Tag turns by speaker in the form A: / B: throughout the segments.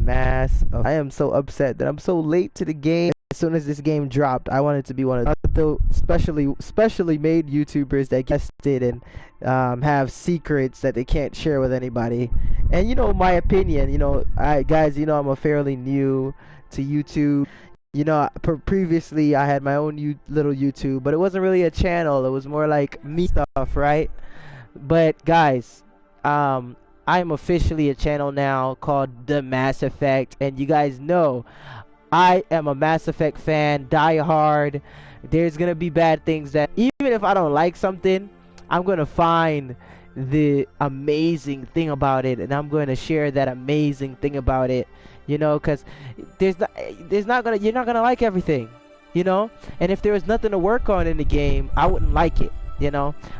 A: I am so upset that I'm so late to the game. As soon as this game dropped, I wanted to be one of the specially made YouTubers that get tested and have secrets that they can't share with anybody. And you know my opinion. Guys, I'm a fairly new to YouTube. Previously I had my own little YouTube, but it wasn't really a channel. It was more like me stuff, right? But guys, I'm officially a channel now called The Mass Effect, and you guys know I am a Mass Effect fan, die hard. There's gonna be bad things that even if I don't like something, I'm gonna find the amazing thing about it, and I'm going to share that amazing thing about it. Because you're not gonna like everything, And if there was nothing to work on in the game, I wouldn't like it.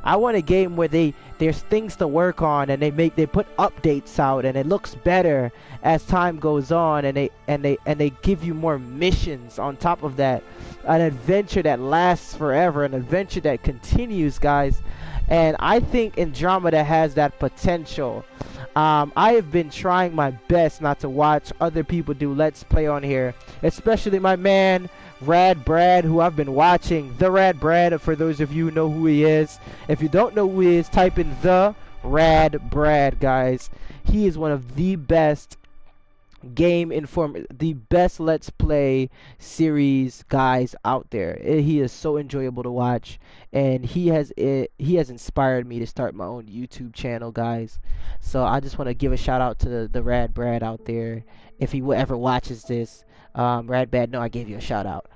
A: I want a game where there's things to work on, and they put updates out, and it looks better as time goes on, and they give you more missions on top of that, an adventure that lasts forever, an adventure that continues, guys. And I think Andromeda has that potential. I have been trying my best not to watch other people do Let's Play on here, especially my man Rad Brad, who I've been watching. The Rad Brad, for those of you who know who he is. If you don't know who he is, type in The Rad Brad, guys. He is one of the best the best Let's Play series guys out there. He is so enjoyable to watch, and he has inspired me to start my own YouTube channel, guys. So I just want to give a shout out to the Rad Brad out there. If he ever watches this, Rad Brad, no, I gave you a shout out.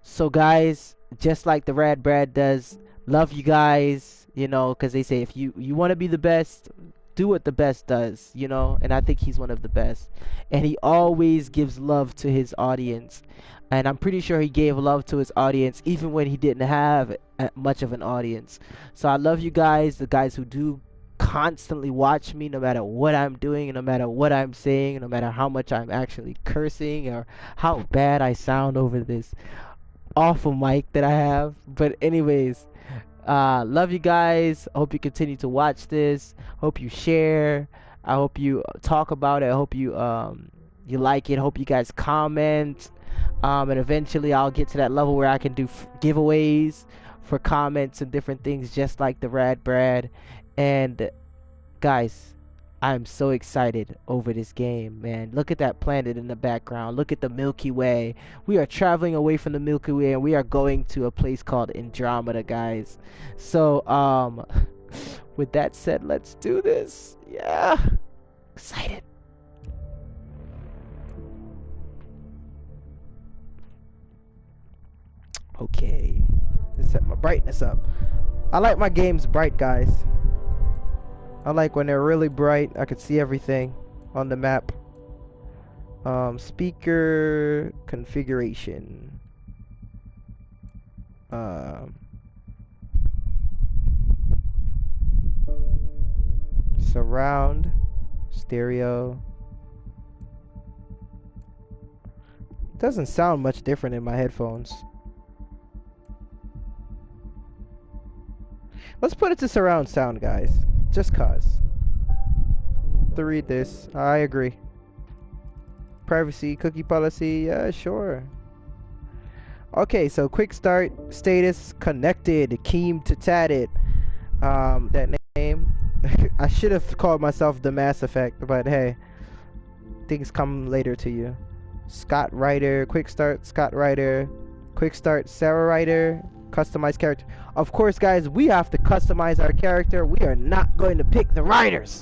A: So guys, just like the Rad Brad does, love you guys, because they say if you want to be the best, do what the best does, and I think he's one of the best. And he always gives love to his audience, and I'm pretty sure he gave love to his audience even when he didn't have much of an audience. So I love you guys, the guys who do constantly watch me, no matter what I'm doing, no matter what I'm saying, no matter how much I'm actually cursing or how bad I sound over this awful mic that I have. But anyways, love you guys. I hope you continue to watch this. Hope you share. I hope you talk about it. I hope you you like it. Hope you guys comment. And eventually I'll get to that level where I can do giveaways for comments and different things, just like the Rad Brad. And guys, I'm so excited over this game, man. Look at that planet in the background. Look at the Milky Way. We are traveling away from the Milky Way, and we are going to a place called Andromeda, guys. So, with that said, let's do this. Yeah. Excited. Okay. Let's set my brightness up. I like my games bright, guys. I like when they're really bright. I can see everything on the map. Speaker configuration. Surround, stereo. Doesn't sound much different in my headphones. Let's put it to surround sound, guys. Just cause. To read this, I agree. Privacy, cookie policy, yeah, sure. Okay, so quick start, status, connected, Keem2Tatted Its. That name. I should have called myself the Mass Effect, but hey, things come later to you. Scott Ryder, quick start, Scott Ryder, quick start, Sarah Ryder, customize character. Of course, guys, we have to customize our character. We are not going to pick the writers.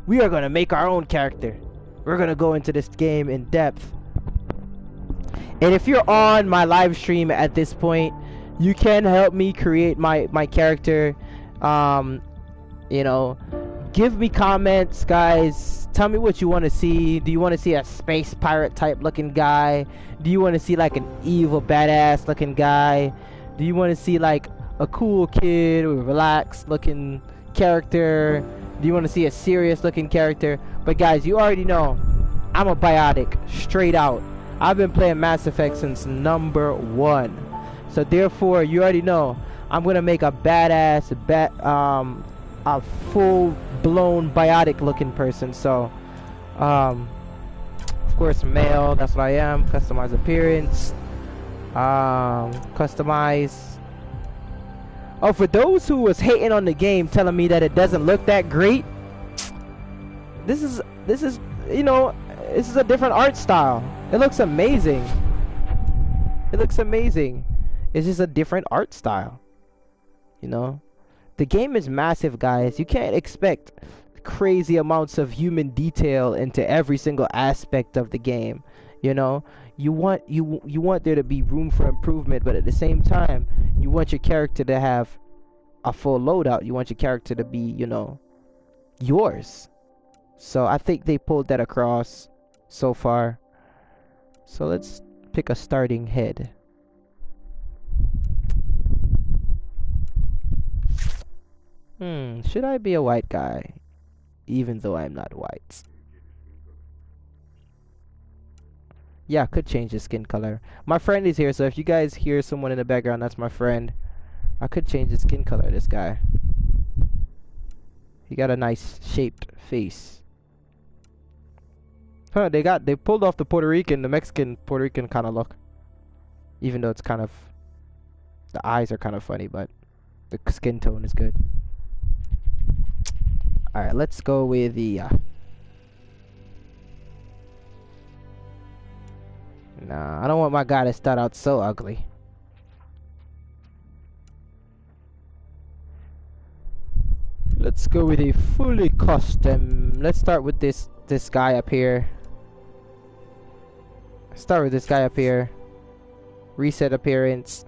A: We are going to make our own character. We're going to go into this game in depth. And if you're on my live stream at this point, you can help me create my character. Give me comments, guys. Tell me what you want to see. Do you want to see a space pirate type looking guy? Do you want to see like an evil badass looking guy? Do you want to see like a cool kid with a relaxed looking character? Do you want to see a serious looking character? But guys, you already know I'm a biotic, straight out. I've been playing Mass Effect since #1. So therefore, you already know I'm gonna make a badass, a full-blown biotic looking person. So course, male. That's what I am. Customize appearance. Customize. Oh, for those who was hating on the game, telling me that it doesn't look that great, this is you know, this is a different art style. It looks amazing. It looks amazing. It's just a different art style. You know, the game is massive, guys. You can't expect crazy amounts of human detail into every single aspect of the game. You know, you want there to be room for improvement, but at the same time, you want your character to have a full loadout. You want your character to be, you know, yours. So I think they pulled that across so far. So let's pick a starting head. Should I be a white guy? Even though I'm not white. Yeah, I could change the skin color. My friend is here, so if you guys hear someone in the background, that's my friend. I could change the skin color of this guy. He got a nice shaped face. Huh, they pulled off the Puerto Rican, the Mexican Puerto Rican kind of look. Even though it's kind of, the eyes are kind of funny, but the skin tone is good. Alright, let's go with the nah, I don't want my guy to start out so ugly. Let's go with a fully custom. Let's start with this guy up here. Start with this guy up here. Reset appearance.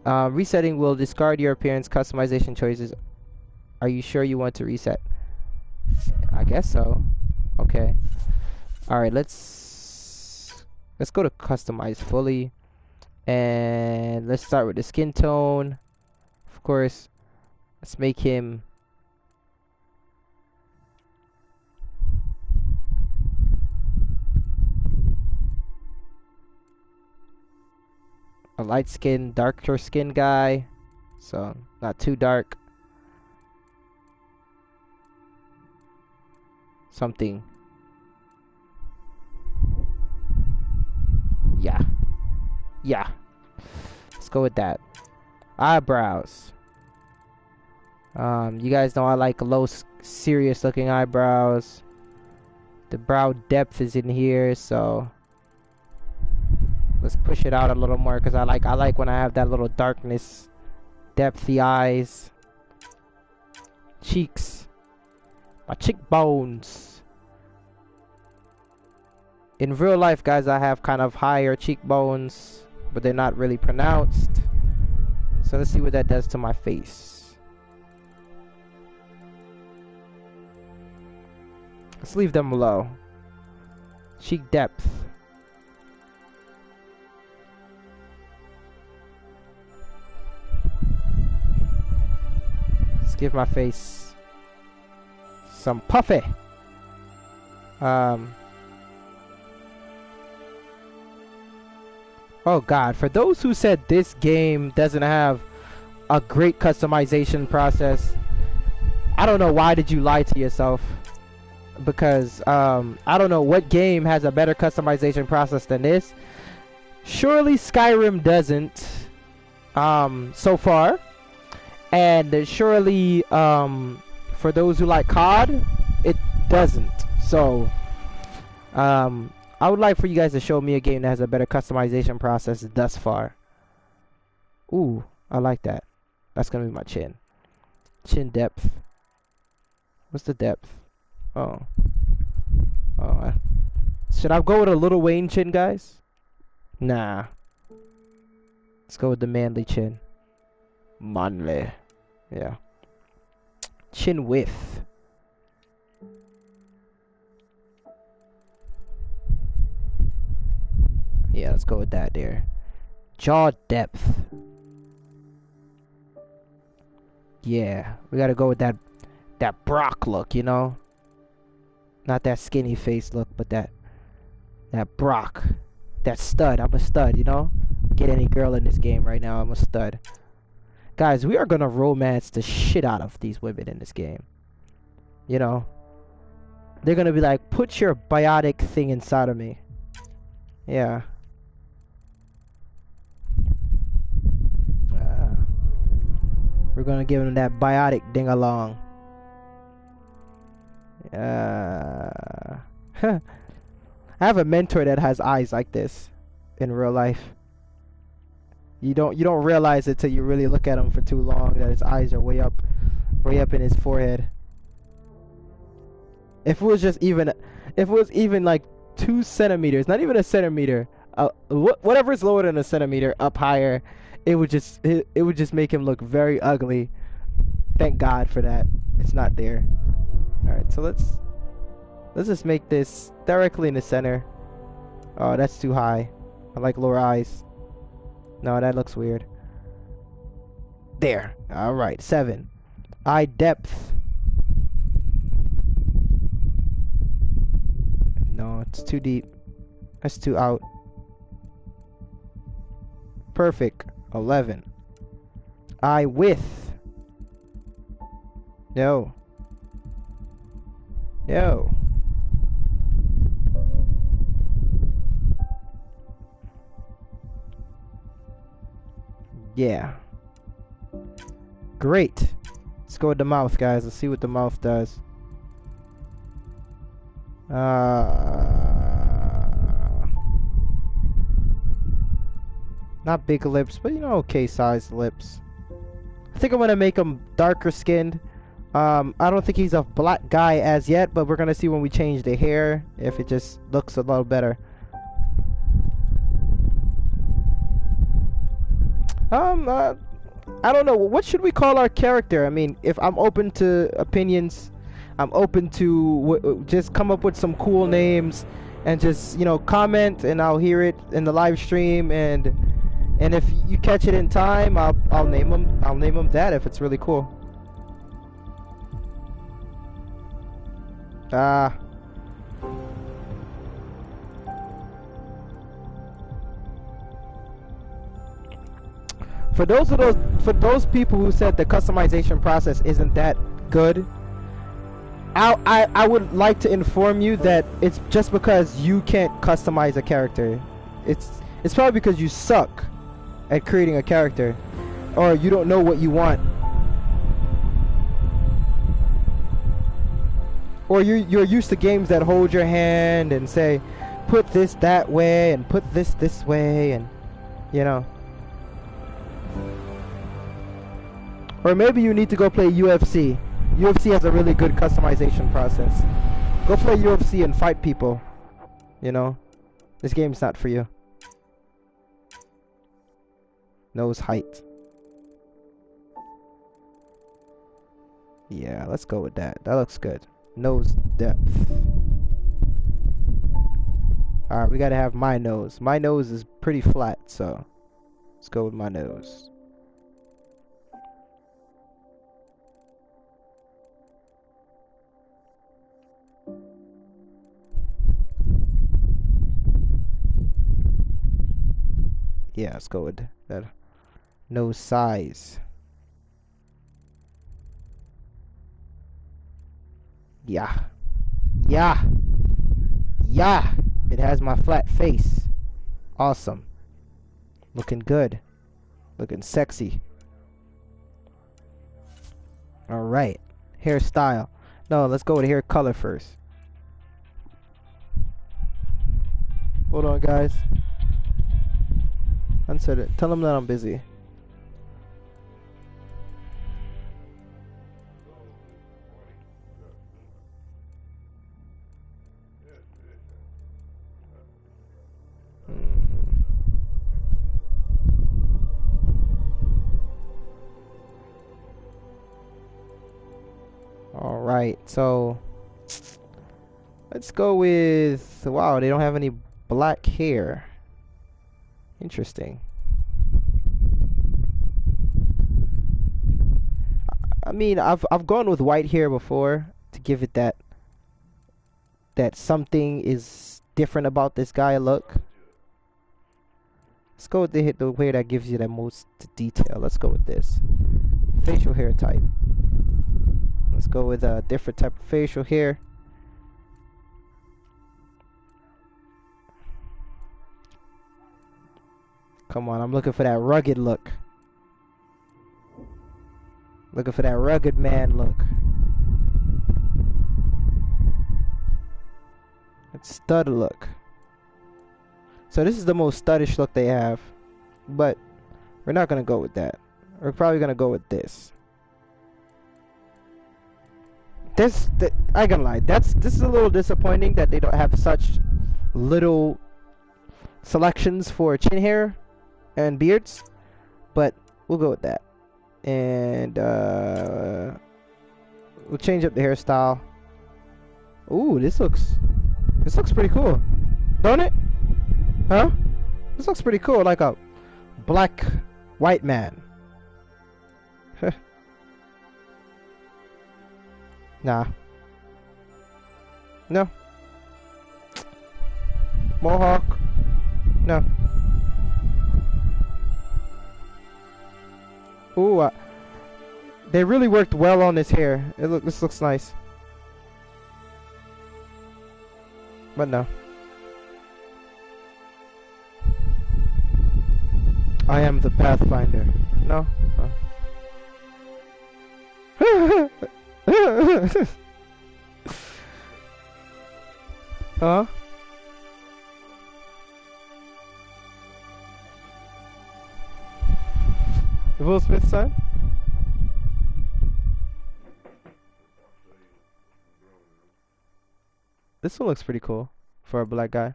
A: Resetting will discard your appearance customization choices. Are you sure you want to reset? I guess so. Okay. Alright, let's go to customize fully. And let's start with the skin tone. Of course, let's make him a light skin, darker skin guy. So, not too dark. Something. Yeah. Yeah. Let's go with that. Eyebrows. You guys know I like low, serious looking eyebrows. The brow depth is in here, so let's push it out a little more, because I like when I have that little darkness, depthy eyes. Cheeks. My cheekbones. In real life, guys, I have kind of higher cheekbones, but they're not really pronounced. So let's see what that does to my face. Let's leave them low. Cheek depth. Let's give my face some puffy. Oh god, for those who said this game doesn't have a great customization process, I don't know, why did you lie to yourself? Because I don't know what game has a better customization process than this. Surely Skyrim doesn't, so far. And surely for those who like COD, it doesn't. So I would like for you guys to show me a game that has a better customization process thus far. Ooh, I like that. That's gonna be my chin. Chin depth. What's the depth? Oh. Oh. Should I go with a Lil Wayne chin, guys? Nah. Let's go with the manly chin. Manly. Yeah. Chin width. Yeah, let's go with that there. Jaw depth. Yeah, we gotta go with that Brock look, you know? Not that skinny face look, but that Brock. That stud. I'm a stud, you know? Get any girl in this game right now, I'm a stud. Guys, we are gonna romance the shit out of these women in this game. You know? They're gonna be like, put your biotic thing inside of me. Yeah. Uh, we're gonna give him that biotic ding along. I have a mentor that has eyes like this in real life. You don't realize it till you really look at him for too long that his eyes are way up in his forehead. If it was even like 2 centimeters, not even a centimeter, whatever is lower than a centimeter up higher, it would just make him look very ugly. Thank God for that. It's not there. All right, so let's just make this directly in the center. Oh, that's too high. I like lower eyes. No, that looks weird. There. All right, 7. Eye depth. No, it's too deep. That's too out. Perfect. 11. Eye width. No. No. Yeah. Great. Let's go with the mouth, guys. Let's see what the mouth does. Not big lips, but you know, okay sized lips. I think I'm gonna make him darker skinned. I don't think he's a black guy as yet, but we're gonna see when we change the hair if it just looks a little better. I don't know. What should we call our character? I mean, if I'm open to opinions, I'm open to just come up with some cool names and just, you know, comment and I'll hear it in the live stream, and if you catch it in time, I'll name him that if it's really cool. For those people who said the customization process isn't that good, I would like to inform you that it's just because you can't customize a character. It's probably because you suck at creating a character, or you don't know what you want, or you're used to games that hold your hand and say, put this that way and put this way, and you know. Or maybe you need to go play UFC. UFC has a really good customization process. Go play UFC and fight people. You know, this game's not for you. Nose height. Yeah, let's go with that. That looks good. Nose depth. Alright, we gotta have my nose. My nose is pretty flat, so let's go with my nose. Yeah, let's go with that. Nose size. Yeah. Yeah. Yeah. It has my flat face. Awesome. Looking good. Looking sexy. Alright. Hairstyle. No, let's go with hair color first. Hold on, guys. Answer it. Tell him that I'm busy. Alright, so let's go with, wow, they don't have any black hair. Interesting. I mean, I've gone with white hair before to give it that something is different about this guy look. Let's go with the hair that gives you the most detail. Let's go with this. Facial hair type. Let's go with a different type of facial hair. Come on, I'm looking for that rugged look. Looking for that rugged man look. That stud look. So this is the most studdish look they have. But we're not going to go with that. We're probably going to go with this. I ain't gonna lie. This is a little disappointing that they don't have such little selections for chin hair and beards. But we'll go with that. And we'll change up the hairstyle. Ooh, this looks pretty cool, don't it? Huh? This looks pretty cool, like a black white man. Nah. No. Mohawk. No. Ooh, they really worked well on this hair. This looks nice. But no. I am the Pathfinder. No. Huh? Will Smith's son? This one looks pretty cool for a black guy.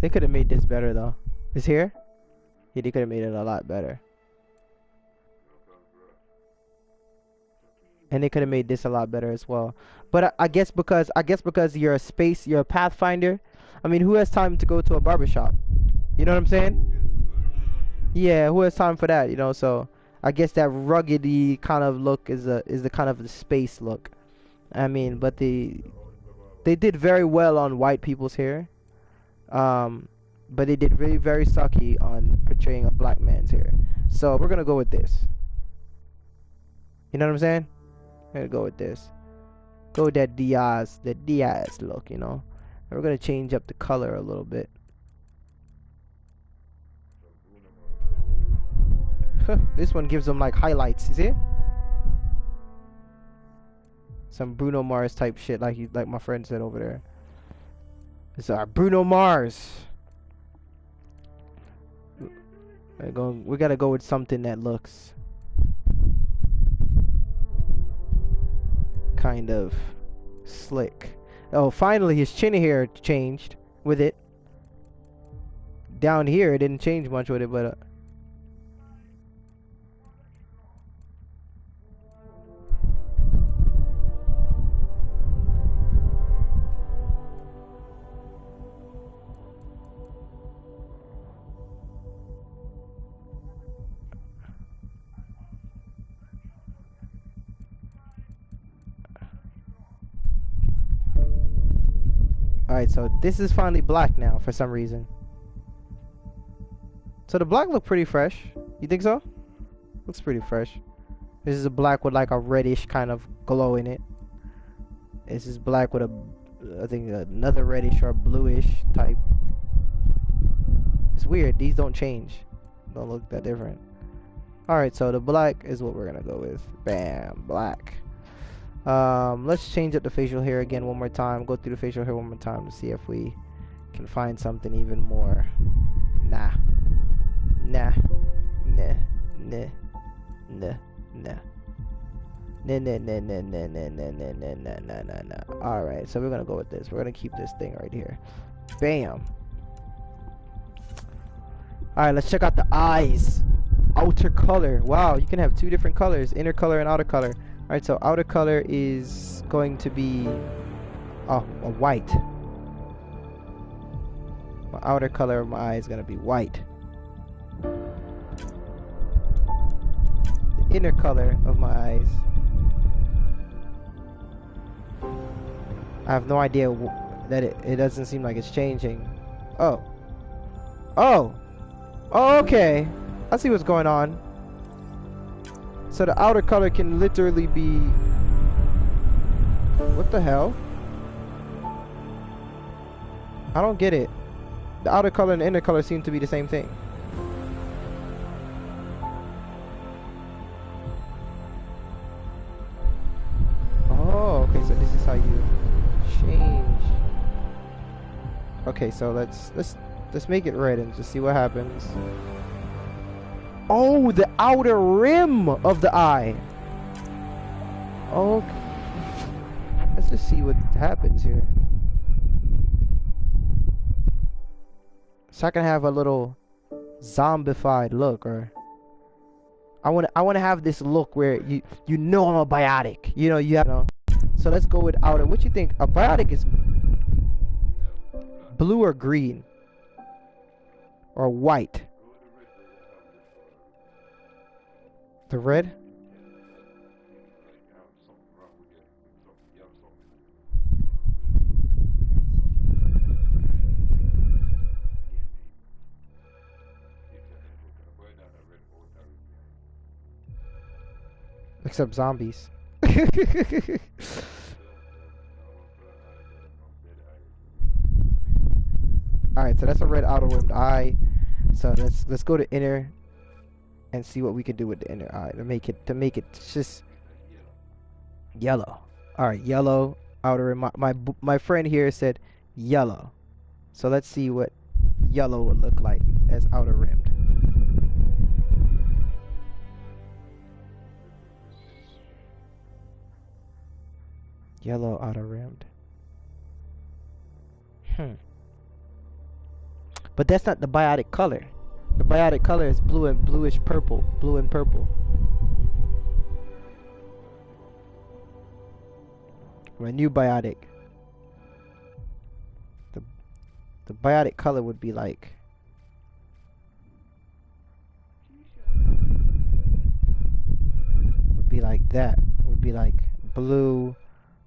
A: They could have made this better though. His hair? Yeah, they could have made it a lot better. And they could have made this a lot better as well. But I guess because you're a Pathfinder. I mean, who has time to go to a barbershop? You know what I'm saying? Yeah, who has time for that? You know, so I guess that ruggedy kind of look is the kind of the space look. I mean, but they did very well on white people's hair. But they did very, very sucky on portraying a black man's hair. So we're gonna go with this. You know what I'm saying? We're gonna go with this. Go with that Diaz look, you know. And we're gonna change up the color a little bit. This one gives them like highlights, you see? Some Bruno Mars type shit, like my friend said over there. It's our Bruno Mars. We gotta go with something that looks kind of slick. Oh, finally his chin hair changed with it. Down here it didn't change much with it, but alright, so this is finally black now for some reason. So the black look pretty fresh. You think so? Looks pretty fresh. This is a black with like a reddish kind of glow in it. This is black with I think another reddish or bluish type. It's weird. These don't change. Don't look that different. Alright, so the black is what we're gonna go with. Bam, black. Let's change up the facial hair again one more time. Go through the facial hair one more time to see if we can find something even more. Nah. Nah. Nah. Nah. Nah. Nah. Nah, nah, nah, nah, nah, nah, nah, nah, nah, nah, nah, nah, nah. Alright, so we're gonna go with this. We're gonna keep this thing right here. Bam. Alright, let's check out the eyes. Outer color. Wow, you can have two different colors. Inner color and outer color. Alright, so outer color is going to be a white. My outer color of my eye is going to be white. The inner color of my eyes, I have no idea that it doesn't seem like it's changing. Oh. Oh! Oh, okay. I see what's going on. So the outer color can literally be What the hell? I don't get it. The outer color and the inner color seem to be the same thing. Oh, okay, so this is how you change. Okay, so let's make it red and just see what happens. Oh, the outer rim of the eye. Okay. Let's just see what happens here. So I can have a little zombified look, or I want to have this look where you know I'm a biotic. You know, you have. So let's go with outer. What you think? A biotic is blue or green or white? The red? Except zombies. Alright, so that's a red outer rimmed eye. So let's go to inner and see what we can do with the inner eye to make it just yellow. Alright, yellow outer rim. My friend here said yellow. So let's see what yellow would look like as outer rimmed. Yellow outer rimmed. But that's not the biotic color. The biotic color is blue and bluish purple. Blue and purple. My new biotic. The biotic color would be like that. Would be like blue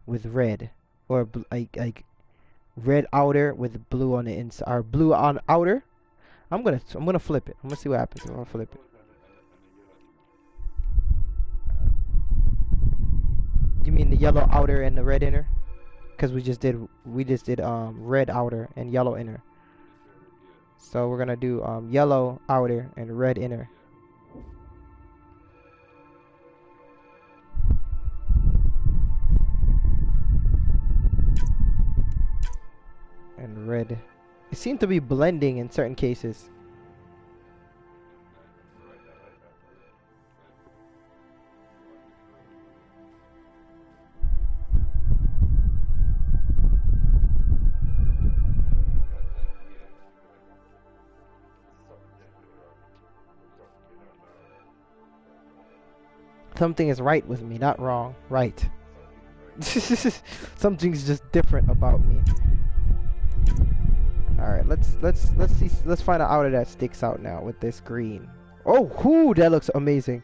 A: with red, or like red outer with blue on the inside, or blue on outer. I'm gonna flip it. I'm gonna see what happens. I'm gonna flip it. You mean the yellow outer and the red inner? Because we just did red outer and yellow inner. So we're gonna do yellow outer and red inner. And red. It seemed to be blending in certain cases. Something is right with me, not wrong. Right. Something's just different about me. Alright, let's find an outer that sticks out now with this green. Oh, whoo, that looks amazing.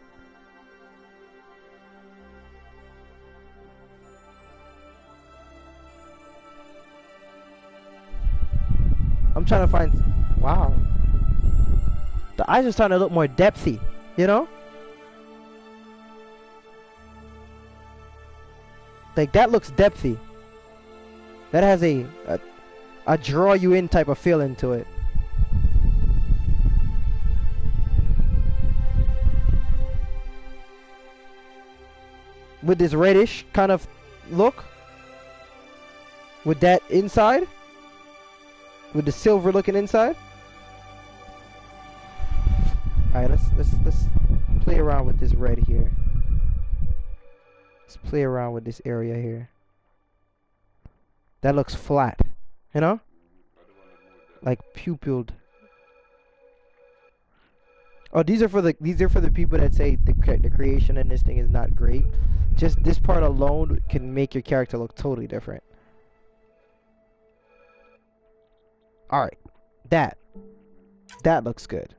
A: I'm trying to find, wow. The eyes are starting to look more depthy, you know? Like, that looks depthy. That has a draw you in type of feeling to it. With this reddish kind of look. With that inside. With the silver looking inside. Alright, let's play around with this red here. Let's play around with this area here. That looks flat, you know? Like pupilled. Oh, these are for the people that say the creation in this thing is not great. Just this part alone can make your character look totally different. All right, that looks good.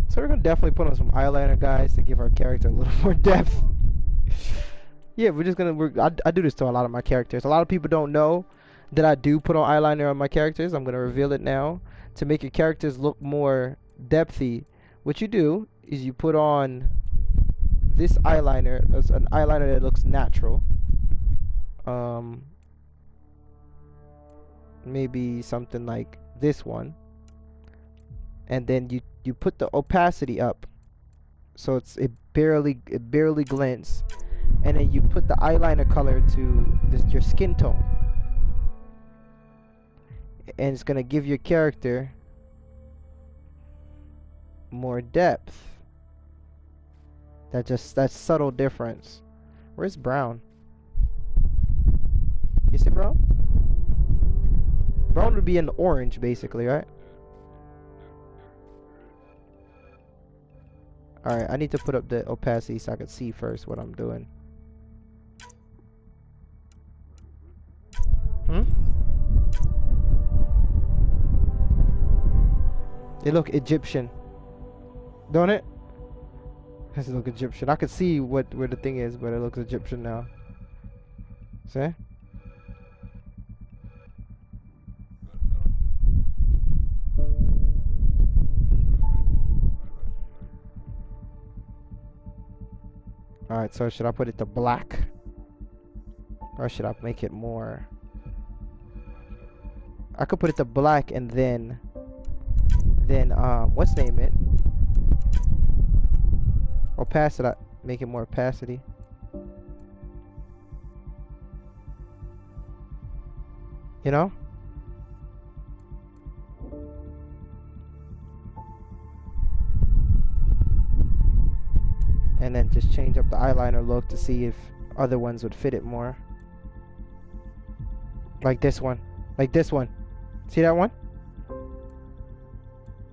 A: So we're gonna definitely put on some eyeliner, guys, to give our character a little more depth. Yeah, we're just gonna. I do this to a lot of my characters. A lot of people don't know that I do put on eyeliner on my characters. I'm gonna reveal it now to make your characters look more depthy. What you do is you put on this eyeliner. It's an eyeliner that looks natural. Maybe something like this one, and then you put the opacity up, so it barely glints, and then you put the eyeliner color to your skin tone, and it's gonna give your character more depth. That subtle difference. Where's brown? You see brown? Brown would be an orange, basically, right? Alright, I need to put up the opacity so I can see first what I'm doing. They look Egyptian, don't it? Does it look Egyptian? I can see where the thing is, but it looks Egyptian now. See? Alright, so should I put it to black? Or should I make it more? I could put it to black and then what's name it? Opacity, make it more opacity. You know? And then just change up the eyeliner look to see if other ones would fit it more. Like this one. Like this one. See that one?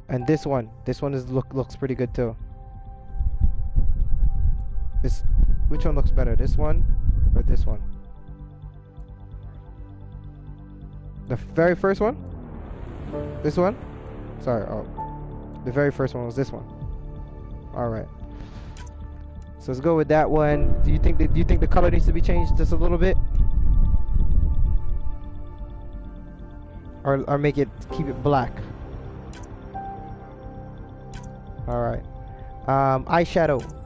A: And this one. This one looks pretty good too. Which one looks better? This one or this one? The very first one? This one? Sorry, oh. The very first one was this one. Alright. So let's go with that one. Do you think the color needs to be changed just a little bit? Or keep it black? Alright. Eyeshadow.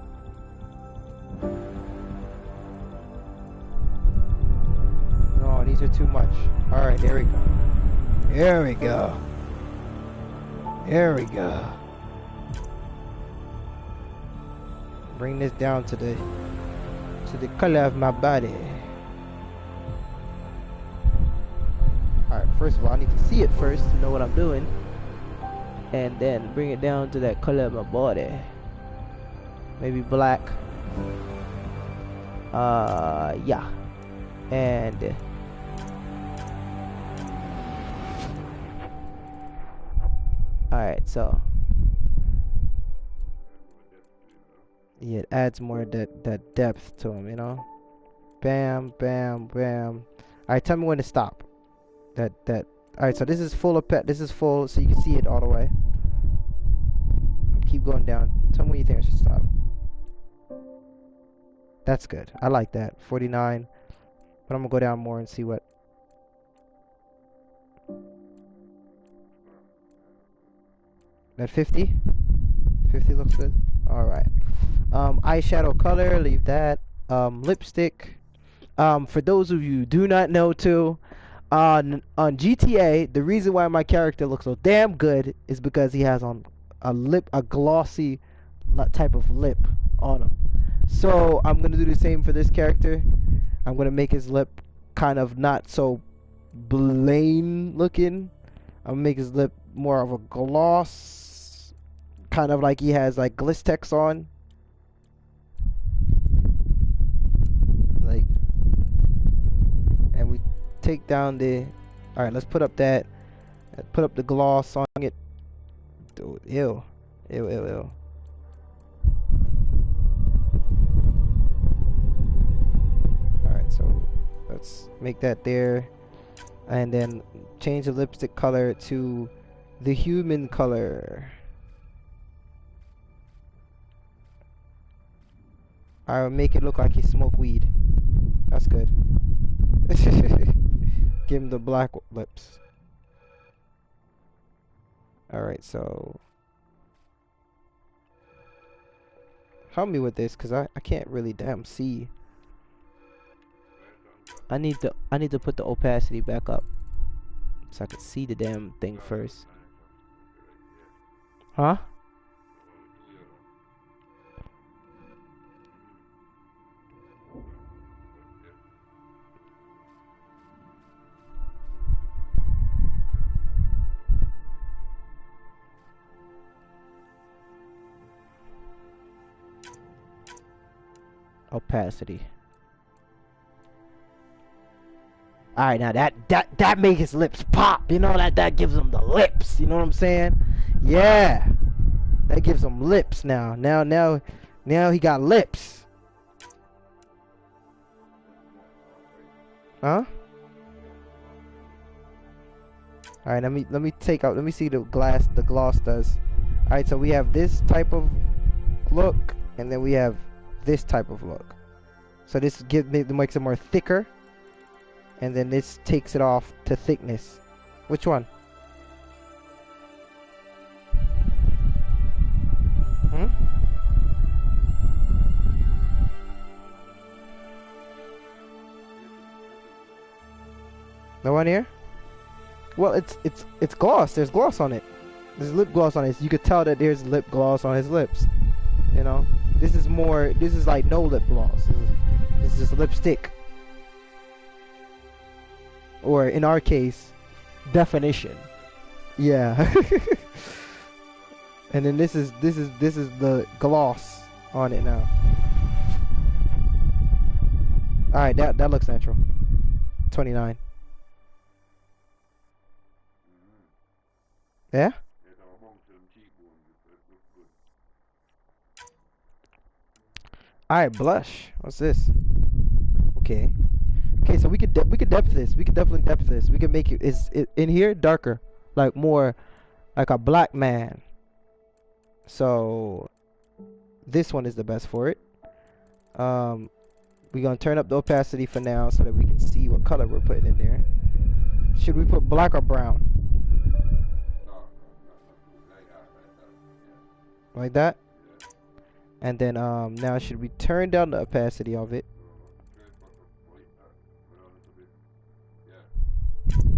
A: No, these are too much. Alright, there we go. There we go. There we go. Bring this down to the color of my body. Alright, first of all, I need to see it first to know what I'm doing. And then bring it down to that color of my body. Maybe black. Yeah. And alright, so yeah, it adds more that depth to him, you know. Bam, bam, bam. Alright, tell me when to stop. Alright, so this is full of pet. This is full, so you can see it all the way. Keep going down. Tell me when you think I should stop. That's good. I like that. 49. But I'm gonna go down more and see what. That 50? 50 looks good. Alright. Eyeshadow color, leave that. Lipstick. For those of you who do not know too, on GTA, the reason why my character looks so damn good is because he has on a glossy type of lip on him. So I'm gonna do the same for this character. I'm gonna make his lip kind of not so plain looking. I'm gonna make his lip more of a gloss, kind of like he has like Glistex on. Like, and we take down the. All right, let's put up that. Put up the gloss on it. Dude, ew, ew, ew, ew. So let's make that there, and then change the lipstick color to the human color. I'll make it look like he smoked weed. That's good. Give him the black lips. Alright, so Help me with this, cause I can't really damn see. I need to put the opacity back up so I can see the damn thing first. Huh? Opacity. All right, now that makes his lips pop. You know, that gives him the lips. You know what I'm saying? Yeah, that gives him lips now. Now he got lips. Huh? All right, let me take out. Let me see the gloss does. All right, so we have this type of look, and then we have this type of look. So this makes it more thicker. And then this takes it off to thickness. Which one? Hmm? No one here? Well, it's gloss. There's gloss on it. There's lip gloss on it. You could tell that there's lip gloss on his lips. You know? This is like no lip gloss. This is just lipstick. Or in our case, definition. Yeah. And then this is the gloss on it now. All right, that looks natural. 29. Yeah. All right, blush. What's this? Okay. Okay, so we could depth this. We could definitely depth this. We could make it in here darker, like more like a black man. So this one is the best for it. We're gonna turn up the opacity for now so that we can see what color we're putting in there. Should we put black or brown? Like that? And then now should we turn down the opacity of it?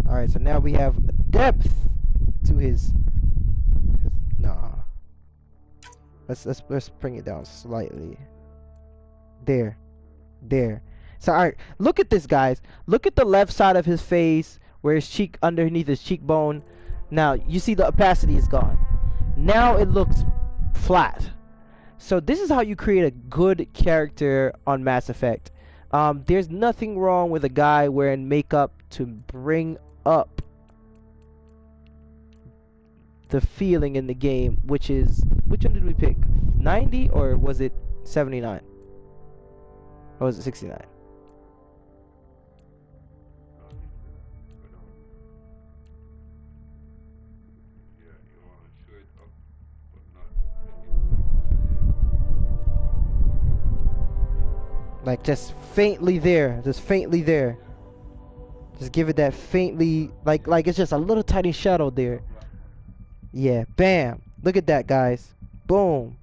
A: Alright, so now we have depth to his nah. Let's bring it down slightly. There. So alright, look at this, guys. Look at the left side of his face where his cheek, underneath his cheekbone. Now you see the opacity is gone. Now it looks flat. So this is how you create a good character on Mass Effect. There's nothing wrong with a guy wearing makeup to bring up the feeling in the game, which one did we pick? 90 or was it 79? Or was it 69? Like just faintly there, just give it that faintly, like it's just a little tiny shadow there. Yeah, bam. Look at that, guys. Boom.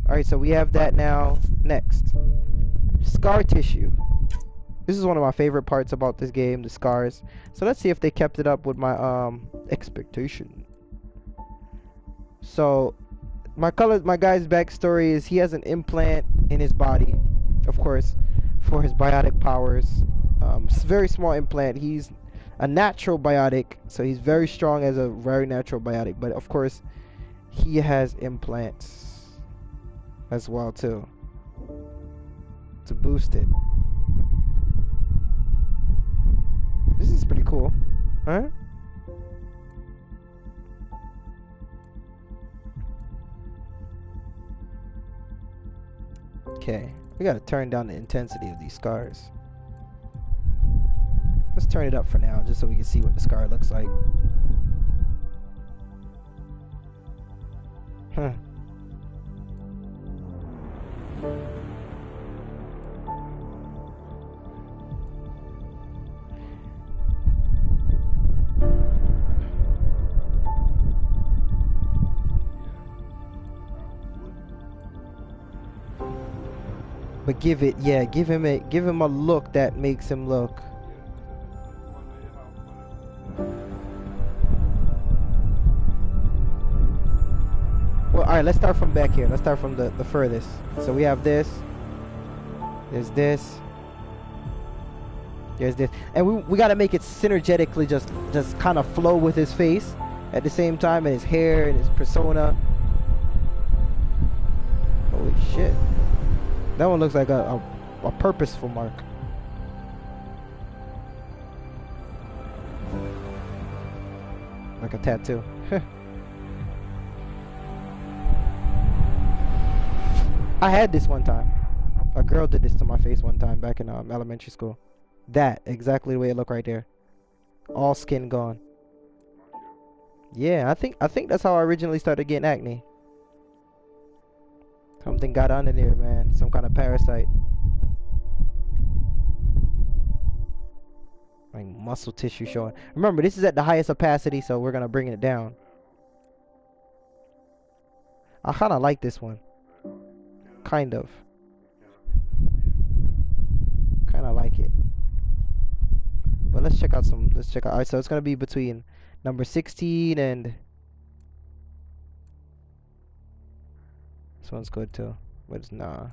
A: Alright, so we have that now. Next, scar tissue. This is one of my favorite parts about this game, the scars. So let's see if they kept it up with my expectation. So my guy's backstory is he has an implant in his body, of course, for his biotic powers. It's a very small implant. He's a natural biotic, so he's very strong as a very natural biotic, but of course he has implants as well too to boost it. This is pretty cool, huh? Okay, we gotta turn down the intensity of these scars. Let's turn it up for now, just so we can see what the scar looks like. Huh. But give it, yeah, give him a look that makes him look. Well, all right, let's start from back here. Let's start from the furthest. So we have this. There's this. There's this, and we gotta make it synergetically, just kind of flow with his face at the same time, and his hair and his persona. Holy shit, that one looks like a purposeful mark. Like a tattoo. I had this one time. A girl did this to my face one time back in elementary school. That exactly the way it looked right there. All skin gone. Yeah, I think that's how I originally started getting acne. Something got under there, man. Some kind of parasite. Like muscle tissue showing. Remember, this is at the highest opacity, so we're gonna bring it down. I kind of like this one. Kind of like it. But let's check out alright, so it's gonna be between number 16 and this one's good too. But it's nah.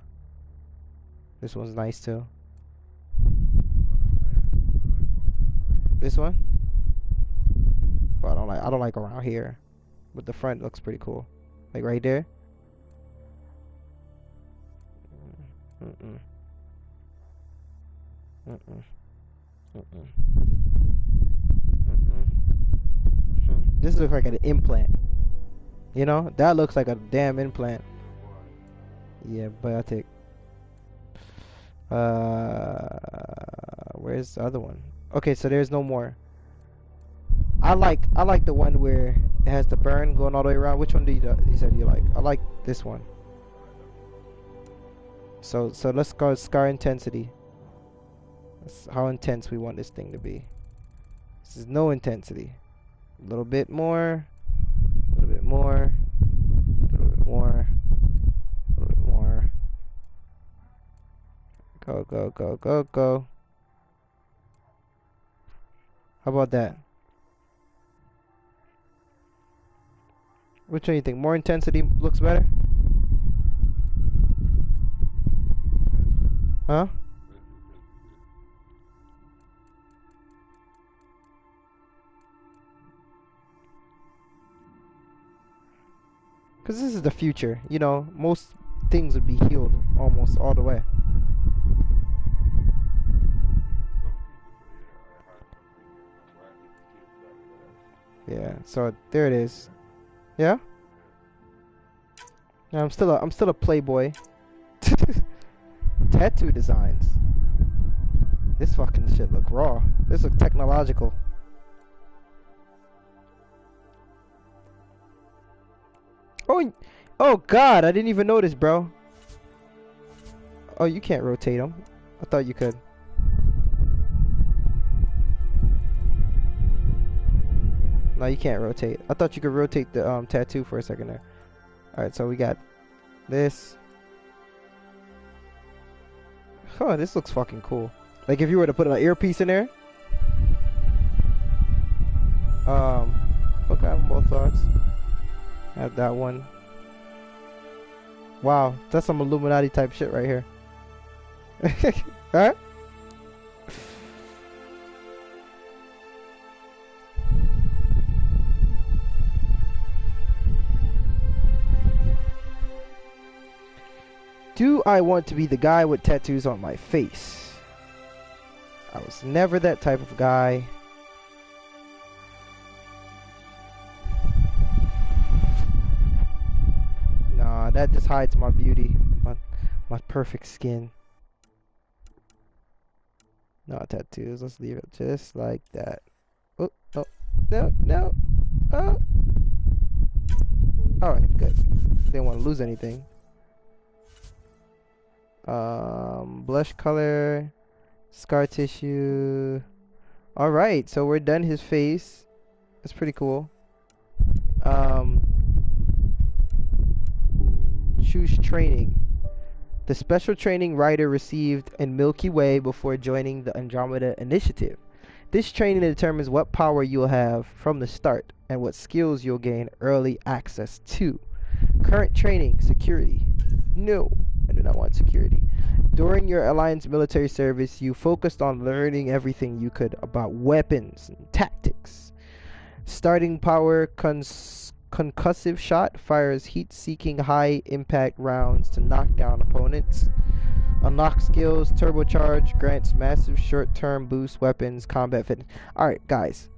A: This one's nice too. This one? But I don't like around here. But the front looks pretty cool. Like right there. Mm-mm. Mm-mm. Mm-mm. Mm-mm. This looks like an implant. You know? That looks like a damn implant. Yeah, biotic. Where's the other one? Okay, so there's no more. I like the one where it has the burn going all the way around. Which one do you said you like? I like this one. So let's go scar intensity. That's how intense we want this thing to be. This is no intensity. A little bit more. A little bit more. A little bit more. A little bit more. Go, go, go, go, go. How about that? Which one do you think? More intensity looks better? Huh? Because this is the future. You know, most things would be healed almost all the way. Yeah, so there it is. Yeah? Yeah, I'm still a playboy. Tattoo designs. This fucking shit look raw. This look technological. Oh god, I didn't even notice, bro. Oh, you can't rotate them. I thought you could. No, you can't rotate. I thought you could rotate the tattoo for a second there. Alright, so we got this. Oh, this looks fucking cool. Like if you were to put an earpiece in there. Okay, I have both sides. I have that one. Wow, that's some Illuminati type shit right here. Alright? Do I want to be the guy with tattoos on my face? I was never that type of guy. Nah, that just hides my beauty. My perfect skin. No tattoos. Let's leave it just like that. Oh, oh, no, no. Oh. Alright, good. Didn't want to lose anything. Blush color, scar tissue. Alright, so we're done his face. That's pretty cool. Choose training. The special training Ryder received in Milky Way before joining the Andromeda initiative. This training determines what power you'll have from the start and what skills you'll gain early access to. Current training, security. No, I do not want security. During your Alliance military service, you focused on learning everything you could about weapons and tactics. Starting power, concussive shot fires heat-seeking high-impact rounds to knock down opponents. Unlock skills, turbocharge, grants massive short-term boost weapons, combat fitness. Alright, guys.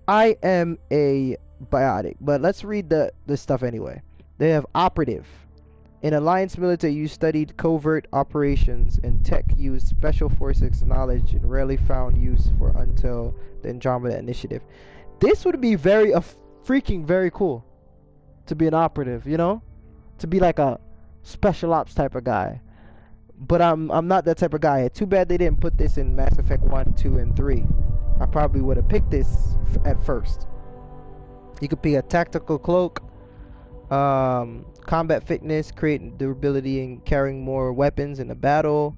A: I am a biotic, but let's read the stuff anyway. They have operative. In Alliance military, you studied covert operations, and tech used special forces knowledge and rarely found use for until the Andromeda initiative. This would be freaking very cool to be an operative, you know? To be like a special ops type of guy. But I'm not that type of guy. Too bad they didn't put this in Mass Effect 1, 2, and 3. I probably would have picked this at first. You could pick a tactical cloak, combat fitness, create durability and carrying more weapons in a battle.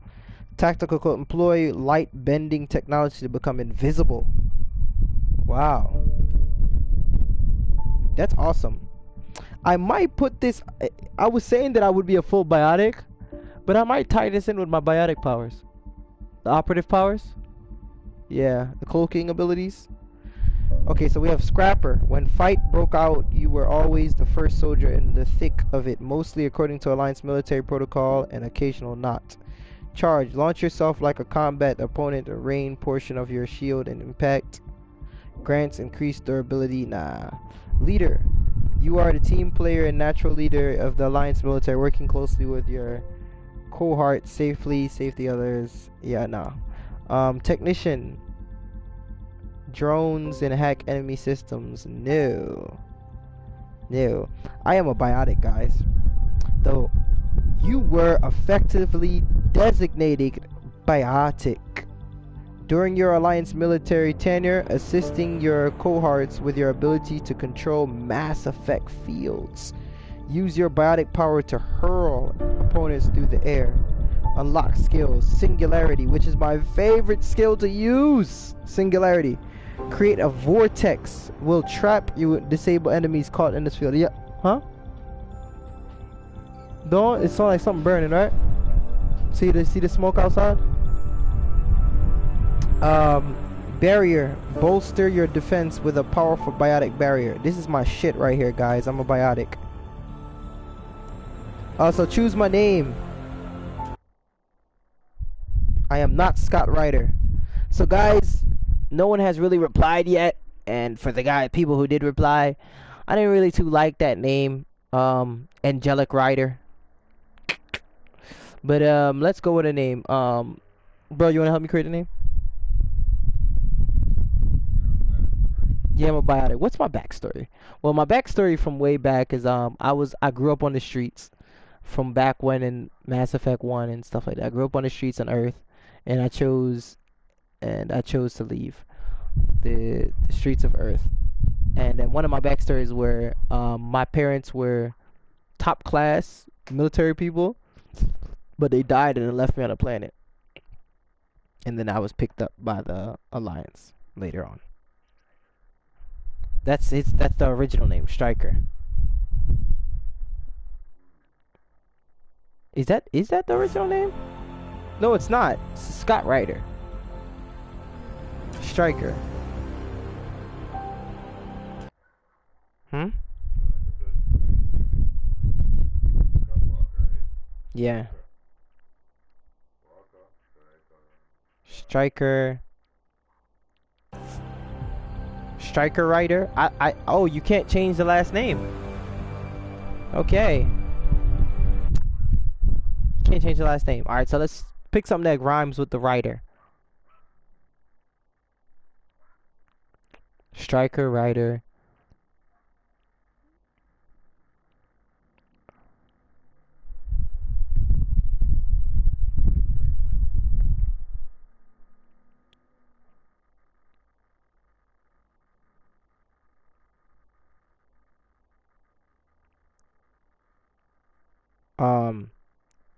A: Tactical cloak, employ light bending technology to become invisible. Wow. That's awesome. I might put this... I was saying that I would be a full biotic, but I might tie this in with my biotic powers. The operative powers. Yeah, the cloaking abilities. Okay, so we have Scrapper. When fight broke out, you were always the first soldier in the thick of it, mostly according to Alliance military protocol and occasional not. Charge. Launch yourself like a combat opponent, a rain portion of your shield and impact. Grants increased durability. Nah. Leader. You are the team player and natural leader of the Alliance military, working closely with your cohort safely, save the others. Yeah, no. Technician. Drones and hack enemy systems. No. No. I am a biotic, guys. Though you were effectively designated biotic during your Alliance military tenure, assisting your cohorts with your ability to control Mass Effect fields. Use your biotic power to hurl opponents through the air. Unlock skills. Singularity, which is my favorite skill to use. Singularity. Create a vortex. Will trap you and disable enemies caught in this field. Yeah. Huh? Don't. It sounds like something burning, right? See the smoke outside? Barrier. Bolster your defense with a powerful biotic barrier. This is my shit right here, guys. I'm a biotic. Also, choose my name. I am not Scott Ryder. So, guys, no one has really replied yet. And for the people who did reply, I didn't really too like that name. Angelic Ryder. But let's go with a name. Bro, you wanna help me create a name? Yeah, I'm a biotic. What's my backstory? Well, my backstory from way back is I grew up on the streets from back when in Mass Effect 1 and stuff like that. I grew up on the streets on Earth, and I chose to leave the streets of Earth. And then one of my backstories were my parents were top class military people, but they died and left me on a planet. And then I was picked up by the Alliance later on. That's the original name, Striker. Is that the original name? No, it's not. It's Scott Ryder. Striker. Yeah. Striker. Striker Ryder. Oh, you can't change the last name. Okay. Can't change the last name. Alright, so let's pick something that rhymes with the Ryder. Striker Ryder.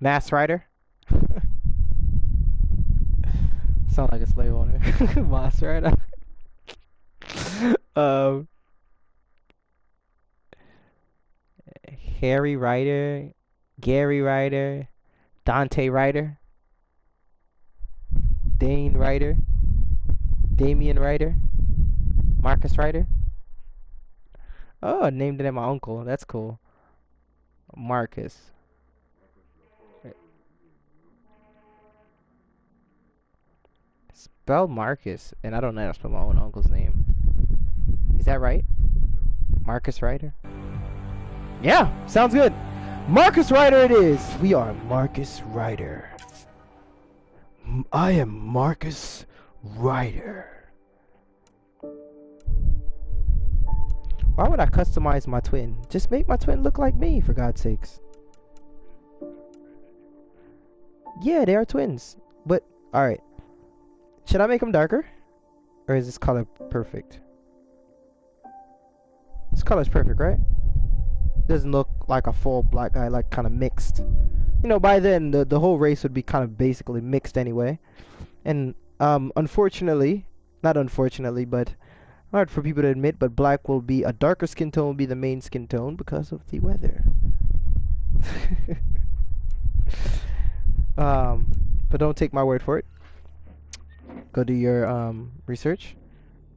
A: Mass Rider. Sound like a slave owner. Monster right now. Harry Ryder, Gary Ryder, Dante Ryder, Dane Ryder, Damian Ryder, Marcus Ryder. Oh, named it after my uncle. That's cool. Marcus. Spell Marcus, and I don't know how to spell my own uncle's name. Is that right? Marcus Ryder? Yeah, sounds good. Marcus Ryder it is. We are Marcus Ryder. I am Marcus Ryder. Why would I customize my twin? Just make my twin look like me, for God's sakes. Yeah, they are twins. But, alright. Should I make them darker? Or is this color perfect? This color's perfect, right? Doesn't look like a full black guy, like kind of mixed. You know, by then, the whole race would be kind of basically mixed anyway. And, unfortunately, not unfortunately, but hard for people to admit, but black will be, a darker skin tone will be the main skin tone because of the weather. But don't take my word for it. Go do your research.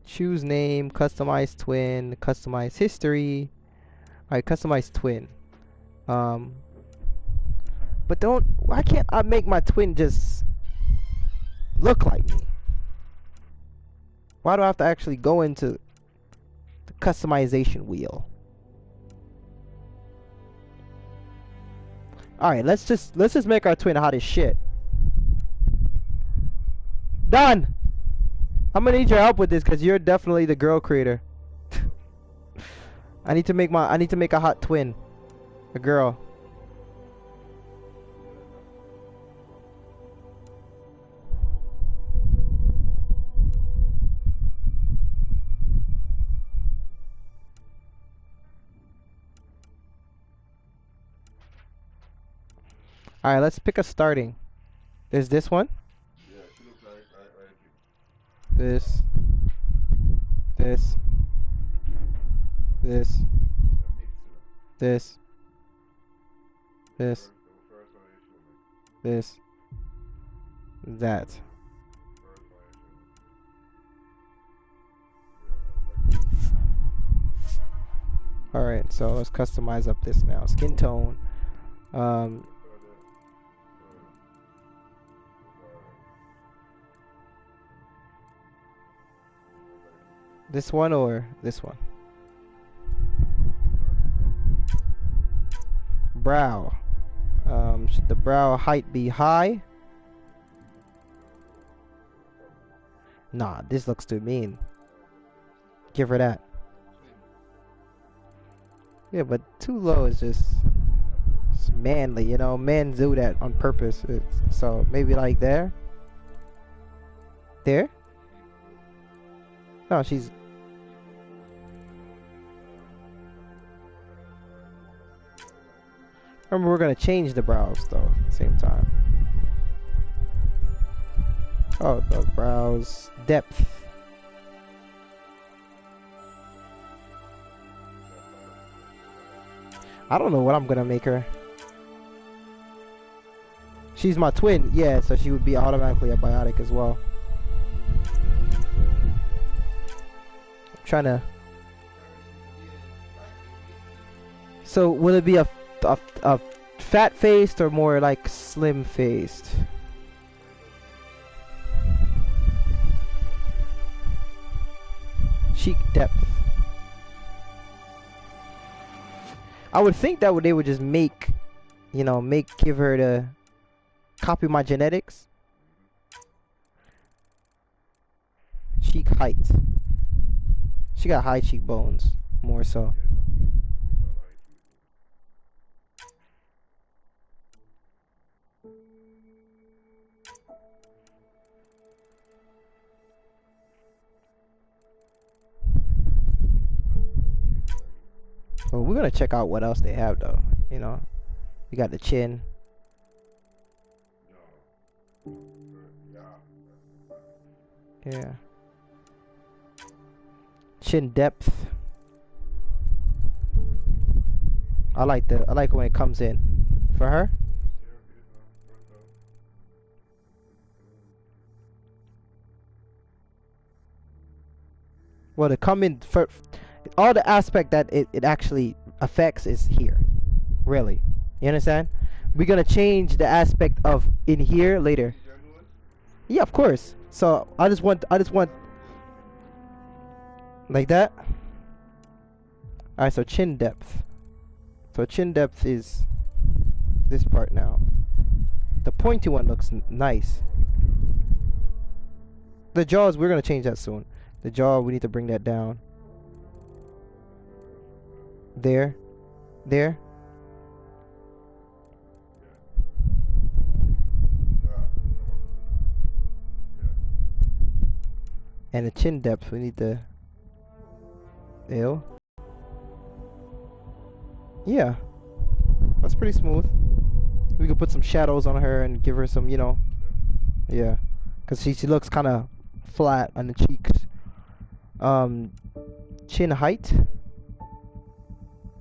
A: Choose name, customize twin, customize history. Alright, customize twin. But why can't I make my twin just look like me? Why do I have to actually go into the customization wheel? Alright, let's just make our twin hot as shit. Done! I'm gonna need your help with this because you're definitely the girl creator. I need to make a hot twin. A girl. Alright, let's pick a starting. There's this one.
B: Yeah, she looks like
A: This. This. This. This. This. This. That. Alright, so let's customize up this now. Skin tone. This one or this one? Brow. Should the brow height be high? Nah, this looks too mean. Give her that. Yeah, but too low is just it's manly, you know. Men do that on purpose. So maybe like there. There? No, she's. Remember, we're gonna change the brows though at the same time. Oh, the brows depth. I don't know what I'm gonna make her. She's my twin, yeah, so she would be automatically a biotic as well. I'm trying to. So will it be a fat faced or more like slim faced? Cheek depth. I would think that they would just make, you know, give her to copy my genetics. Cheek height. She got high cheekbones, more so. Well, we're gonna check out what else they have though. You know, you got the chin. Yeah. Chin depth. I like when it comes in. For her? Well, to come in for all the aspect that it actually affects is here. Really. You understand? We're gonna change the aspect of in here later. Yeah, of course. So I just want like that. Alright, so chin depth. So chin depth is this part now. The pointy one looks nice. The jaws, we're gonna change that soon. The jaw, we need to bring that down. There. There. And the chin depth, we need to... Ew. Yeah. That's pretty smooth. We could put some shadows on her and give her some, you know... Yeah. Because she looks kind of flat on the cheeks. Chin height.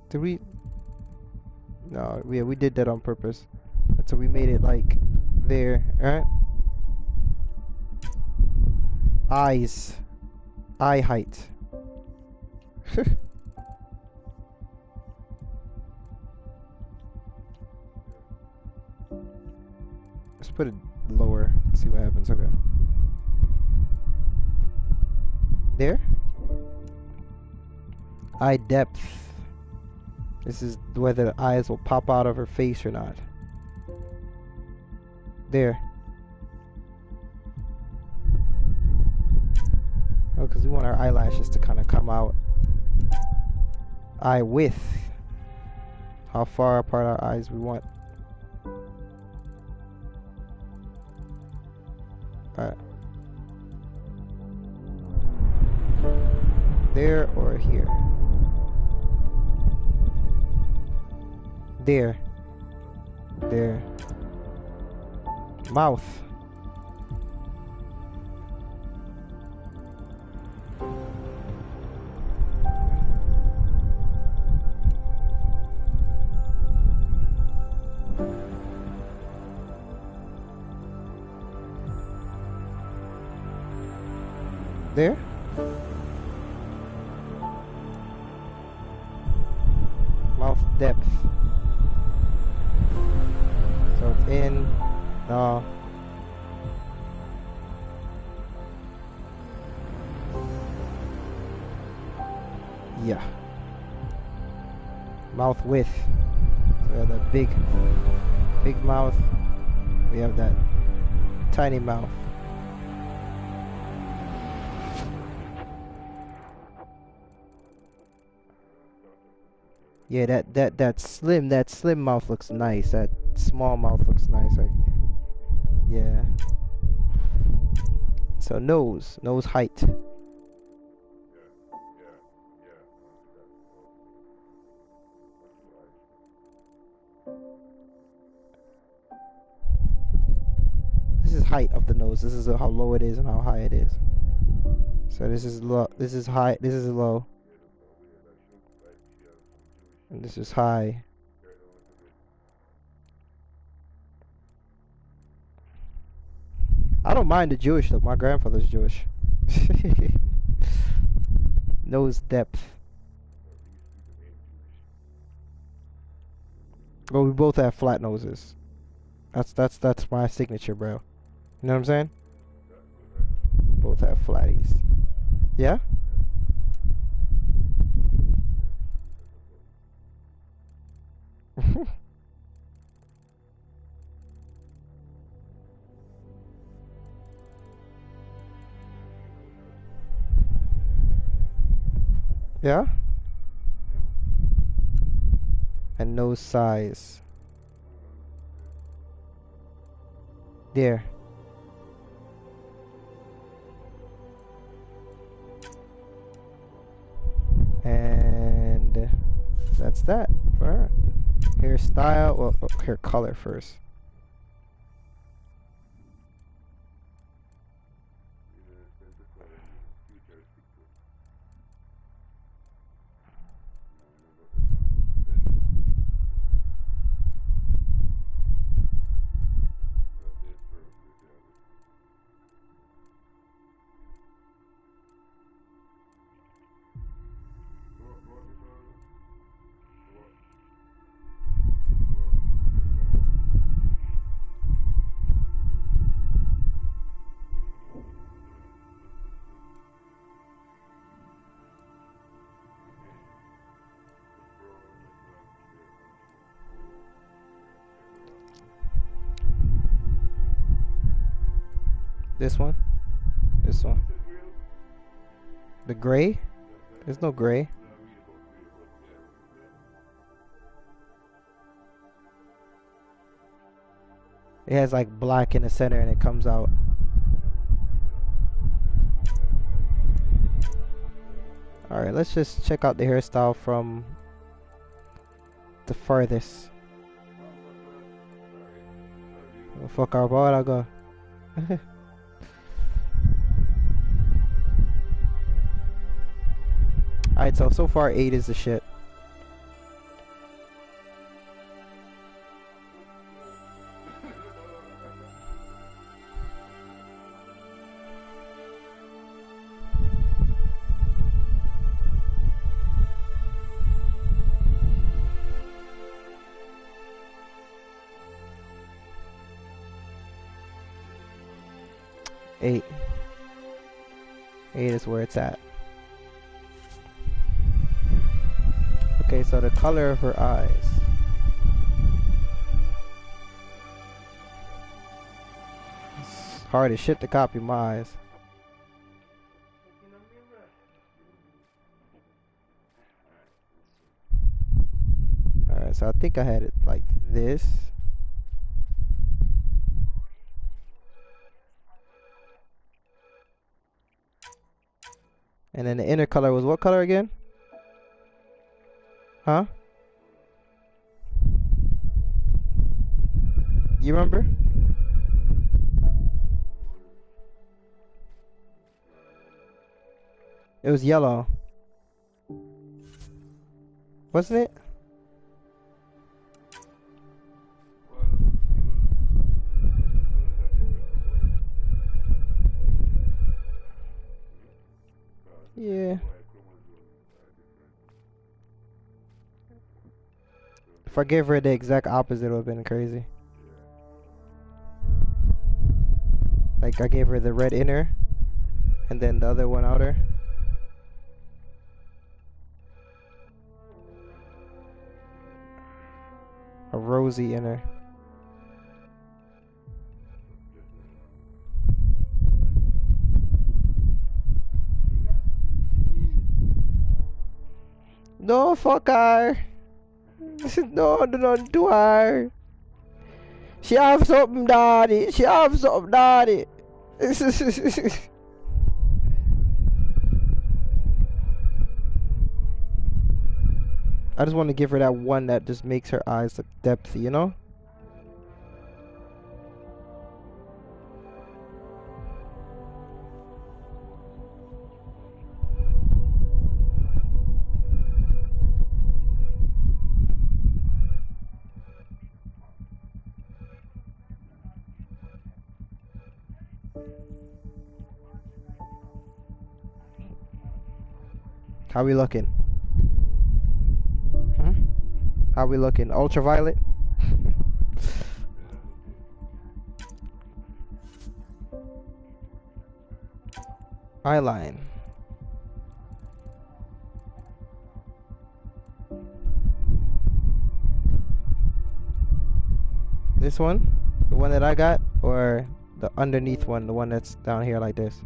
A: Did we... No, yeah, we did that on purpose. So we made it like there, alright? Eyes. Eye height. Let's put it lower. See what happens. Okay. There. Eye depth. This is whether the eyes will pop out of her face or not. There. Oh, because we want our eyelashes to kind of come out. Eye width. How far apart our eyes we want. Alright. There or here? There. There. Mouth. There. Mouth depth. So it's in. Yeah. Mouth width. So we have that big mouth. We have that tiny mouth. Yeah, that slim mouth looks nice. That small mouth looks nice. Like, yeah. So nose height. This is height of the nose. This is how low it is and how high it is. So this is low. This is high. This is low. And this is high. I don't mind the Jewish look. My grandfather's Jewish. Nose depth. Well, we both have flat noses. That's my signature, bro. You know what I'm saying? Both have flatties. Yeah? Yeah? And nose size. There. And that's that for her. Hairstyle, well, hair color first. This one. This one. The gray? There's no gray. It has like black in the center and it comes out. Alright, let's just check out the hairstyle from the farthest. Oh, fuck our ball, I go. Alright, so far 8 is the shit. Eight is where it's at. Okay, so the color of her eyes. It's hard as shit to copy my eyes. Alright, so I think I had it like this. And then the inner color was what color again? Huh? You remember? It was yellow. Wasn't it? Yeah. If I gave her the exact opposite, it would have been crazy. Like I gave her the red inner and then the other one outer. A rosy inner. No, fuck her. No, don't do her. She have something, daddy. She have something, daddy. I just want to give her that one that just makes her eyes look depthy, you know? How we looking? How we looking? Ultraviolet? Eyeline. This one? The one that I got? Or the underneath one? The one that's down here like this?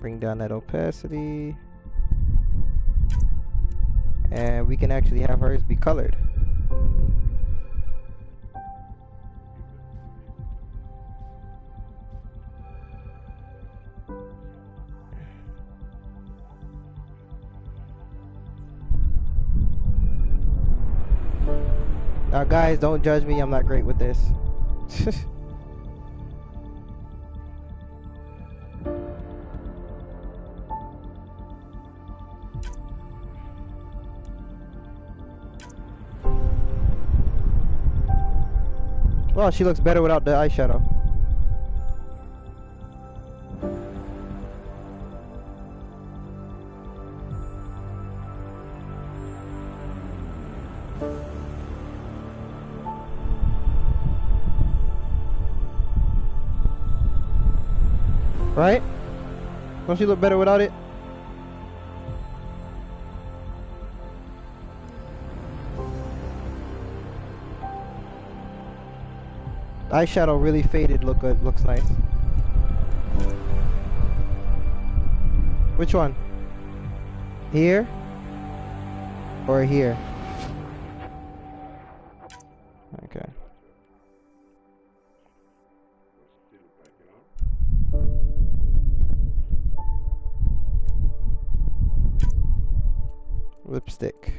A: Bring down that opacity. And we can actually have hers be colored. Now guys, don't judge me, I'm not great with this. Well, she looks better without the eyeshadow. Right? Don't she look better without it? Eyeshadow really faded. Look good. Looks nice. Which one? Here? Or here? Okay. Lipstick.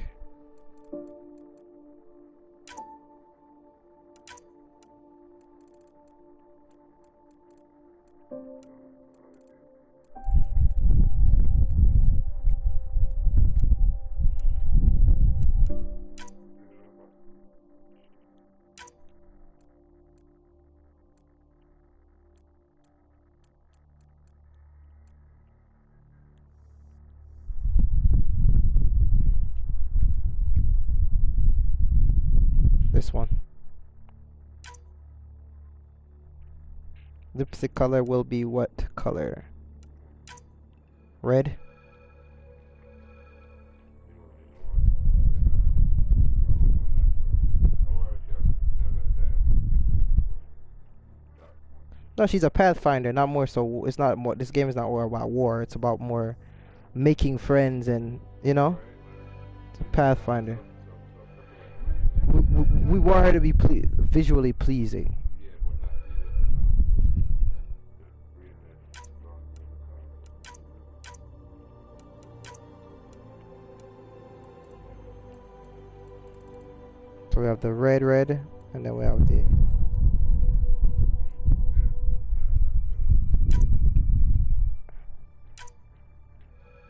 A: This one. Lipstick color will be what color? Red? No, she's a pathfinder, not more so. It's not more. This game is not more about war. It's about more making friends and, you know? It's a pathfinder. We want her to be visually pleasing. So we have the red, and then we have the...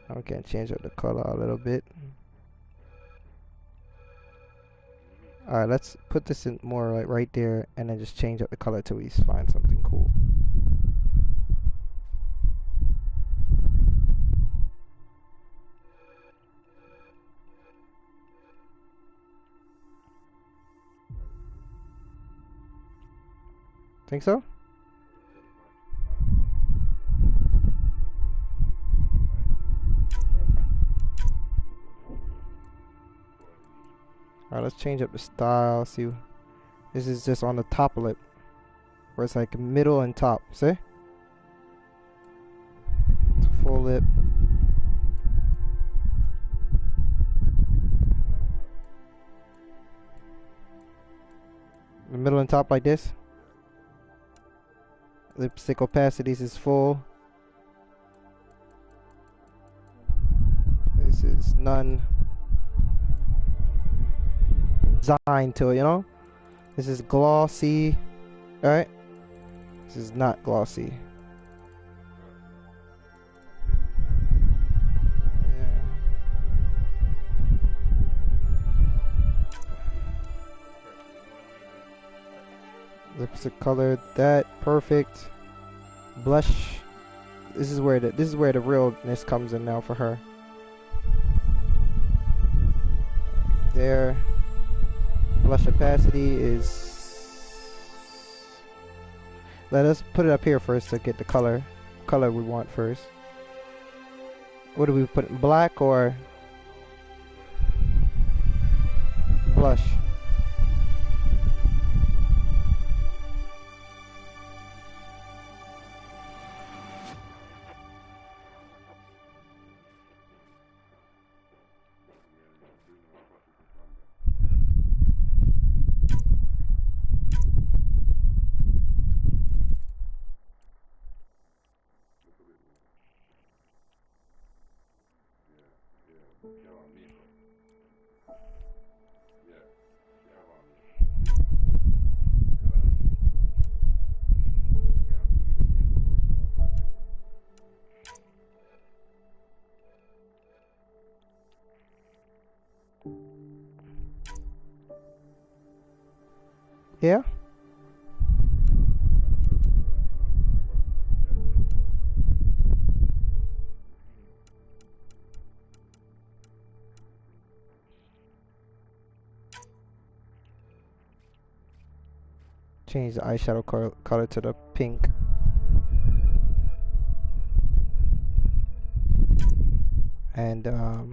A: I can change up the color a little bit. Alright, let's put this in more like right there, and then just change up the color till we find something cool. Think so? Alright, let's change up the style. See, this is just on the top lip, where it's like middle and top. See? It's a full lip. The middle and top like this. Lipstick opacities is full. This is none. Design to it, you know. This is glossy. All right. This is not glossy. Yeah. Lipstick color, that perfect. Blush. This is where the realness comes in now for her. There. Blush opacity is... Let us put it up here first to get the color we want first. What do we put in, black or blush? Yeah? Change the eyeshadow color to the pink. And let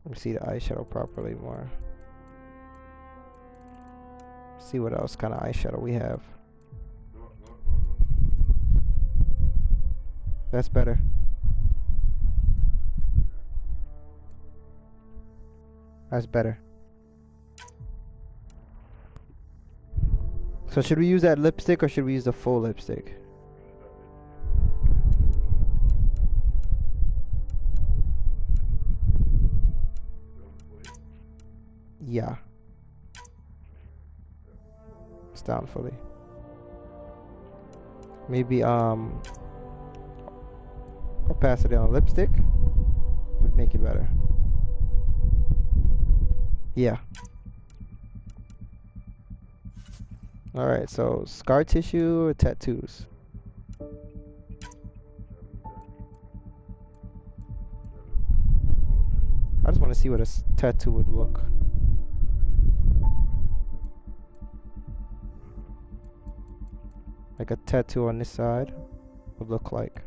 A: me see the eyeshadow properly more. see what else kind of eyeshadow we have. That's better. That's better. So should we use that lipstick or should we use the full lipstick? Yeah. It's down fully. Maybe opacity on lipstick would make it better. Yeah. Alright, so scar tissue or tattoos? I just want to see what a tattoo would look. Like a tattoo on this side would look like.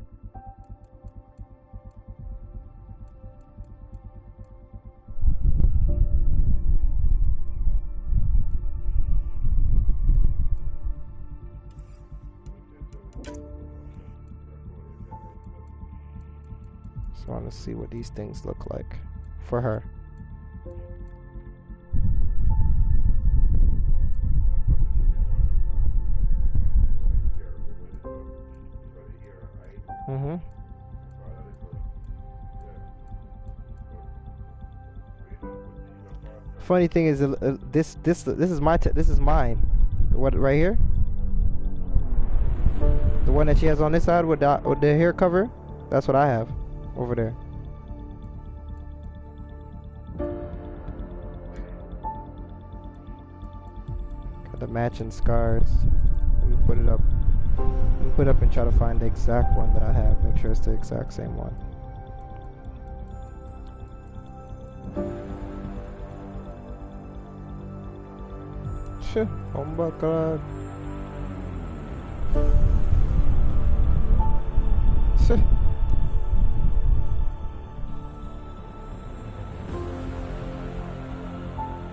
A: Just want to see what these things look like for her. Mm-hmm. Funny thing is, this is mine. What right here? The one that she has on this side with the hair cover. That's what I have over there. Got the matching scars. Let me put it up. Let me put it up and try to find the exact one that I have. Make sure it's the exact same one. Shit. Oh my god. Shit.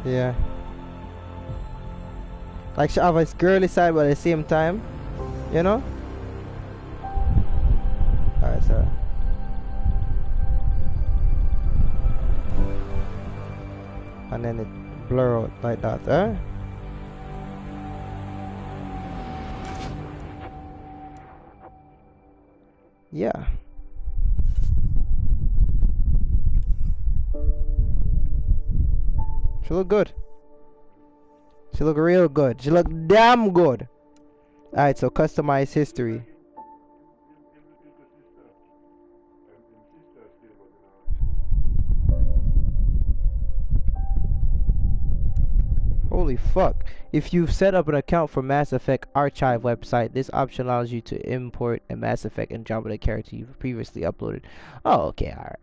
A: Yeah. Like she have a girly side but at the same time, you know? Alright, so and then it blur out like that, eh? Yeah. She look good. She look real good. She look damn good. Alright, so customize history. Holy fuck. If you've set up an account for Mass Effect Archive website, this option allows you to import a Mass Effect Andromeda character you've previously uploaded. Oh, okay, alright.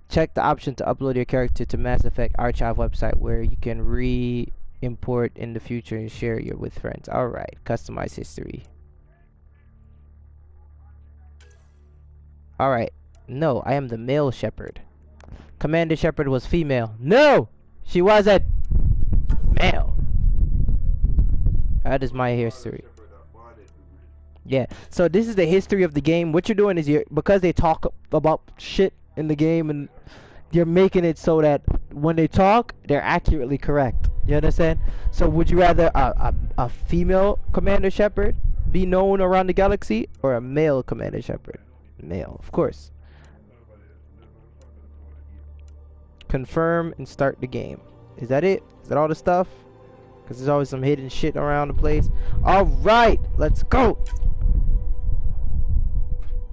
A: Check the option to upload your character to Mass Effect Archive website where you can re-import in the future and share it with friends. Alright, customize history. Alright, no, I am the male shepherd. Commander Shepard was female. No! She wasn't male. That is my history. Yeah, so this is the history of the game. What you're doing is because they talk about shit in the game and you're making it so that when they talk, they're accurately correct. You understand? So would you rather a female Commander Shepard be known around the galaxy or a male Commander Shepard? Male, of course. Confirm and start the game. Is that it? Is that all the stuff? Because there's always some hidden shit around the place. Alright, let's go!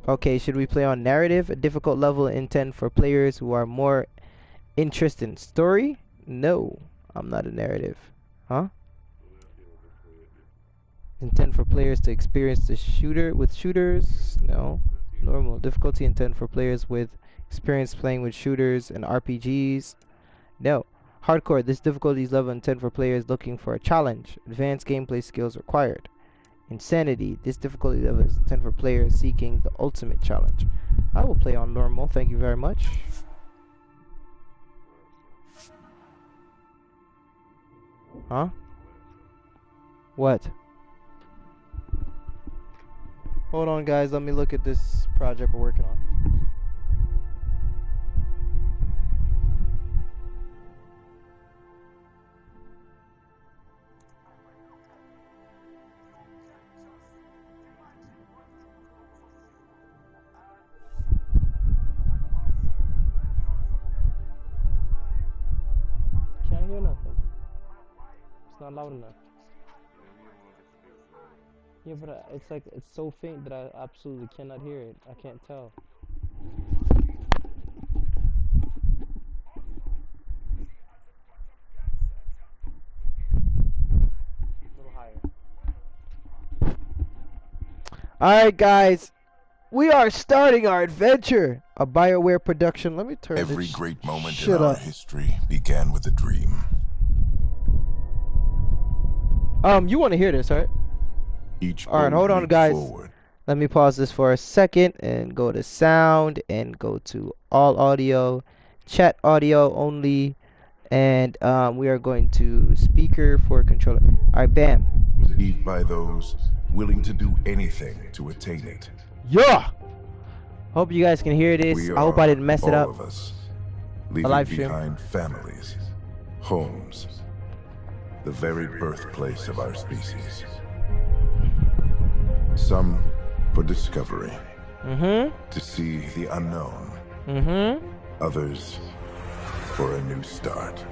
A: Okay, should we play on narrative? A difficult level intended for players who are more interested in story? No, I'm not a narrative. Huh? Intended for players to experience the shooter with shooters? No. Normal. Difficulty intended for players with experience playing with shooters and RPGs? No. Hardcore. This difficulty level intended for players looking for a challenge. Advanced gameplay skills required. Insanity. This difficulty level is intended for players seeking the ultimate challenge. I will play on normal. Thank you very much. Huh? What? Hold on, guys. Let me look at this project we're working on. Can't hear nothing. It's not loud enough. Yeah, but it's like it's so faint that I absolutely cannot hear it. I can't tell. A little higher. Alright, guys. We are starting our adventure. A BioWare production. Let me turn this
B: Every great moment in our history began with a dream.
A: You want to hear this, right? Alright, hold on, guys.
B: Forward.
A: Let me pause this for a second and go to sound and go to all audio, chat audio only, and we are going to speaker for controller. Alright, bam.
B: Received by those willing to do anything to attain it.
A: Yeah! Hope you guys can hear this. I hope I didn't mess it up.
B: All of us, leaving
A: live stream.
B: behind families, homes, the very birthplace of our species. Some for discovery, to see the unknown. Others for a new start.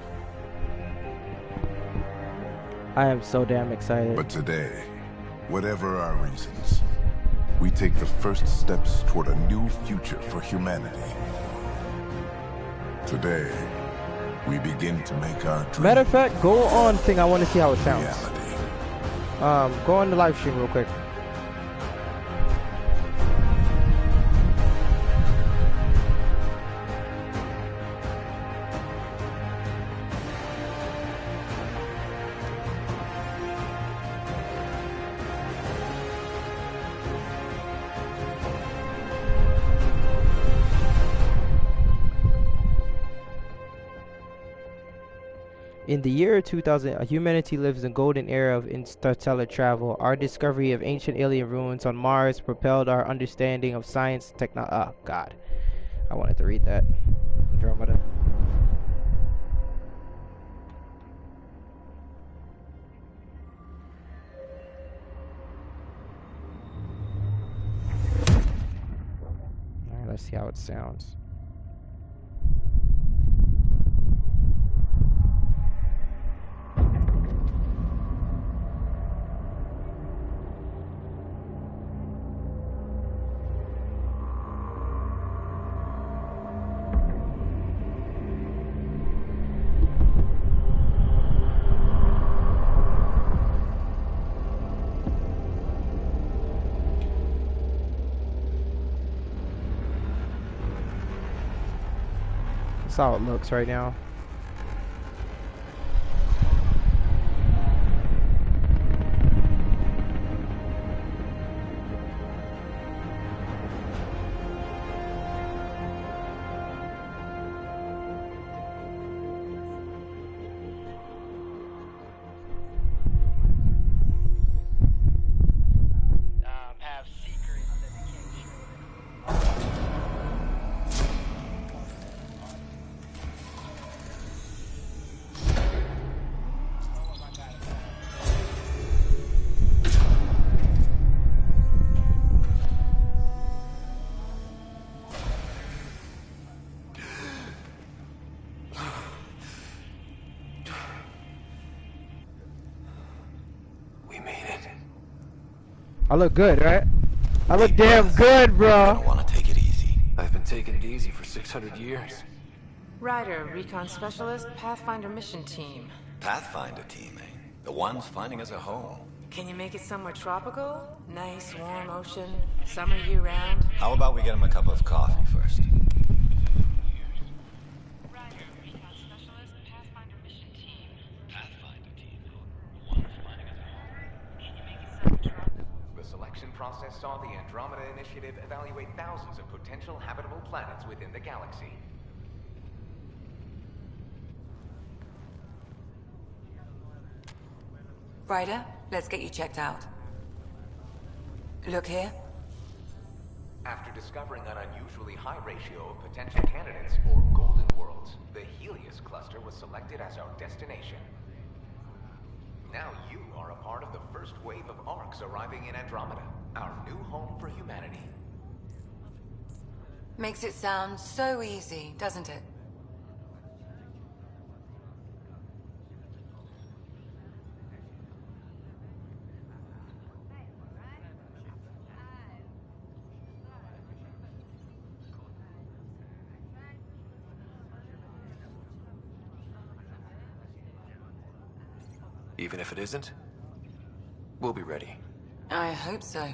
A: I am so damn excited.
B: But today, whatever our reasons, we take the first steps toward a new future for humanity. Today, we begin to make our dream.
A: Matter of fact, go on thing. I want to see how it sounds.
B: Reality.
A: Go on the live stream real quick. In the year 2000, humanity lives in a golden era of interstellar travel. Our discovery of ancient alien ruins on Mars propelled our understanding of science and technology. Oh, God. I wanted to read that. Andromeda. Alright, let's see how it sounds. That's how it looks right now. Have secrets that we can't show. I look good, right? I look damn good, bro.
C: I don't want to take it easy.
D: I've been taking it easy for 600 years.
E: Ryder, recon specialist, Pathfinder mission team.
C: Pathfinder team, eh? The ones finding us a home.
E: Can you make it somewhere tropical? Nice, warm ocean, summer year-round?
C: How about we get him a cup of coffee first?
E: Ryder, recon specialist, Pathfinder mission team.
C: Pathfinder team, the ones finding us a home.
E: Can you make it somewhere tropical?
F: The selection process saw the Andromeda initiative evaluate thousands of potential habitable planets within the galaxy.
E: Ryder, let's get you checked out. Look here.
F: After discovering an unusually high ratio of potential candidates for golden worlds, the Helios cluster was selected as our destination. Now you are a part of the first wave of arcs arriving in Andromeda, our new home for humanity.
E: Makes it sound so easy, doesn't it?
D: Even if it isn't, we'll be ready.
E: I hope so.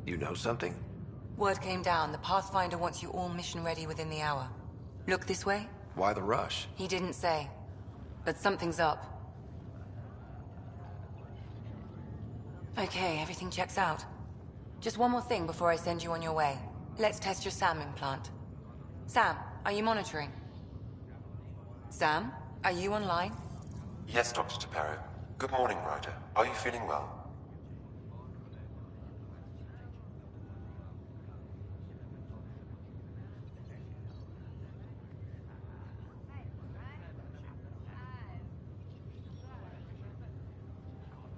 D: You know something?
E: Word came down. The Pathfinder wants you all mission ready within the hour. Look this way?
D: Why the rush?
E: He didn't say. But something's up. Okay, everything checks out. Just one more thing before I send you on your way. Let's test your SAM implant. Sam, are you monitoring? Sam, are you online?
G: Yes, Dr. Taparo. Good morning, Ryder. Are you feeling well?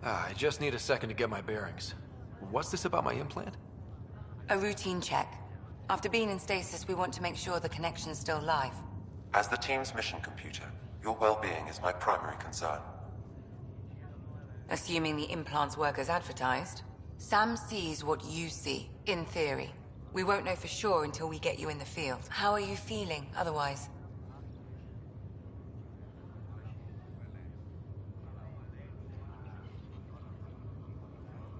D: I just need a second to get my bearings. What's this about my implant?
E: A routine check. After being in stasis, we want to make sure the connection's still live.
G: As the team's mission computer, your well-being is my primary concern.
E: Assuming the implants work as advertised. Sam sees what you see, in theory. We won't know for sure until we get you in the field. How are you feeling, otherwise?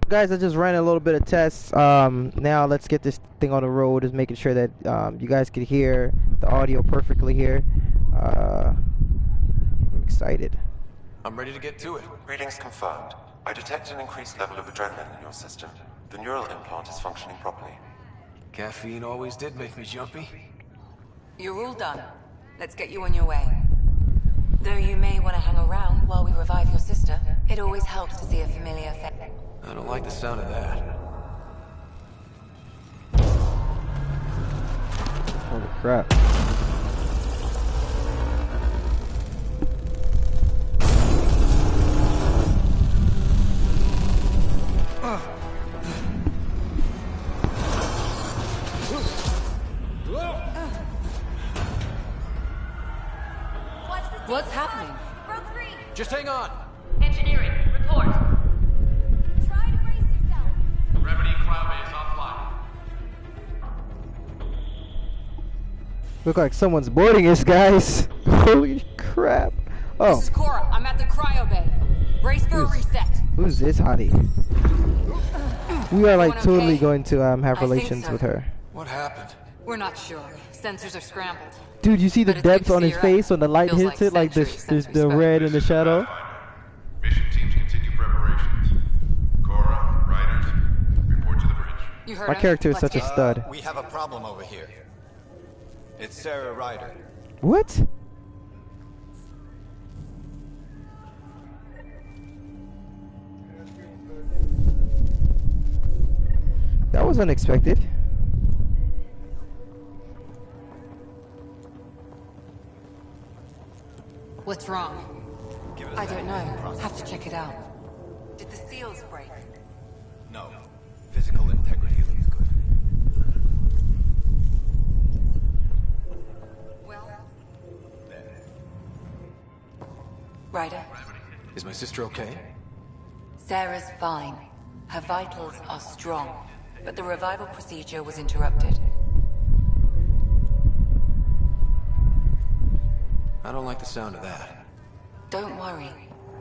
A: Guys, I just ran a little bit of tests. Now let's get this thing on the road. Is making sure that you guys can hear the audio perfectly here. I'm excited.
D: I'm ready to get to it.
G: Readings confirmed. I detect an increased level of adrenaline in your system. The neural implant is functioning properly.
D: Caffeine always did make me jumpy.
E: You're all done. Let's get you on your way. Though you may want to hang around while we revive your sister, it always helps to see a familiar face.
D: I don't like the sound of that.
A: Holy crap.
E: What's happening?
H: Broke free.
D: Just hang on!
H: Engineering, report. Try to brace yourself.
C: Gravity cloud-base offline.
A: Look like someone's boarding us, guys. Holy crap. Oh,
H: This is Cora. I'm at the cryo bay. Brace for a reset.
A: who's this hottie? We are like
E: Everyone
A: totally
E: okay?
A: going to have
E: I think
A: relations
E: so.
A: with her.
D: What happened?
H: We're not sure. Sensors are scrambled.
A: Dude, you see the
H: But it's good
A: depth
H: to
A: on
H: see
A: his
H: you're
A: face
H: up.
A: when the light
H: Feels
A: hits
H: like
A: it, like
H: centuries
A: there's
H: since we
A: the
H: spoke.
A: red in the shadow.
C: Pathfinder. Mission teams continue preparations. Cora, Riders, report to the bridge.
H: You heard
A: My
H: him?
A: character is
H: Let's
A: such a
H: get-
A: stud.
I: We have a problem over here. It's Sarah Ryder.
A: What? That was unexpected.
H: What's wrong?
I: Give us
E: I
I: that
E: don't know.
I: process.
E: Have to check it out. Did the seals break?
I: No. Physical integrity looks good.
H: Well,
I: There.
E: Ryder?
D: Is my sister okay?
E: Sarah's fine. Her vitals are strong, but the revival procedure was interrupted.
D: I don't like the sound of that.
E: Don't worry.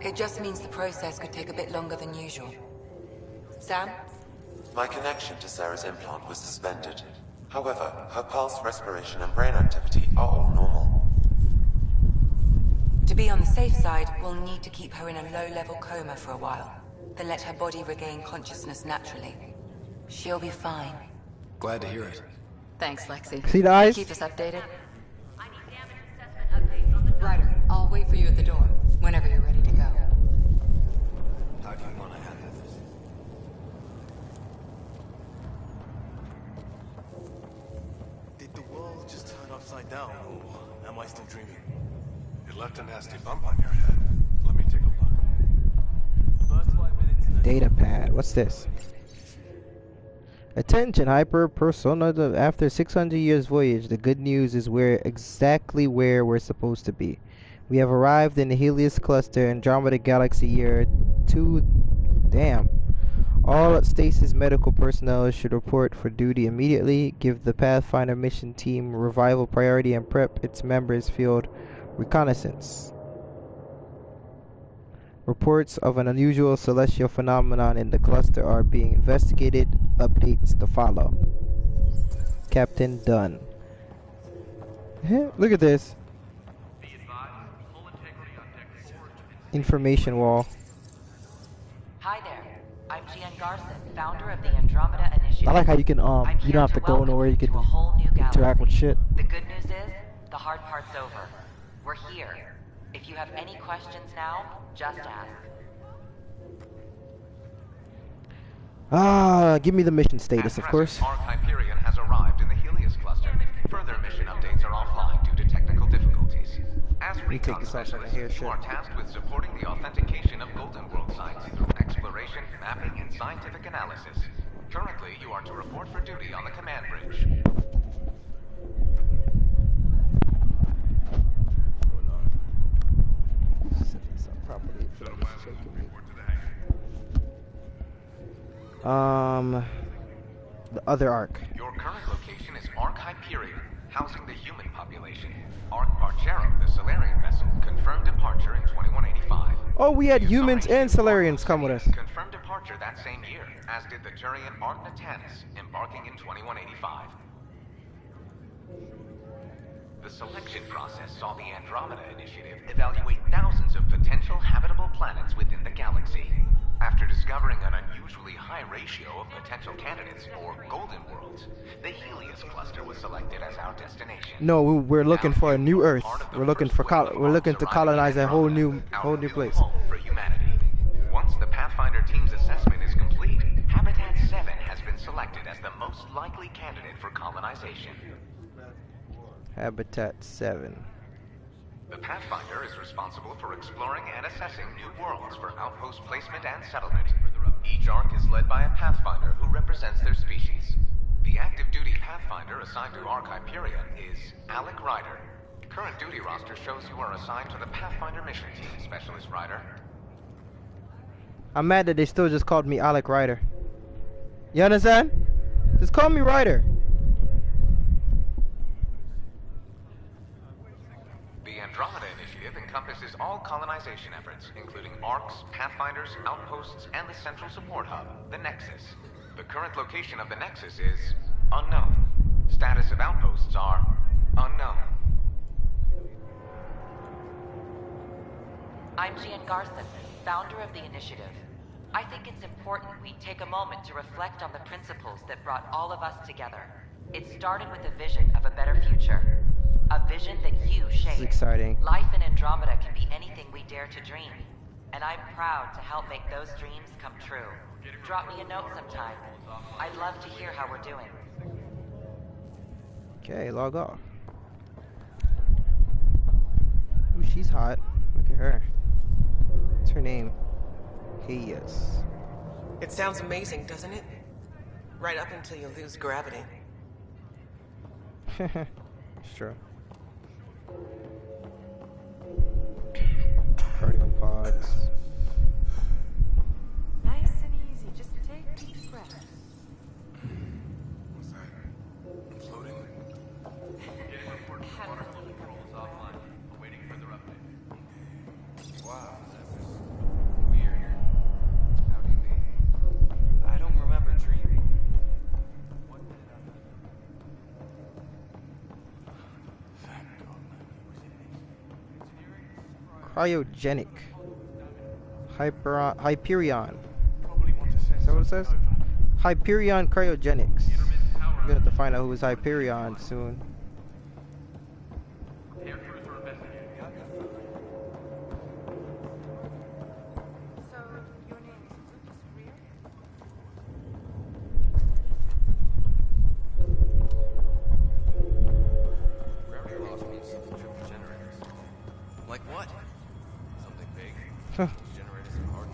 E: It just means the process could take a bit longer than usual. Sam?
G: My connection to Sarah's implant was suspended. However, her pulse, respiration, and brain activity are all normal.
E: To be on the safe side, we'll need to keep her in a low-level coma for a while, then let her body regain consciousness naturally. She'll be fine.
D: Glad to hear it.
H: thanks, Lexi.
A: See the eyes?
E: Keep us updated.
H: I need damage assessment updates on the Ryder, I'll wait for you at the door whenever you're ready to go.
I: How do you want
J: down, or am I still dreaming?
C: It left a nasty bump on your head. Let me take a look.
J: First 5 minutes in the
A: Data pad. What's this? Attention, hyper persona. After 600 years voyage, the good news is we're exactly where we're supposed to be. We have arrived in the Helios cluster, Andromeda galaxy year 2. Damn. All Stasis medical personnel should report for duty immediately. Give the Pathfinder mission team revival priority and prep its members field reconnaissance. Reports of an unusual celestial phenomenon in the cluster are being investigated. Updates to follow. Captain Dunn. Look at this. Information wall.
K: Hi there. I'm Gian Garson, founder of the Andromeda Initiative.
A: I like how you can you don't have to go nowhere, you can interact with shit.
K: The good news is, the hard part's over. We're here. If you have any questions now, just ask.
A: Give me the mission status, of course.
F: Arc Hyperion has arrived in the Helios cluster. Further mission updates are offline due to technical difficulties. As recon specialists, you are tasked with supporting the authentication of Golden World sites through exploration, mapping, and scientific analysis. Currently, you are to report for duty on the command bridge.
A: Set this up properly. The other arc.
F: Your current location is Arc Hyperion, housing the human population. Arc Barchero, the Solarian vessel, confirmed departure in 2185.
A: Oh, we had humans and Solarians come with us.
F: Confirmed departure that same year, as did the Turian Arc Natanus, embarking in 2185. The selection process saw the Andromeda Initiative evaluate thousands of potential habitable planets within the galaxy. After discovering an unusually high ratio of potential candidates for Golden Worlds, the Helios cluster was selected as our destination.
A: No, we're looking for a new Earth. We're looking for we're looking to colonize a whole new place.
F: Home for humanity. Once the Pathfinder team's assessment is complete, Habitat 7 has been selected as the most likely candidate for colonization.
A: Habitat 7.
F: The Pathfinder is responsible for exploring and assessing new worlds for outpost placement and settlement. Each arc is led by a Pathfinder who represents their species. The active duty Pathfinder assigned to Arc Hyperion is Alec Ryder. Current duty roster shows you are assigned to the Pathfinder mission team, Specialist Ryder.
A: I'm mad that they still just called me Alec Ryder. You understand? Just call me Ryder.
F: The Andromeda Initiative encompasses all colonization efforts, including arcs, pathfinders, outposts, and the central support hub, the Nexus. The current location of the Nexus is unknown. Status of outposts are unknown.
K: I'm Gian Garson, founder of the Initiative. I think it's important we take a moment to reflect on the principles that brought all of us together. It started with a vision of a better future. A vision that you shaped.
A: It's exciting.
K: Life in Andromeda can be anything we dare to dream. And I'm proud to help make those dreams come true. Drop me a note sometime. I'd love to hear how we're doing.
A: Okay, log off. Ooh, she's hot. Look at her. What's her name? Helios.
L: It sounds amazing, doesn't it? Right up until you lose gravity.
A: It's true. Cardio pods.
H: Nice and easy. Just take deep breaths.
C: What's that? I'm floating? Getting reports from water control is offline. Waiting for their update.
I: Wow, that was weird. How do you mean? I don't remember dreaming.
A: Cryogenic. Hyperion. Is that what it says? Hyperion cryogenics. We're gonna have to find out who is Hyperion soon.
I: something triple generators. Like what? Something big.
A: Huh.
I: Those generators are hard.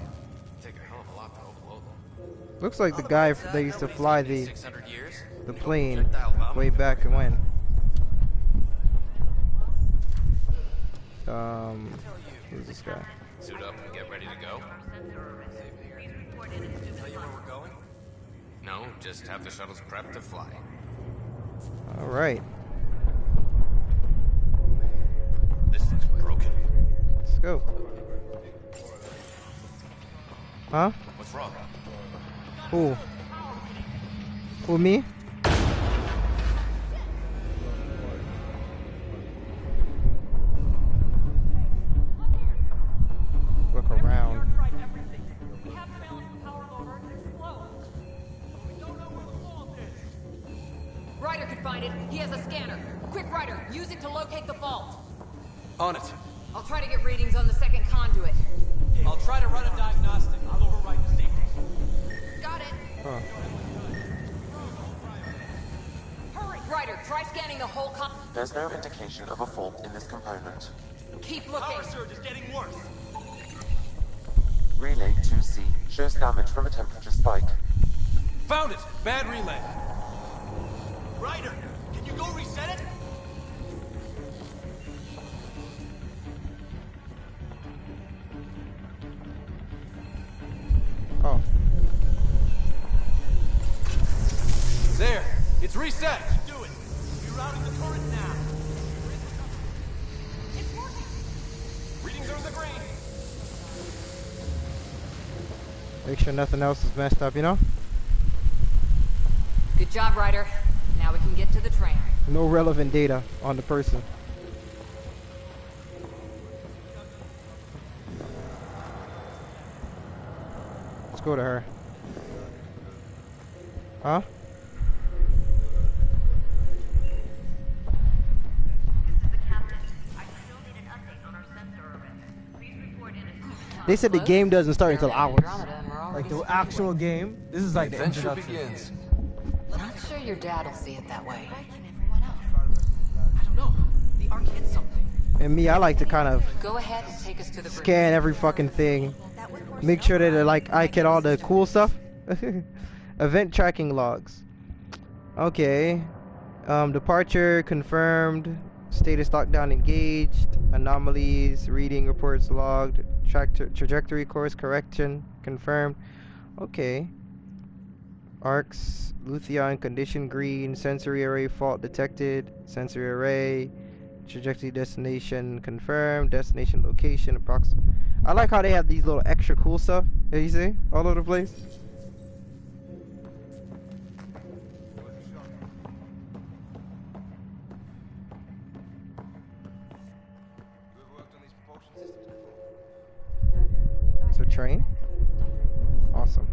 I: Take a hell of a lot to overload them.
A: Looks like the guy that used to fly the
I: 600 years.
A: plane way back when. Who's this guy?
F: Suit up and get ready to go.
I: Tell you where we're going?
F: No, just have the shuttles prepped to fly.
A: All right.
F: This thing's broken.
A: Let's go. Huh?
F: What's wrong?
A: Who? Who, me? Look around.
E: Ryder could find it. He has a scanner. Quick, Ryder, use it to locate the vault.
I: On it.
E: I'll try to get readings on the second conduit.
J: I'll try to run a diagnostic. I'll override the safety.
E: Got it.
A: Huh.
E: Hurry! Ryder, try scanning the whole
G: There's no indication of a fault in this component.
E: Keep looking.
J: Power surge is getting worse.
G: Relay 2C shows damage from a temperature spike.
J: Found it. Bad relay. Ryder, can you go reset it?
A: Oh.
J: There. It's reset. Do it. Rerouting the current now. It's working. Readings are in the green.
A: Make sure nothing else is messed up, you know?
E: Good job, Ryder. Now we can get to the train.
A: No relevant data on the person. Let's go to her. Huh? They said the game doesn't start until hours. Like the actual game. This is like the
D: Adventure
A: introduction.
D: begins.
E: Not sure your dad will see it that way.
L: I don't know. The arcade's something.
A: And me, I like to kind of
E: Go ahead and take us to the
A: scan every fucking thing. Make sure that like I get all the cool stuff. Event tracking logs. Okay. Departure confirmed. Status lockdown engaged. Anomalies. Reading reports logged. Trajectory course correction confirmed. Okay. Arcs. Luthien condition green. Sensory array fault detected. Sensory array. Trajectory destination confirmed. Destination location approximate. I like how they have these little extra cool stuff. Yeah, you see? All over the place. It's a train. Awesome.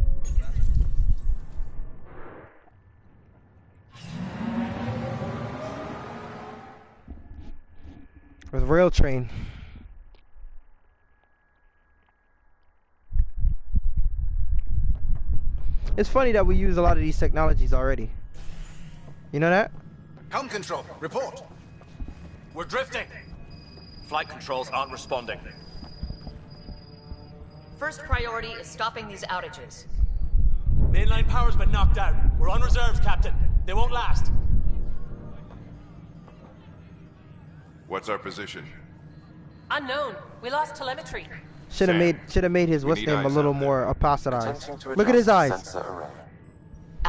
A: With rail train. It's funny that we use a lot of these technologies already. You know that?
J: Helm control, report. We're drifting.
M: Flight controls aren't responding.
H: First priority is stopping these outages.
J: Mainline power's been knocked out. We're on reserves, Captain. They won't last.
B: What's our position?
H: Unknown. We lost telemetry.
A: Should have made his what's
B: need
A: name a
B: eyes
A: little
B: out there.
A: more apostolized.
G: Attempting to
A: Look at his
G: adjust
A: eyes.
G: sensor array.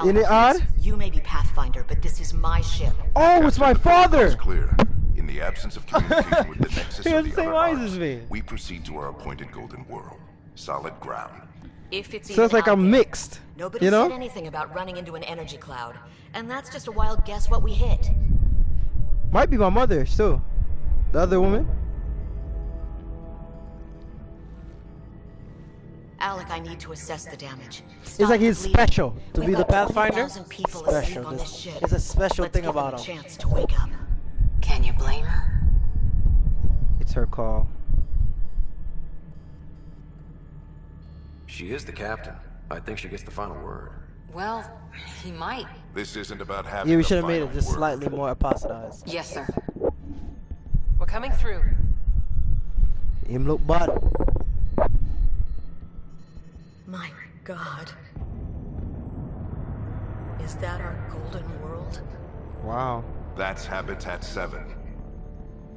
A: Isn't it odd?
K: You may be Pathfinder, but this is my ship.
A: Oh, it's my father!
B: It's clear. In the absence of communication with the nexus
A: He has
B: of
A: the
B: the
A: same
B: other
A: eyes
B: arcs,
A: as me.
B: we proceed to our appointed golden world. Solid ground.
K: If it's
A: So it's
K: even
A: like
K: out
A: I'm
K: there.
A: mixed.
K: Nobody
A: You know?
K: said anything about running into an energy cloud, and that's just a wild guess what we hit.
A: Might be my mother, too. The other woman.
K: Alec, I need to assess the damage.
A: It's like he's special.
N: To be the Pathfinder?
K: People
N: Special.
K: asleep on this ship.
N: There's a special
K: Let's
N: thing
K: give them
N: about
K: a
N: him.
K: chance to wake up.
E: Can you blame her?
A: It's her call.
D: She is the captain. I think she gets the final word.
E: Well, he might.
B: This isn't about having
N: Yeah, we
B: the
N: should have made
B: final
N: it just
B: word.
N: slightly more apostolized.
E: Yes, sir.
L: coming through.
A: Him look bad.
N: My God. Is that our golden world?
A: Wow.
B: That's Habitat 7.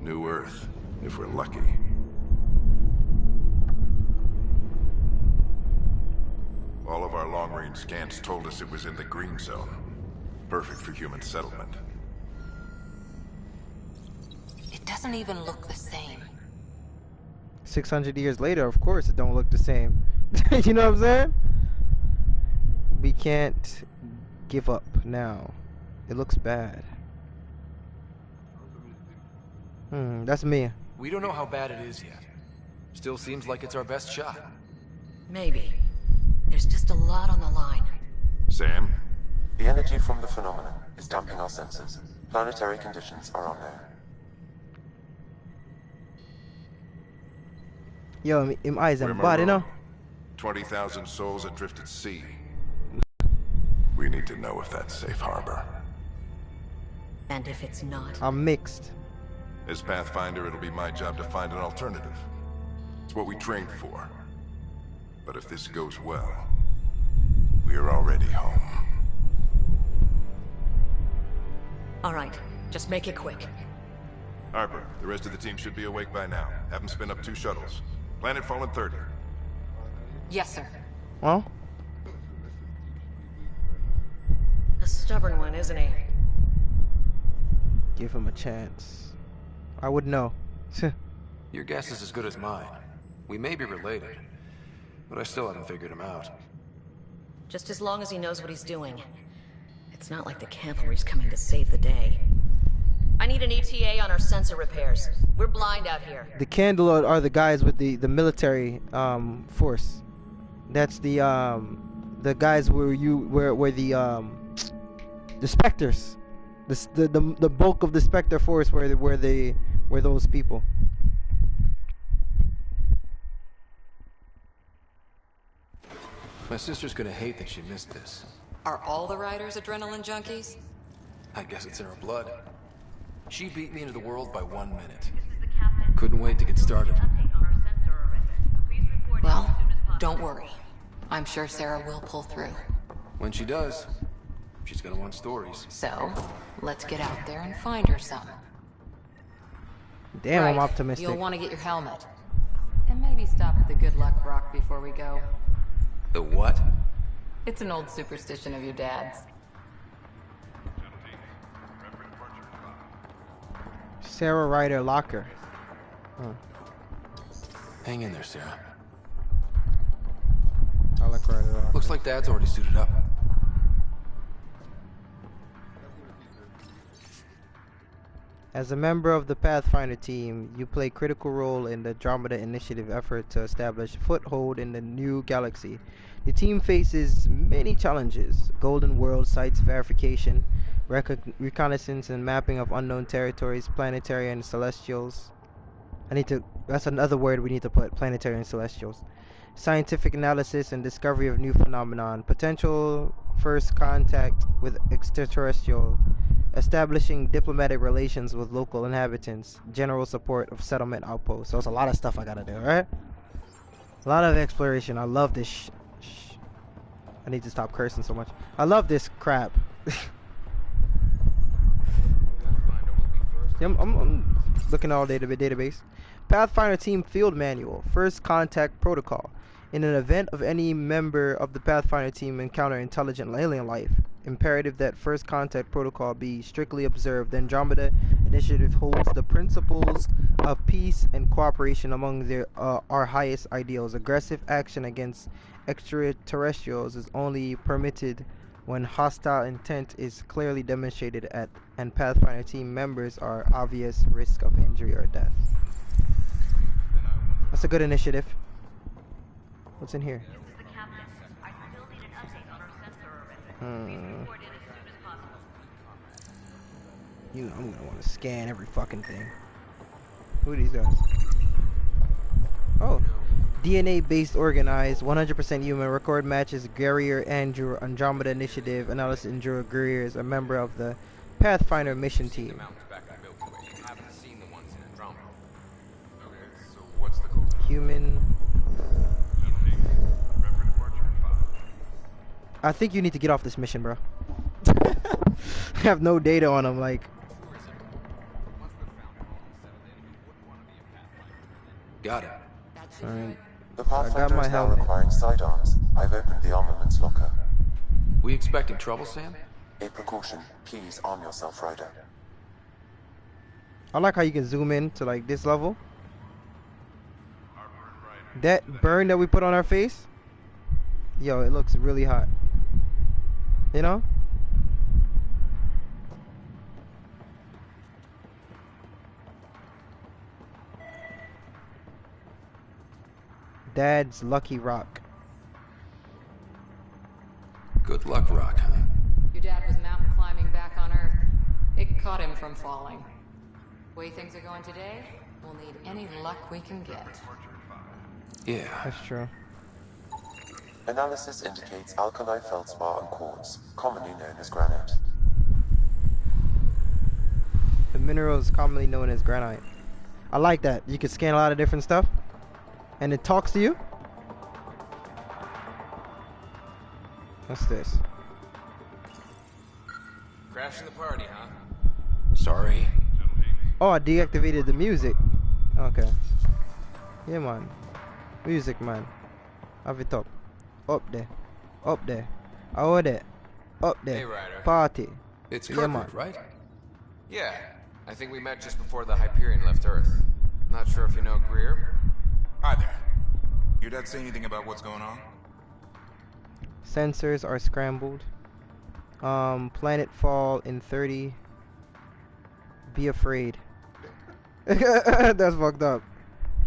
B: New Earth, if we're lucky. All of our long-range scans told us it was in the green zone. Perfect for human settlement.
E: It doesn't even look the same.
A: 600 years later, of course, it don't look the same. You know what I'm saying? We can't give up now. It looks bad. That's me.
J: We don't know how bad it is yet. Still seems like it's our best shot.
N: Maybe. There's just a lot on the line.
B: Sam?
G: The energy from the phenomenon is damping our senses. Planetary conditions are on there.
A: Yo, him eyes and body, you know?
B: 20,000 souls adrift at sea. We need to know if that's safe harbor.
N: And if it's not?
A: I'm mixed.
B: As Pathfinder, it'll be my job to find an alternative. It's what we trained for. But if this goes well, we're already home.
N: All right, just make it quick.
B: Harper, the rest of the team should be awake by now. Have them spin up 2 shuttles. Planet Fallen 30.
E: Yes, sir.
A: Well?
N: A stubborn one, isn't he?
A: Give him a chance. I would know.
D: Your guess is as good as mine. We may be related, but I still haven't figured him out.
N: Just as long as he knows what he's doing. It's not like the cavalry's coming to save the day. I need an ETA on our sensor repairs. We're blind out here.
A: The Candle are the guys with the military force. That's the guys where the Spectres. The bulk of the Spectre force were those people.
D: My sister's gonna hate that she missed this.
E: Are all the riders adrenaline junkies?
D: I guess it's in her blood. She beat me into the world by 1 minute. Couldn't wait to get started.
E: Well, don't worry. I'm sure Sarah will pull through.
D: When she does, she's gonna want stories.
E: So, let's get out there and find her some.
A: Damn,
E: right.
A: I'm optimistic.
E: You'll want to get your helmet. And maybe stop at the good luck rock before we go.
D: The what?
E: It's an old superstition of your dad's.
A: Sarah Ryder Locker. Huh.
D: Hang in there, Sarah.
A: I like Ryder Locker.
D: Looks like Dad's already suited up.
A: As a member of the Pathfinder team, you play a critical role in the Andromeda Initiative effort to establish a foothold in the new galaxy. The team faces many challenges: Golden World sites verification, reconnaissance and mapping of unknown territories, planetary and celestials. That's another word we need to put, planetary and celestials. Scientific analysis and discovery of new phenomenon, potential first contact with extraterrestrial, establishing diplomatic relations with local inhabitants, general support of settlement outposts. So it's a lot of stuff I gotta do, right? A lot of exploration. I love this I need to stop cursing so much. I love this crap. I'm looking all database. Pathfinder Team Field Manual. First Contact Protocol. In an event of any member of the Pathfinder team encounter intelligent alien life, imperative that First Contact Protocol be strictly observed. The Andromeda Initiative holds the principles of peace and cooperation among our highest ideals. Aggressive action against extraterrestrials is only permitted when hostile intent is clearly demonstrated and Pathfinder team members are obvious risk of injury or death. That's a good initiative. What's in here? You know I'm gonna want to scan every fucking thing. Who are these guys? Oh. DNA-based organized, 100% human, record matches Guerrier Andrew, Andromeda Initiative, analysis Andrew Guerrier is a member of the Pathfinder mission team.
F: Andromeda.
B: Okay, so what's the goal?
A: Human. I think you need to get off this mission, bro. I have no data on him, like.
D: Got it.
A: Alright.
G: The
A: So I got
G: Pathfinder
A: my
G: is now
A: helmet.
G: requiring sidearms. I've opened the armaments locker.
D: We expecting trouble, Sam?
G: A precaution. Please arm yourself, Ryder.
A: I like how you can zoom in to like this level. That burn that we put on our face, yo, it looks really hot. You know? Dad's Lucky Rock.
D: Good luck, Rock, huh?
E: Your dad was mountain climbing back on Earth. It caught him from falling. The way things are going today, we'll need any luck we can get.
D: Yeah.
A: That's true.
G: Analysis indicates alkali feldspar and quartz, commonly known as granite.
A: The mineral is commonly known as granite. I like that. You can scan a lot of different stuff, and it talks to you. What's this?
F: Crashing the party, huh?
D: Sorry.
A: Oh, I deactivated the music. Okay. Yeah, man. Music, man. Have it up. Up there. Up there. Over there. Up there.
F: Hey, Ryder.
A: Party.
D: It's
A: Yeah,
D: Kirkwood,
A: man.
D: right?
F: Yeah, I think we met just before the Hyperion left Earth. Not sure if you know Greer.
B: Hi there. Your dad say anything about what's going on?
A: Sensors are scrambled. Planet fall in 30. Be afraid. That's fucked up.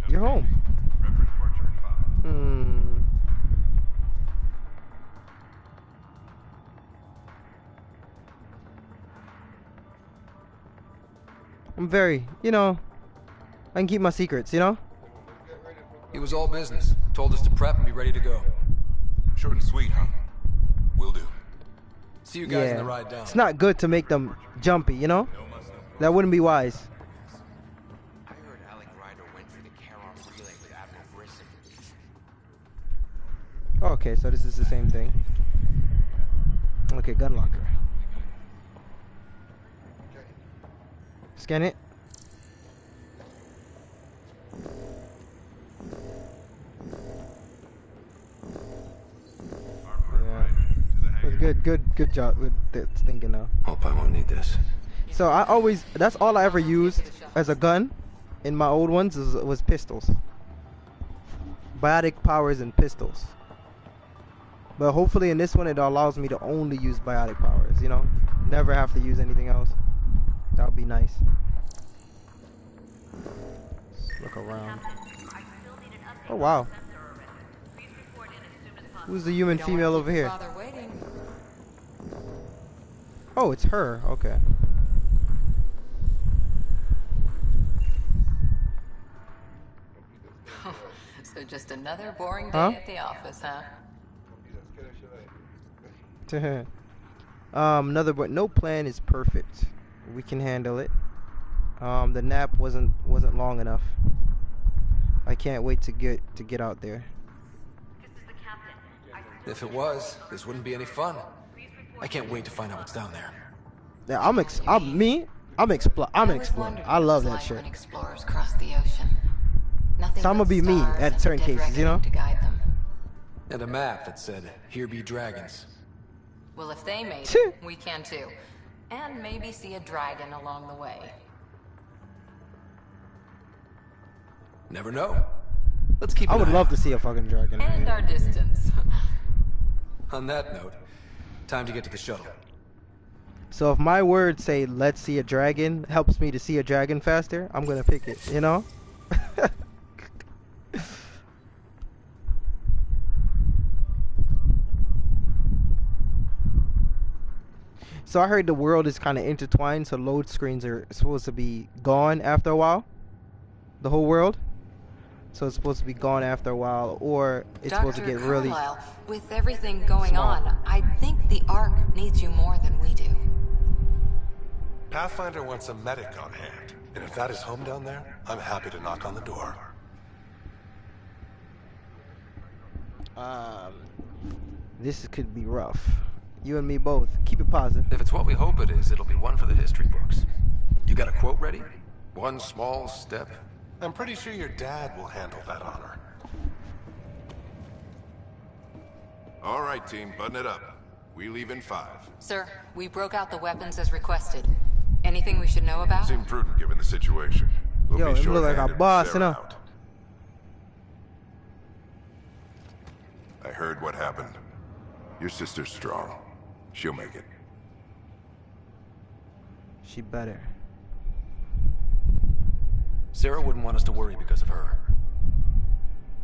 A: You're home. I'm very, you know, I can keep my secrets, you know?
D: It was all business. Told us to prep and be ready to go.
B: Short and sweet, huh? Will do.
D: See you guys in the ride down.
A: It's not good to make them jumpy, you know? That wouldn't be wise.
F: I heard Alec Ryder went for the Charon relay with Admiral Grissom.
A: Okay, so this is the same thing. Okay, gun locker. Scan it. Yeah. Good job with this thinking now.
D: Hope I won't need this.
A: So that's all I ever used as a gun in my old ones was pistols. Biotic powers and pistols. But hopefully in this one it allows me to only use biotic powers, you know? Never have to use anything else. That would be nice. Let's look around. Oh wow. Who's the human female over here? Oh, it's her. Okay.
E: So just another boring day at the office, huh?
A: Another but no plan is perfect. We can handle it. The nap wasn't long enough. I can't wait to get out there.
D: If it was, this wouldn't be any fun. I can't wait to find out what's down there.
A: Yeah, I'm exploring. I love that shit.
E: Explorers cross the ocean. Nothing
A: So I'm gonna be me at certain cases, you know?
E: to guide them.
D: And a map that said, "Here be dragons."
E: Well, if they made it, we can too. And maybe see a dragon along the way.
D: Never know. Let's keep.
A: I would love to see a fucking dragon.
E: And our distance.
D: On that note, time to get to the shuttle.
A: So if my words say "let's see a dragon" helps me to see a dragon faster, I'm gonna pick it. You know? So I heard the world is kind of intertwined, so load screens are supposed to be gone after a while. The whole world. So it's supposed to be gone after a while, or it's supposed to get really
E: Carlisle, with everything going
A: small.
E: on, I think the Ark needs you more than we do.
B: Pathfinder wants a medic on hand.
O: And if that is home down there, I'm happy to knock on the door.
A: This could be rough. You and me both. Keep it positive.
D: If it's what we hope it is, it'll be one for the history books. You got a quote ready? One small step?
O: I'm pretty sure your dad will handle that honor.
B: All right, team, button it up. We leave in 5.
E: Sir, we broke out the weapons as requested. Anything we should know about?
B: Seemed prudent given the situation. We'll
A: Yo,
B: be
A: him look like a
B: short-handed with
A: boss, you
B: Sarah
A: know.
B: out. I heard what happened. Your sister's strong. She'll make it.
A: She better.
D: Sarah wouldn't want us to worry because of her.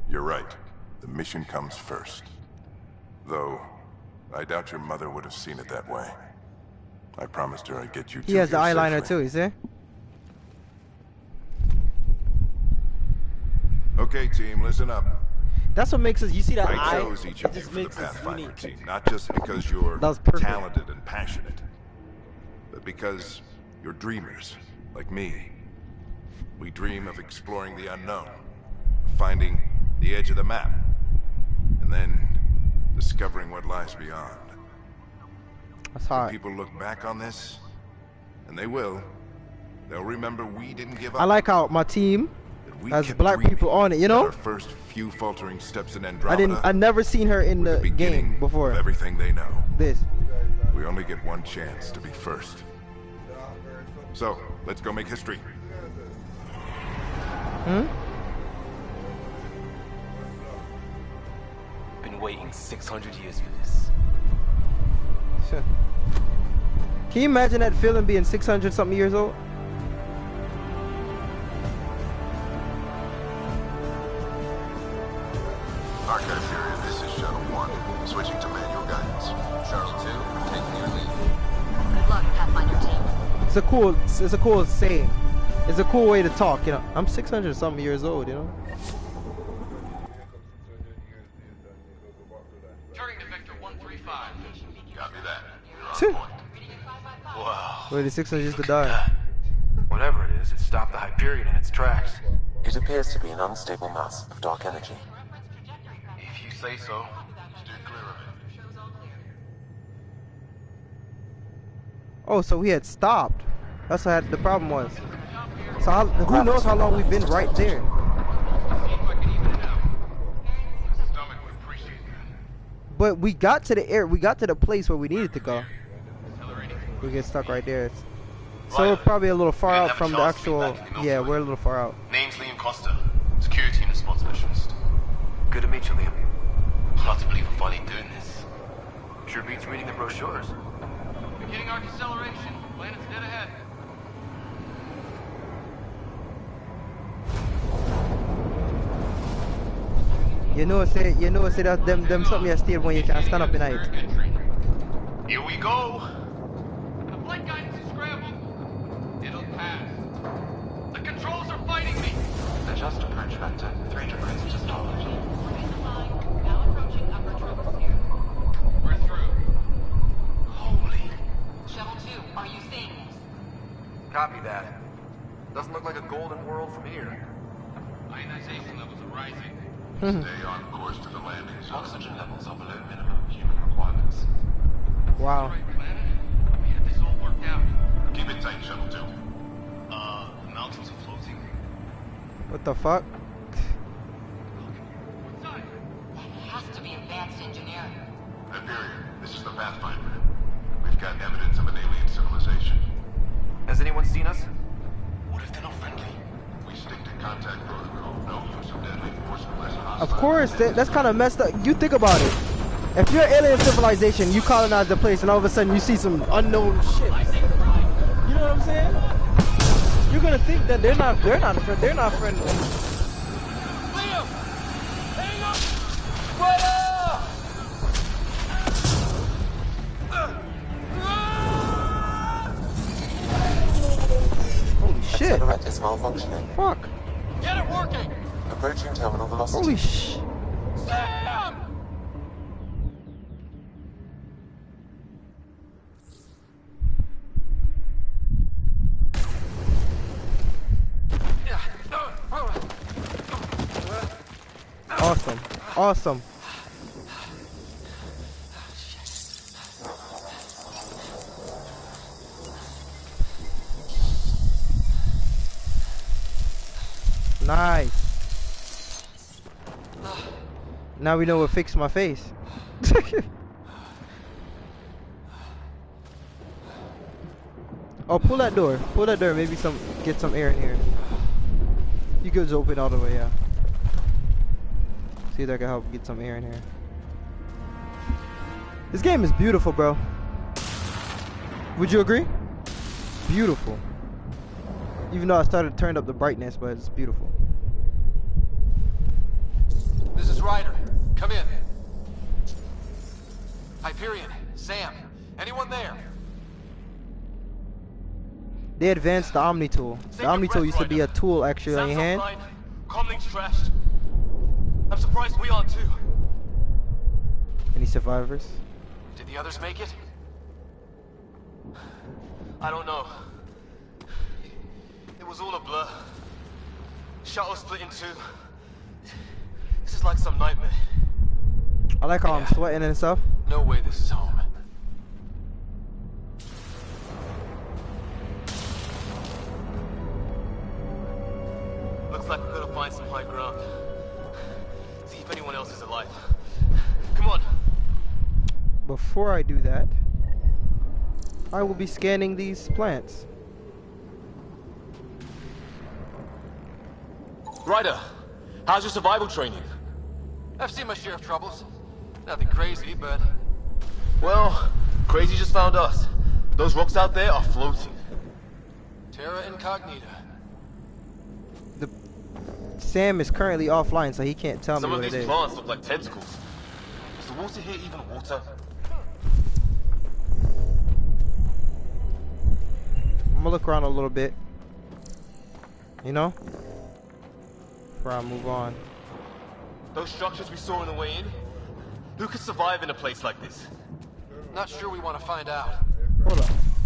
B: You're right. The mission comes first. Though, I doubt your mother would have seen it that way. I promised her I'd get you two
A: He has the
B: here
A: eyeliner
B: safely.
A: too, you see?
B: Okay, team, listen up.
A: That's what makes us, you see that
B: I
A: eye?
B: chose each
A: It
B: of you
A: just
B: for the
A: makes us
B: Pathfinder
A: unique.
B: team, not just because you're
A: That was perfect.
B: talented and passionate, but because you're dreamers, like me. We dream of exploring the unknown, finding the edge of the map, and then discovering what lies beyond.
A: That's
B: When
A: hard.
B: people look back on this, and they will, they'll remember we didn't give up.
A: I like how my team
B: that we
A: has
B: kept
A: black
B: dreaming,
A: people on it, you
B: that
A: know?
B: Our first few faltering steps in Andromeda.
A: I never seen her in the game before.
B: Of everything they know.
A: This.
B: We only get one chance to be first. So, let's go make history.
C: Been waiting 600 years for this.
A: Can you imagine that feeling being 600 something years old?
B: Archive period, this is Shuttle 1. Switching to manual guidance.
F: Shuttle 2, taking your lead.
N: Good luck, Pathfinder team.
A: It's a cool saying. It's a cool way to talk, you know. I'm 600 something years old, you know.
C: Turning to Vector 135.
B: Copy that. You're on point.
C: Wow.
A: Wait, the 600 years to die.
D: Whatever it is, it stopped the Hyperion in its tracks.
G: It appears to be an unstable mass of dark energy.
C: If you say so.
B: Steer clear of it.
A: Oh, so we had stopped. That's what the problem was. So who knows how long we've been right there? But we got to the air. We got to the place where we needed to go. We get stuck right there. So we're probably a little far out from the actual. Yeah, we're a little far out.
C: Name's Liam Costa, security and response specialist.
D: Good to meet you, Liam.
C: Hard to believe we're finally doing this.
D: Sure beats reading the brochures.
C: Beginning arc acceleration. Planet's dead ahead.
A: You know, say that them something you steal when you can't stand up in night.
C: Here we go. The flight guidance is scrambled. It'll pass. The controls are fighting me.
G: Adjust approach vector 3 degrees to starboard.
H: Now approaching upper troposphere.
C: We're through. Holy.
H: Shuttle 2, are you seeing this?
D: Copy that. Doesn't look like a golden world from here.
C: Ionization levels are rising.
B: Stay on course to the landing zone.
G: Oxygen levels are below minimum human requirements.
A: Wow.
C: We had this all worked out.
B: Keep it tight, Shuttle 2.
C: The mountains are floating.
A: What the fuck?
C: Inside.
H: That has to be advanced engineering.
B: Hyperion, this is the Pathfinder. We've got evidence of an alien civilization.
D: Has anyone seen us?
C: What if they're not friendly?
B: We stick to contact protocol. No use of deadly force unless hostile.
A: Of course, that's kind of messed up. You think about it. If you're alien civilization, you colonize the place, and all of a sudden you see some unknown shit. You know what I'm saying? You're gonna think that they're not friendly.
C: Liam! Hang up! Fire!
A: Holy shit!
G: Accelerate is malfunctioning.
A: Fuck!
C: Get it working!
G: Approaching terminal velocity.
A: Holy sh!
C: Sam!
A: Awesome. Awesome. Nice. Now we know what fixed my face. Oh, pull that door. Pull that door. Maybe get some air in here. You could just open all the way, yeah. See if that can help get some air in here. This game is beautiful, bro. Would you agree? Beautiful. Even though I turned up the brightness, but it's beautiful.
J: This is Ryder. Come in. Hyperion, Sam, anyone there?
A: They advanced the Omni tool. The Omni tool used to be a tool actually on your hand.
J: Comlink's trashed. I'm surprised we aren't too.
A: Any survivors?
J: Did the others make it? I don't know. It was all a blur. Shuttle split in two. This is like some nightmare.
A: I like how I'm sweating and stuff.
J: No way this is home. Looks like we're gonna find some high ground. See if anyone else is alive. Come on.
A: Before I do that, I will be scanning these plants.
J: Ryder, how's your survival training? I've seen my share of troubles. Nothing crazy, but... Well, crazy just found us. Those rocks out there are floating. Terra Incognita.
A: Sam is currently offline, so he can't tell me what it is.
J: Some of these plants look like tentacles. Is the water here even water?
A: I'm gonna look around a little bit. You know? Before I move on.
J: Those structures we saw on the way in? Who could survive in a place like this? Not sure we want to find out.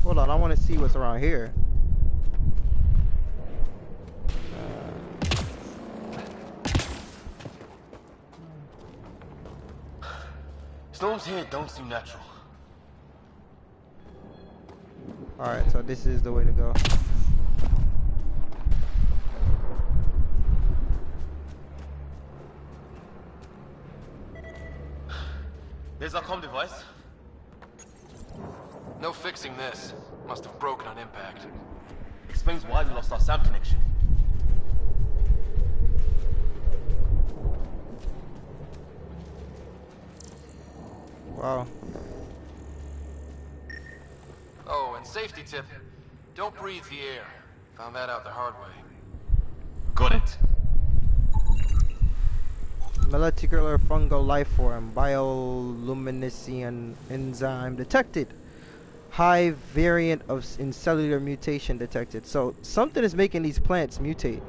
A: Hold on, I want to see what's around here.
J: Storms here don't seem natural.
A: Alright, so this is the way to go.
J: There's our comm device. No fixing this. Must have broken on impact. Explains why we lost our SAM connection.
A: Wow.
J: Oh, and safety tip. Don't breathe the air. Found that out the hard way. Got it.
A: Molecular fungal life form, bioluminescent enzyme detected. High variant in cellular mutation detected. So something is making these plants mutate.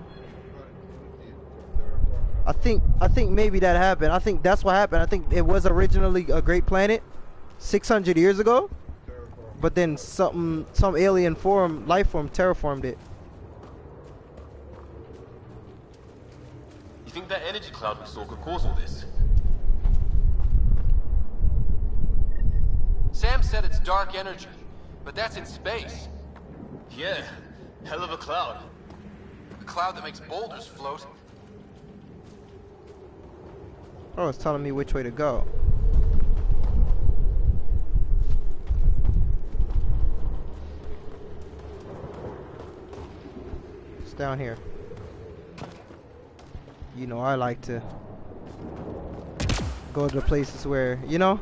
A: I think maybe that happened. I think that's what happened. I think it was originally a great planet 600 years ago, but then some alien life form terraformed it.
J: You think that energy cloud we saw could cause all this? Sam said it's dark energy, but that's in space. Yeah, hell of a cloud. A cloud that makes boulders float.
A: Oh, it's telling me which way to go. It's down here. You know, I like to go to the places where, you know?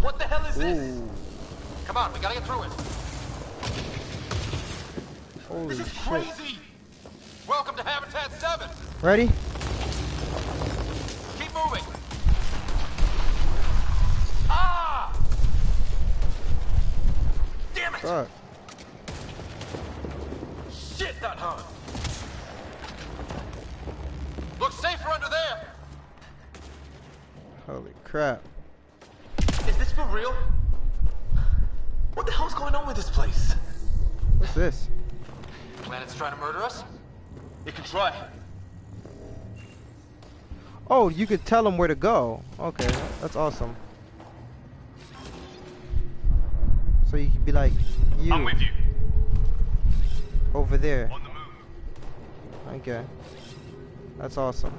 J: What the hell is this? Come on, we gotta get through it.
A: Holy
J: this is
A: shit.
J: Crazy! Welcome to Habitat 7!
A: Ready?
J: Keep moving! Ah! Damn it!
A: Fuck.
J: Shit, that hurt! Looks safer under there!
A: Holy crap.
J: Is this for real? What the hell's going on with this place?
A: What's this?
J: Planet's trying to murder us? You can try.
A: Oh, you could tell them where to go. Okay, that's awesome. So you could be like,
C: I'm with you.
A: over there.
C: On the move.
A: Okay, that's awesome.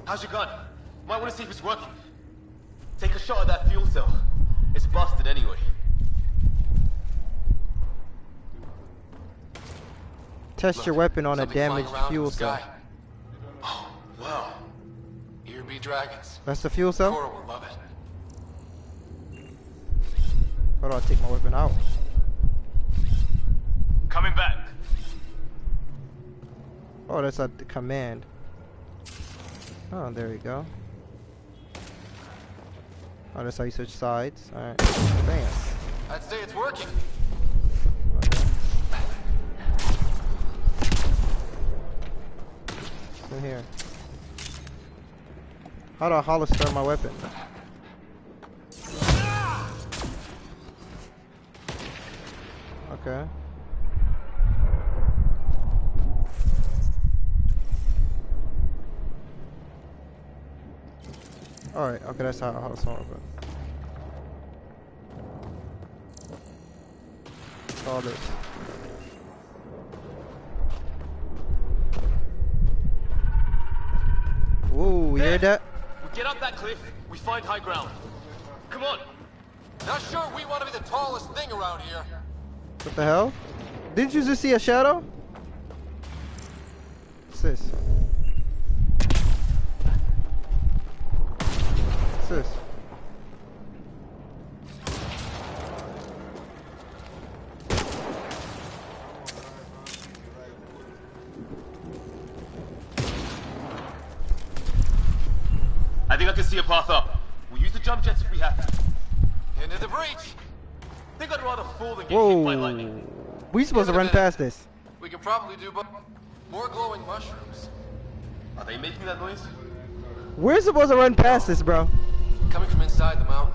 J: How's your gun? Might want to see if it's working. Take a shot at that fuel cell. It's busted anyway.
A: Test your weapon on a damaged fuel cell.
D: Oh, wow. Here be dragons.
A: That's the fuel cell?
D: Cora will love it.
A: How do I take my weapon out?
C: Coming back.
A: Oh, that's a command. Oh, there we go. Oh, that's how you switch sides. Alright. Bam.
D: I'd say it's working.
A: Okay. In here. How do I holster my weapon? Okay. Alright, okay, that's how I holster my weapon. What's all this? Ooh, you hear that?
J: We get up that cliff, we find high ground. Come on.
D: Not sure we want to be the tallest thing around here.
A: What the hell? Didn't you just see a shadow? What's this? What's this?
J: I think I can see a path up. We'll use the jump jets if we have to.
D: Into the breach.
J: I think I'd rather fall than get hit by lightning.
A: Whoa. We supposed to run past this.
D: We can probably do more glowing mushrooms.
J: Are they making that noise?
A: We're supposed to run past this, bro.
D: Coming from inside the mountain.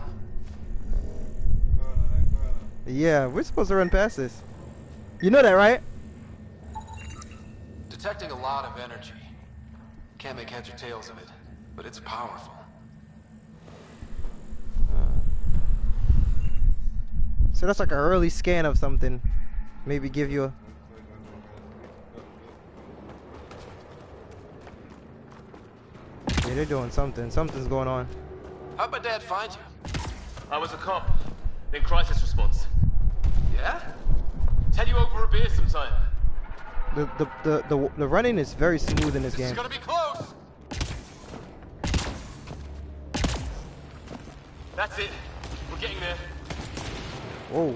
A: Yeah, we're supposed to run past this. You know that, right?
D: Detecting a lot of energy. Can't make heads or tails of it, but it's powerful.
A: So that's like an early scan of something. Maybe give you a... Yeah, they're doing something. Something's going on.
D: How'd my dad find you?
J: I was a cop. Then crisis response.
D: Yeah?
J: Tell you over a beer sometime.
A: The running is very smooth in this game.
D: It's gonna be close.
J: That's it. We're getting there.
A: Whoa.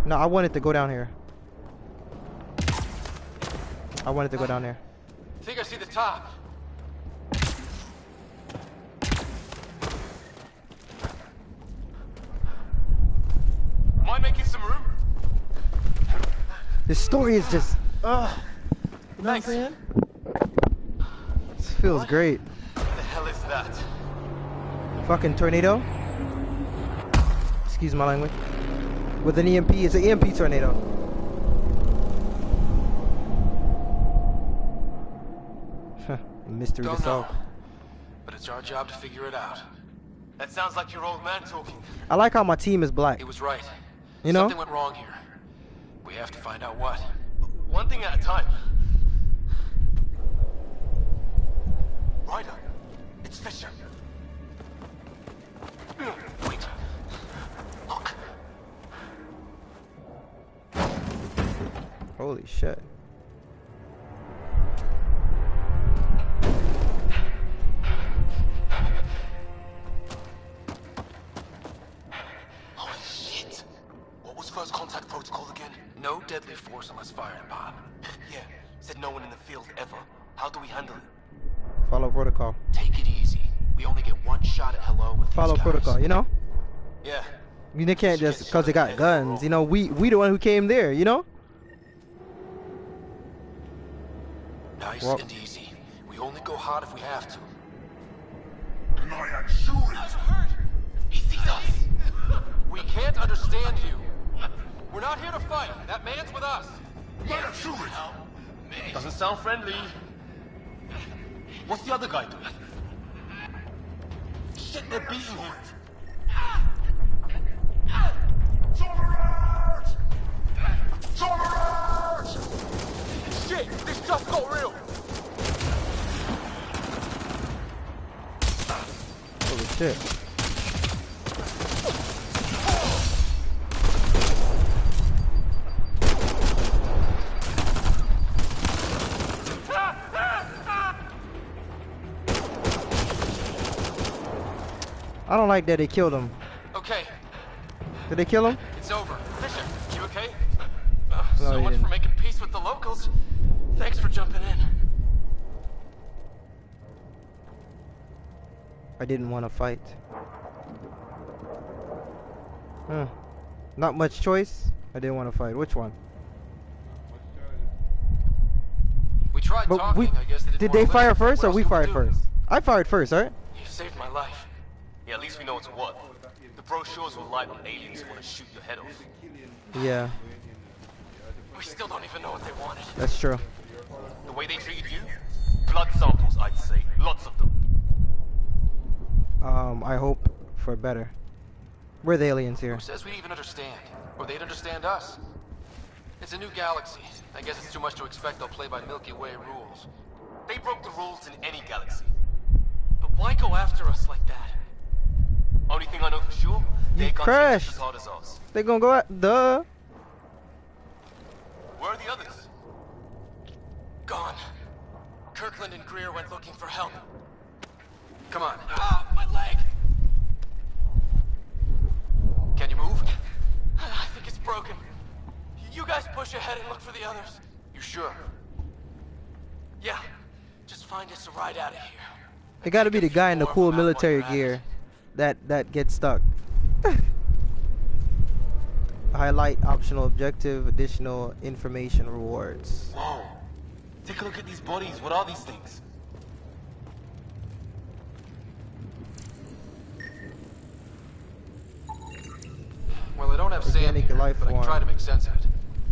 A: No, I wanted to go down here. I wanted to go down there.
D: I think I see the top.
J: Mind making some room?
A: This story is just... you know what I'm
J: Thanks.
A: saying? This feels great.
J: What the hell is that?
A: Fucking tornado. Excuse my language. With an EMP, it's an EMP tornado. Mystery to
D: Don't
A: solve.
D: know, but it's our job to figure it out.
J: That sounds like your old man talking.
A: I like how my team is black.
D: He was right.
A: You know?
D: Something went wrong here. We have to find out what.
J: One thing at a time. Ryder, it's Fisher. Wait. Look.
A: Holy shit.
J: Holy shit. What was first contact protocol again?
D: No deadly force unless fired upon.
J: Yeah, said no one in the field ever. How do we handle it?
A: Follow protocol.
D: Take it easy. We only get one shot at hello with these
A: Follow
D: guys.
A: protocol, you know?
J: Yeah.
A: I mean, they can't just, because they got guns, you know? We the one who came there, you know?
D: Nice
A: Well-
D: and easy. We only go hard if we have to.
B: Deny and shoot it!
D: Jesus! We can't understand you. We're not here to fight. That man's with us.
J: Let him shoot it! Doesn't sound friendly. What's the other guy doing? Shit, they're beating him. Shit, this stuff got real.
A: Holy shit. I don't like that they killed him.
D: Okay.
A: Did they kill him?
D: It's over. Fisher, you okay?
A: No,
D: So
A: he
D: much
A: didn't.
D: for making peace with the locals. Thanks for jumping in.
A: I didn't want to fight. Not much choice. I didn't want to fight. Which one?
D: We tried
A: But
D: talking. I guess
A: did they fire first or
D: What
A: we
D: else could
A: fired
D: do?
A: first? I fired first, right?
D: You saved my life.
J: Yeah, at least we know it's what. The brochures will lie on aliens who want to shoot your head off.
A: Yeah,
D: We still don't even know what they wanted.
A: that's true.
J: The way they treated you? Blood samples, I'd say. Lots of them.
A: I hope for better. We're the aliens here.
D: Who says we'd even understand? Or they'd understand us? It's a new galaxy. I guess it's too much to expect they'll play by Milky Way rules.
J: They broke the rules in any galaxy.
D: But why go after us like that?
J: Only thing I know for sure, they can't
A: crashed.
J: as hard as us.
A: They gonna go out. Duh.
J: Where are the others?
D: Gone. Kirkland and Greer went looking for help. Come on. Ah, my leg! Can you move? I think it's broken. You guys push ahead and look for the others. You sure? Yeah. Just find us a ride out of here.
A: It gotta be the guy in the cool military gear that gets stuck. Highlight optional objective, additional information rewards.
J: Whoa. Take a look at these bodies. What are these things?
D: Well, I don't have sand
A: Organic
D: here,
A: life
D: but I can
A: form.
D: try to make sense of it.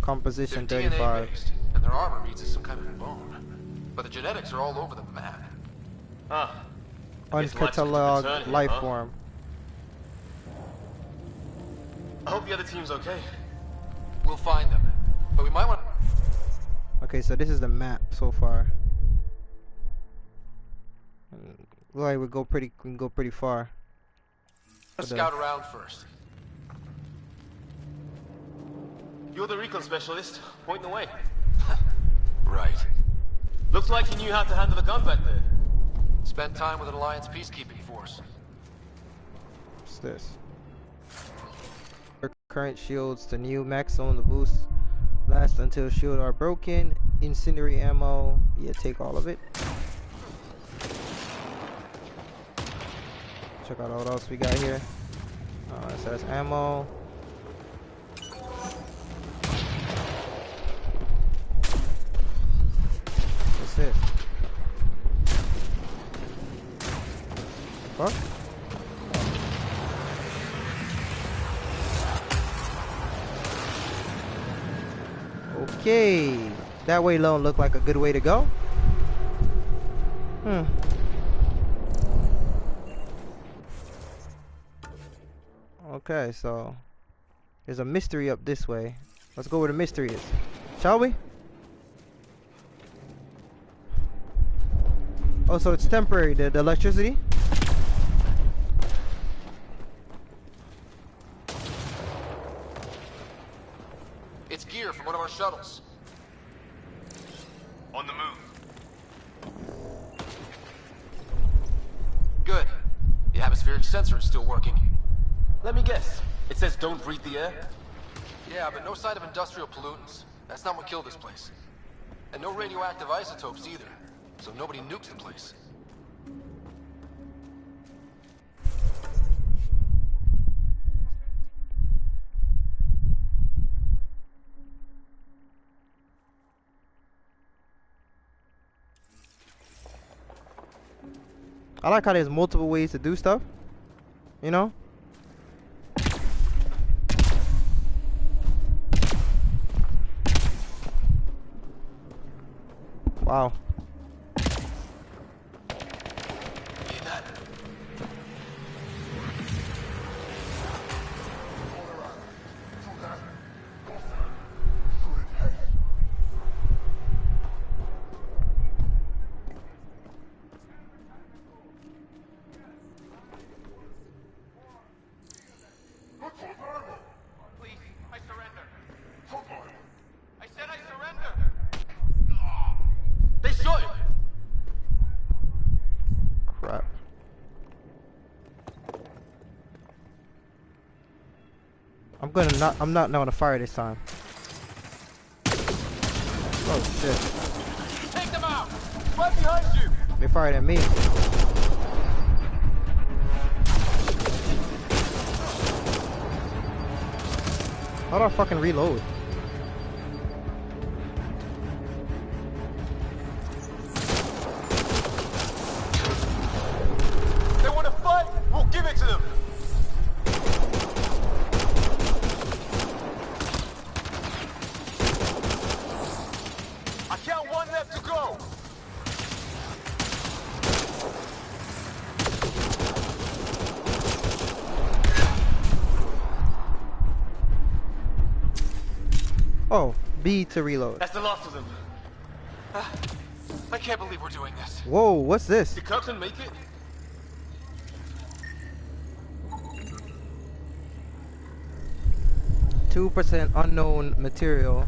A: Composition
D: They're
A: 35.
D: DNA based, and their armor reads as some kind of bone. But the genetics are all over the map.
J: Huh. I guess life's
A: Uncatalogued
J: return here,
A: life
J: huh?
A: form.
J: I hope the other team's okay.
D: We'll find them. But we might want
A: Okay, so this is the map so far. Look like we can go pretty far.
D: to scout around first.
J: You're the recon specialist. Point the way.
D: Right.
J: Looks like you knew how to handle a gun back there.
D: Spent time with an Alliance peacekeeping force.
A: What's this? Current shields to new maximum. The boost last until shield are broken. Incendiary ammo. Yeah, take all of it. Check out what else we got here. So that's ammo. What's this? What? Okay, that way alone looked like a good way to go. Okay, so there's a mystery up this way. Let's go where the mystery is, shall we? Oh, so it's temporary, the electricity?
D: It's gear from one of our shuttles.
J: On the move.
D: Good. The atmospheric sensor is still working.
J: Let me guess. It says don't breathe the air?
D: Yeah, but no sign of industrial pollutants. That's not what killed this place. And no radioactive isotopes either. So nobody nukes the place.
A: I like how there's multiple ways to do stuff, you know? Wow.
C: Please, I surrender. I said I surrender.
J: They shot him!
A: Crap. I'm not gonna fire this time. Oh shit.
J: Take them out! Right behind you!
A: They fired at me. How do I fucking reload?
J: They want to fight? We'll give it to them! I count one left to go!
A: Oh, B to reload.
J: That's the last of them. I can't believe we're doing this.
A: Whoa, what's this?
J: Did Kirkland make it?
A: %, unknown material.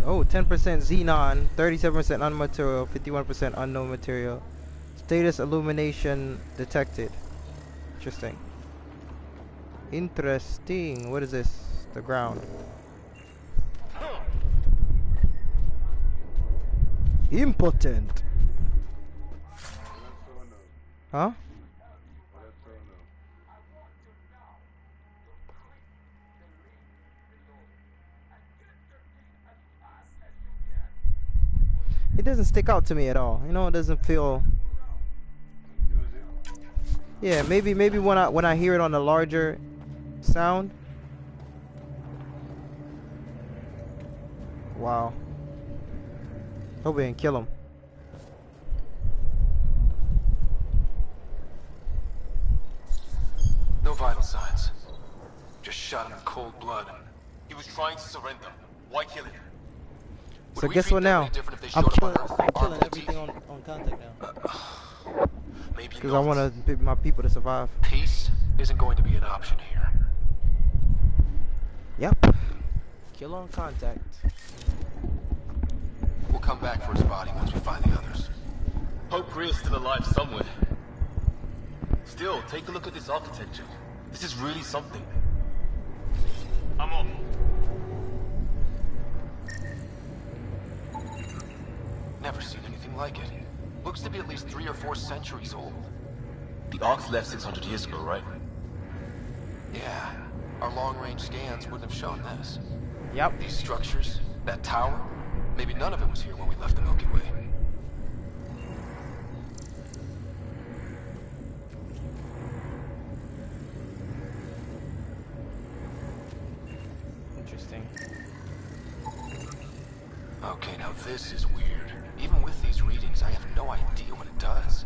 A: Oh, 10% xenon, 37% unknown material, 51% unknown material. Status illumination detected. Interesting. Interesting. What is this? The ground. Impotent. Huh? It doesn't stick out to me at all. You know, it doesn't feel. Yeah, maybe when I hear it on a larger sound. Wow. Hope we didn't kill him.
J: No vital signs. Just shot him in cold blood. He was trying to surrender. Why kill him?
A: So guess what now? I'm killing everything on contact now. Because I want my people to survive.
J: Peace isn't going to be an option here.
A: Yep. Kill on contact.
J: We'll come back for his body once we find the others. Hope Kriya's still alive somewhere. Still, take a look at this architecture. This is really something. I'm off. Never seen anything like it. Looks to be at least 3 or 4 centuries old. The Ark's left 600 years ago, right? Yeah. Our long-range scans wouldn't have shown this.
A: Yep.
J: These structures, that tower, maybe none of it was here when we left the Milky Way.
A: Interesting.
J: Okay, now this is weird. Even with these readings, I have no idea what it does.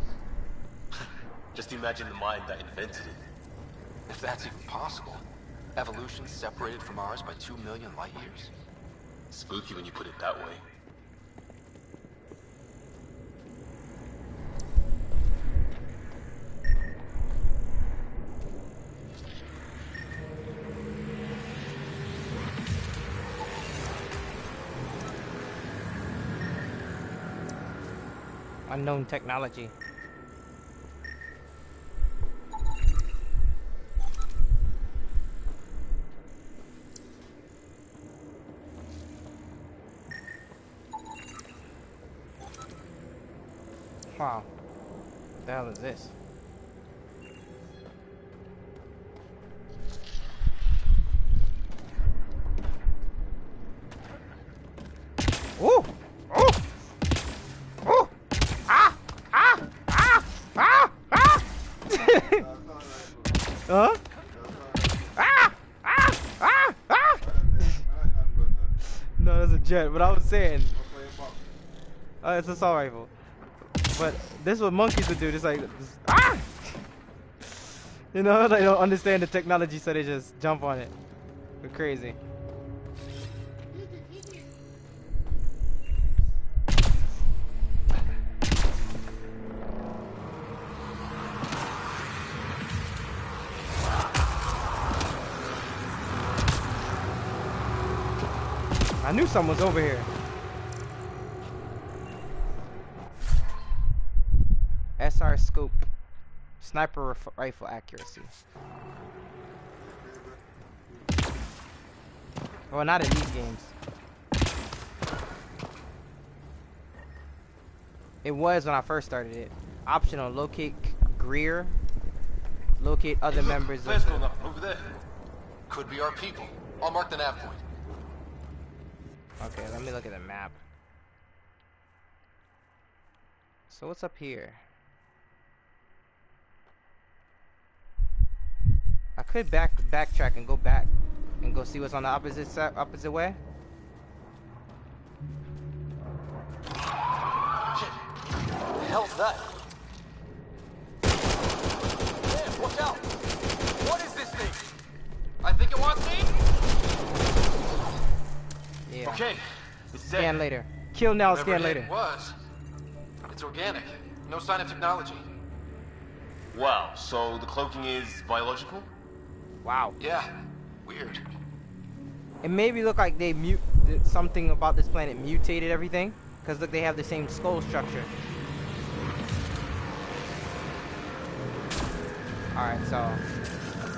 J: Just imagine the mind that invented it. If that's even possible. Evolution separated from ours by 2 million light years. Spooky when you put it that way.
A: Unknown technology. Wow. What the hell is this? Oh! Oh! Oh! Ah! Ah! Ah! Ah! Ah! Huh? Ah! Ah! Ah! Ah! No, that's a jet. But I was saying. It's an assault rifle. But this is what monkeys would do. Just like, ah! You know, they don't understand the technology, so they just jump on it. They're crazy. I knew someone's over here. SR scope. Sniper rifle accuracy. Well, not in these games. It was when I first started it. Optional, locate Greer. Locate other members of
J: There's going up over there. Could be our people. I'll mark the nav point.
A: Okay, let me look at the map. So what's up here? I could backtrack and go back and go see what's on the opposite side, opposite way.
J: Shit. What the hell's that? Man, watch out! What is this thing? I think it wants me.
A: Yeah.
J: Okay.
A: Scan later. Kill now,
J: Whatever
A: scan later.
J: it was. It's organic. No sign of technology. Wow, so the cloaking is biological?
A: Wow.
J: Yeah. Weird.
A: It maybe look like they something about this planet mutated everything. Cause look, they have the same skull structure. Alright, so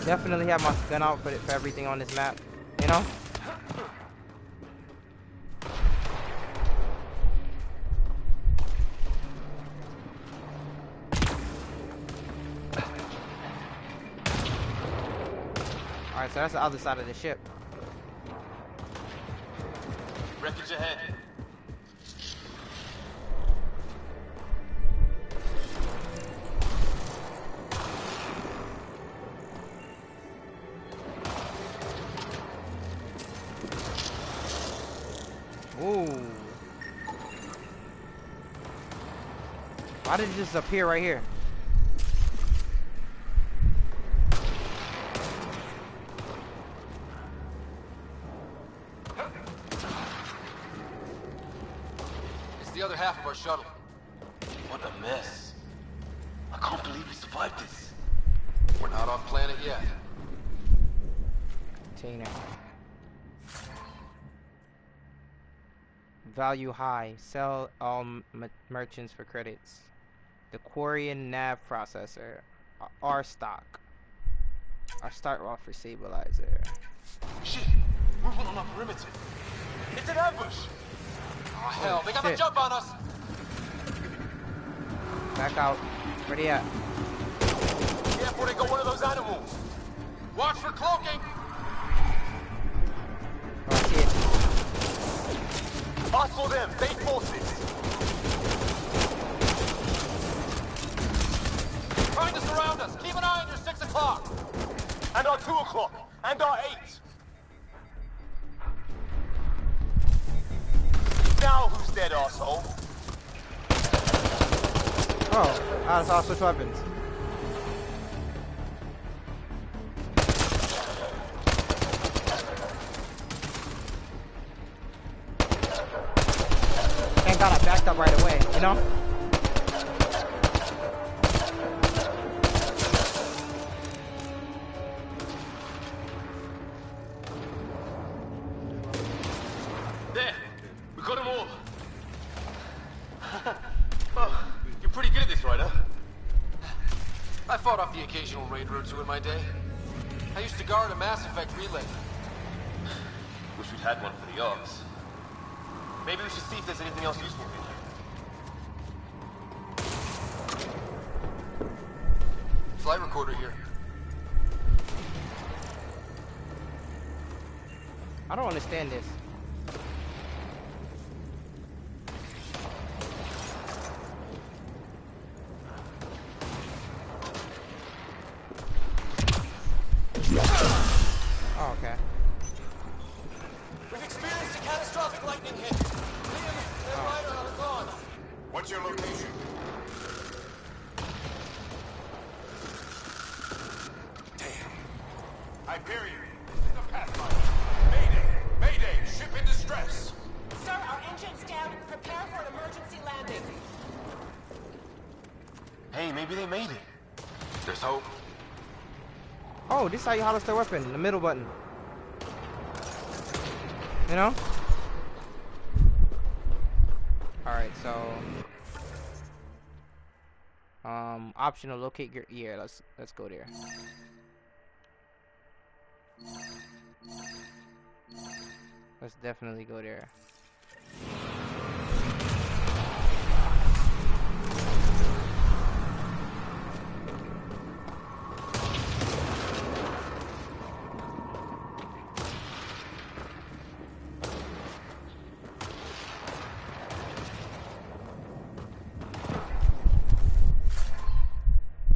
A: definitely have my gun out for everything on this map. You know? Alright, so that's the other side of the ship.
J: Wreckage ahead.
A: Ooh. Why did it just appear right here?
J: It's the other half of our shuttle. What a mess. I can't believe we survived this. We're not off planet yet.
A: Container. Value high. Sell all merchants for credits. The Quarian nav processor. R stock. Our start off for stabilizer.
J: Shit! Movement on our perimeter. It's an ambush! Oh hell, they got the jump on us!
A: Back out. Where they at?
J: Careful, they got one of those animals! Watch for cloaking!
A: Oh, I see it.
J: Us or them, base forces! Trying to surround us! Keep an eye on your 6 o'clock! And our 2 o'clock! And our 8! Now who's dead, arsehole?
A: Oh, that's how I switch weapons. Thank God I backed up right away, you know?
J: There! We got them all! Oh, you're pretty good at this, right, huh? I fought off the occasional raid or two in my day. I used to guard a Mass Effect relay. Wish we'd had one for the Arks. Maybe we should see if there's anything else useful here. Flight recorder here.
A: I don't understand this. Oh, okay.
J: We've experienced a catastrophic lightning hit. Liam and Ryder are gone.
B: Hyperion, this is a Pathfinder. Mayday! Mayday! Ship in distress!
L: Sir, our engine's down. Prepare for an emergency landing.
J: Hey, maybe they made it.
B: There's hope.
A: Oh, this is how you harvest the weapon. The middle button. You know? Alright, so optional locate gear. Yeah, let's go there. Let's definitely go there.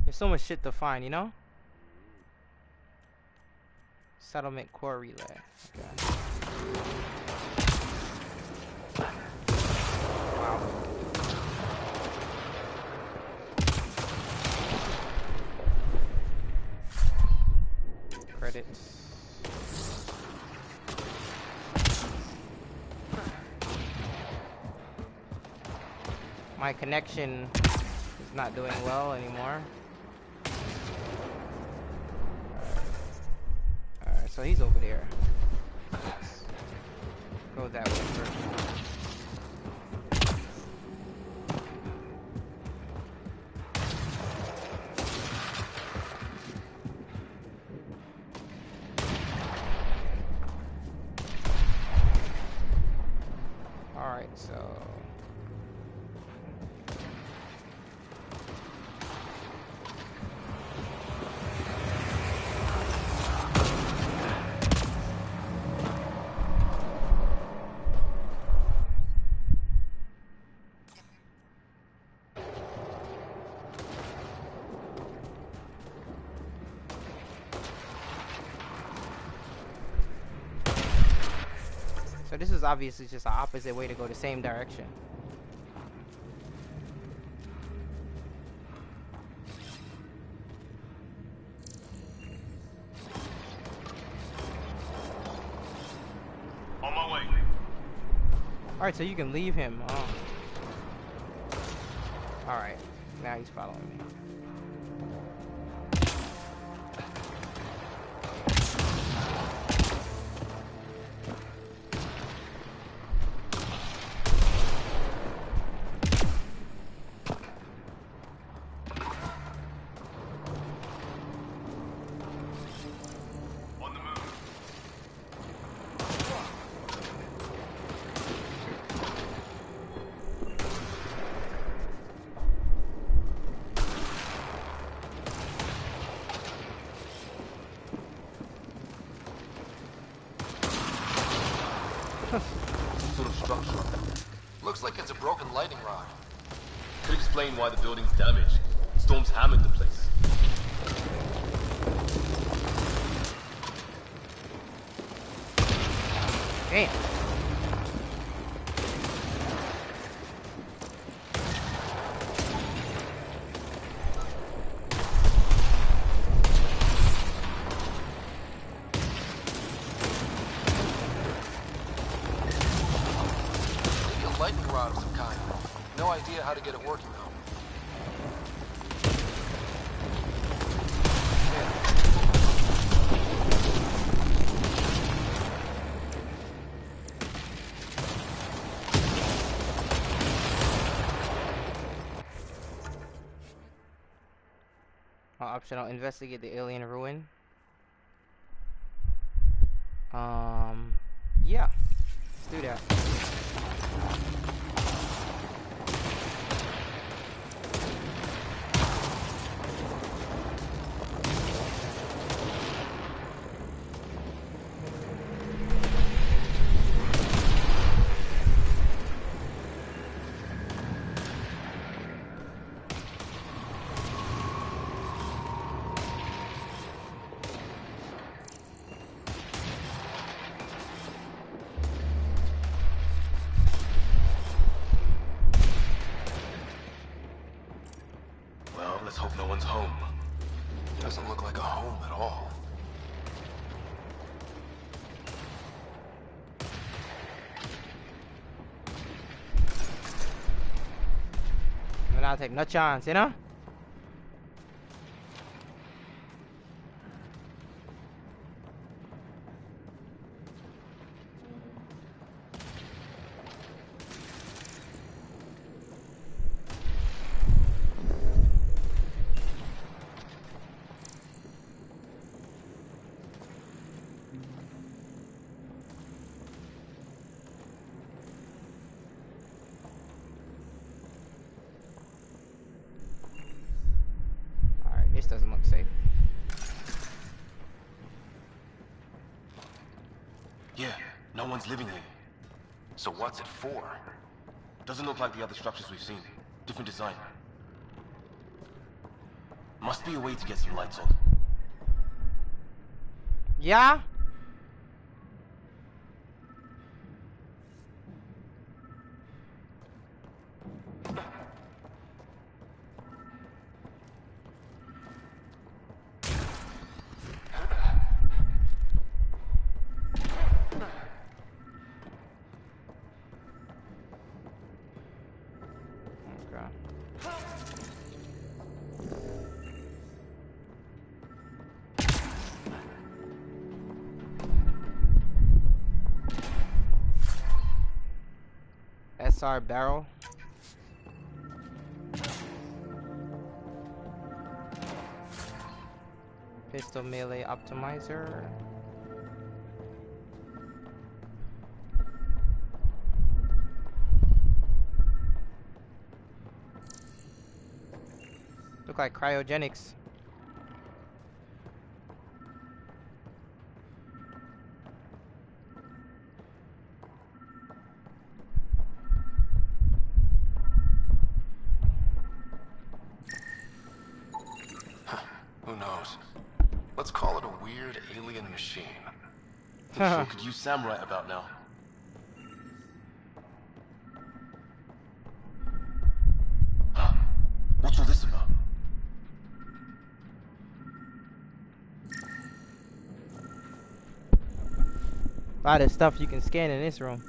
A: There's so much shit to find, you know? Settlement core relay. Okay. Wow. Credits. My connection is not doing well anymore. Alright, so he's over there. Let's go that way first. Alright, so this is obviously just the opposite way to go, the same direction.
C: On my way.
A: Alright, so you can leave him. Oh. Alright, now he's following me.
J: Some sort of structure.
D: Looks like it's a broken lightning rod.
J: Could explain why the building's damaged. Storms hammered the place.
A: Damn.
D: Lightning rod of some kind. No idea how to get it working though.
A: Optional, investigate the alien ruin. Yeah, let's do that.
J: Let's hope no one's home.
D: Doesn't look like a home at all.
A: I'll take no chance, you know? This doesn't look safe.
J: Yeah, no one's living here.
B: So what's it for?
J: Doesn't look like the other structures we've seen. Different design. Must be a way to get some lights on.
A: Yeah? SR barrel. Pistol melee optimizer. Look like cryogenics.
B: Who knows? Let's call it a weird alien machine.
J: Sure could use Sam right about now. What's all this about?
A: A lot of stuff you can scan in this room.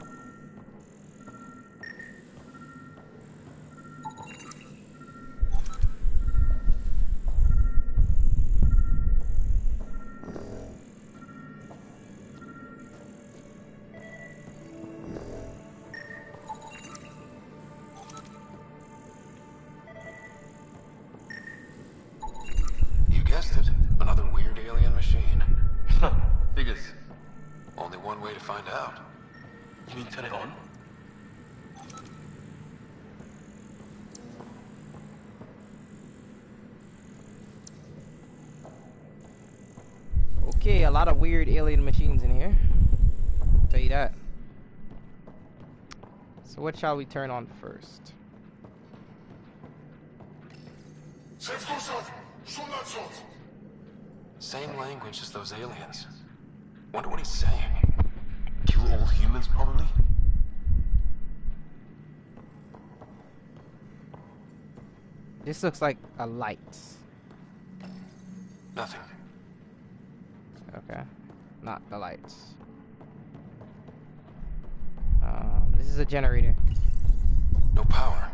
B: You guessed it. Another weird alien machine.
J: Figures.
B: Only one way to find out.
J: You mean turn it on?
A: Okay, a lot of weird alien machines in here. I'll tell you that. So what shall we turn on first?
B: Same language as those aliens. Wonder what he's saying.
J: Kill all humans, probably?
A: This looks like a light.
B: Nothing.
A: Okay. Not the lights. This is a generator.
B: No power.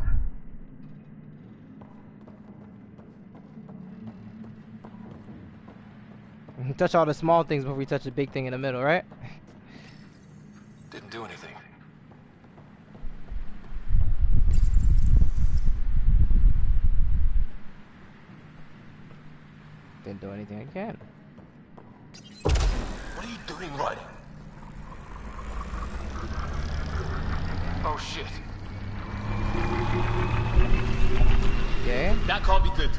A: We touch all the small things before we touch the big thing in the middle, right?
B: Didn't do anything.
A: Didn't do anything again.
J: What are you doing, Ryder?
B: Oh shit.
A: Okay.
J: That can't be good.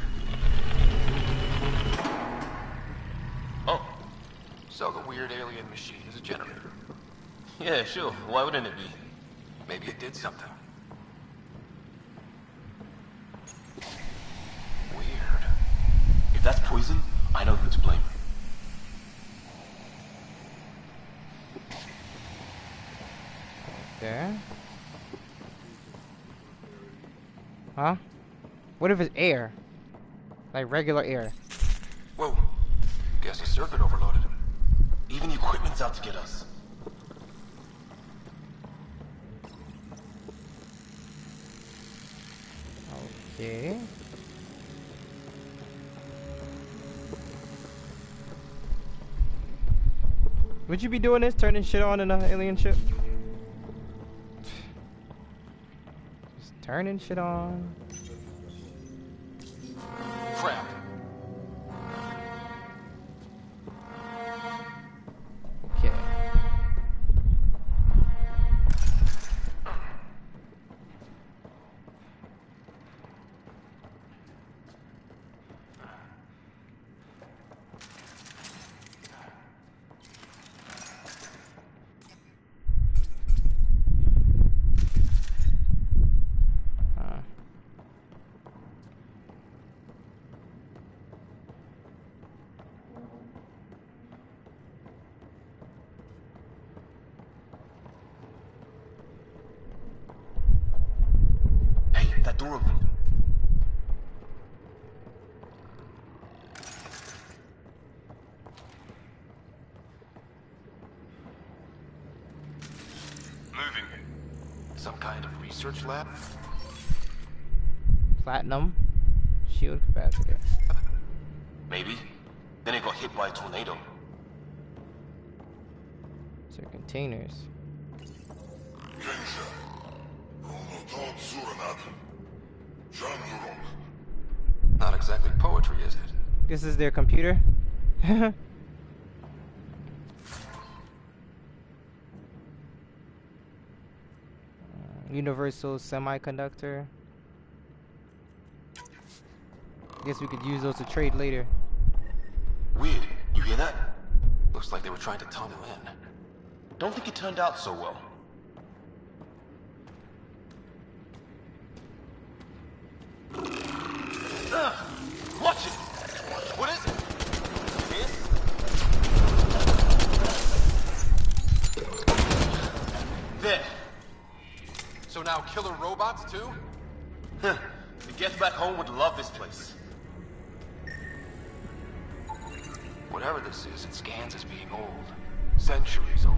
J: Oh.
B: So the weird alien machine is a generator.
J: Yeah, sure. Why wouldn't it be?
B: Maybe it did something. Weird.
J: If that's poison, I know who to blame.
A: Okay. Huh? What if it's air? Like regular air.
B: Whoa. Guess the circuit overloaded.
J: Even the equipment's out to get us.
A: Okay. Would you be doing this? Turning shit on in an alien ship? Just turning shit on.
J: Crap.
A: Okay.
J: That door opened.
B: Moving.
J: Some kind of research lab?
A: Platinum. Shield capacity.
J: Maybe. Then it got hit by a tornado.
A: These are containers.
J: Not exactly poetry, is it?
A: This is their computer. Universal semiconductor. Guess we could use those to trade later.
J: Weird. You hear that? Looks like they were trying to tunnel in. Don't think it turned out so well. Watch it! What is it? There.
C: So now killer robots too?
J: Huh. The guests back home would love this place. Whatever this is, it scans as being old. Centuries old.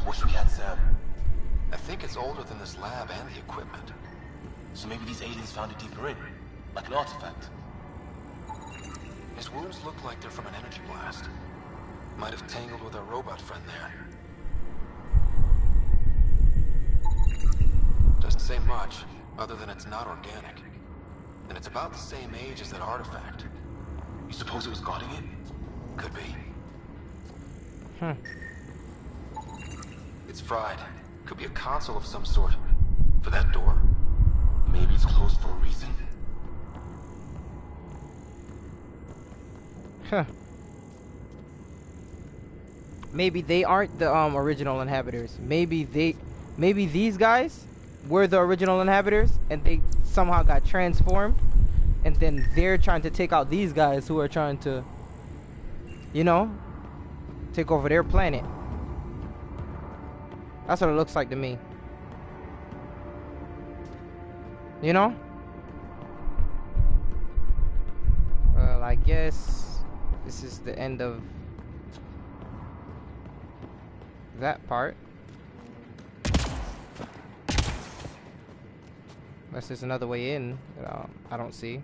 J: Wish we had Sam.
C: I think it's older than this lab and the equipment.
J: So maybe these aliens found it deeper in, like an artifact.
C: His wounds look like they're from an energy blast. Might have tangled with our robot friend there. Doesn't say much, other than it's not organic. And it's about the same age as that artifact.
J: You suppose it was guarding it?
C: Could be.
J: It's fried. Could be a console of some sort. For that door? Maybe it's closed for a reason.
A: Maybe they aren't the original inhabitants. Maybe these guys were the original inhabitants and they somehow got transformed, and then they're trying to take out these guys who are trying to, you know, take over their planet. That's what it looks like to me. You know? Well, I guess this is the end of that part. Unless there's another way in that I don't see.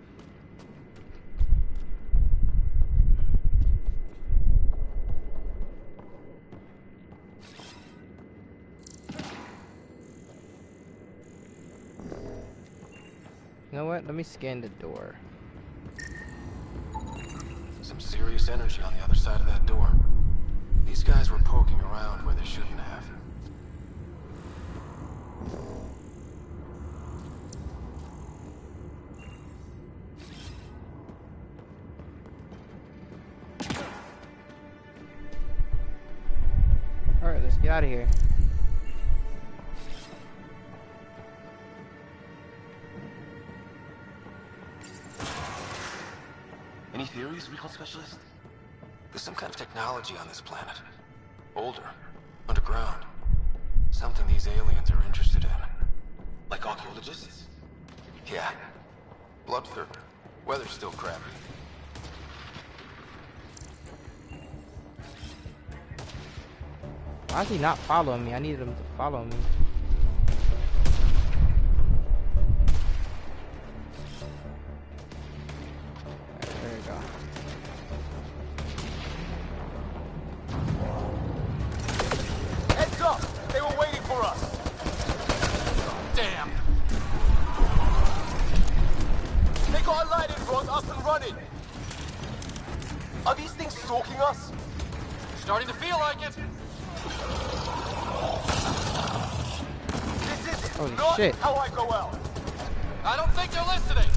A: You know what? Let me scan the door.
C: Some serious energy on the other side of that door. These guys were poking around where they shouldn't have.
A: Alright, let's get out of here.
J: Any theories, recon specialist?
C: There's some kind of technology on this planet. Older. Underground. Something these aliens are interested in.
J: Like archaeologists?
C: Yeah. Bloodthirst. Weather's still crappy.
A: Why is he not following me? I needed him to follow me. There we go.
J: Heads up! They were waiting for us!
D: Damn!
J: They got a lighting rod up and running! Are these things stalking us?
D: Starting to feel like it.
J: This is
A: Holy
J: not
A: shit.
J: how I go out!
D: I don't think they're listening.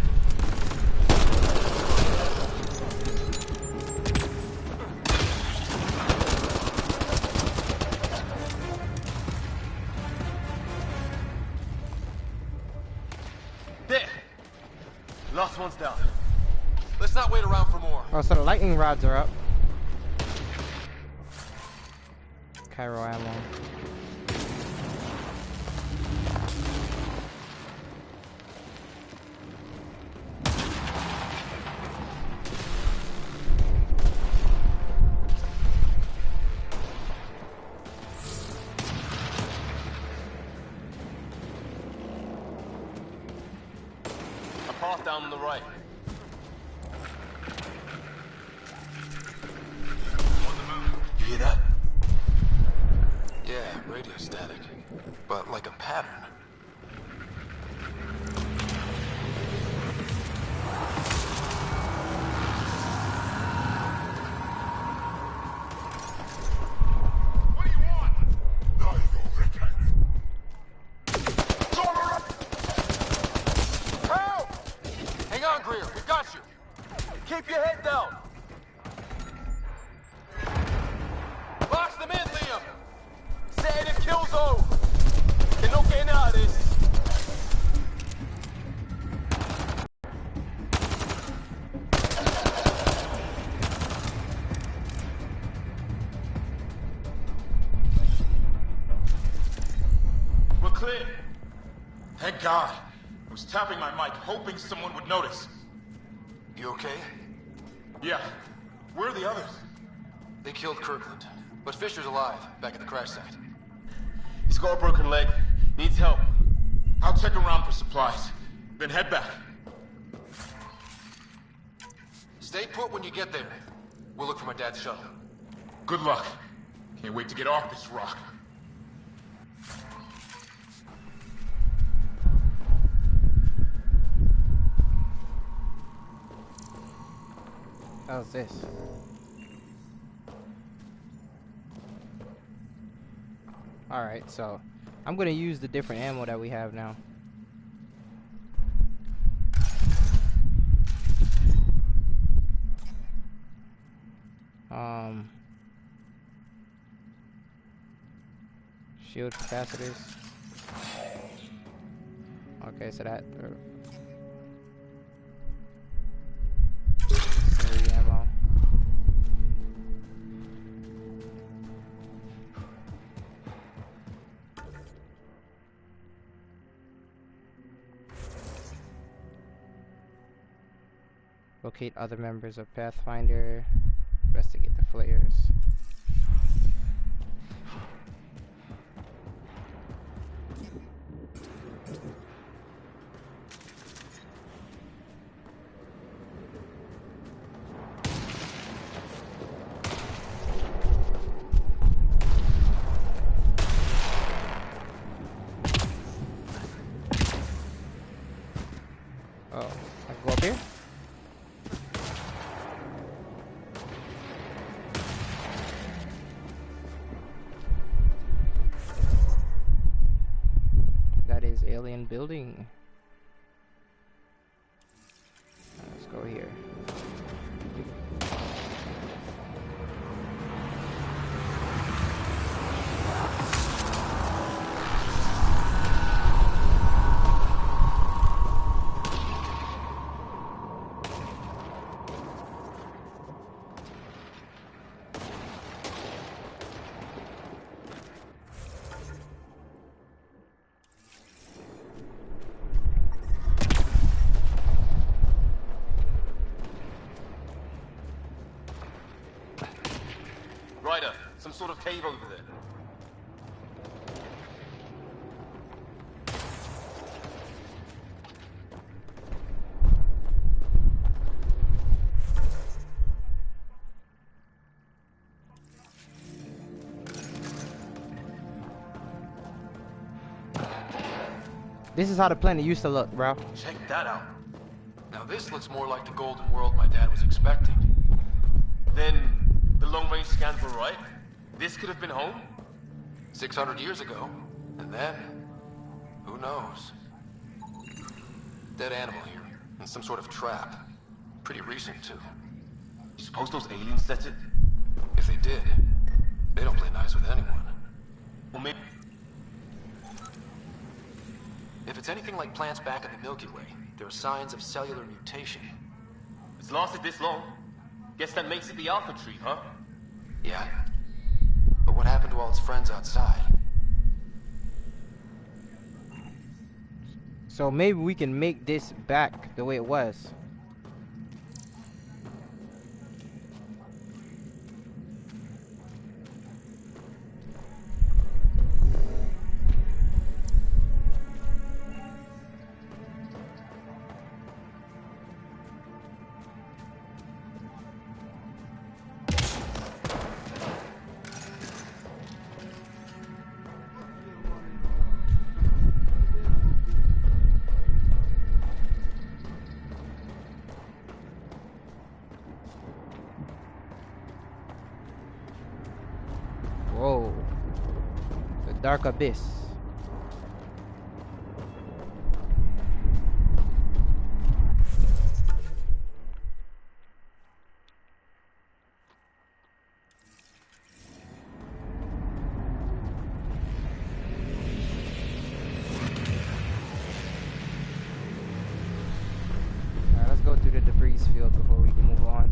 J: There! Last one's down.
D: Let's not wait around for more.
A: Oh, so the lightning rods are up. Cairo ammo.
J: A path down on the right.
B: You hear that?
J: Yeah, radio static. But like a pattern.
B: What do you want?
J: Help!
D: Hang on, Greer. We got you.
J: Keep your head down!
D: Box them in, Liam.
J: Set in a kill zone! They're not getting out of this!
P: We're clear. Thank God. I was tapping my mic, hoping someone would notice.
J: You okay?
P: Yeah. Where are the others?
D: They killed Kirkland, but Fisher's alive, back at the crash site.
P: He's got a broken leg. Needs help. I'll check around for supplies. Then head back.
D: Stay put when you get there. We'll look for my dad's shuttle.
P: Good luck. Can't wait to get off this rock.
A: How's this? Alright, so I'm gonna use the different ammo that we have now. Shield capacitors. Okay, so that auxiliary ammo. Locate other members of Pathfinder. Investigate the flares. Oh, I can go up here? That is alien building. Let's go here.
J: Ryder, some sort of cave over there.
A: This is how the planet used to look, bro.
J: Check that out. Now this looks more like the golden world my dad was expecting. Then, the long-range scans were right. This could have been home 600 years ago. And then, who knows? Dead animal here, and some sort of trap. Pretty recent, too. You suppose those aliens set it? If they did, they don't play nice with anyone. Well, maybe... If it's anything like plants back in the Milky Way, there are signs of cellular mutation. It's lasted this long. Guess that makes it the Alpha Tree, huh? Yeah. But what happened to all its friends outside?
A: So maybe we can make this back the way it was. Whoa. The dark abyss. Alright, let's go through the debris field before we can move on.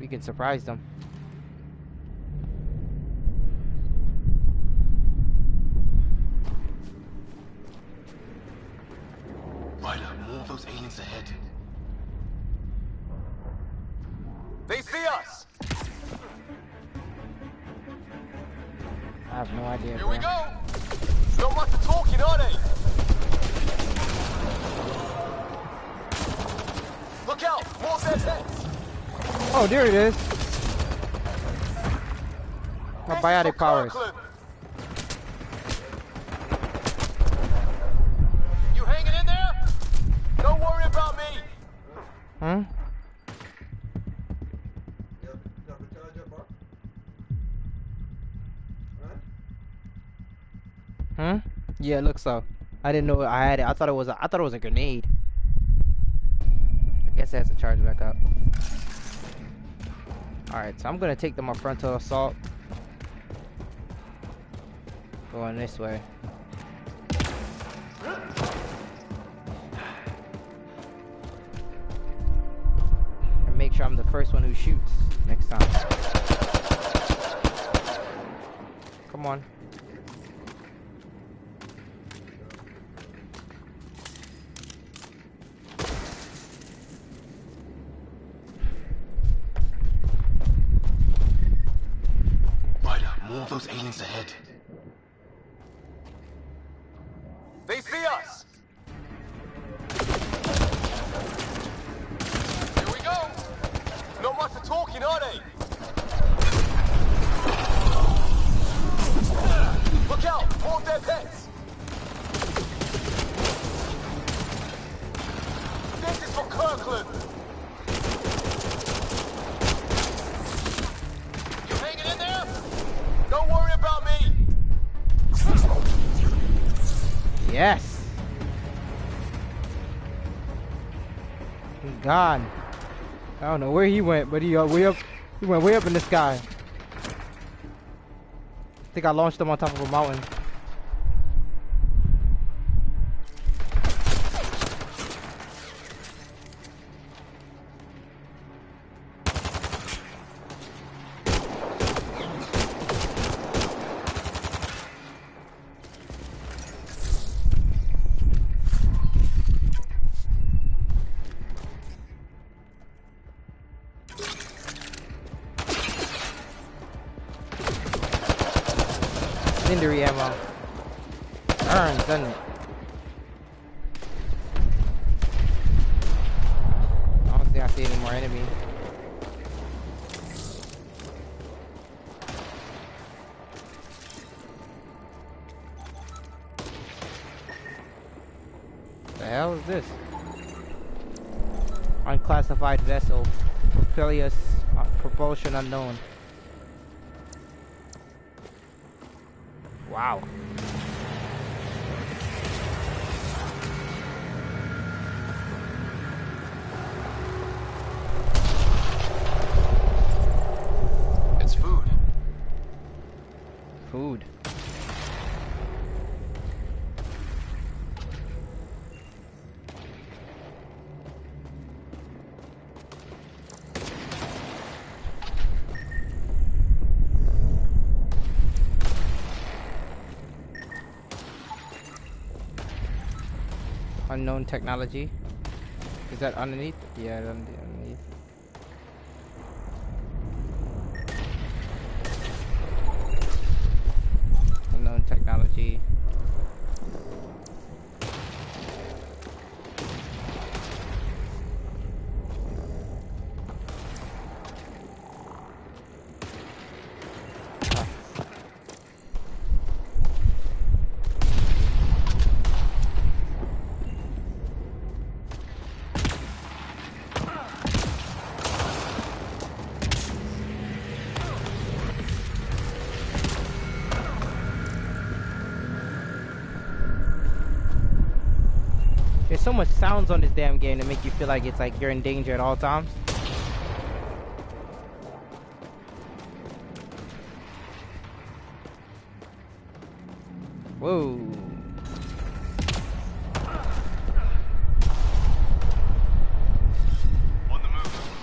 A: We can surprise them.
J: Ryder, more of those aliens ahead.
D: They see us!
A: I have no idea.
D: Here
A: bro.
D: we go! Not much for talking, are they? Look out! More dead heads!
A: Oh, there it is. My biotic powers.
D: You hanging in there? Don't worry about me.
A: Huh? Huh? Yeah, it looks so. I didn't know I had it. I thought it was a grenade. I guess it has to charge back up. Alright, so I'm gonna take them on frontal assault. Going this way. And make sure I'm the first one who shoots next time. Come on.
J: More of those aliens ahead.
D: They see us! Here we go! Not much for talking, are they? Look out! More dead heads! This is for Kirkland! You hanging in there? Don't worry about me!
A: Yes! He's gone. I don't know where he went, but he went way up in the sky. I think I launched him on top of a mountain. Legendary ammo. Burns, doesn't it? I don't think I see any more enemies. The hell is this? Unclassified vessel. Propulsion unknown. Wow.
J: It's food.
A: Food. Unknown technology. Is that underneath? Yeah, underneath. Unknown technology. There's so much sounds on this damn game to make you feel like it's like you're in danger at all times. Whoa.
C: On the move.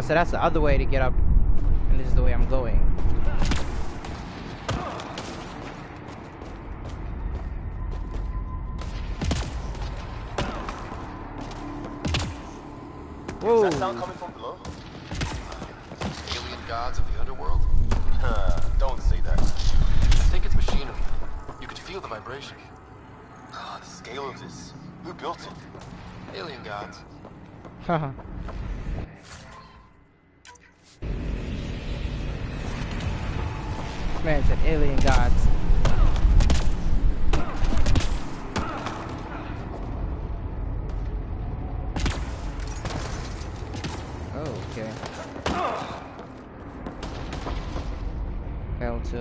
A: So that's the other way to get up, and this is the way I'm going. Whoa.
J: Is that sound coming from below? Alien gods of the underworld? Don't say that. I think it's machinery. You could feel the vibration. Ah, the scale of this. Who built it? Alien gods.
A: Haha. Man said alien gods. Oh, okay. L2.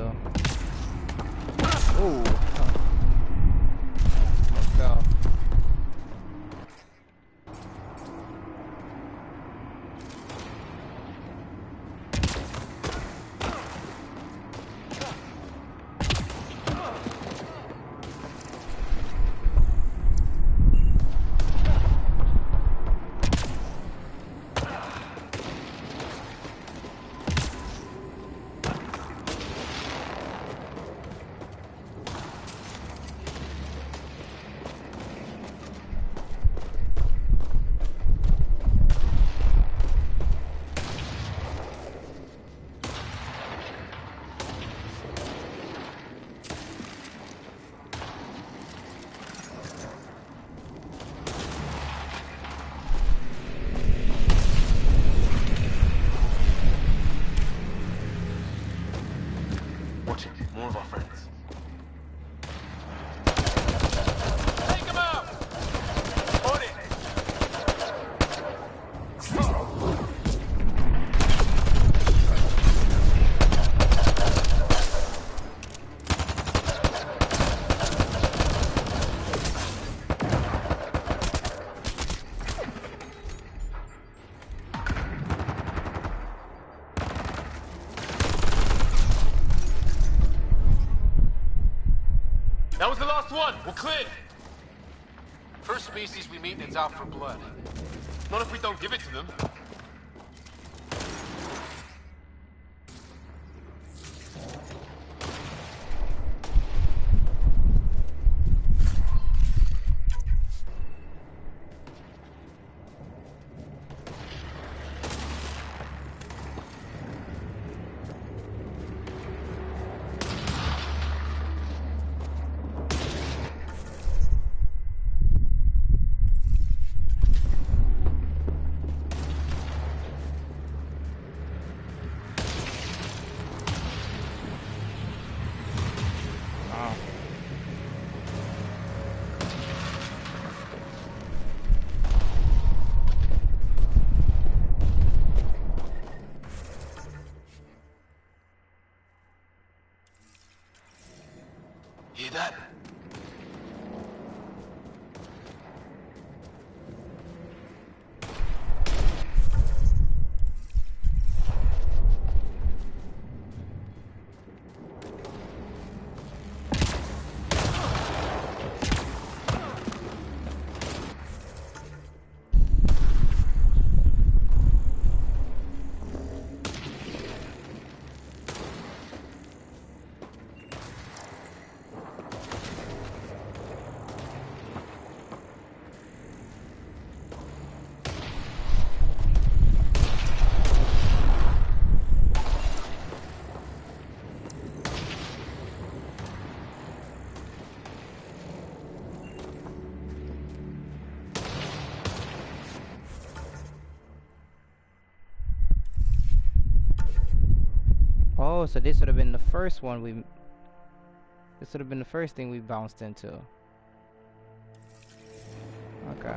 A: Ooh. Let's go.
J: More of our friends.
C: Take him out! On it!
J: That was the last one. We're clear. First species we meet that's out for blood. Not if we don't give it to them.
Q: so this would have been the first one we... This would have been the first thing we bounced into. Okay.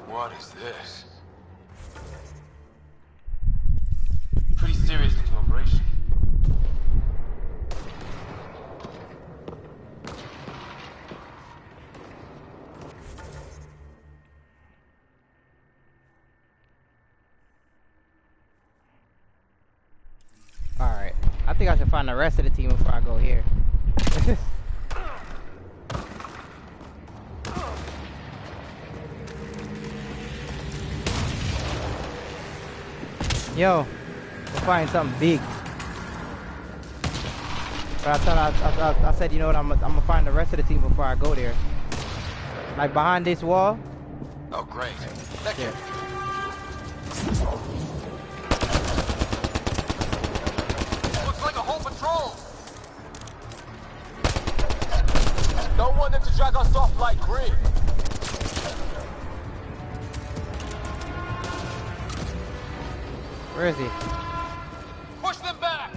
J: What is this? Pretty serious looking operation.
Q: Alright. I think I should find the rest of the team before I go here. Yo, we'll find something big. But I said, you know what, I'm gonna find the rest of the team before I go there. Like behind this wall.
J: Oh, great. Thank you.
D: Looks like a whole patrol.
J: Don't want them to drag us off like grid.
Q: Where is he?
D: Push them back.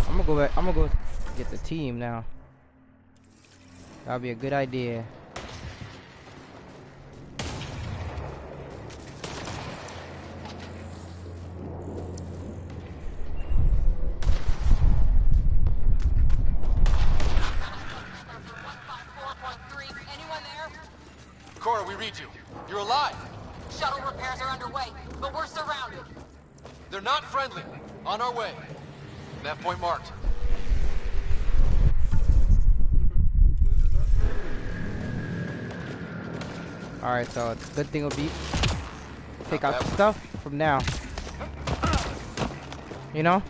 Q: I'm gonna go back. I'm gonna go get the team now. That'll be a good idea.
D: Cora, we read you. You're alive. Shuttle repairs are underway, but we're surrounded.
J: They're not friendly. On our way. Nav point marked.
Q: Alright, so the good thing will be take out the stuff from now. You know?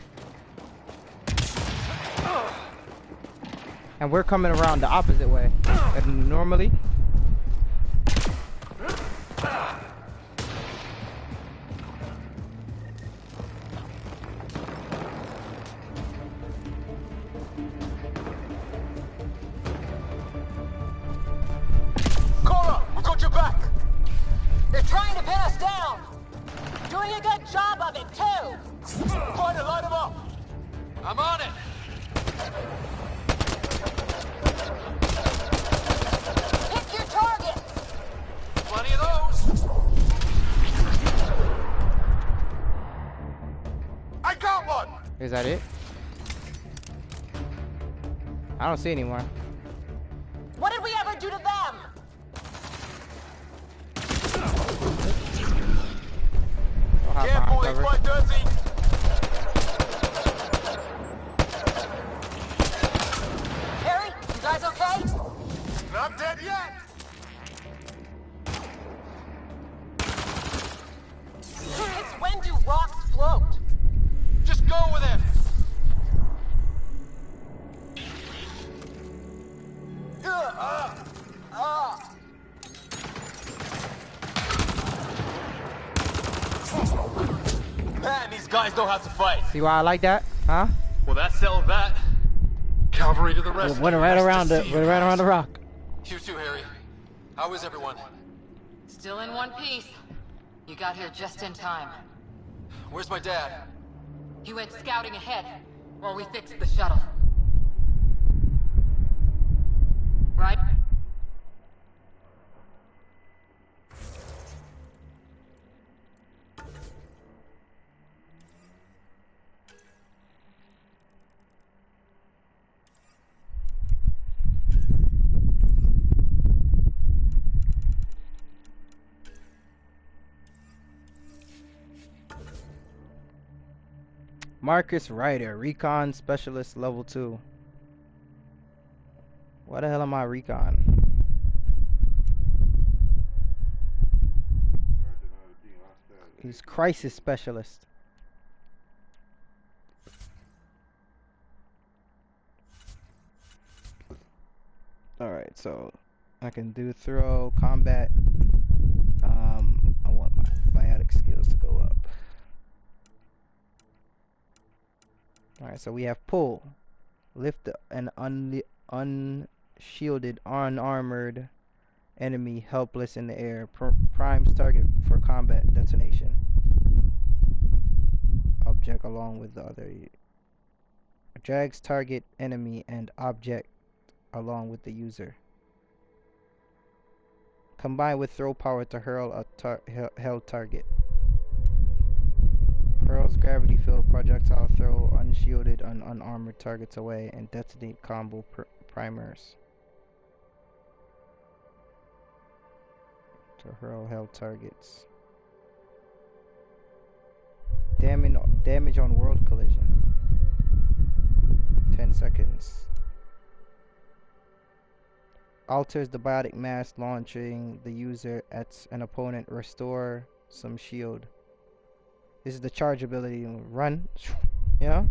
Q: And we're coming around the opposite way. And normally.
D: Cora, we got your back. They're trying to pin us down. Doing a good job of it, too.
J: Trying to light them up.
D: I'm on it.
Q: that it? I don't see anymore.
L: What did we ever do to them?
J: Careful, they quite dirty.
L: Harry, you guys okay?
P: Not dead yet!
L: It's when do rocks float?
J: Just go with him. Man, these guys know how to fight.
Q: See why I like that? Huh?
J: Well, that settled that.
P: Cavalry to the rescue.
Q: Went right around the rock.
D: You too, Harry. How is everyone?
E: Still in one piece. You got here just in time.
D: Where's my dad?
E: He went scouting ahead while we fixed the shuttle. Right?
Q: Marcus Ryder, Recon Specialist Level 2. Why the hell am I Recon? He's Crisis Specialist. Alright, so I can do throw, combat. I want my biotic skills to go up. Alright, so we have pull. Lift an unshielded, unarmored enemy helpless in the air. Primes target for combat detonation. Object along with the other. Drags target enemy and object along with the user. Combine with throw power to hurl a held target. Hurls gravity field projectile throw unshielded and unarmored targets away and detonate combo primers. To hurl held targets. Damage on world collision. 10 seconds. Alters the biotic mass, launching the user at an opponent. Restore some shield. This is the charge ability. Run. You know?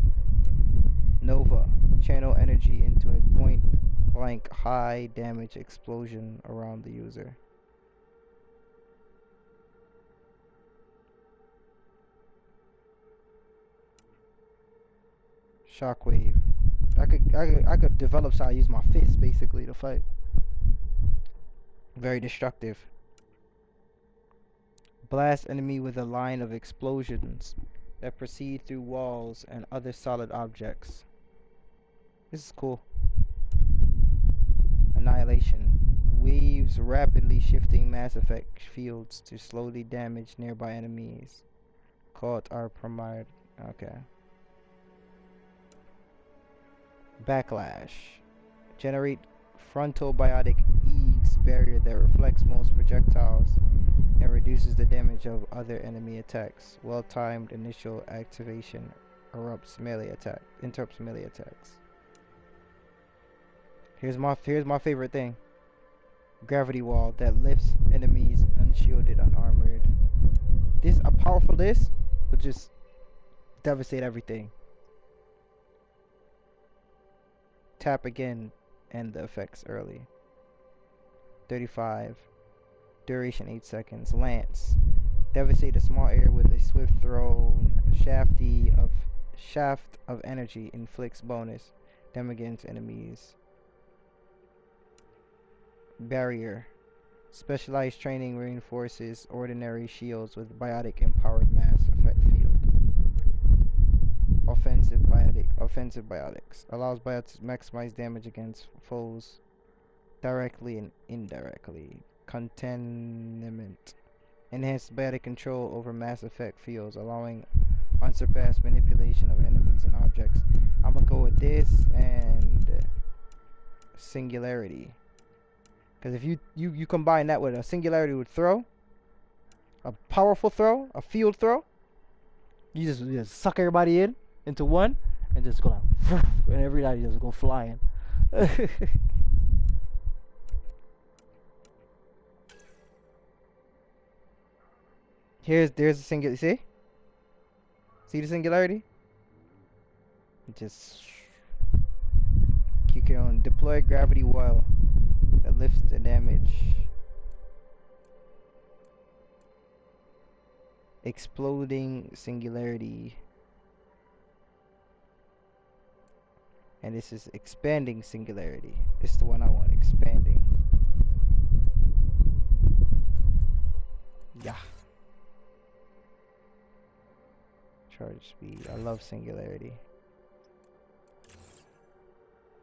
Q: Nova. Channel energy into a point blank high damage explosion around the user. Shockwave. I could develop so I use my fists basically to fight. Very destructive. Blast enemy with a line of explosions that proceed through walls and other solid objects. This is cool. Annihilation. Weaves rapidly shifting mass effect fields to slowly damage nearby enemies. Caught are premiered. Okay. Backlash. Generate frontal biotic Eads barrier that reflects most projectiles and reduces the damage of other enemy attacks. Well-timed initial activation interrupts melee attacks. Here's my favorite thing. Gravity wall that lifts enemies unshielded, unarmored. A powerful this will just devastate everything. Tap again, end the effects early. 35. Duration 8 seconds. Lance. Devastate a small area with a swift throw. Shaft of energy inflicts bonus damage against enemies. Barrier. Specialized training reinforces ordinary shields with biotic empowered mass effect field. Offensive biotics. Allows biotics to maximize damage against foes directly and indirectly. Containment. Enhanced biotic control over mass effect fields, allowing unsurpassed manipulation of enemies and objects. I'm gonna go with this and singularity. Because if you combine that with a singularity with throw, a powerful throw, a field throw, you just suck everybody in into one and just go like, and everybody just go flying. There's a singularity. See the singularity? Just you can deploy gravity well that lifts the damage. Exploding singularity. And this is expanding singularity. This is the one I want, expanding. Yeah. Charge speed. I love singularity.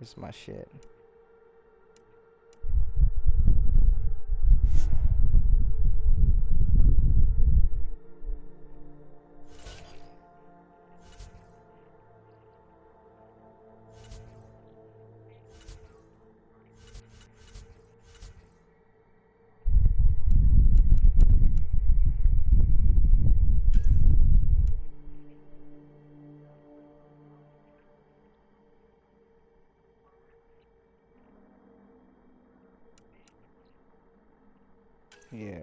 Q: This is my shit. Yeah,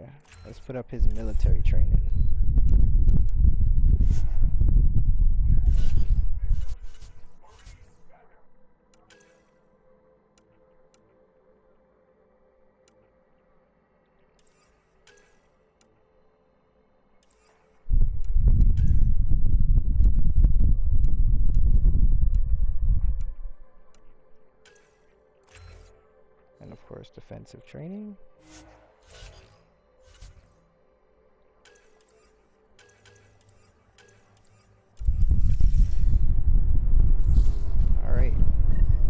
Q: let's put up his military training. And of course, defensive training.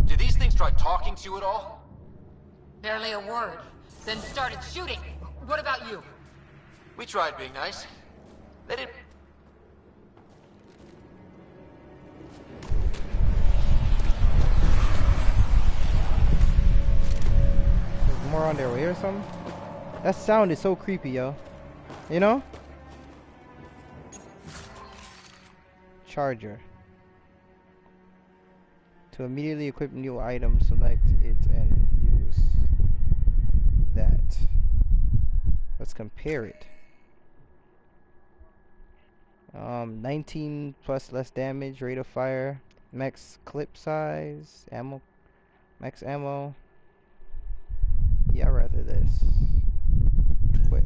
M: Did these things try talking to you at all?
E: Barely a word. Then started shooting. What about you?
J: We tried being nice. They didn't...
Q: There's more on their way or something? That sound is so creepy, yo. You know? Charger. To immediately equip new items, select it and use that. Let's compare it. 19 plus less damage, rate of fire, max clip size, ammo, max ammo. Yeah, I'd rather this. Quit.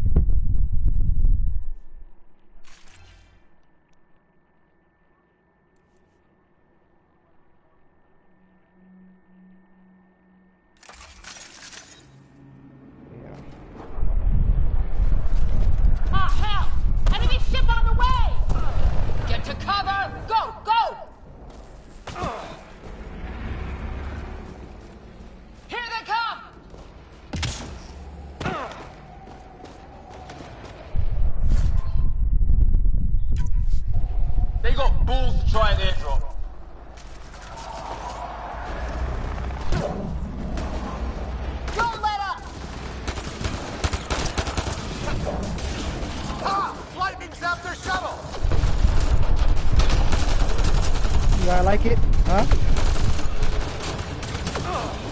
J: Try an airdrop.
D: Don't let up!
P: Ah! Lightning zapped their shuttle!
Q: You gotta like it? Huh?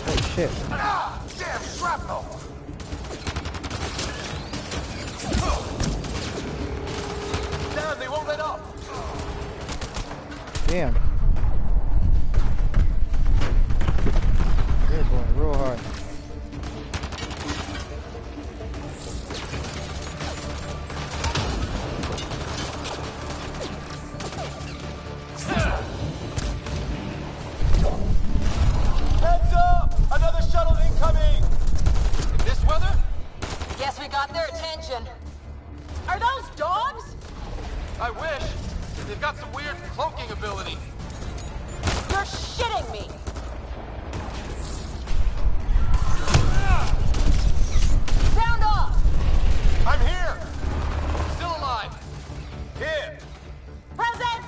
Q: Oh shit.
P: Ah! Damn shrapnel!
J: Damn, they won't let up!
Q: Damn. They're going real hard.
J: Heads up! Another shuttle incoming! In this weather?
D: Guess we got their attention. Are those dogs?
J: I wish. They've got some weird cloaking ability.
D: You're shitting me! Sound off!
P: I'm here!
J: Still alive.
P: Here!
D: Present!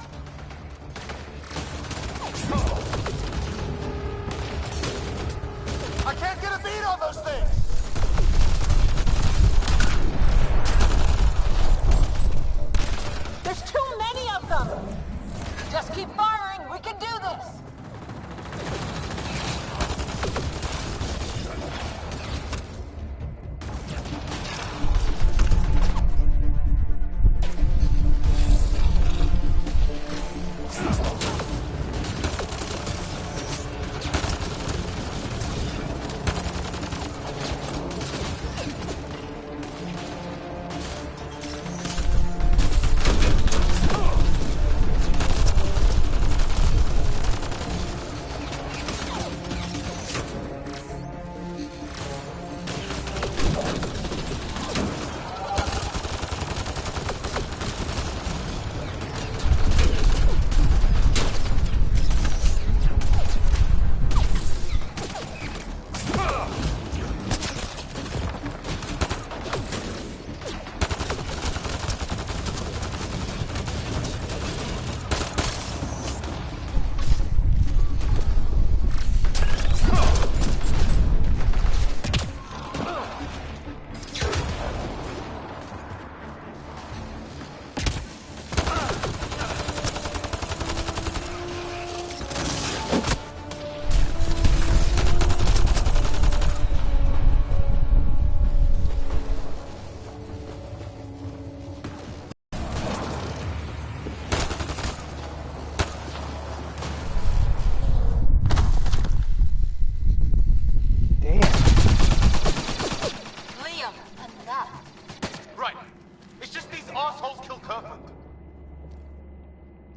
J: perfect.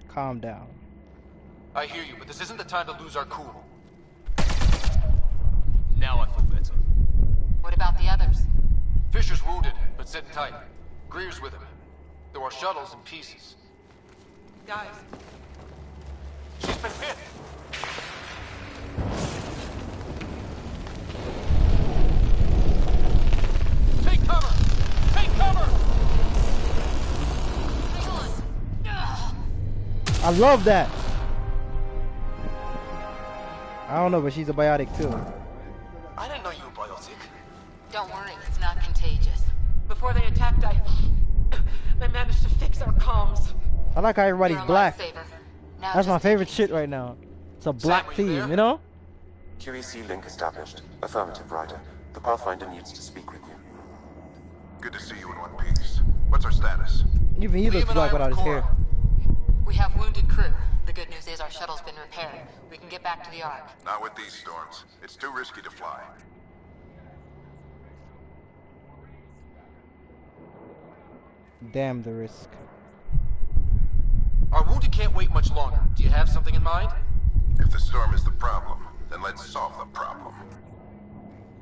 Q: Calm down.
J: I hear you, but this isn't the time to lose our cool. Now I feel better.
E: What about the others?
J: Fisher's wounded, but sitting tight. Greer's with him. There are shuttles in pieces.
L: Guys,
J: She's been hit! Take cover! Take cover!
Q: I love that. I don't know, but she's a biotic too.
J: I didn't know you were biotic.
E: Don't worry, it's not contagious.
L: before they attacked, I managed to fix our comms.
Q: I like how everybody's
E: You're a
Q: black.
E: lifesaver. Now
Q: That's my
E: just
Q: favorite shit right now. It's a black
J: Sam, are you
Q: theme,
J: there?
Q: you know?
G: QEC link established. Affirmative, Ryder. The Pathfinder needs to speak with you.
B: Good to see you in one piece. What's our status?
Q: Even he looks black without his hair.
E: We have wounded crew. The good news is our shuttle's been repaired. We can get back to the Ark.
B: Not with these storms. It's too risky to fly.
Q: Damn the risk.
J: Our wounded can't wait much longer. Do you have something in mind?
B: If the storm is the problem, then let's solve the problem.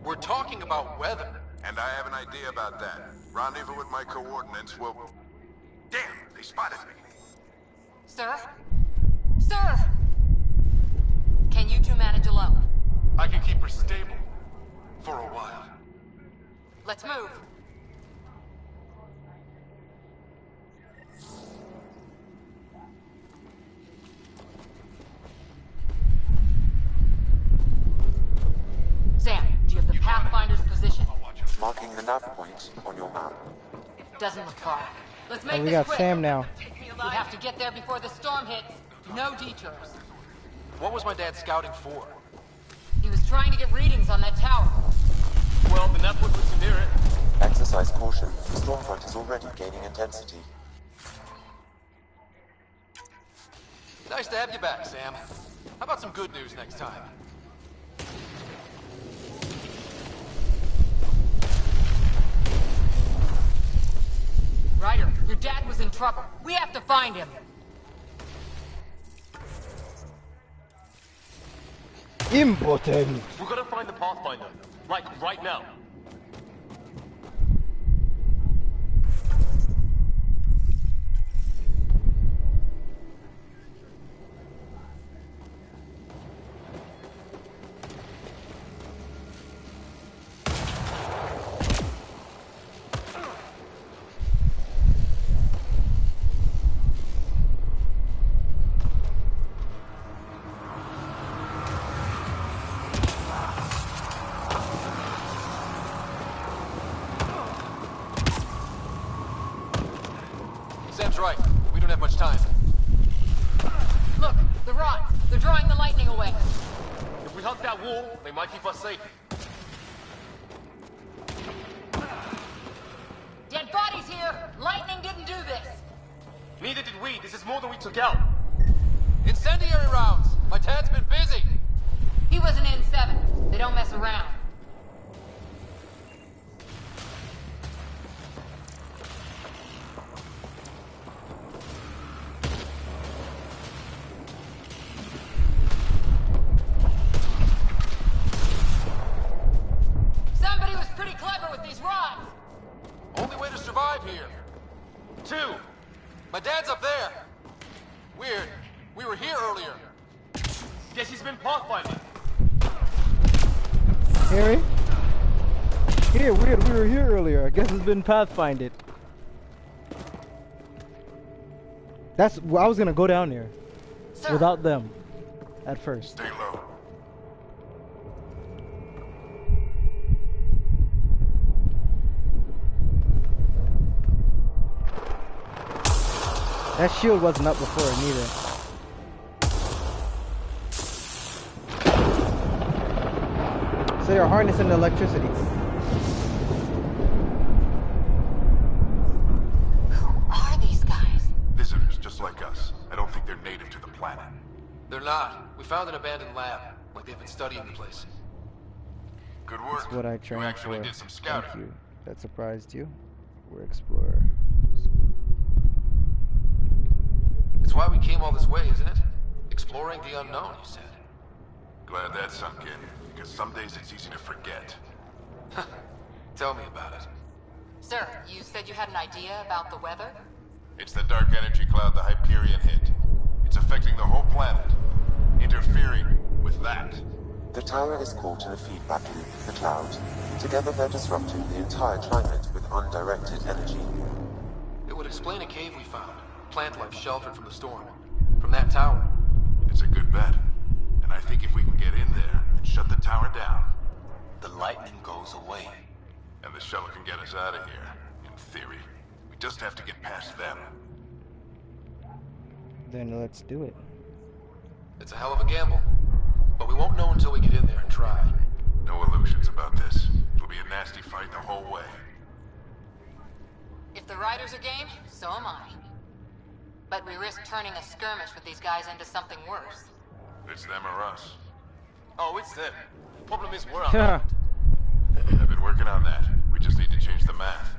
J: We're talking about weather.
B: And I have an idea about that. Rendezvous with my coordinates will... Damn, they spotted me.
E: Sir? Sir! Can you two manage alone?
P: I can keep her stable. For a while.
E: Let's move. Sam, do you have the Pathfinder's position?
G: Marking the nav point on your map.
E: Doesn't look far. Let's make
Q: Oh, we
E: this
Q: got
E: quick.
Q: Sam now.
E: We have to get there before the storm hits. No detours.
J: What was my dad scouting for?
E: He was trying to get readings on that tower.
J: Well, the network was near it.
G: Exercise caution. The storm front is already gaining intensity.
J: Nice to have you back, Sam. How about some good news next time?
E: Ryder, your dad was in trouble. We have to find him.
Q: Impotent.
J: We're gonna find the Pathfinder. Like, right now. Sam's right. We don't have much time.
E: Look, the rods. They're drawing the lightning away.
J: If we hug that wall, they might keep us safe.
E: Dead bodies here. Lightning didn't do this.
J: Neither did we. This is more than we took out. Incendiary rounds! My dad's been busy!
E: He was an N7. They don't mess around. Somebody was pretty clever with these rods.
J: Only way to survive here. 2. My dad's up there. Weird. We were here earlier. Guess he's been pathfinding.
Q: Harry? Here, weird, we were here earlier. I guess it's been pathfinded. That's, I was gonna go down there.
E: Sir.
Q: Without them. At first.
B: Stay low.
Q: That shield wasn't up before neither. So you're harnessing the electricity.
E: Who are these guys?
B: Visitors, just like us. I don't think they're native to the planet.
J: They're not. We found an abandoned lab. Like they've been studying the place.
B: Good work.
Q: That's what I
B: You
Q: trained
B: actually
Q: for.
B: did some
Q: Thank
B: scouting.
Q: you. That surprised you? We're explorer.
J: That's why we came all this way, isn't it? Exploring the unknown, you said.
B: Glad that sunk in, because some days it's easy to forget.
J: Tell me about it.
E: Sir, you said you had an idea about the weather?
B: It's the dark energy cloud the Hyperion hit. It's affecting the whole planet, interfering with that.
G: The tower is caught in a feedback loop with the cloud. Together they're disrupting the entire climate with undirected energy.
J: It would explain a cave we found. Plant life sheltered from the storm. From that tower.
B: It's a good bet. And I think if we can get in there and shut the tower down,
J: the lightning goes away.
B: And the shuttle can get us out of here, in theory. We just have to get past them.
Q: Then let's do it.
J: It's a hell of a gamble. But we won't know until we get in there and try.
B: No illusions about this. It'll be a nasty fight the whole way.
E: If the riders are game, so am I. But we risk turning a skirmish with these guys into something worse.
B: It's them or us.
J: Oh, it's them. Problem is we're out.
B: I've been working on that. We just need to change the math.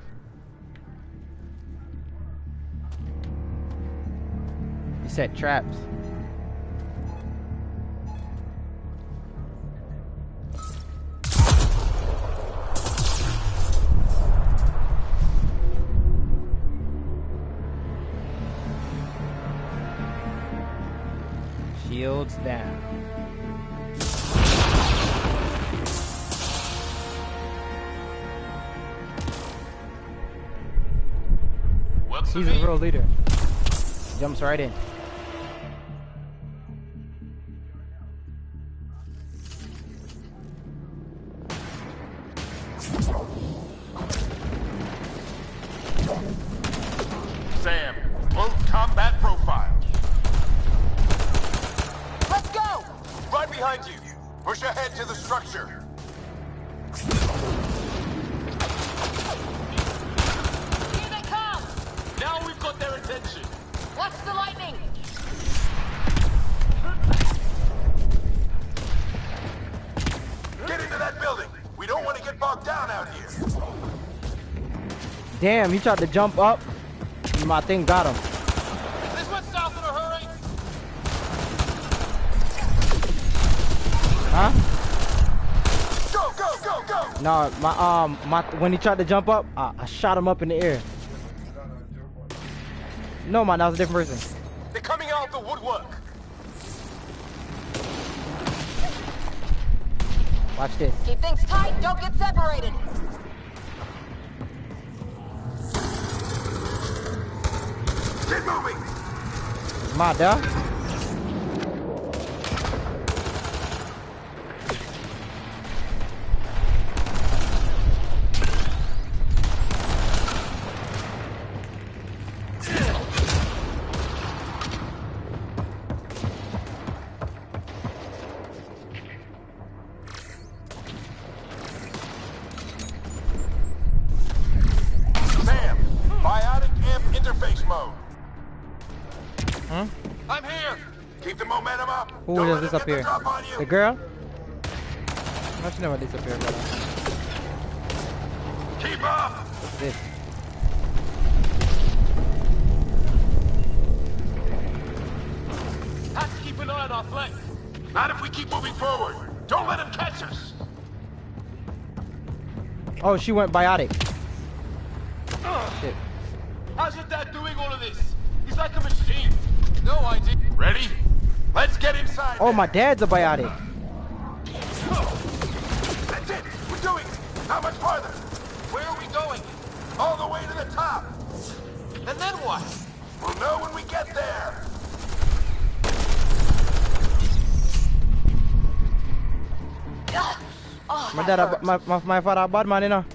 Q: You set traps. Shields down. He's a real leader. Jumps right in.
P: Sam, both combat profile.
J: Let's go! Right behind you. Push ahead to the structure.
E: Here they come!
J: Now we've got their attention.
E: Watch the lightning!
B: Get into that building! We don't want to get bogged down out here!
Q: Damn, he tried to jump up. My thing got him.
J: This went south in a hurry.
Q: Huh?
B: Go, go, go, go!
Q: No, when he tried to jump up, I shot him up in the air. No, man, that was a different person.
J: They're coming out of the woodwork.
Q: Watch this.
E: Keep things tight, don't get separated.
B: Get moving!
Q: My dog.
B: Sam, biotic amp interface mode.
Q: Huh?
J: I'm here.
B: Keep the momentum up.
Q: Who
B: Don't
Q: does
B: let
Q: this
B: them
Q: up
B: get
Q: here?
B: the drop on you.
Q: The girl? No, she never disappeared, brother.
B: Keep up!
Q: What's this?
J: Have to keep an eye on our flank.
B: Not if we keep moving forward. Don't let him catch us.
Q: Oh, she went biotic. Shit.
J: How's your dad doing all of this? He's like a machine. No idea.
B: Ready? Let's get inside.
Q: Oh, my dad's a biotic.
B: That's it. We're doing it. How much farther?
J: Where are we going?
B: All the way to the top.
J: And then what?
B: We'll know when we get there.
E: Oh,
Q: My dad, my father, a bad man, you know.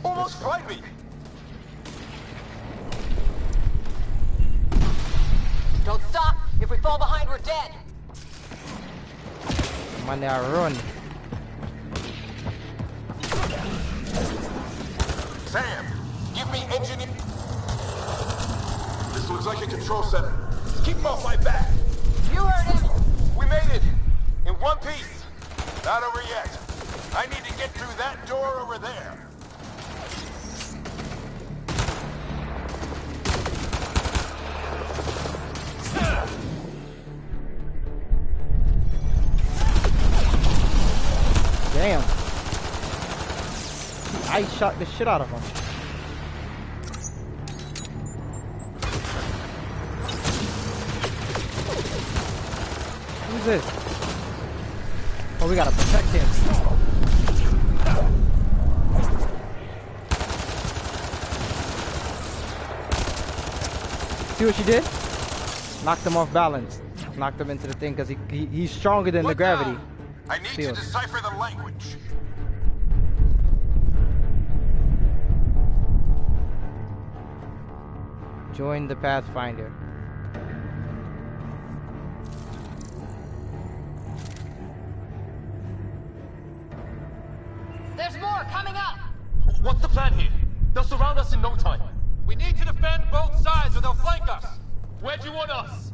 J: Almost fried me.
E: don't stop. If we fall behind, we're dead.
Q: Man, they are run.
B: Sam, give me engineer. This looks like a control center. Keep him off my back.
E: You heard him.
J: We made it. In one piece.
B: Not over yet. I need to get through that door over there.
Q: I shot the shit out of him. Who's this? Oh, we gotta protect him. See what she did? Knocked him off balance. Knocked him into the thing because he's stronger than the gravity.
B: I need to decipher the language.
Q: Join the Pathfinder.
H: There's more coming up!
J: What's the plan here? They'll surround us in no time.
M: We need to defend both sides or they'll flank us.
J: Where do you want us?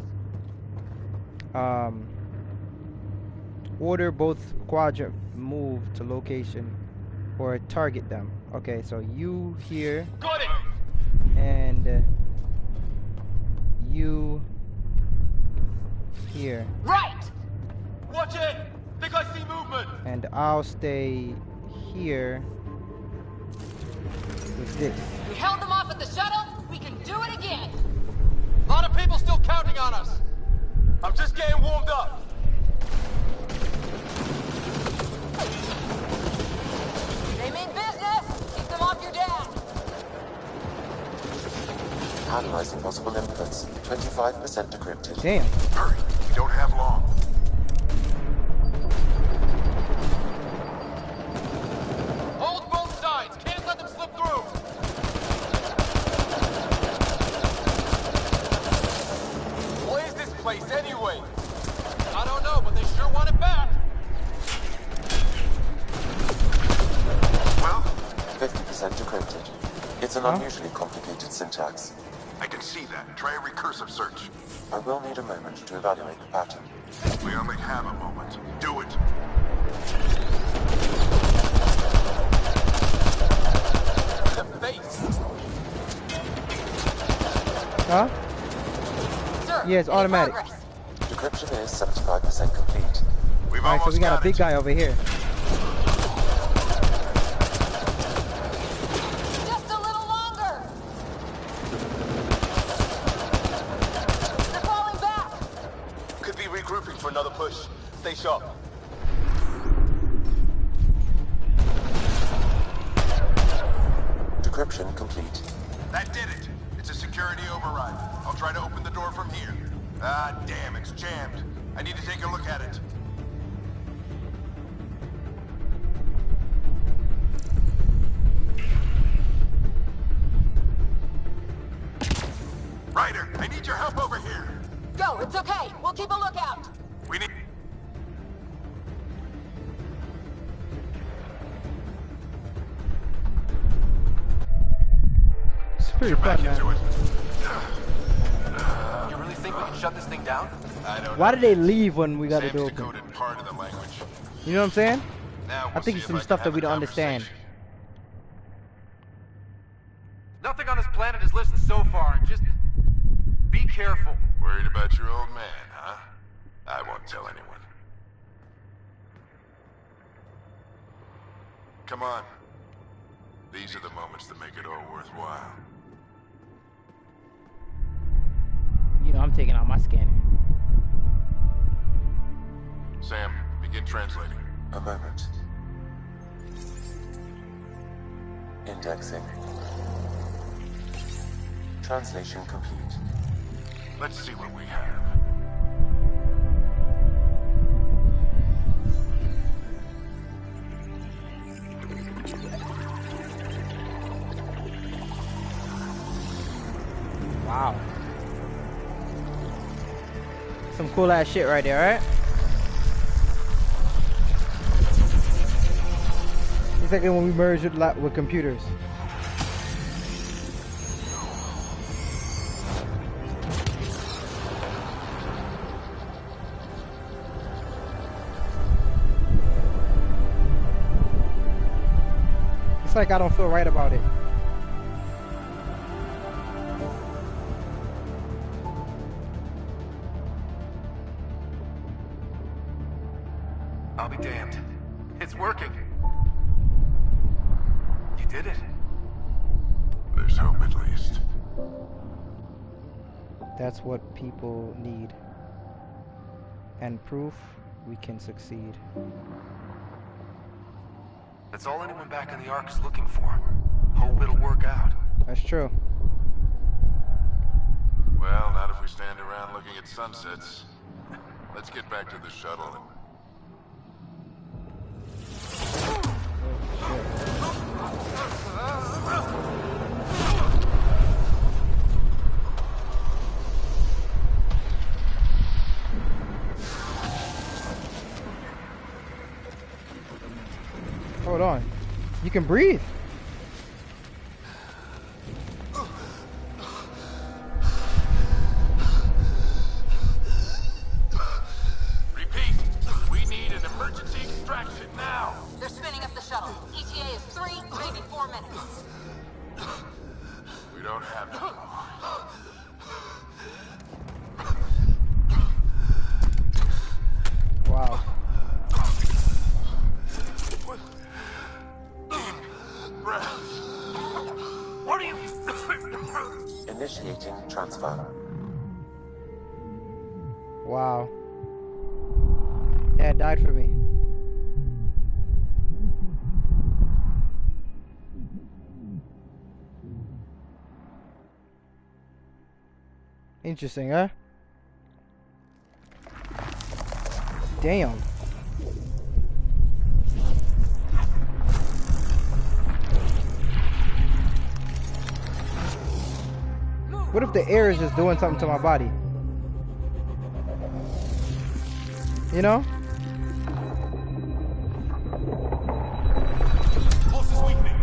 Q: Order both quadrant move to location or target them. Okay, so you here.
J: Got it!
Q: And you here.
H: Right!
J: Watch it! Think I see movement!
Q: And I'll stay here with this.
H: We held them off at the shuttle. We can do it again.
M: A lot of people still counting on us.
J: I'm just getting warmed up.
H: They mean business. Keep them off your dad.
G: Analyzing possible inputs. 25% decrypted.
Q: Damn.
B: Hurry, we don't have long.
M: Hold both sides. Can't let them slip through.
J: What is this place anyway?
M: I don't know, but they sure want it back.
B: Well,
G: 50% decrypted. It's an unusually complicated syntax.
B: I can see that. Try a recursive search.
G: I will need a moment to evaluate the pattern.
B: We only have a moment. Do it.
Q: Huh?
H: Sir,
Q: Yeah, it's automatic.
G: Decryption is 75% complete.
B: We've
Q: Alright, so we got a big guy over here.
H: Just a little longer. They're falling back.
J: Could be regrouping for another push. Stay sharp.
G: Decryption complete.
B: That did it. It's a security override. I'll try to open the door from here. Ah, damn, it's jammed. I need to take a look at it. Ryder, I need your help over here.
H: Go, it's okay. We'll keep a lookout.
B: We need...
Q: It's pretty fun, man.
M: You really think we can shut this thing down?
B: I don't
Q: Why
B: know.
Q: did they leave when we got it
B: Sam's
Q: open?
B: decoded part of the language.
Q: You know what I'm saying?
B: Now
Q: I
B: we'll
Q: think
B: see
Q: it's
B: if
Q: some
B: I
Q: stuff
B: can
Q: that
B: have
Q: we
B: a
Q: don't understand.
B: conversation.
M: Nothing on this planet is listened so far. Just be careful.
B: Worried about your old man, huh? I won't tell anyone. Come on. These are the moments that make it all worthwhile.
Q: You know, I'm taking out my scanner.
B: Sam, begin translating.
G: A moment. Indexing. Translation complete.
B: Let's see what we have.
Q: Wow. Some cool ass shit right there, right? It's like when we merge with computers. It's like I don't feel right about it.
M: I'll be damned. It's working. You
I: did it.
B: There's hope at least.
Q: That's what people need. And proof we can succeed.
I: That's all anyone back in the Ark is looking for. Hope it'll work out.
Q: That's true.
B: Well, not if we stand around looking at sunsets. Let's get back to the shuttle and...
Q: Hold on. You can breathe.
P: Repeat, we need an emergency extraction now.
E: They're spinning up the shuttle. ETA is 3, maybe 4 minutes.
B: We don't have to.
Q: Wow.
P: What are you...
G: Initiating transfer.
Q: Wow. Dad died for me. Interesting, huh? Damn. What if the air is just doing something to my body? You know?
P: Pulse is weakening.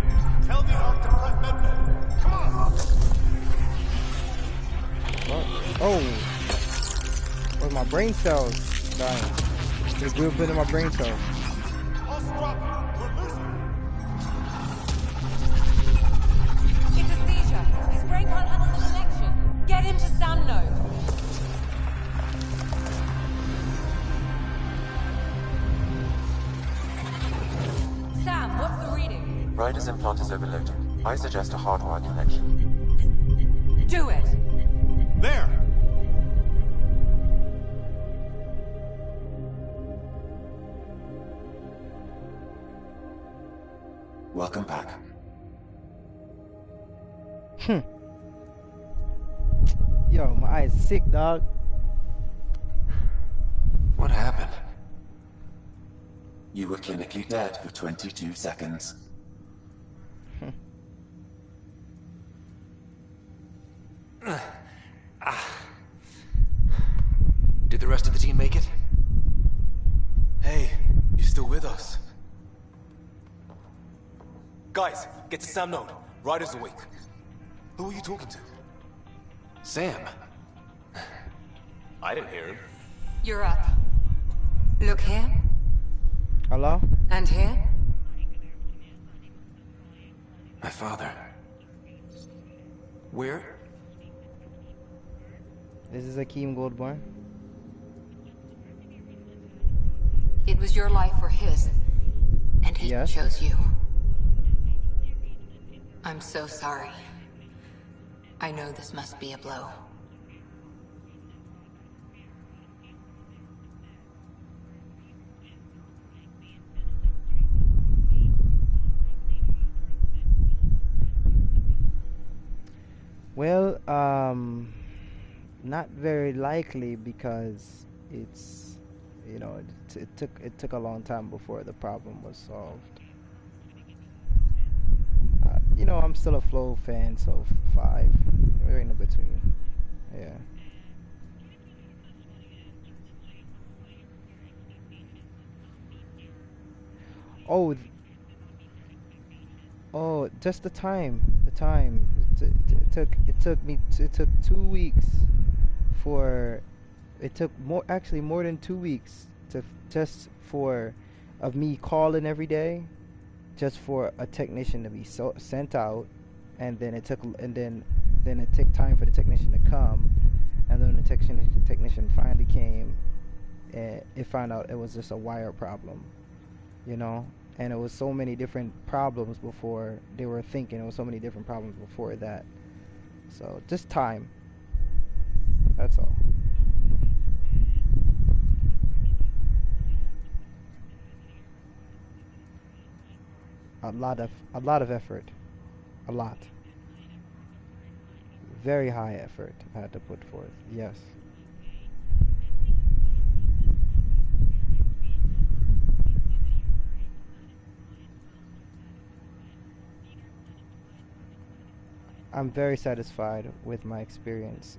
P: Tell the Ark to prep medbay. Come on!
Q: Oh. Where's my brain cells dying? They grew up into my brain cells.
P: Pulse dropping. We're losing.
E: It's a seizure. His brain can't handle the connection. Get him to Sam node. Sam, what's the reading?
G: Ryder's implant is overloaded. I suggest a hardwire connection.
E: Do it.
P: There!
G: Welcome back.
Q: Yo, my eyes sick, dog.
I: What happened?
G: You were clinically dead for 22 seconds.
I: Did the rest of the team make it? Hey, you still with us? Guys, get to Sam node. Ryder's awake. Who are you talking to? Sam. I didn't hear him.
E: You're up. Look here.
Q: Hello?
E: And here.
I: My father. Where?
Q: This is Akeem Goldborn.
E: It was your life or his, and he chose you. I'm so sorry. I know this must be a blow.
Q: Well, not very likely because it's, you know, it took a long time before the problem was solved. You know, I'm still a Flow fan, so 5. We're in between. Yeah. Oh. Oh, just the time. The time. It took 2 weeks for. It took more than 2 weeks of me calling every day, just for a technician to be sent out, and then it took time for the technician to come, and then the technician finally came, and it found out it was just a wire problem, you know, and it was so many different problems before they were thinking. It was so many different problems before that. So just time. That's all. A lot of effort. A lot. Very high effort I had to put forth. Yes. I'm very satisfied with my experience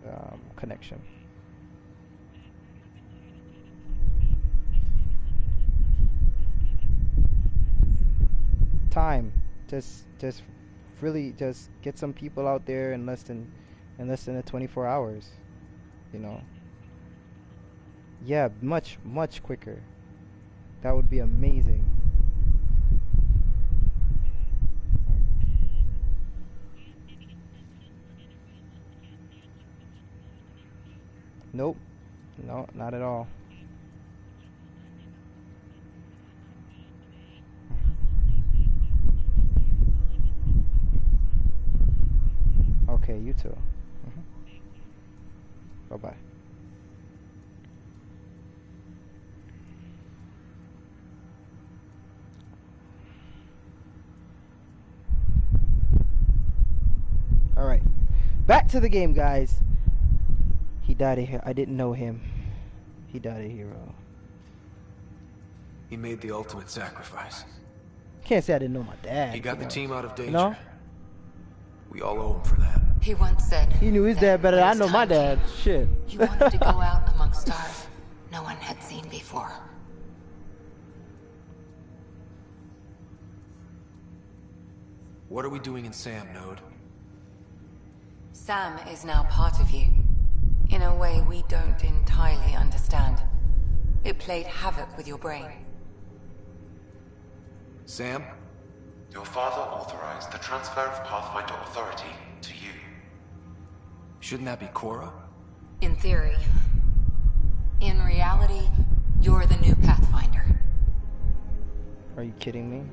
Q: connection. Time, just really just get some people out there in less than 24 hours, you know. Yeah, much quicker. That would be amazing. Nope. No, not at all. Okay, you too. Bye-bye. Alright. Back to the game, guys. He died a hero. I didn't know him. He died a hero.
I: He made the ultimate sacrifice.
Q: Can't say I didn't know my dad.
I: He got the team out of danger.
Q: You know?
I: We all owe him for that.
E: He once said
Q: he knew his dad better than I know my dad. Shit.
E: He wanted to go out among stars no one had seen before.
I: What are we doing in Sam, Node?
E: Sam is now part of you, in a way we don't entirely understand. It played havoc with your brain.
I: Sam?
G: Your father authorized the transfer of Pathfinder authority to you.
I: Shouldn't that be Cora?
E: In theory. In reality, you're the new Pathfinder.
Q: Are you kidding me?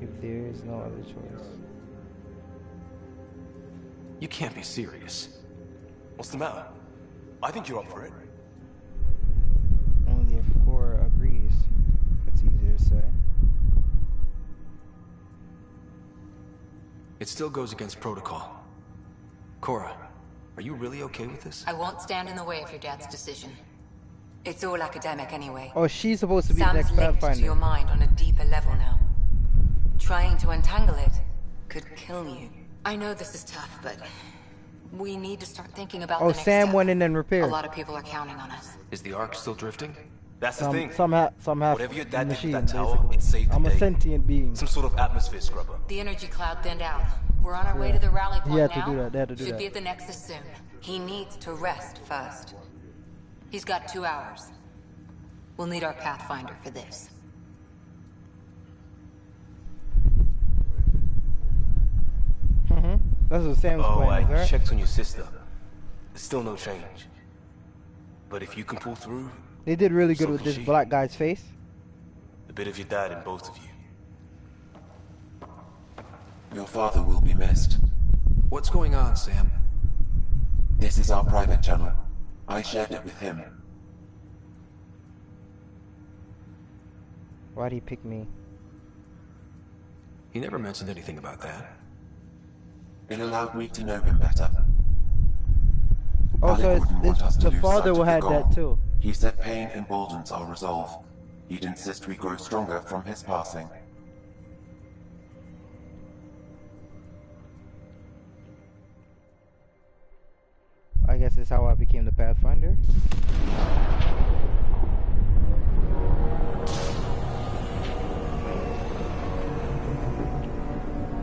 Q: If there is no other choice.
I: You can't be serious. What's the matter? I think you're up for it.
Q: Only if Cora agrees. It's easier to say.
I: It still goes against protocol. Cora, are you really okay with this?
E: I won't stand in the way of your dad's decision. It's all academic anyway.
Q: Oh, she's supposed to be the
E: Sam's
Q: next
E: linked
Q: Pathfinder.
E: to your mind on a deeper level now. Trying to untangle it could kill you. I know this is tough, but we need to start thinking about the next
Q: Sam
E: step.
Q: went in and repaired.
E: A lot of people are counting on us.
I: Is the Ark still drifting? That's the thing.
Q: Some have
I: Whatever your dad did
Q: machine,
I: with that tower,
Q: basically.
I: it saved the
Q: I'm a
I: day.
Q: sentient being.
I: Some sort of atmosphere scrubber.
E: The energy cloud thinned out. We're on our way to the rally point
Q: He had
E: now.
Q: to do that. They had to do
E: Should
Q: that.
E: be at the Nexus soon. He needs to rest first. He's got 2 hours. We'll need our Pathfinder for this.
Q: That's what Sam's playing,
I: I
Q: right?
I: checked on your sister. There's still no change. But if you can pull through,
Q: They did really good
I: so
Q: with
I: can
Q: this
I: she.
Q: black guy's face.
I: the bit of your dad in both of you.
G: Your father will be missed.
I: What's going on, Sam?
G: This is our private channel. I shared it with him.
Q: Why'd he pick me?
I: He never mentioned anything about that.
G: It allowed me to know him better.
Q: Oh,
G: Alec
Q: so
G: wouldn't want us to
Q: the
G: lose
Q: father
G: sight of the
Q: had
G: goal.
Q: that too.
G: He said pain emboldens our resolve. He'd insist we grow stronger from his passing.
Q: I guess it's how I became the Pathfinder.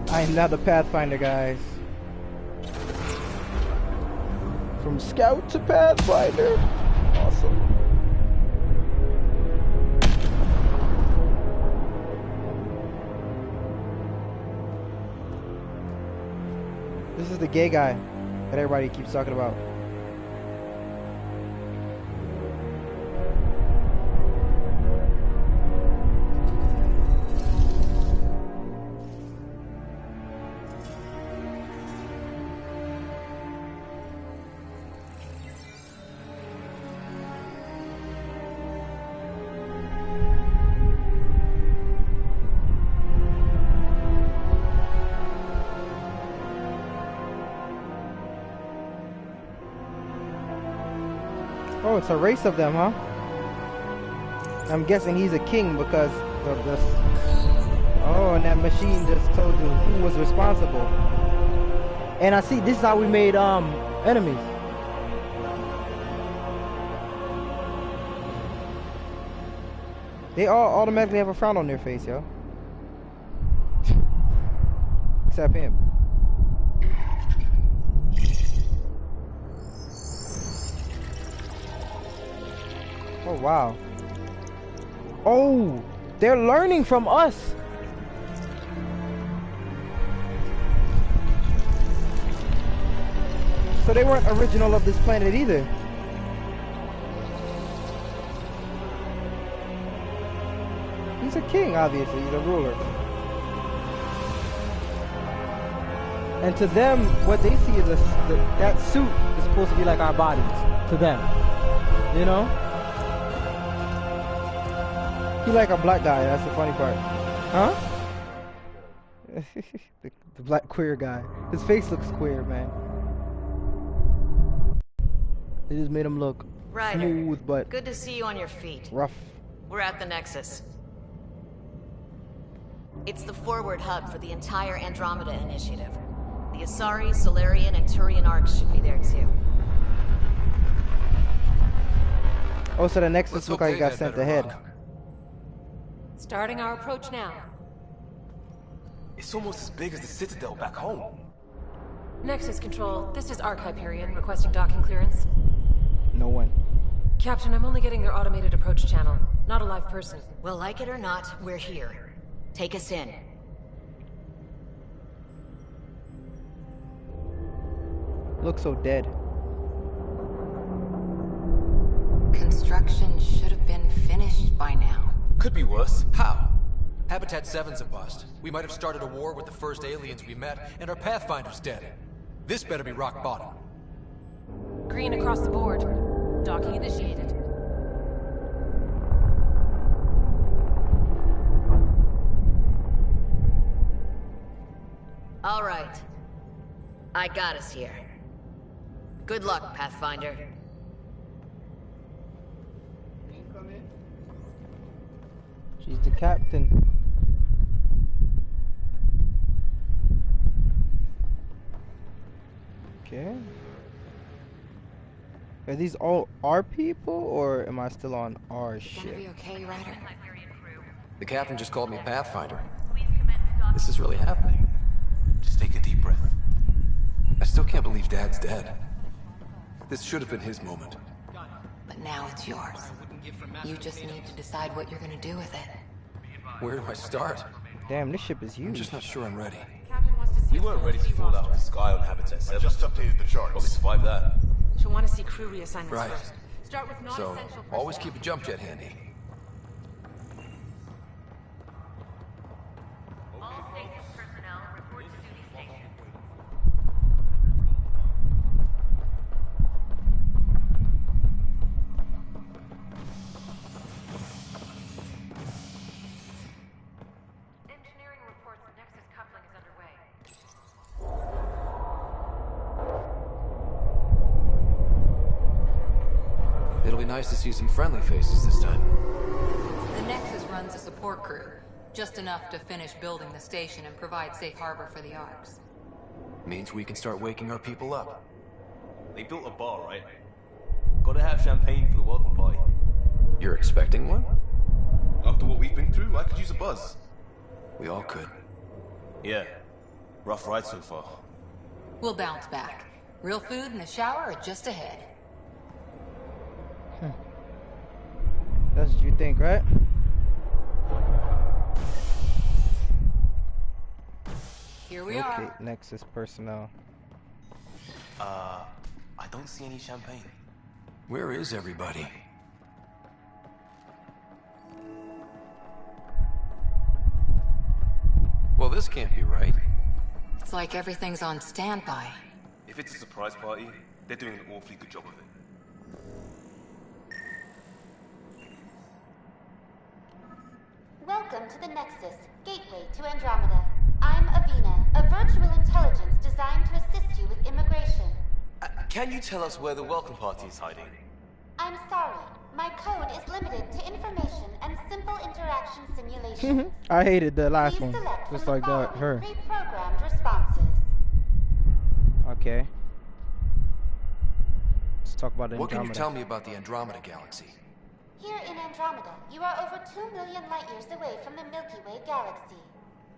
Q: I am now the Pathfinder, guys. From Scout to Pathfinder. Awesome. This is the gay guy that everybody keeps talking about. Oh, it's a race of them, huh? I'm guessing he's a king because of this. Oh, and that machine just told you who was responsible. And I see this is how we made enemies. They all automatically have a frown on their face, yo. Except him. Oh, wow. Oh, they're learning from us. So they weren't original of this planet either. He's a king, obviously. He's a ruler. And to them, what they see is that suit is supposed to be like our bodies. To them. You know? He like a black guy, that's the funny part. Huh? the black queer guy. His face looks queer, man. They just made him look smooth, but
N: good to see you on your feet.
Q: Rough.
N: We're at the Nexus. It's the forward hub for the entire Andromeda initiative. The Asari, Solarian, and Turian arcs should be there too.
Q: Oh, so the Nexus look like he got sent ahead.
H: Starting our approach now.
I: It's almost as big as the Citadel back home.
H: Nexus Control, this is Arc Hyperion requesting docking clearance.
Q: No one.
H: Captain, I'm only getting their automated approach channel, not a live person.
N: Well, like it or not, we're here. Take us in.
Q: Looks so dead.
E: Construction should have been finished by now.
I: Could be worse. How? Habitat 7's a bust. We might have started a war with the first aliens we met, and our Pathfinder's dead. This better be rock bottom.
H: Green across the board. Docking initiated.
N: All right. I got us here. Good luck, Pathfinder.
Q: She's the captain. Okay. Are these all our people, or am I still on our ship?
E: Gonna be okay, Ryder?
I: The captain just called me Pathfinder. This is really happening. Just take a deep breath. I still can't believe Dad's dead. This should have been his moment.
E: But now it's yours. You just need to decide what you're gonna do with it.
I: Where do I start?
Q: Damn, this ship is huge.
I: I'm just not sure I'm ready.
J: We weren't ready to fall out of the sky on Habitat 7.
B: I just updated the charts.
J: But we survived that.
H: She'll want to see crew reassignments
I: Right.
H: first. Start with
I: So,
H: non-essential
I: always
H: personnel.
I: keep a jump jet handy.
H: All station personnel report to duty station. Engineering reports the Nexus coupling is underway.
I: It'll be nice to see some friendly faces this time.
E: The Nexus runs a support crew. Just enough to finish building the station and provide safe harbor for the arcs.
I: Means we can start waking our people up.
J: They built a bar, right? Gotta have champagne for the welcome party.
I: You're expecting one?
J: After what we've been through, I could use a buzz.
I: We all could.
J: Yeah. Rough ride so far.
E: We'll bounce back. Real food and a shower are just ahead.
Q: That's what you think, right?
E: Here we
Q: Okay,
E: are.
Q: Nexus personnel.
J: I don't see any champagne.
I: Where is everybody? Well, this can't be right.
E: It's like everything's on standby.
J: If it's a surprise party, they're doing an awfully good job of it.
R: Welcome to the Nexus, gateway to Andromeda. I'm Avina, a virtual intelligence designed to assist you with immigration.
J: Can you tell us where the welcome party is hiding?
R: I'm sorry. My code is limited to information and simple interaction simulations.
Q: I hated the last
R: Please
Q: one.
R: select
Q: Just
R: from
Q: like
R: the
Q: that, her.
R: pre-programmed responses.
Q: Okay. Let's talk about Andromeda.
I: What can you tell me about the Andromeda galaxy?
R: Here in Andromeda, you are over 2 million light years away from the Milky Way galaxy.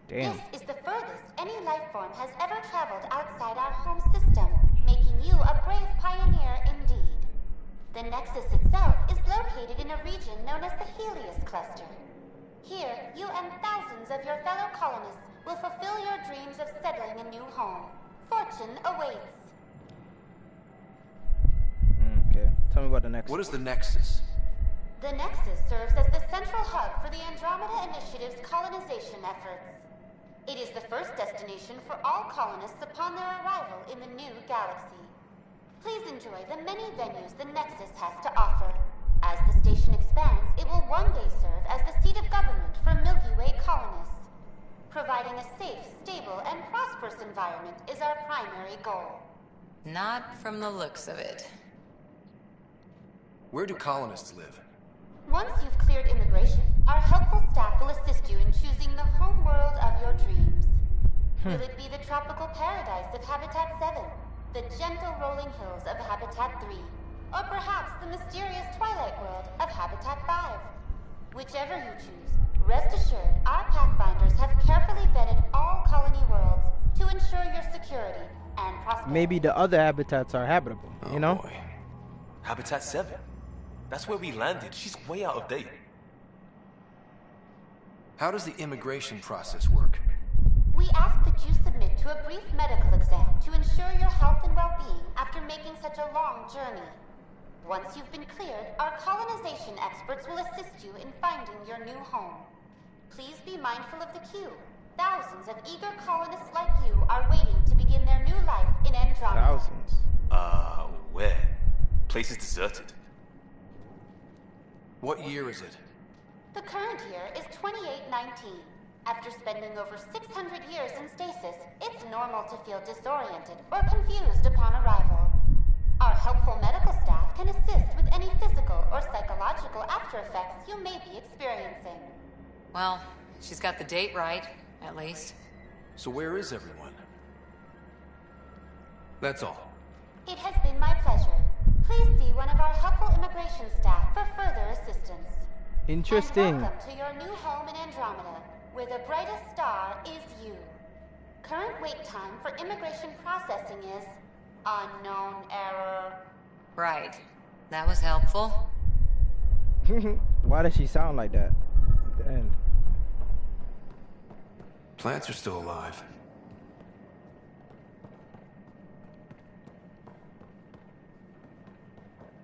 Q: Damn.
R: This is the furthest any life form has ever traveled outside our home system, making you a brave pioneer indeed. The Nexus itself is located in a region known as the Helios Cluster. Here, you and thousands of your fellow colonists will fulfill your dreams of settling a new home. Fortune awaits.
Q: Okay. Tell me about the Nexus.
I: What is the Nexus?
R: The Nexus serves as the central hub for the Andromeda Initiative's colonization efforts. It is the first destination for all colonists upon their arrival in the new galaxy. Please enjoy the many venues the Nexus has to offer. As the station expands, it will one day serve as the seat of government for Milky Way colonists. Providing a safe, stable, and prosperous environment is our primary goal.
E: Not from the looks of it.
I: Where do colonists live?
R: Once you've cleared immigration, our helpful staff will assist you in choosing the home world of your dreams. Will it be the tropical paradise of Habitat 7, the gentle rolling hills of Habitat 3, or perhaps the mysterious twilight world of Habitat 5? Whichever you choose, rest assured our Pathfinders have carefully vetted all colony worlds to ensure your security and prosperity.
Q: Maybe the other habitats are habitable, you know?
J: Boy. Habitat 7. That's where we landed. She's way out of date.
I: How does the immigration process work?
R: We ask that you submit to a brief medical exam to ensure your health and well-being after making such a long journey. Once you've been cleared, our colonization experts will assist you in finding your new home. Please be mindful of the queue. Thousands of eager colonists like you are waiting to begin their new life in Andromeda.
Q: Thousands.
J: Where? Place is deserted.
I: What year is it?
R: The current year is 2819. After spending over 600 years in stasis, it's normal to feel disoriented or confused upon arrival. Our helpful medical staff can assist with any physical or psychological after effects you may be experiencing.
E: Well, she's got the date right, at least.
I: So where is everyone? That's all.
R: It has been my pleasure. Please see one of our helpful immigration staff for further assistance.
Q: Interesting.
R: And welcome to your new home in Andromeda, where the brightest star is you. Current wait time for immigration processing is unknown error.
E: Right. That was helpful.
Q: Why does she sound like that at the end?
I: Plants are still alive.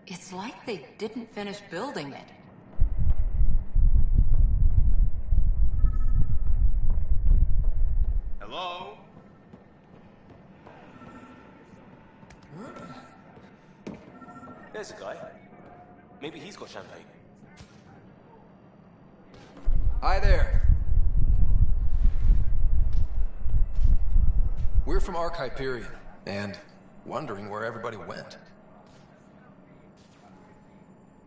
E: It's like they didn't finish building it.
P: Hello?
J: There's a guy. Maybe he's got champagne.
I: Hi there. We're from Ark Hyperion, and wondering where everybody went.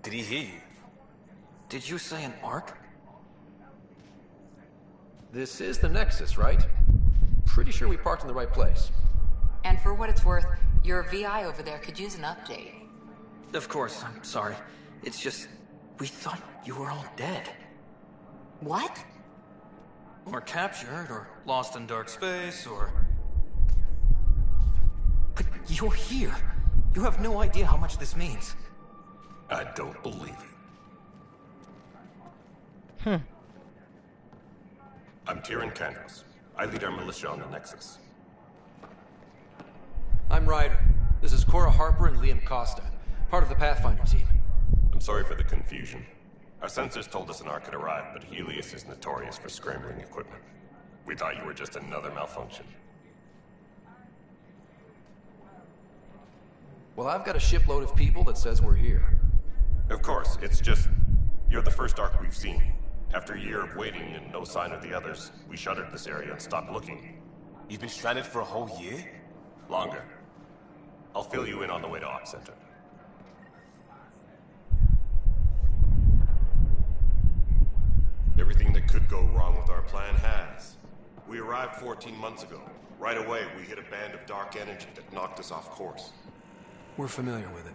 J: Did he hear you?
I: Did you say an Ark? This is the Nexus, right? Pretty sure we parked in the right place.
E: And for what it's worth, your VI over there could use an update.
I: Of course, I'm sorry. It's just, we thought you were all dead.
E: What?
S: Or captured, or lost in dark space, or...
I: But you're here. You have no idea how much this means.
O: I don't believe it. I'm Tyrion Kandros. I lead our militia on the Nexus.
I: I'm Ryder. This is Cora Harper and Liam Costa, part of the Pathfinder team.
O: I'm sorry for the confusion. Our sensors told us an Ark had arrived, but Helios is notorious for scrambling equipment. We thought you were just another malfunction.
I: Well, I've got a shipload of people that says we're here.
O: Of course, it's just... you're the first Ark we've seen. After a year of waiting and no sign of the others, we shuttered this area and stopped looking.
J: You've been stranded for a whole year?
O: Longer. I'll fill you in on the way to Ark Center. Everything that could go wrong with our plan has. We arrived 14 months ago. Right away, we hit a band of dark energy that knocked us off course.
I: We're familiar with it.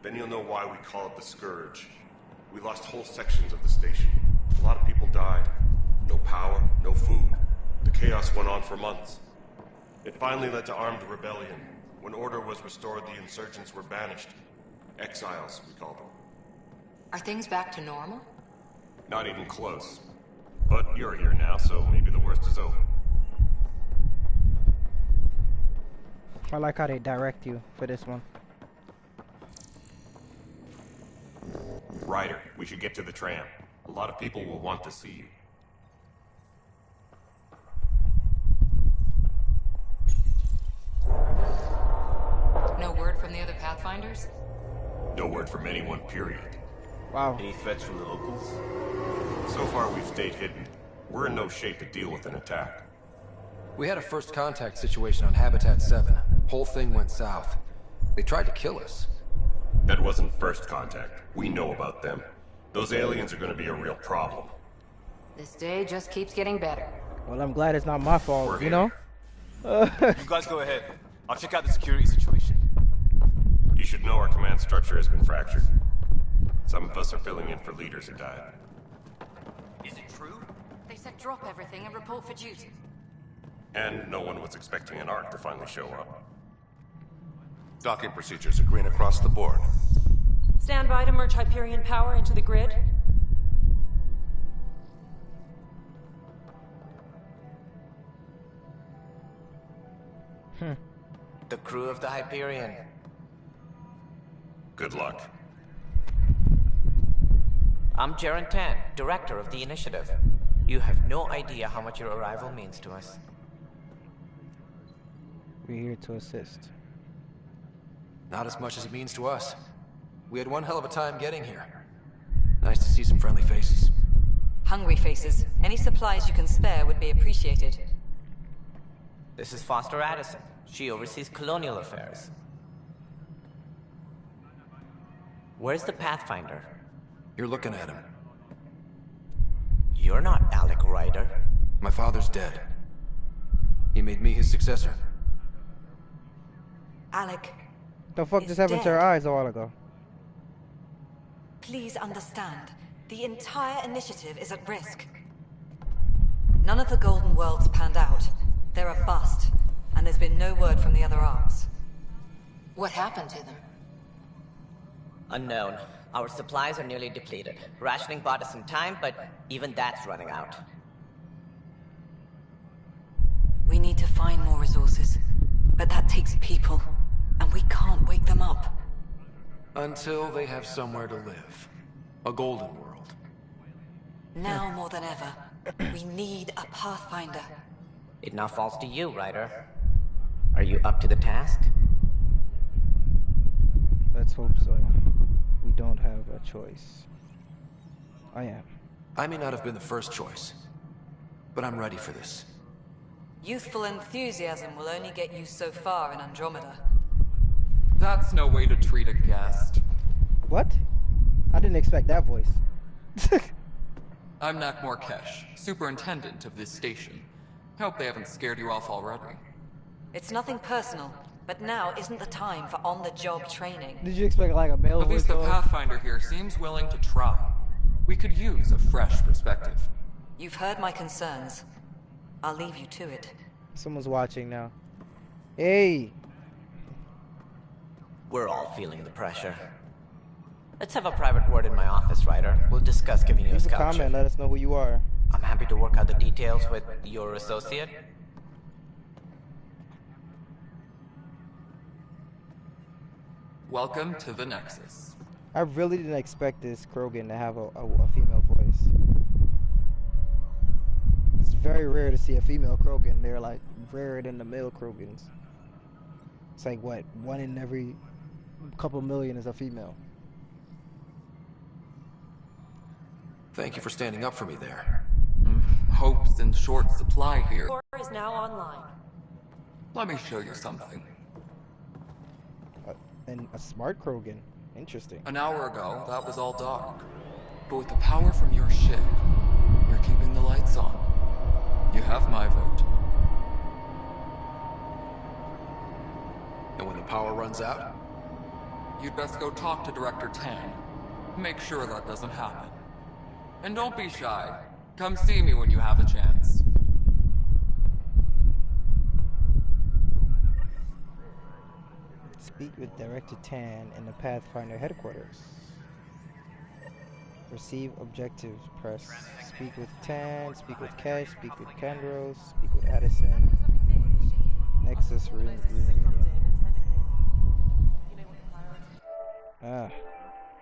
O: Then you'll know why we call it the Scourge. We lost whole sections of the station. A lot of people died. No power, no food. The chaos went on for months. It finally led to armed rebellion. When order was restored, the insurgents were banished. Exiles, we call them.
E: Are things back to normal?
O: Not even close. But you're here now, so maybe the worst is over.
Q: I like how they direct you for this one.
O: Ryder, we should get to the tram. A lot of people will want to see you.
E: No word from the other Pathfinders?
O: No word from anyone, period.
Q: Wow.
O: Any threats from the locals? So far, we've stayed hidden. We're in no shape to deal with an attack.
I: We had a first contact situation on Habitat 7. Whole thing went south. They tried to kill us.
O: That wasn't first contact. We know about them. Those aliens are going to be a real problem.
E: This day just keeps getting better.
Q: Well, I'm glad it's not my fault, you know?
J: You guys go ahead. I'll check out the security situation.
O: You should know our command structure has been fractured. Some of us are filling in for leaders who died.
J: Is it true?
E: They said drop everything and report for duty.
O: And no one was expecting an Ark to finally show up.
B: Docking procedures are green across the board.
H: Stand by to merge Hyperion power into the grid.
F: The crew of the Hyperion.
O: Good luck.
F: I'm Jaren Tan, director of the initiative. You have no idea how much your arrival means to us.
Q: We're here to assist.
I: Not as much as it means to us. We had one hell of a time getting here. Nice to see some friendly faces.
E: Hungry faces. Any supplies you can spare would be appreciated.
F: This is Foster Addison. She oversees colonial affairs. Where's the Pathfinder?
I: You're looking at him.
F: You're not Alec Ryder.
I: My father's dead. He made me his successor.
E: Alec.
Q: The fuck
E: is
Q: just happened to her
E: dead.
Q: eyes a while ago?
E: Please understand, the entire initiative is at risk. None of the Golden Worlds panned out. They're a bust, and there's been no word from the other arcs. What happened to them?
F: Unknown. Our supplies are nearly depleted. Rationing bought us some time, but even that's running out.
E: We need to find more resources, but that takes people, and we can't wake them up.
I: Until they have somewhere to live. A golden world.
E: Now more than ever, we need a Pathfinder.
F: It now falls to you, Ryder. Are you up to the task?
Q: Let's hope so. We don't have a choice. I am.
I: I may not have been the first choice, but I'm ready for this.
E: Youthful enthusiasm will only get you so far in Andromeda.
T: That's no way to treat a guest.
Q: What? I didn't expect that voice.
T: I'm Nak Morkesh, superintendent of this station. Hope they haven't scared you off already.
E: It's nothing personal, but now isn't the time for on-the-job training.
Q: Did you expect like a male
T: At
Q: voice?
T: least the
Q: though?
T: Pathfinder here seems willing to try. We could use a fresh perspective.
E: You've heard my concerns. I'll leave you to it.
Q: Someone's watching now. Hey!
F: We're all feeling the pressure. Let's have a private word in my office, Ryder. We'll discuss giving you a
Q: Leave a
F: scout
Q: comment,
F: ship.
Q: let us know who you are.
F: I'm happy to work out the details with your associate.
T: Welcome to the Nexus.
Q: I really didn't expect this Krogan to have a female voice. It's very rare to see a female Krogan. They're like rarer than the male Krogans. It's like what, 1 in every couple million is a female.
I: Thank you for standing up for me there.
T: Hope's in short supply here.
H: Core is now online.
T: Let me show you something.
Q: And a smart Krogan. Interesting.
T: An hour ago, that was all dark. But with the power from your ship, You're keeping the lights on. You have my vote.
I: And when the power runs out?
T: You'd best go talk to Director Tan. Make sure that doesn't happen. And don't be shy. Come see me when you have a chance.
Q: Speak with Director Tan in the Pathfinder headquarters. Receive objectives. Press. Speak with Tan. Speak with Cash. Speak with Kendros. Speak with Addison. Nexus reunion.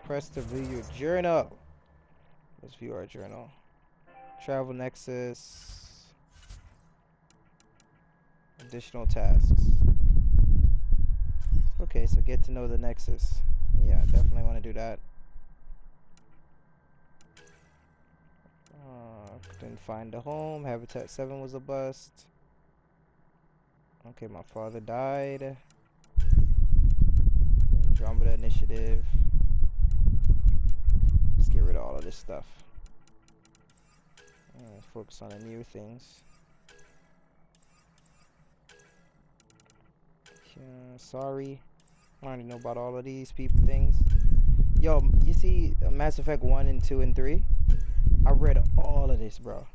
Q: Press to view your journal. Let's view our journal. Travel Nexus. Additional tasks. Okay, so get to know the Nexus. Yeah, definitely want to do that. Didn't find a home. Habitat 7 was a bust. Okay, my father died. Andromeda Initiative. Let's get rid of all of this stuff. Focus on the new things. Sorry. I already know about all of these things. Yo, you see Mass Effect 1 and 2 and 3? I read all of this, bro.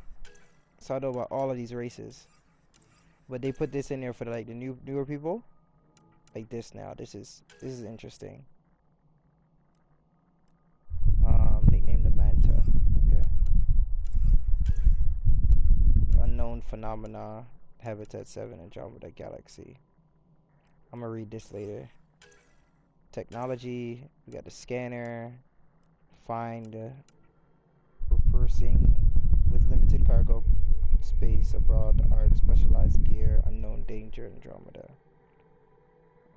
Q: So I know about all of these races. But they put this in there for like the newer people. Like this now. This is interesting. Nickname the Manta. Okay. Unknown phenomena. Habitat 7 Andromeda Galaxy. I'm gonna read this later. Technology. We got the scanner. Find. Reversing with limited cargo space abroad. Arc. Specialized gear. Unknown danger. Andromeda.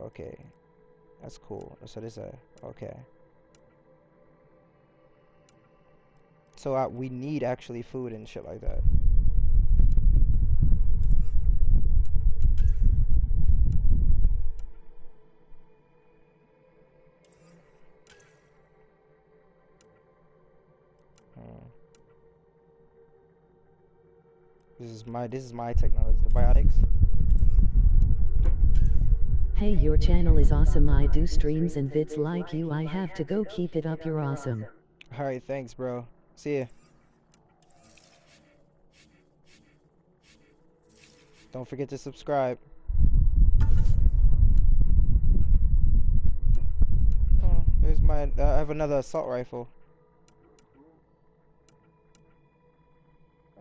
Q: Okay. That's cool. So this okay. So we need actually food and shit like that. This is my technology. The biotics.
U: Hey, your channel is awesome. I do streams and vids like you. I have to go. Keep it up. You're awesome.
Q: Alright, thanks, bro. See ya. Don't forget to subscribe. Oh, there's my. I have another assault rifle.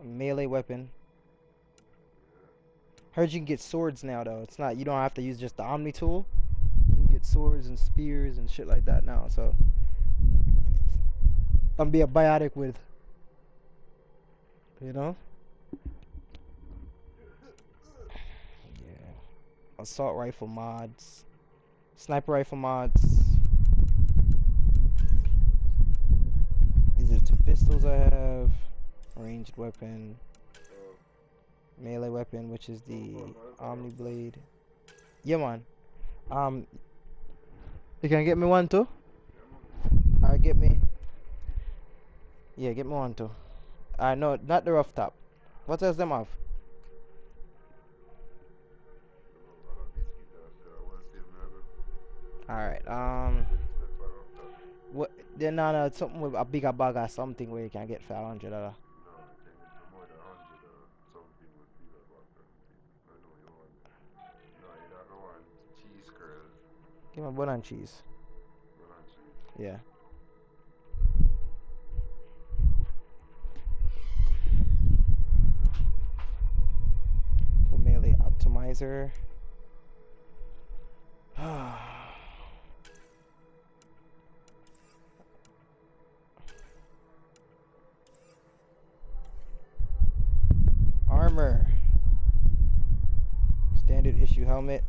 Q: A melee weapon. Heard you can get swords now, though. It's not. You don't have to use just the Omni tool. You can get swords and spears and shit like that now. So I'm gonna be a biotic with. You know. Yeah. Assault rifle mods. Sniper rifle mods. These are 2 pistols I have. Ranged weapon. Melee weapon, which is the Omni Blade. Yeah, man. You can get me one too? Alright, get me. Yeah, get me one too. No, not the rough top. What else them have? Alright, what? Then no, something with a bigger bag or something where you can get for $100. Give me bun and cheese. Yeah. Melee optimizer. Armor. Standard issue helmet.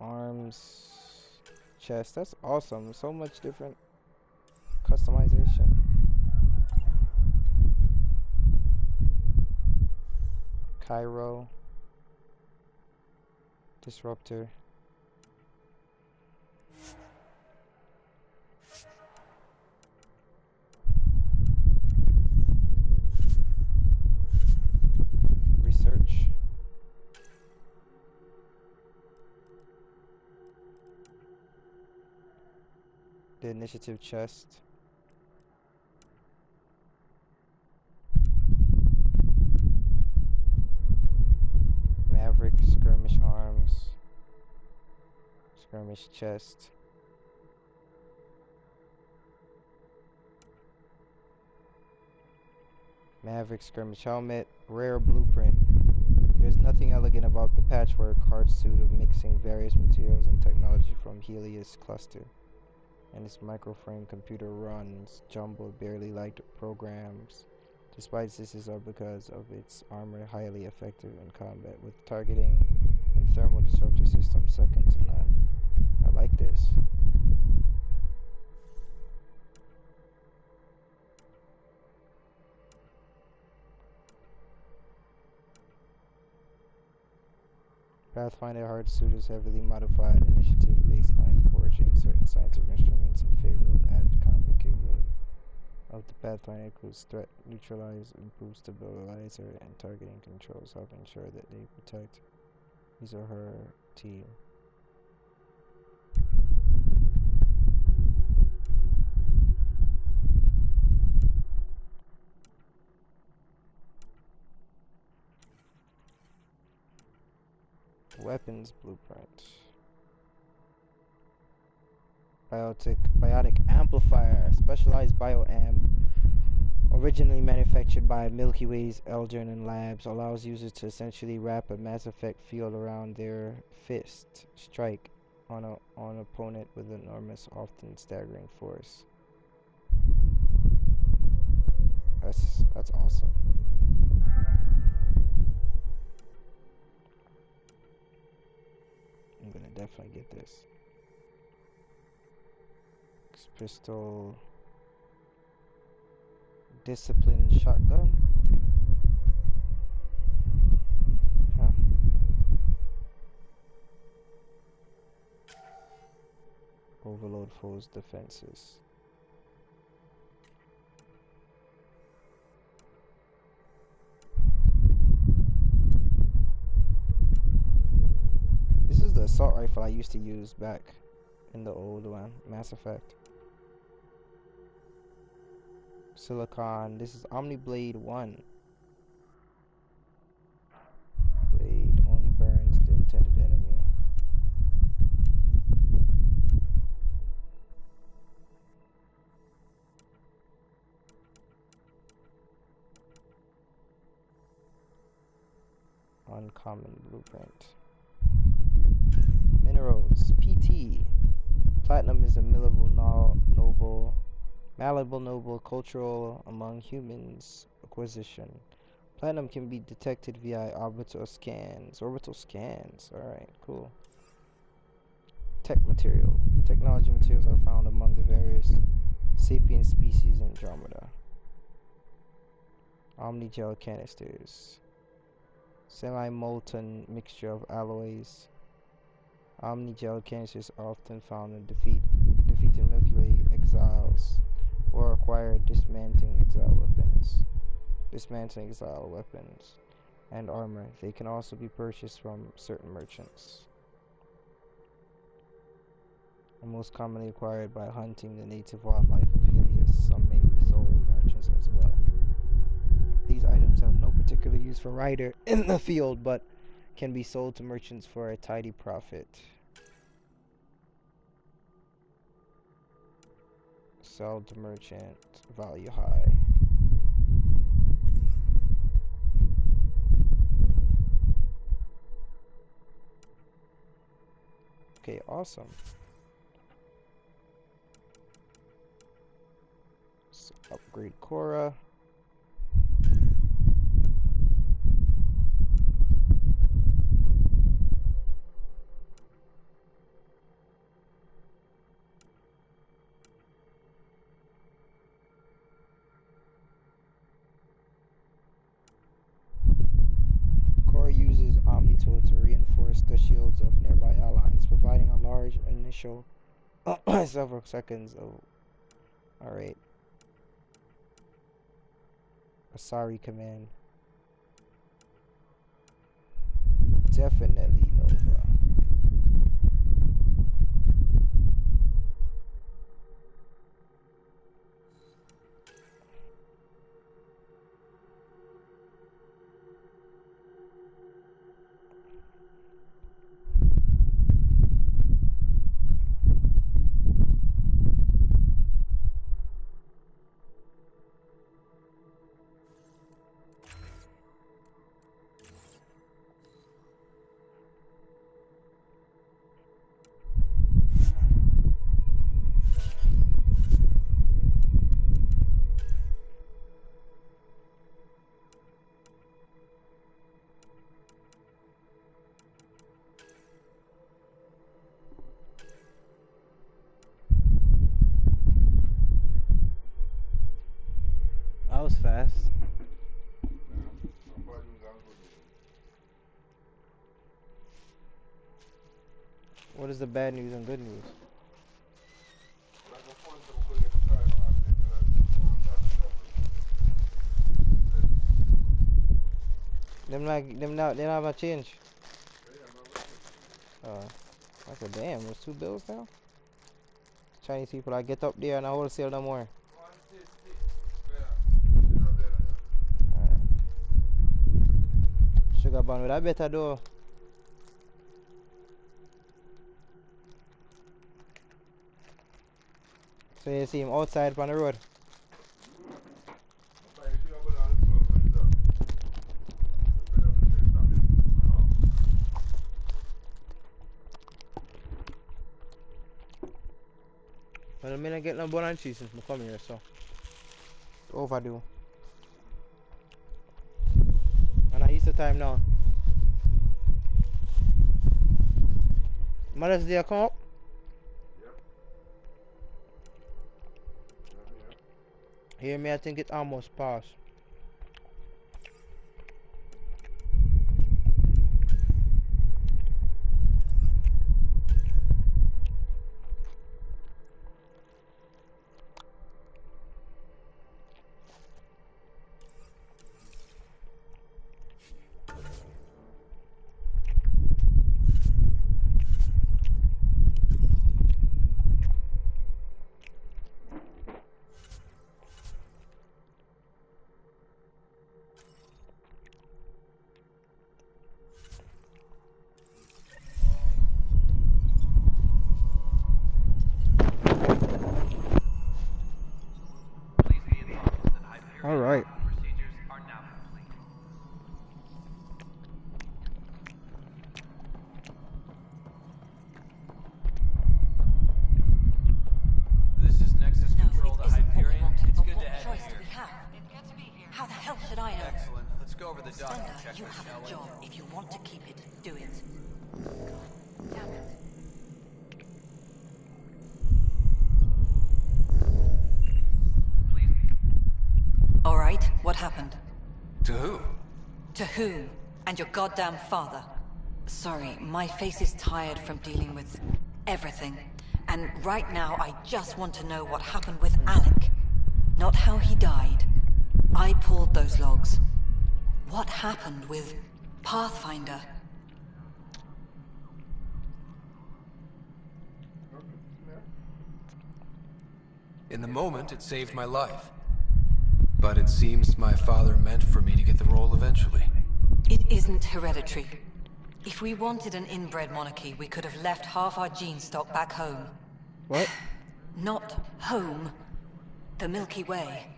Q: Arms. Chest. That's awesome. So much different customization. Cairo. Disruptor. initiative chest. Maverick skirmish arms. Skirmish chest. Maverick skirmish helmet. Rare blueprint. There's nothing elegant about the patchwork hard suit of mixing various materials and technology from Helios cluster. And its microframe computer runs jumbled, barely liked programs. Despite this is all because of its armor highly effective in combat with targeting and thermal disruptor system second to none. I like this. Pathfinder hard suit is heavily modified initiative baseline forging certain scientific instruments in favor of added combat capability. Of the Pathfinder includes threat neutralize, improved stabilizer, and targeting controls, help ensure that they protect his or her team. Weapons blueprint. Biotic amplifier, specialized bioamp, originally manufactured by Milky Way's Algernon Labs, allows users to essentially wrap a Mass Effect field around their fist, strike on an opponent with enormous, often staggering force. That's awesome. I'm gonna definitely get this. Pistol. Discipline shotgun. Huh. Overload foes defenses. This is the assault rifle I used to use back in the old one, Mass Effect. Silicon. This is Omniblade 1. Blade only burns the intended enemy. Uncommon blueprint. Minerals. PT. Platinum is a malleable noble cultural among humans acquisition. Platinum can be detected via orbital scans. Alright, cool. Technology materials are found among the various sapient species in Andromeda. Omnigel canisters. Semi-molten mixture of alloys. Omnigel canisters are often found in defeated Milky Way exiles or acquired dismantling exile weapons and armor. They can also be purchased from certain merchants. Are most commonly acquired by hunting the native wildlife of Helios. Some may be sold merchants as well. These items have no particular use for Ryder in the field, but can be sold to merchants for a tidy profit. Sell to merchant, value high. Okay, awesome. So upgrade Cora. Uses Omnitool to reinforce the shields of nearby allies, providing a large initial several seconds of... Alright. Asari command. Definitely Nova. What is the bad news and good news? They don't have a change. I said, damn, there's 2 bills now? Chinese people, I get up there and I wholesale no more. Alright. Sugar bun with that better though. So you see him outside on the road. Well, I mean, I get no bun and cheese since I come here, so overdue. And I Easter time now. Mother's Day come up? Hear me, I think it almost passed. All right.
T: This is Nexus Control to Hyperion. It's good to have you here.
E: How the hell should I know?
T: Excellent. Let's go over the document checklist,
E: You have
T: shall
E: a
T: we?
E: job. If you want to keep it, do it. Damn it. All right, what happened?
T: To who?
E: To whom? And your goddamn father. Sorry, my face is tired from dealing with everything. And right now, I just want to know what happened with Alec. Not how he died. I pulled those logs. What happened with Pathfinder?
I: In the moment, it saved my life. But it seems my father meant for me to get the role eventually.
E: It isn't hereditary. If we wanted an inbred monarchy, we could have left half our gene stock back home.
Q: What?
E: Not home. The Milky Way.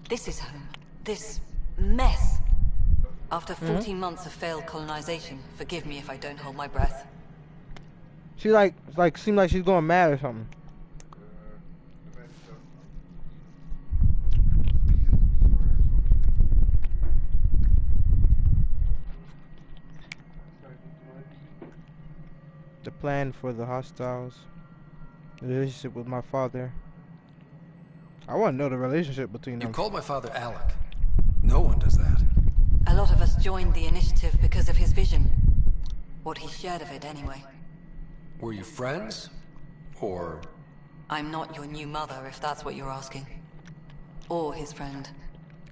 E: This is home. This mess. After 14 months of failed colonization, forgive me if I don't hold my breath.
Q: She seemed like she's going mad or something. The plan for the hostiles. The relationship with my father. I want to know the relationship between them.
I: You called my father Alec. No one does that.
E: A lot of us joined the initiative because of his vision. What he shared of it, anyway.
I: Were you friends? Or...
E: I'm not your new mother, if that's what you're asking. Or his friend.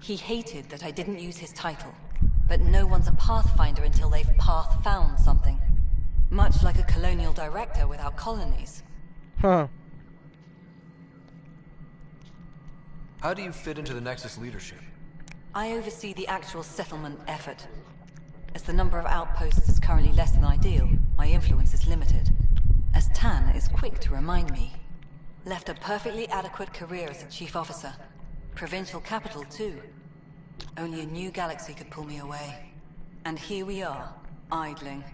E: He hated that I didn't use his title. But no one's a Pathfinder until they've path-found something. Much like a colonial director without colonies.
Q: Huh.
I: How do you fit into the Nexus leadership?
E: I oversee the actual settlement effort. As the number of outposts is currently less than ideal, my influence is limited. As Tan is quick to remind me. Left a perfectly adequate career as a chief officer. Provincial capital, too. Only a new galaxy could pull me away. And here we are, idling.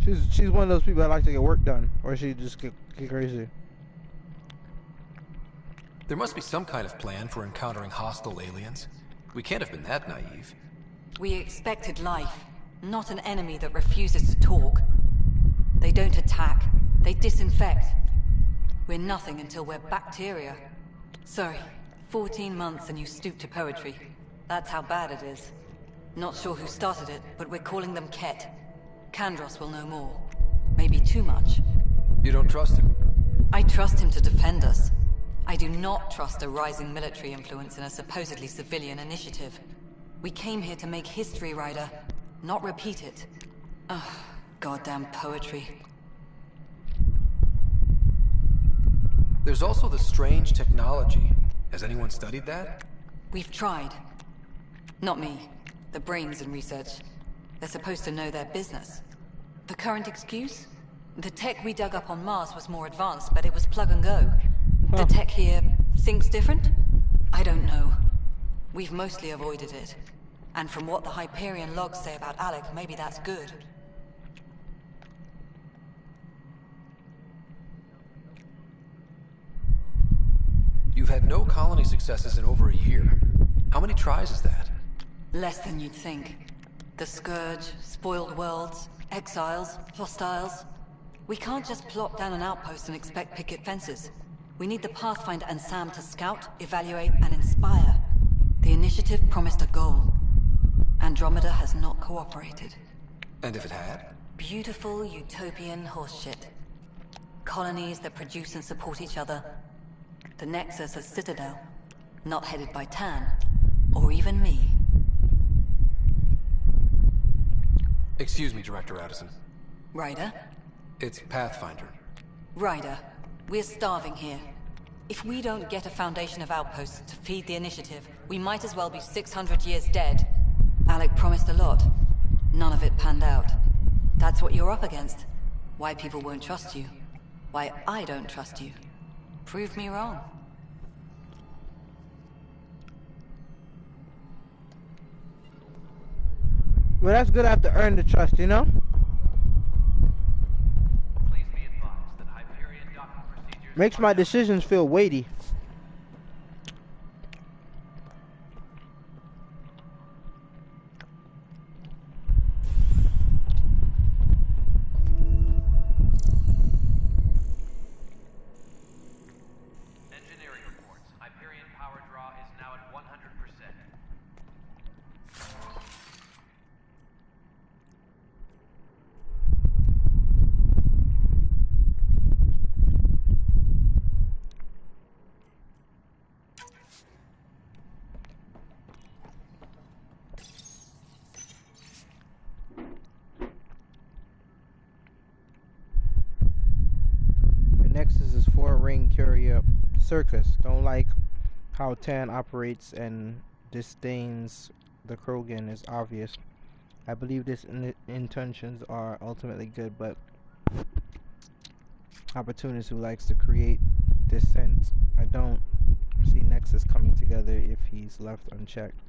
Q: She's one of those people that like to get work done, or she just get crazy.
I: There must be some kind of plan for encountering hostile aliens. We can't have been that naive.
E: We expected life, not an enemy that refuses to talk. They don't attack, they disinfect. We're nothing until we're bacteria. Sorry, 14 months and you stoop to poetry. That's how bad it is. Not sure who started it, but we're calling them Ket. Kandros will know more. Maybe too much.
I: You don't trust him?
E: I trust him to defend us. I do not trust a rising military influence in a supposedly civilian initiative. We came here to make history, Ryder, not repeat it. Ugh, goddamn poetry.
I: There's also the strange technology. Has anyone studied that?
E: We've tried. Not me. The brains in research. They're supposed to know their business. The current excuse? The tech we dug up on Mars was more advanced, but it was plug and go. The tech here thinks different? I don't know. We've mostly avoided it. And from what the Hyperion logs say about Alec, maybe that's good.
I: You've had no colony successes in over a year. How many tries is that?
E: Less than you'd think. The Scourge, spoiled worlds, exiles, hostiles. We can't just plop down an outpost and expect picket fences. We need the Pathfinder and Sam to scout, evaluate, and inspire. The initiative promised a goal. Andromeda has not cooperated.
I: And if it had?
E: Beautiful utopian horseshit. Colonies that produce and support each other. The Nexus a citadel, not headed by Tan, or even me.
I: Excuse me, Director Addison.
E: Ryder?
I: It's Pathfinder.
E: Ryder, we're starving here. If we don't get a foundation of outposts to feed the initiative, we might as well be 600 years dead. Alec promised a lot. None of it panned out. That's what you're up against. Why people won't trust you. Why I don't trust you. Prove me wrong.
Q: Well, that's good. I have to earn the trust, you know? Makes my decisions feel weighty. Nexus is four-ring courier circus. Don't like how Tan operates and disdains the Krogan is obvious. I believe his intentions are ultimately good, but opportunist who likes to create dissent. I don't see Nexus coming together if he's left unchecked.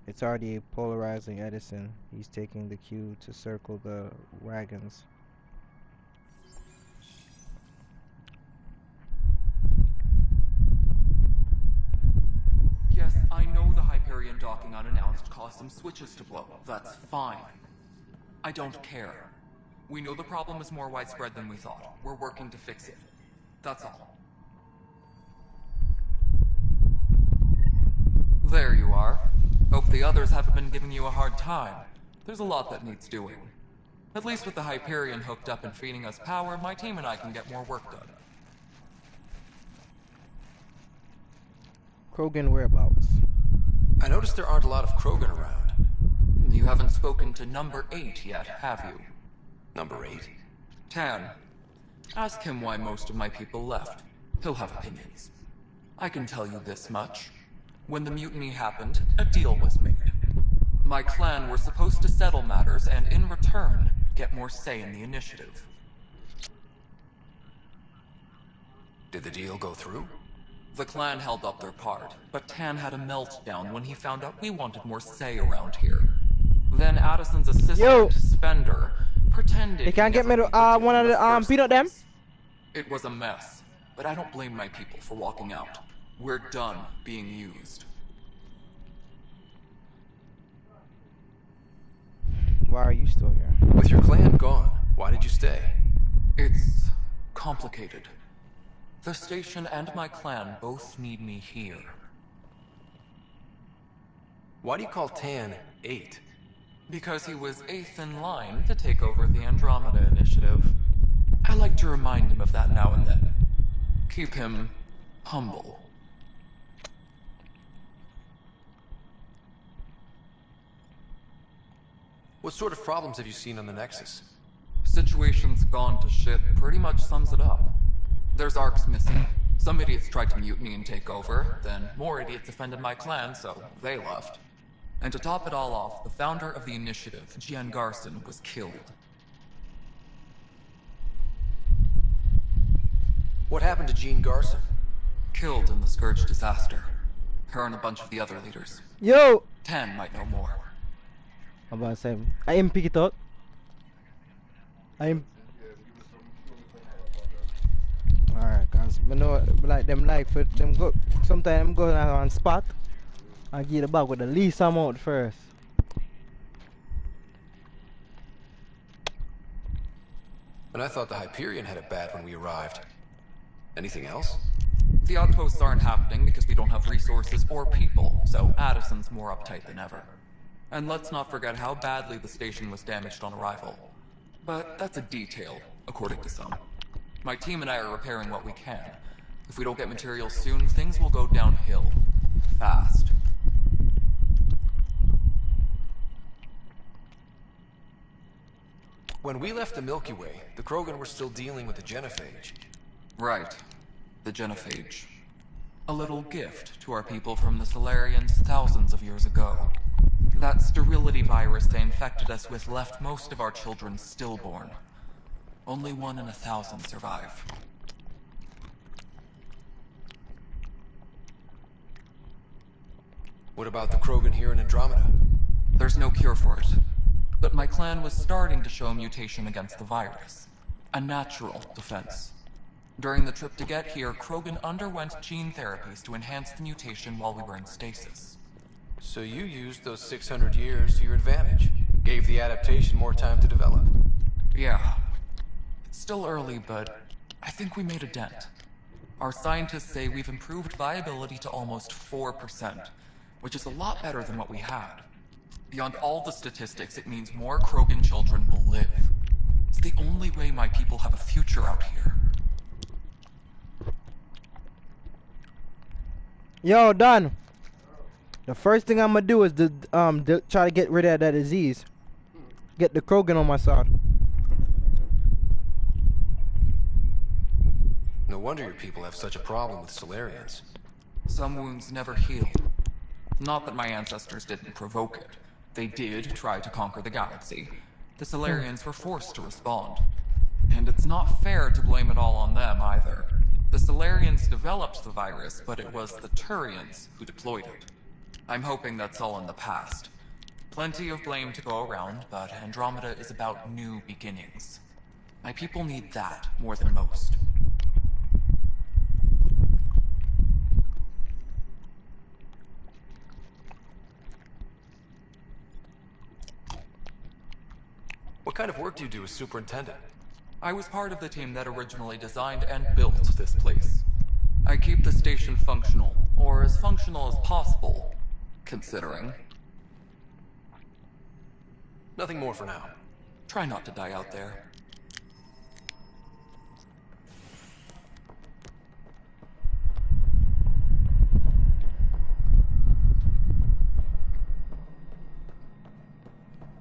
Q: It's already a polarizing Edison. He's taking the cue to circle the wagons.
T: Yes, I know the Hyperion docking unannounced caused some switches to blow. That's fine. I don't care. We know the problem is more widespread than we thought. We're working to fix it. That's all. There you are. Hope the others haven't been giving you a hard time. There's a lot that needs doing. At least with the Hyperion hooked up and feeding us power, my team and I can get more work done.
Q: Krogan whereabouts?
I: I noticed there aren't a lot of Krogan around.
T: You haven't spoken to number 8 yet, have you?
I: Number 8?
T: Tan. Ask him why most of my people left. He'll have opinions. I can tell you this much. When the mutiny happened, a deal was made. My clan were supposed to settle matters and, in return, get more say in the initiative.
I: Did the deal go through?
T: The clan held up their part, but Tan had a meltdown when he found out we wanted more say around here. Then Addison's assistant, Spender, pretended
Q: they can't get me to one of the peanut them.
T: It was a mess, but I don't blame my people for walking out. We're done being used.
Q: Why are you still here?
I: With your clan gone, why did you stay?
T: It's complicated. The station and my clan both need me here.
I: Why do you call Tan 8?
T: Because he was eighth in line to take over the Andromeda Initiative. I like to remind him of that now and then. Keep him humble.
I: What sort of problems have you seen on the Nexus?
T: Situation's gone to shit pretty much sums it up. There's arcs missing. Some idiots tried to mutiny and take over, then more idiots offended my clan, so they left. And to top it all off, the founder of the initiative, Gian Garson, was killed.
I: What happened to Jean Garson?
T: Killed in the Scourge disaster. Her and a bunch of the other leaders.
A: Yo!
T: Tan might know more.
A: I'm about to say, I am pick it up. Alright, cause I know like them like for them go sometimes I'm going on spot. I get the bag with the least amount first.
I: And I thought the Hyperion had it bad when we arrived. Anything else?
T: The outposts aren't happening because we don't have resources or people, so Addison's more uptight than ever. And let's not forget how badly the station was damaged on arrival. But that's a detail, according to some. My team and I are repairing what we can. If we don't get materials soon, things will go downhill. Fast.
I: When we left the Milky Way, the Krogan were still dealing with the genophage.
T: Right. The genophage. A little gift to our people from the Solarians thousands of years ago. That sterility virus they infected us with left most of our children stillborn. Only 1 in 1,000 survive.
I: What about the Krogan here in Andromeda?
T: There's no cure for it. But my clan was starting to show mutation against the virus. A natural defense. During the trip to get here, Krogan underwent gene therapies to enhance the mutation while we were in stasis.
I: So you used those 600 years to your advantage. Gave the adaptation more time to develop.
T: Yeah. It's still early, but I think we made a dent. Our scientists say we've improved viability to almost 4%, which is a lot better than what we had. Beyond all the statistics, it means more Krogan children will live. It's the only way my people have a future out here.
A: Yo, done. The first thing I'm gonna do is try to get rid of that disease. Get the Krogan on my side.
I: No wonder your people have such a problem with Solarians.
T: Some wounds never heal. Not that my ancestors didn't provoke it. They did try to conquer the galaxy. The Solarians were forced to respond. And it's not fair to blame it all on them either. The Solarians developed the virus, but it was the Turians who deployed it. I'm hoping that's all in the past. Plenty of blame to go around, but Andromeda is about new beginnings. My people need that more than most.
I: What kind of work do you do as superintendent?
T: I was part of the team that originally designed and built this place. I keep the station functional, or as functional as possible, considering.
I: Nothing more for now.
T: Try not to die out there.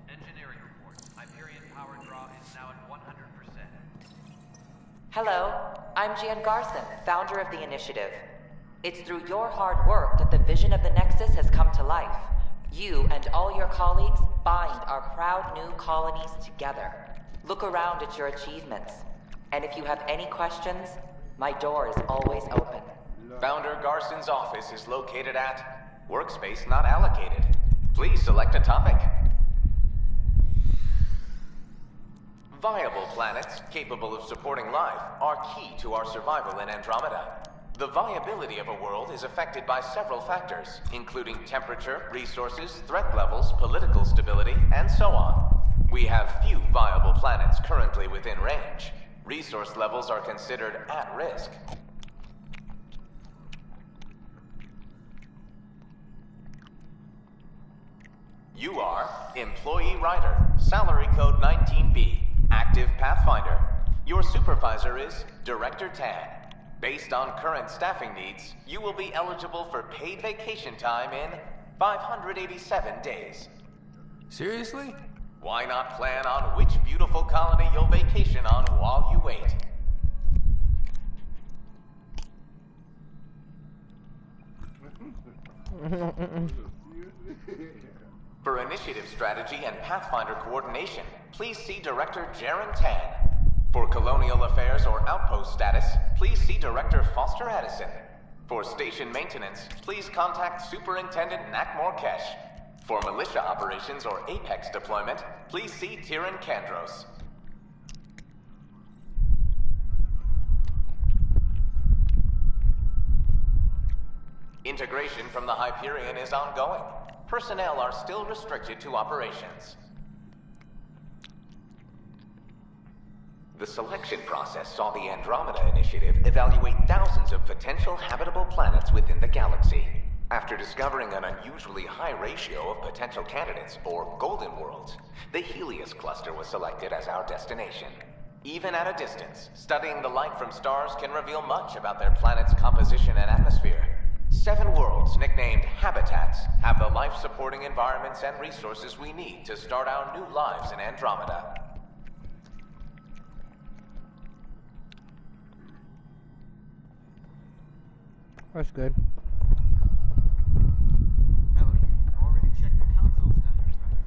K: Engineering report. Hyperion power draw is now at 100%.
V: Hello, I'm Gian Garson, founder of the initiative. It's through your hard work that the vision of the Nexus has come to life. You and all your colleagues bind our proud new colonies together. Look around at your achievements. And if you have any questions, my door is always open.
F: Founder Garson's office is located at workspace not allocated. Please select a topic. Viable planets capable of supporting life are key to our survival in Andromeda. The viability of a world is affected by several factors, including temperature, resources, threat levels, political stability, and so on. We have few viable planets currently within range. Resource levels are considered at risk. You are Employee Rider, Salary Code 19B, Active Pathfinder. Your supervisor is Director Tan. Based on current staffing needs, you will be eligible for paid vacation time in 587 days.
I: Seriously?
F: Why not plan on which beautiful colony you'll vacation on while you wait? For initiative strategy and Pathfinder coordination, please see Director Jaren Tan. For colonial affairs or outpost status, please see Director Foster Addison. For station maintenance, please contact Superintendent Nakmor Kesh. For militia operations or Apex deployment, please see Tyrion Kandros. Integration from the Hyperion is ongoing. Personnel are still restricted to operations. The selection process saw the Andromeda Initiative evaluate thousands of potential habitable planets within the galaxy. After discovering an unusually high ratio of potential candidates, or golden worlds, the Helios cluster was selected as our destination. Even at a distance, studying the light from stars can reveal much about their planet's composition and atmosphere. 7 worlds, nicknamed habitats, have the life-supporting environments and resources we need to start our new lives in Andromeda.
Q: That's good.
K: Already checked the console status, right?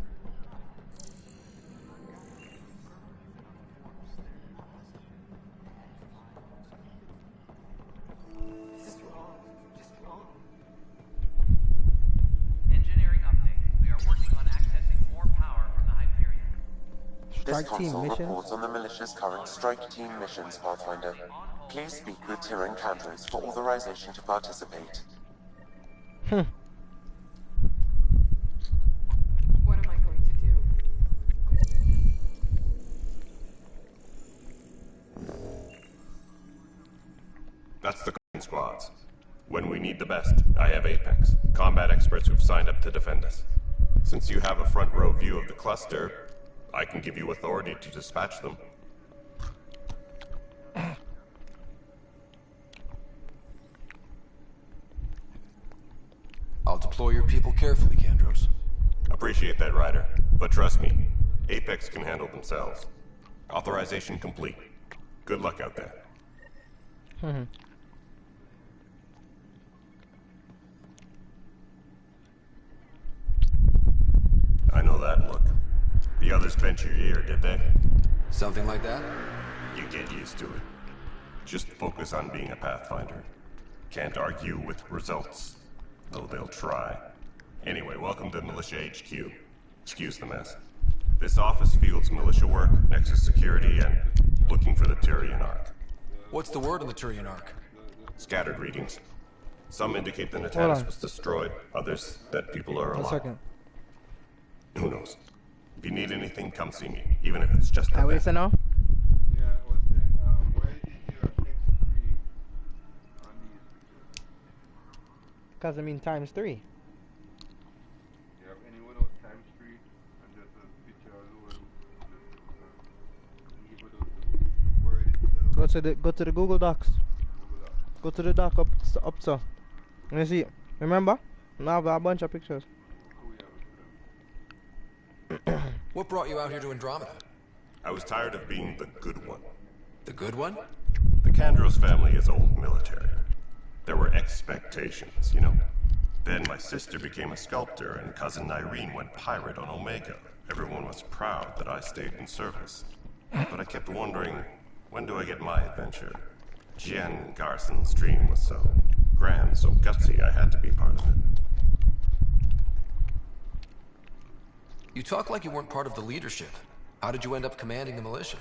K: Just wrong. Engineering update. We are working on accessing more power from the Hyperion.
G: This console reports on the militia's current strike team missions, Pathfinder. Please speak with Tyrion Kandros for authorization to participate.
L: What am I going to do?
O: That's the squads. When we need the best, I have Apex, combat experts who've signed up to defend us. Since you have a front row view of the cluster, I can give you authority to dispatch them.
I: I'll deploy your people carefully, Kandros.
O: Appreciate that, Ryder. But trust me, Apex can handle themselves. Authorization complete. Good luck out there. I know that look. The others bent your ear, did they?
I: Something like that?
O: You get used to it. Just focus on being a Pathfinder. Can't argue with results, though they'll try. Anyway, welcome to Militia HQ. Excuse the mess. This office fields militia work, Nexus security, and looking for the Tyrion Ark.
I: What's the word on the Tyrion Ark?
O: Scattered readings. Some indicate the Natalis was destroyed, others that people are alive.
Q: 1 second.
O: Who knows? If you need anything, come see me, even if it's just a
Q: Wait, so now?
B: Yeah, I was saying, where is your X3 on these?
Q: Because I mean times 3.
B: You have any without times 3 and just a picture alone? The word itself.
Q: Go to the Google Docs. Go to the doc up so. Let me see. Remember? Now I have a bunch of pictures.
I: What brought you out here to Andromeda?
O: I was tired of being the good one.
I: The good one?
O: The Kandros family is old military. There were expectations, you know. Then my sister became a sculptor and cousin Irene went pirate on Omega. Everyone was proud that I stayed in service. But I kept wondering, when do I get my adventure? Jen Garson's dream was so grand, so gutsy, I had to be part of it.
I: You talk like you weren't part of the leadership. How did you end up commanding the militia?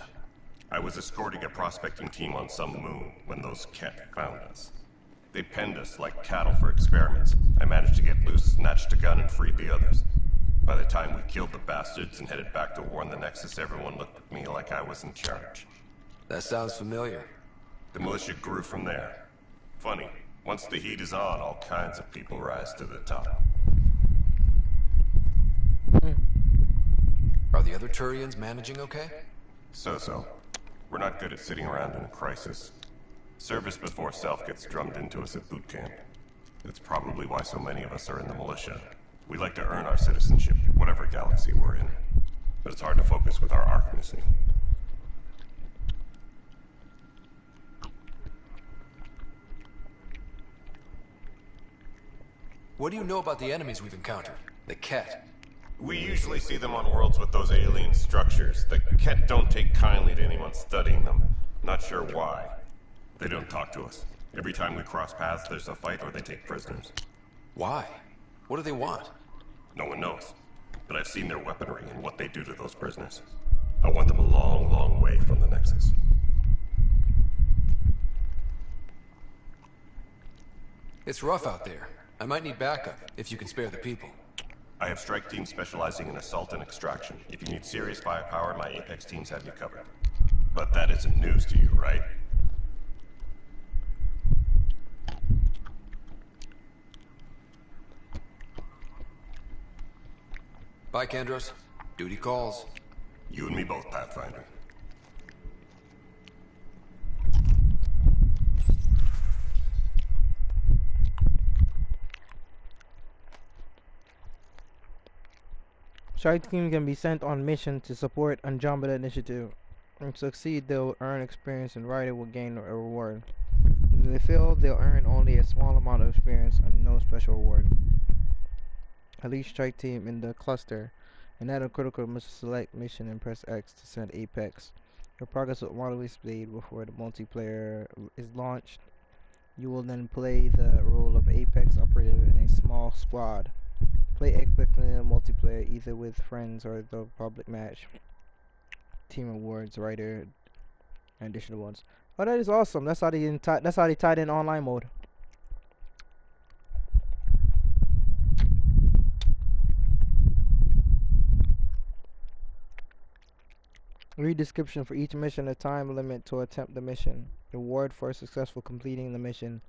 O: I was escorting a prospecting team on some moon when those Ket found us. They penned us like cattle for experiments. I managed to get loose, snatched a gun, and freed the others. By the time we killed the bastards and headed back to warn the Nexus, everyone looked at me like I was in charge.
I: That sounds familiar.
O: The militia grew from there. Funny, once the heat is on, all kinds of people rise to the top.
I: Are the other Turians managing okay?
O: So-so. We're not good at sitting around in a crisis. Service before self gets drummed into us at boot camp. That's probably why so many of us are in the militia. We like to earn our citizenship, whatever galaxy we're in. But it's hard to focus with our arc missing.
I: What do you know about the enemies we've encountered? The Ket.
O: We usually see them on worlds with those alien structures. The Ket don't take kindly to anyone studying them. Not sure why. They don't talk to us. Every time we cross paths, there's a fight or they take prisoners.
I: Why? What do they want?
O: No one knows. But I've seen their weaponry and what they do to those prisoners. I want them a long, long way from the Nexus.
I: It's rough out there. I might need backup, if you can spare the people.
O: I have strike teams specializing in assault and extraction. If you need serious firepower, my Apex teams have you covered. But that isn't news to you, right?
I: Bye, Kandros. Duty calls.
O: You and me both, Pathfinder.
Q: Strike team can be sent on mission to support Andromeda initiative. If succeed, they'll earn experience and Ryder will gain a reward. If they fail, they'll earn only a small amount of experience and no special reward. Elite strike team in the cluster. And at a critical must select mission and press X to send Apex. Your progress will automatically displayed before the multiplayer is launched. You will then play the role of Apex operator in a small squad. Play Apex in multiplayer either with friends or the public match. Team awards, Ryder, and additional ones. Oh, that is awesome. That's how they tied in online mode. Read description for each mission, a time limit to attempt the mission, reward for successful completing the mission,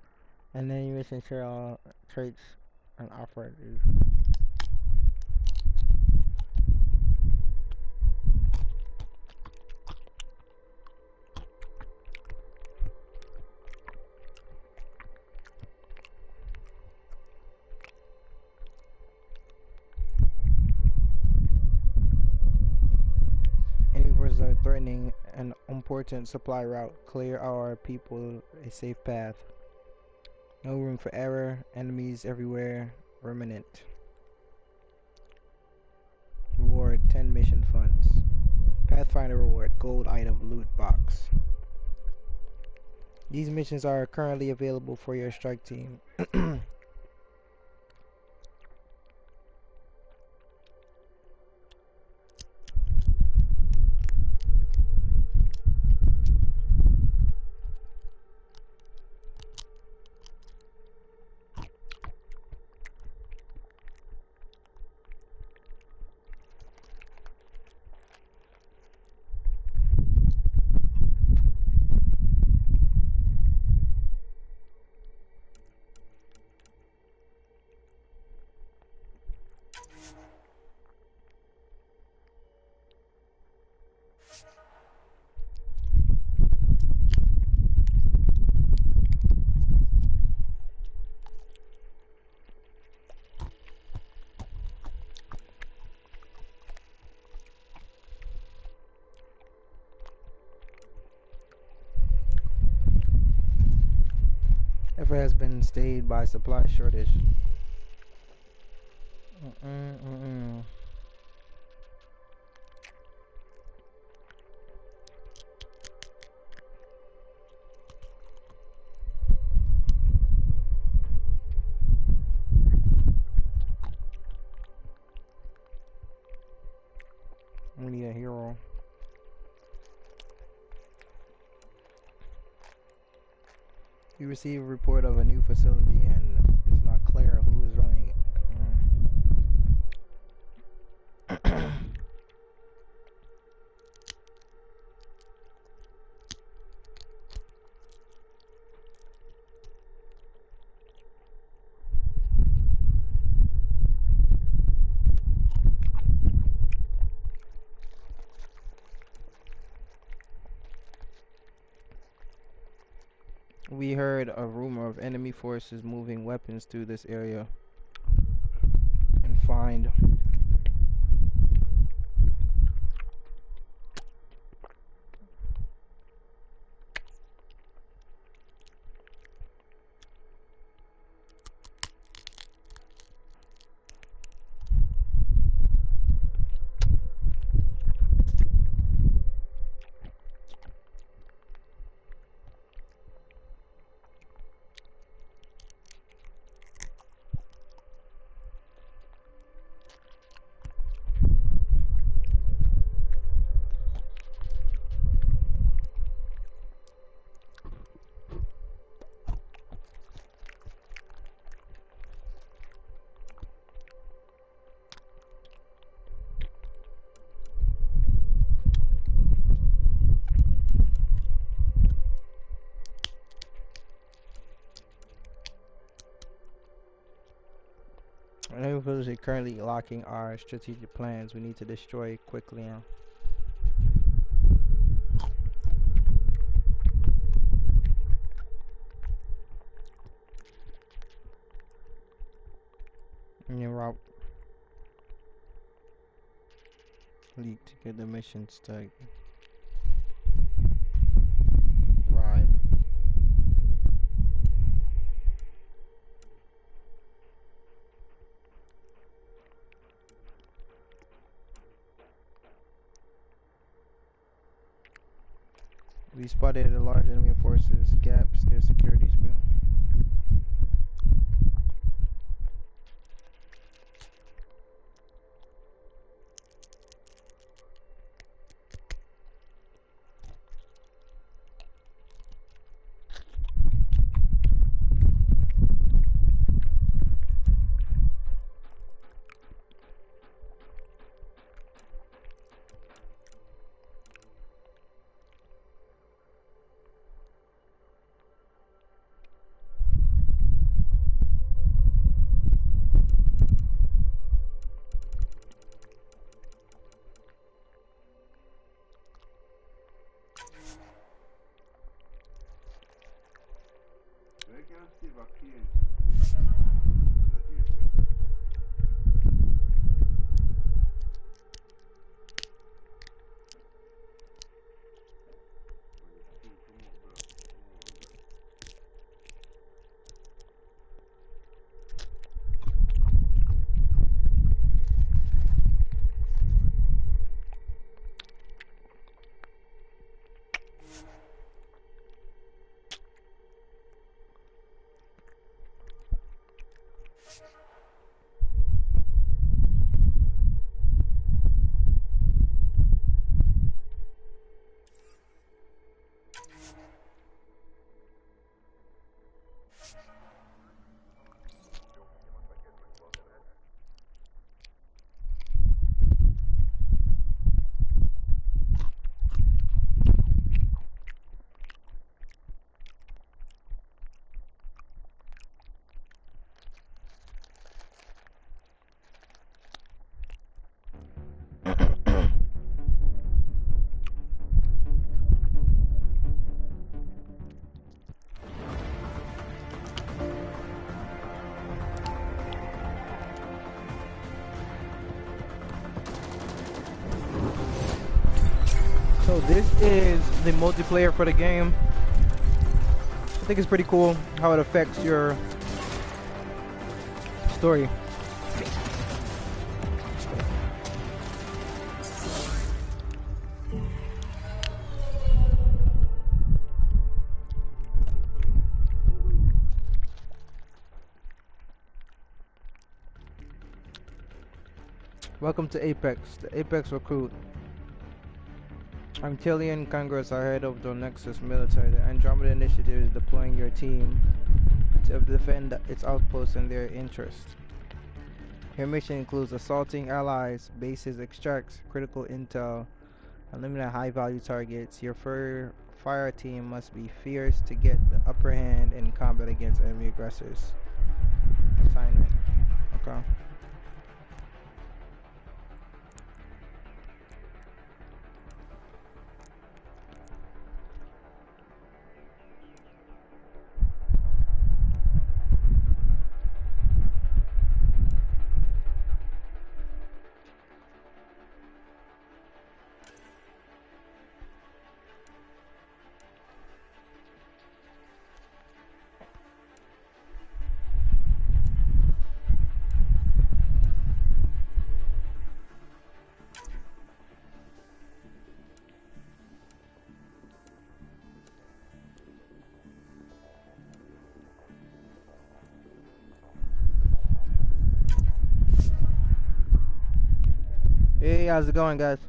Q: and then mission share all traits and offer. Are threatening an important supply route. Clear our people a safe path. No room for error. Enemies everywhere. Remnant. Reward 10 mission funds. Pathfinder reward gold item loot box. These missions are currently available for your strike team. Effort has been stayed by supply shortage. We need a hero. You receive a report of a new facility and it's not clear who is running it. We heard a rumor of enemy forces moving weapons through this area. And find enemy forces are currently locking our strategic plans. We need to destroy quickly now. And then route lead to get the mission started. Right. We spotted a large enemy forces gaps their security spin. So this is the multiplayer for the game. I think it's pretty cool how it affects your story. Welcome to Apex, the Apex Recruit. Antillean Congress are head of the Nexus military. The Andromeda Initiative is deploying your team to defend its outposts in their interest. Your mission includes assaulting allies, bases, extracts critical intel, eliminate high-value targets. Your fire team must be fierce to get the upper hand in combat against enemy aggressors. Assignment. Okay. Hey, how's it going, guys?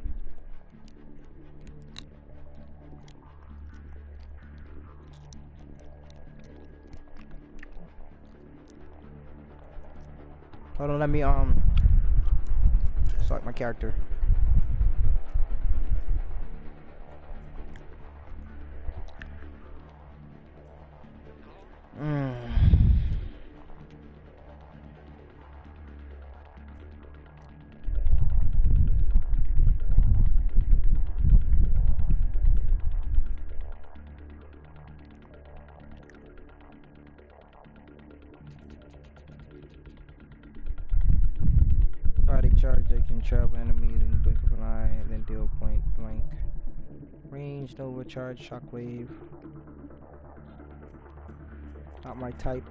Q: Hold on, let me select my character. Body charge, they can travel enemies in the blink of an eye and then deal point blank. Ranged overcharge, shockwave. Not my type.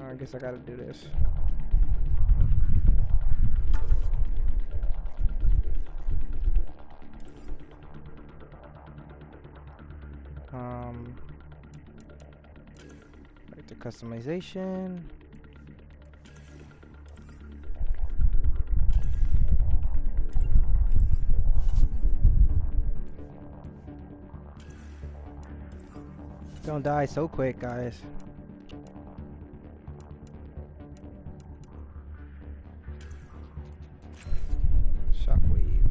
Q: I guess I gotta do this. Back to customization. Don't die so quick, guys. Shockwave.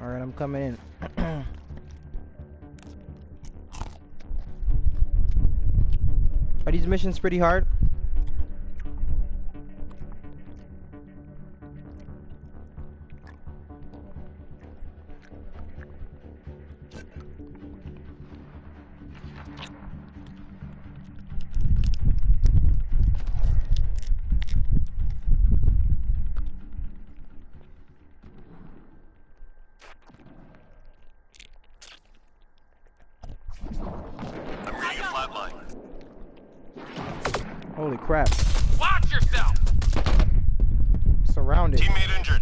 Q: Alright, I'm coming in. Are these missions pretty hard? Holy crap.
J: Watch yourself!
Q: Surrounded.
B: Teammate injured.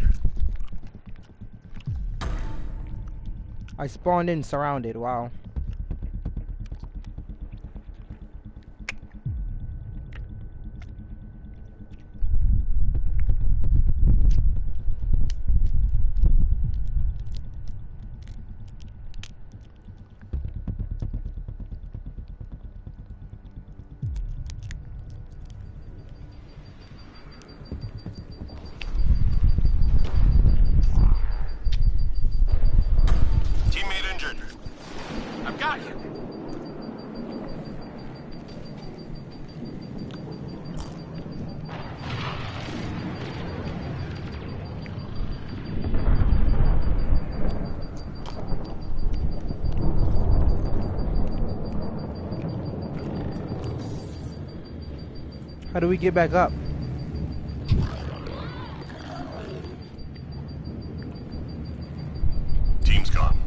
Q: I spawned in surrounded, wow.
B: Teammate injured.
J: I've got you.
Q: How do we get back up?
B: Team's gone.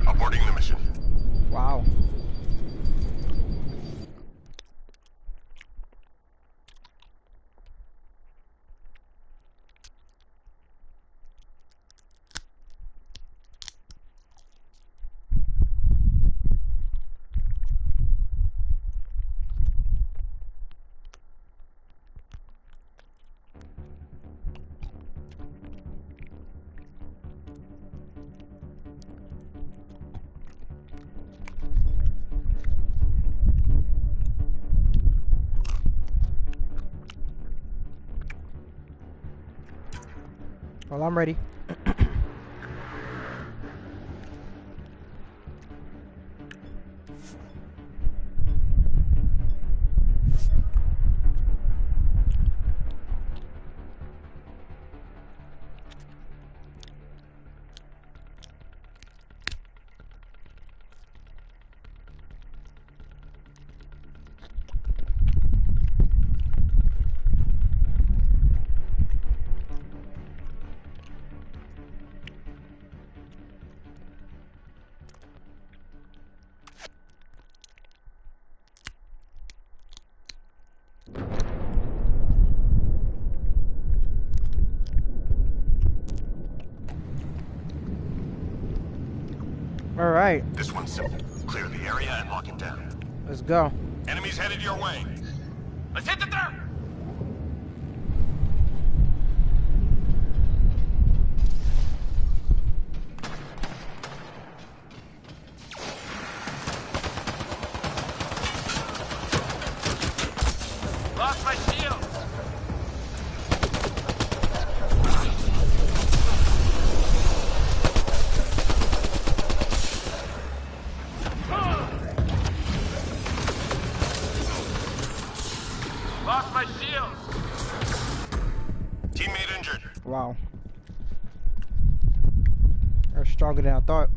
B: Aborting the mission.
Q: Wow. Well, I'm ready. All right.
O: This one's simple. Clear the area and lock it down.
Q: Let's go.
P: Enemies headed your way. Let's hit the dirt! Lost my shield! Lost my shield!
O: Teammate injured.
Q: Wow. They're stronger than I thought.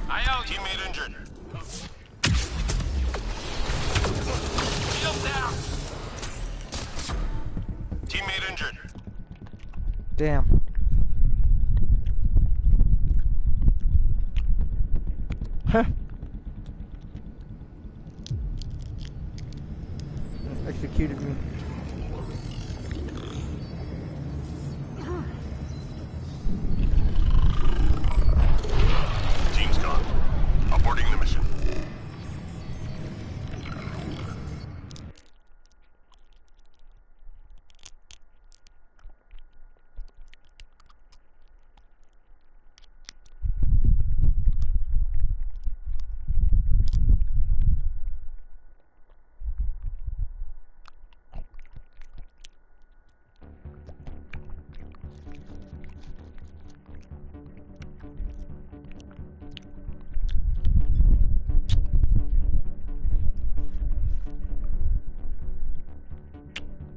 P: I owe you.
O: Teammate injured.
P: Shield down!
O: Teammate injured.
Q: Damn. Huh. Executed me.
O: Team's gone. Aborting the mission.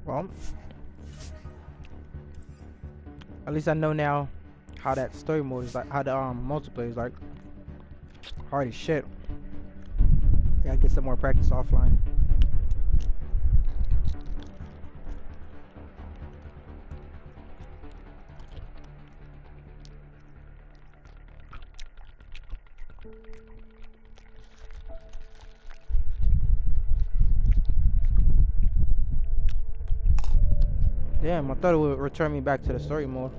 Q: Well, at least I know now how that story mode is like, how the multiplayer is like. Hard as shit. Gotta get some more practice offline. Damn, I thought it would return me back to the story mode.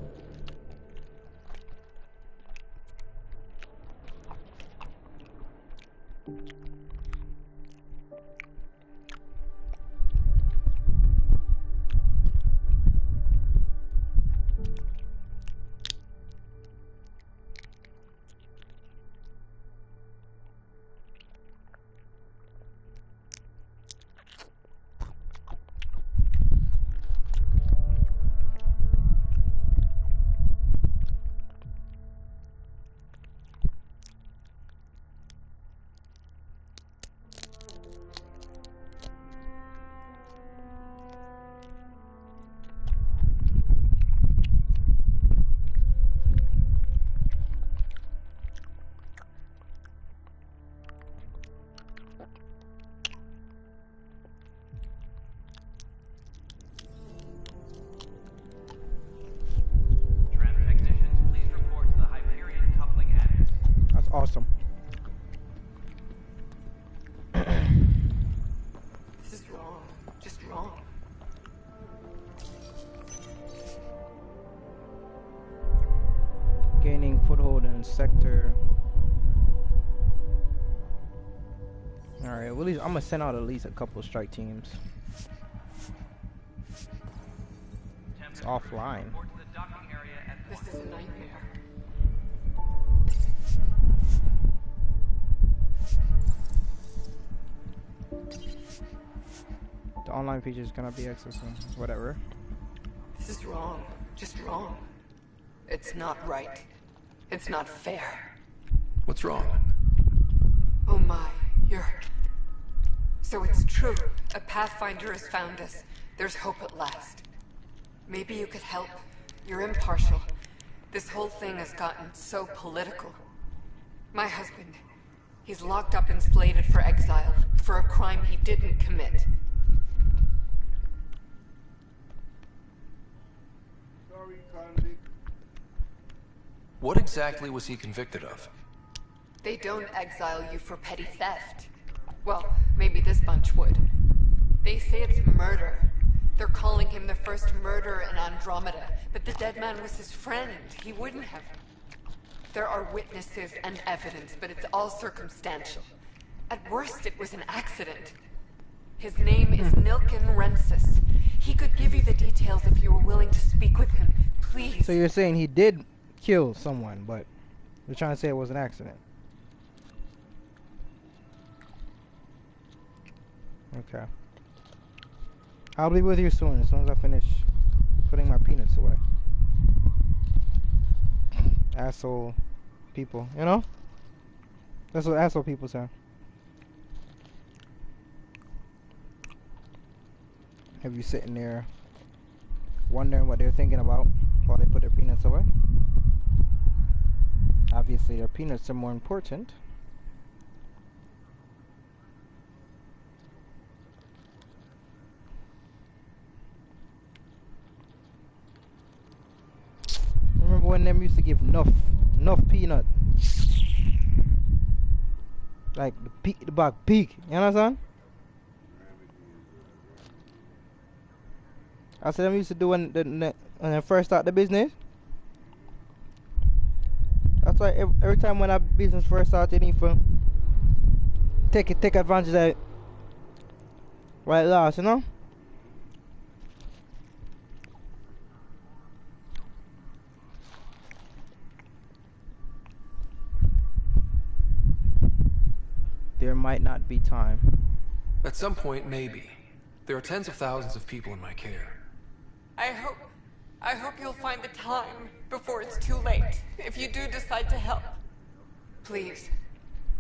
Q: Awesome.
L: This is wrong. Just wrong.
Q: Gaining foothold in sector. Alright, well, at least I'm gonna send out at least a couple strike teams. It's offline.
L: This is a nightmare.
Q: The online feature is gonna be accessing whatever.
L: This is wrong. Just wrong. It's not right. It's not fair.
I: What's wrong?
L: Oh my, you're... So it's true. A Pathfinder has found us. There's hope at last. Maybe you could help. You're impartial. This whole thing has gotten so political. My husband, he's locked up and slated for exile for a crime he didn't commit.
O: Sorry, convict.
I: What exactly was he convicted of?
L: They don't exile you for petty theft. Well, maybe this bunch would. They say it's murder. They're calling him the first murderer in Andromeda, but the dead man was his friend. He wouldn't have. There are witnesses and evidence, but it's all circumstantial. At worst, it was an accident. His name is Milken Rensis. He could give you the details if you were willing to speak with him. Please.
Q: So you're saying he did kill someone, but you're trying to say it was an accident. Okay. I'll be with you soon, as soon as I finish putting my peanuts away. Asshole people, you know? That's what asshole people say. Have you sitting there wondering what they're thinking about while they put their peanuts away? Obviously, their peanuts are more important. Remember when them used to give enough peanut? Like the back peak, you know what I'm saying? I said them used to do when they first start the business. That's why every time when that business first started, you need to take advantage of it right last, you know? There might not be time.
I: At some point, maybe. There are tens of thousands of people in my care.
L: I hope you'll find the time before it's too late, if you do decide to help. Please,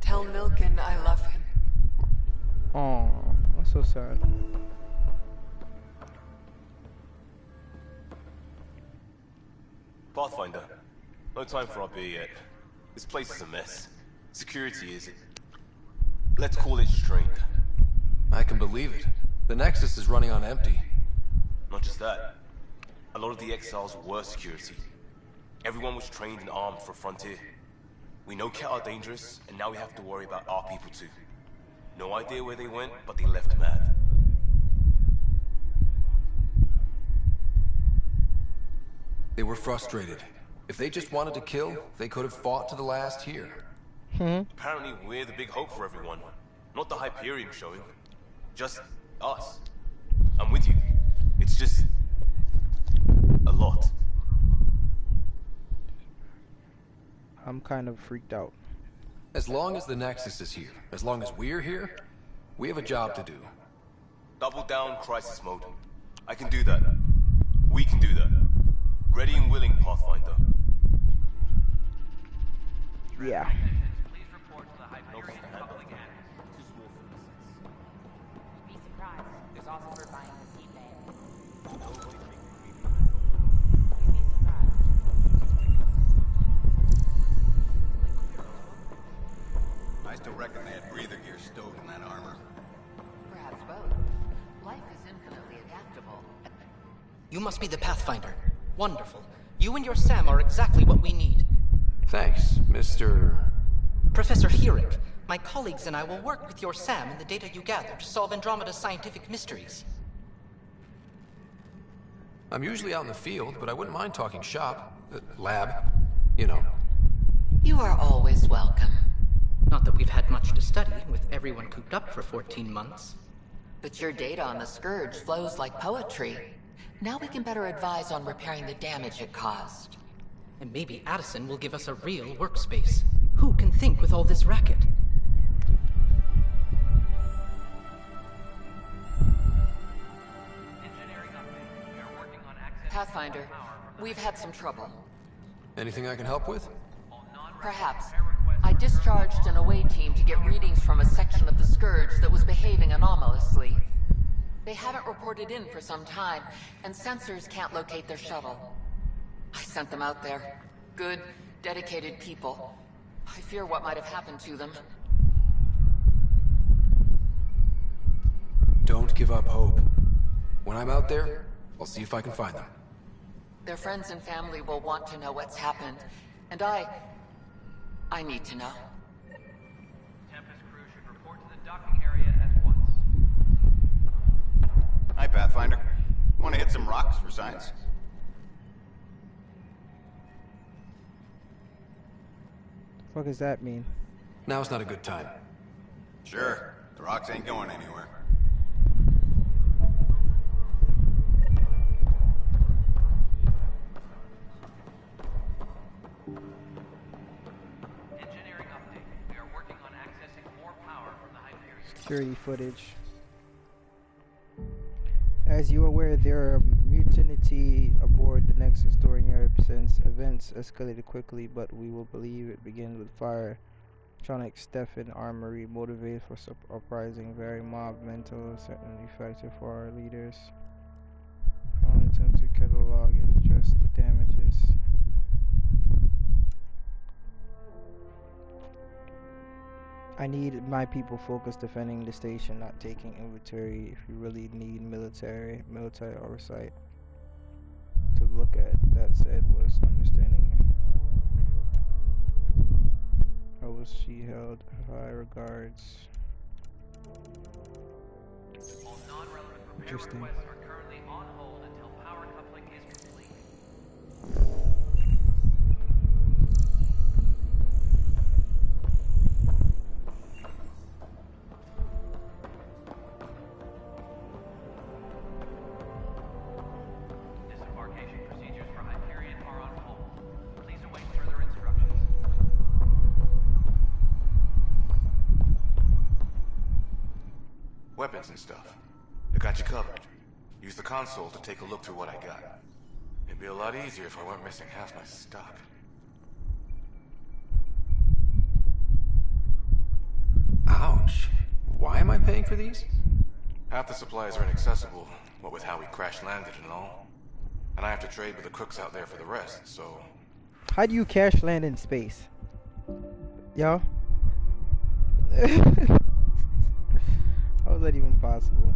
L: tell Milken I love him.
Q: Oh, that's so sad.
O: Pathfinder, no time for our beer yet. This place is a mess. Security is... let's call it strained.
I: I can believe it. The Nexus is running on empty.
O: Not just that. A lot of the exiles were security. Everyone was trained and armed for Frontier. We know Cat are dangerous, and now we have to worry about our people too. No idea where they went, but they left mad.
I: They were frustrated. If they just wanted to kill, they could have fought to the last here.
O: Apparently we're the big hope for everyone. Not the Hyperion showing. Just us. I'm with you. It's just... a lot.
Q: I'm kind of freaked out.
I: As long as the Nexus is here, as long as we're here, we have a job to do.
O: Double down crisis mode. I can do that. We can do that. Ready and willing, Pathfinder.
Q: Yeah.
K: Please report to the Hyperion Public Annex.
V: Be surprised. There's Officer buying the seed bag.
C: I still reckon they had breather gear stowed in that armor.
V: Perhaps both. Life is infinitely adaptable.
D: You must be the Pathfinder. Wonderful. You and your Sam are exactly what we need.
I: Thanks, Mr...
D: Professor Herrick, my colleagues and I will work with your Sam and the data you gather to solve Andromeda's scientific mysteries.
I: I'm usually out in the field, but I wouldn't mind talking shop. Lab. You know.
V: You are always welcome.
D: Not that we've had much to study, with everyone cooped up for 14 months.
V: But your data on the Scourge flows like poetry. Now we can better advise on repairing the damage it caused.
D: And maybe Addison will give us a real workspace. Who can think with all this racket?
V: Pathfinder, we've had some trouble.
I: Anything I can help with?
V: Perhaps. I discharged an away team to get readings from a section of the Scourge that was behaving anomalously. They haven't reported in for some time, and sensors can't locate their shuttle. I sent them out there. Good, dedicated people. I fear what might have happened to them.
I: Don't give up hope. When I'm out there, I'll see if I can find them.
V: Their friends and family will want to know what's happened, and I need to know.
K: Tempest crew should report to the docking area at once.
C: Hi, Pathfinder. Want to hit some rocks for science?
Q: What does that mean?
I: Now's not a good time.
C: Sure. The rocks ain't going anywhere.
K: Engineering update. We are working on accessing more power from the Hyperion.
Q: Security footage. As you are aware, there are mutiny aboard the Nexus during Europe since events escalated quickly, but we will believe it begins with fire. Tronic Stefan Armory motivated for uprising, very mob mental, certainly effective for our leaders. On attempt to catalog and address the damages. I need my people focused defending the station, not taking inventory. If you really need military oversight to look at, that said, was understanding. How was she held? High regards.
K: All non-relevant repair
Q: Interesting.
K: requests are currently on hold until power coupling is complete. Disembarkation procedures for Hyperion are on hold. Please await further instructions.
J: Weapons and stuff. I got you covered. Use the console to take a look through what I got. It'd be a lot easier if I weren't missing half my stock.
I: Ouch. Why am I paying for these?
J: Half the supplies are inaccessible, what with how we crash landed and all. And I have to trade with the crooks out there for the rest, so...
Q: How do you crash land in space? Yo? How is that even possible?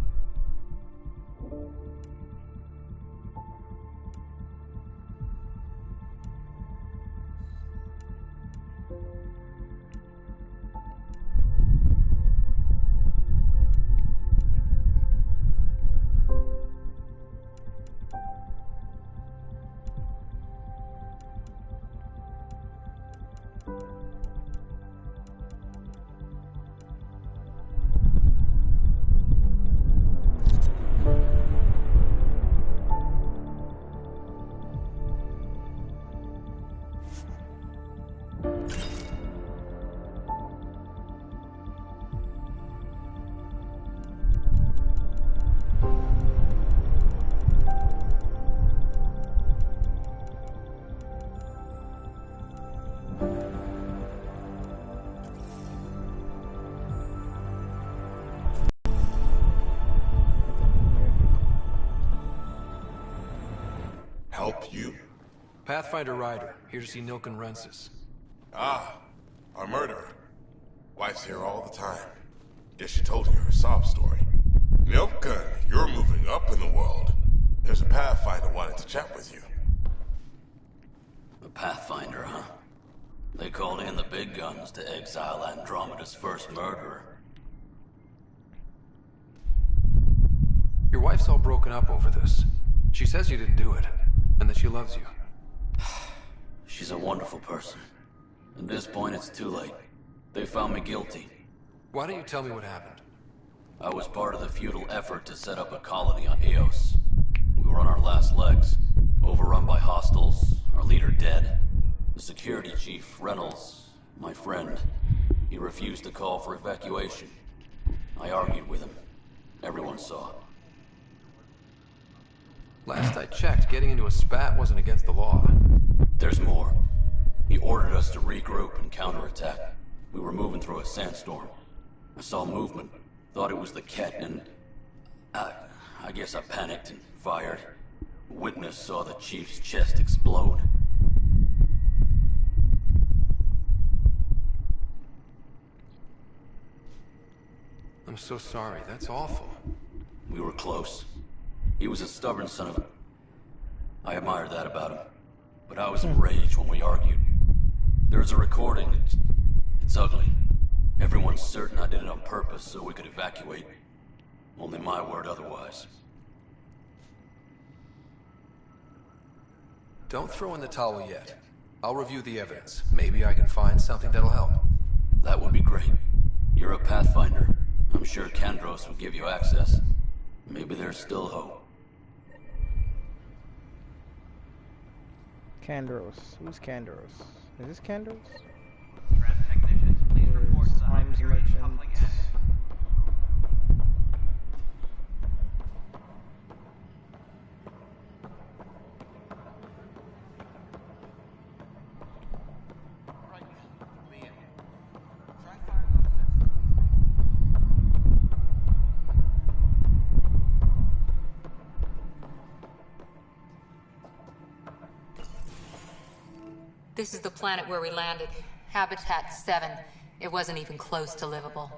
B: Help you?
I: Pathfinder Ryder, here to see Nilken Rensis.
B: Ah, our murderer. Wife's here all the time. Guess she told you her sob story. Nilken, you're moving up in the world. There's a Pathfinder wanted to chat with you.
M: A Pathfinder, huh? They called in the big guns to exile Andromeda's first murderer.
I: Your wife's all broken up over this. She says you didn't do it, and that she loves you.
M: She's a wonderful person. At this point, it's too late. They found me guilty.
I: Why don't you tell me what happened?
M: I was part of the futile effort to set up a colony on Eos. We were on our last legs, overrun by hostiles, our leader dead. The security chief, Reynolds, my friend, he refused to call for evacuation. I argued with him. Everyone saw.
I: Last I checked, getting into a spat wasn't against the law.
M: There's more. He ordered us to regroup and counterattack. We were moving through a sandstorm. I saw movement, thought it was the Ket, and I guess I panicked and fired. A witness saw the chief's chest explode.
I: I'm so sorry, that's awful.
M: We were close. He was a stubborn son of a... I admired that about him. But I was enraged when we argued. There's a recording. It's ugly. Everyone's certain I did it on purpose so we could evacuate. Only my word otherwise.
I: Don't throw in the towel yet. I'll review the evidence. Maybe I can find something that'll help.
M: That would be great. You're a Pathfinder. I'm sure Kandros would give you access. Maybe there's still hope.
Q: Kandros. Who's Kandros? Is this Kandros?
K: Technicians, please report to the
Q: Arms
K: Hyperion
Q: merchant.
K: Public Admin.
E: This is the planet where we landed. Habitat 7. It wasn't even close to livable.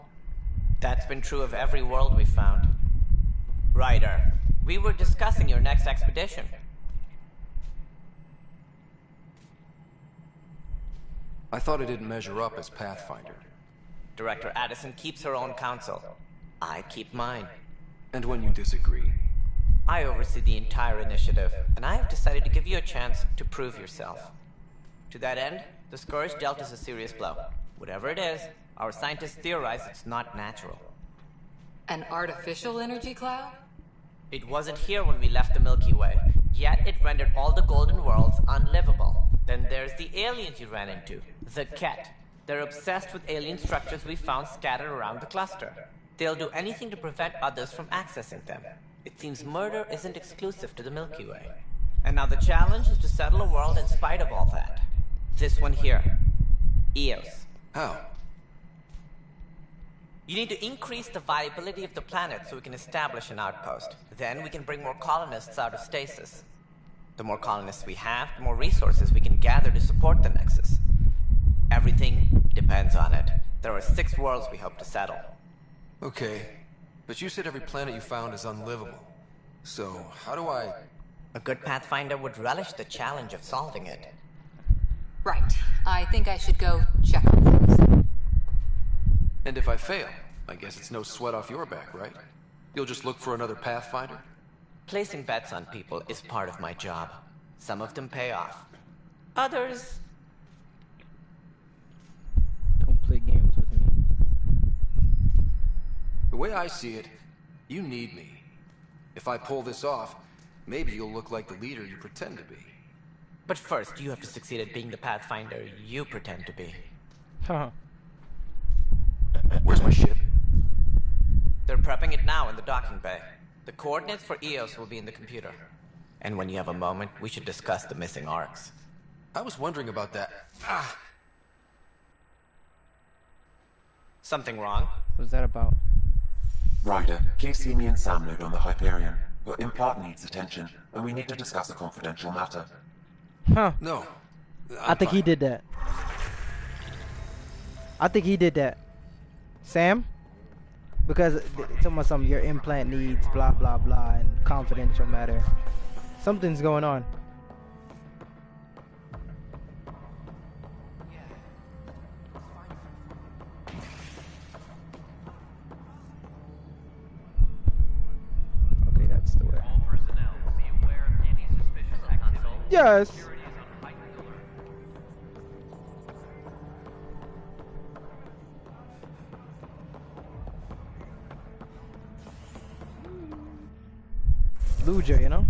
N: That's been true of every world we've found. Ryder, we were discussing your next expedition.
I: I thought it didn't measure up as Pathfinder.
N: Director Addison keeps her own counsel. I keep mine.
I: And when you disagree?
N: I oversee the entire initiative, and I have decided to give you a chance to prove yourself. To that end, the Scourge dealt us a serious blow. Whatever it is, our scientists theorize it's not natural.
E: An artificial energy cloud?
N: It wasn't here when we left the Milky Way, yet it rendered all the golden worlds unlivable. Then there's the aliens you ran into, the Ket. They're obsessed with alien structures we found scattered around the cluster. They'll do anything to prevent others from accessing them. It seems murder isn't exclusive to the Milky Way. And now the challenge is to settle a world in spite of all that. This one here. Eos.
I: How?
N: You need to increase the viability of the planet so we can establish an outpost. Then we can bring more colonists out of stasis. The more colonists we have, the more resources we can gather to support the Nexus. Everything depends on it. There are 6 worlds we hope to settle.
I: Okay, but you said every planet you found is unlivable. So, how do I...
N: A good Pathfinder would relish the challenge of solving it.
E: Right. I think I should go check on things.
I: And if I fail, I guess it's no sweat off your back, right? You'll just look for another Pathfinder?
N: Placing bets on people is part of my job. Some of them pay off. Others...
Q: Don't play games with me.
I: The way I see it, you need me. If I pull this off, maybe you'll look like the leader you pretend to be.
N: But first, you have to succeed at being the Pathfinder you pretend to be.
Q: Huh.
I: Where's my ship?
N: They're prepping it now in the docking bay. The coordinates for Eos will be in the computer. And when you have a moment, we should discuss the missing arcs.
I: I was wondering about that. Ah!
N: Something wrong?
Q: What's that about?
G: Ryder, please see me and Sam load on the Hyperion. Your implant needs attention, and we need to discuss a confidential matter.
Q: Huh.
I: No.
Q: I think he did that. I think he did that. Sam? Because talking about some your implant needs blah blah blah and confidential matter. Something's going on. Okay, that's the way.
K: All personnel, be aware of any suspicious activity.
Q: Yes.
K: Security is on heightened alert.
Q: Luja, you know?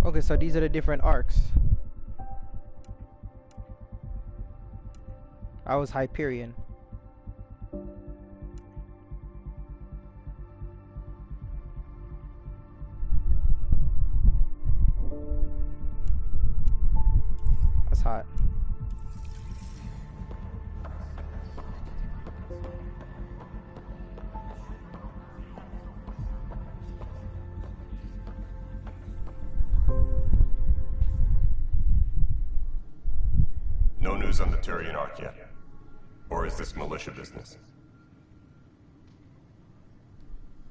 Q: Okay, so these are the different arcs. I was Hyperion. That's hot.
O: news on the Turian Ark yet? Or is this militia business?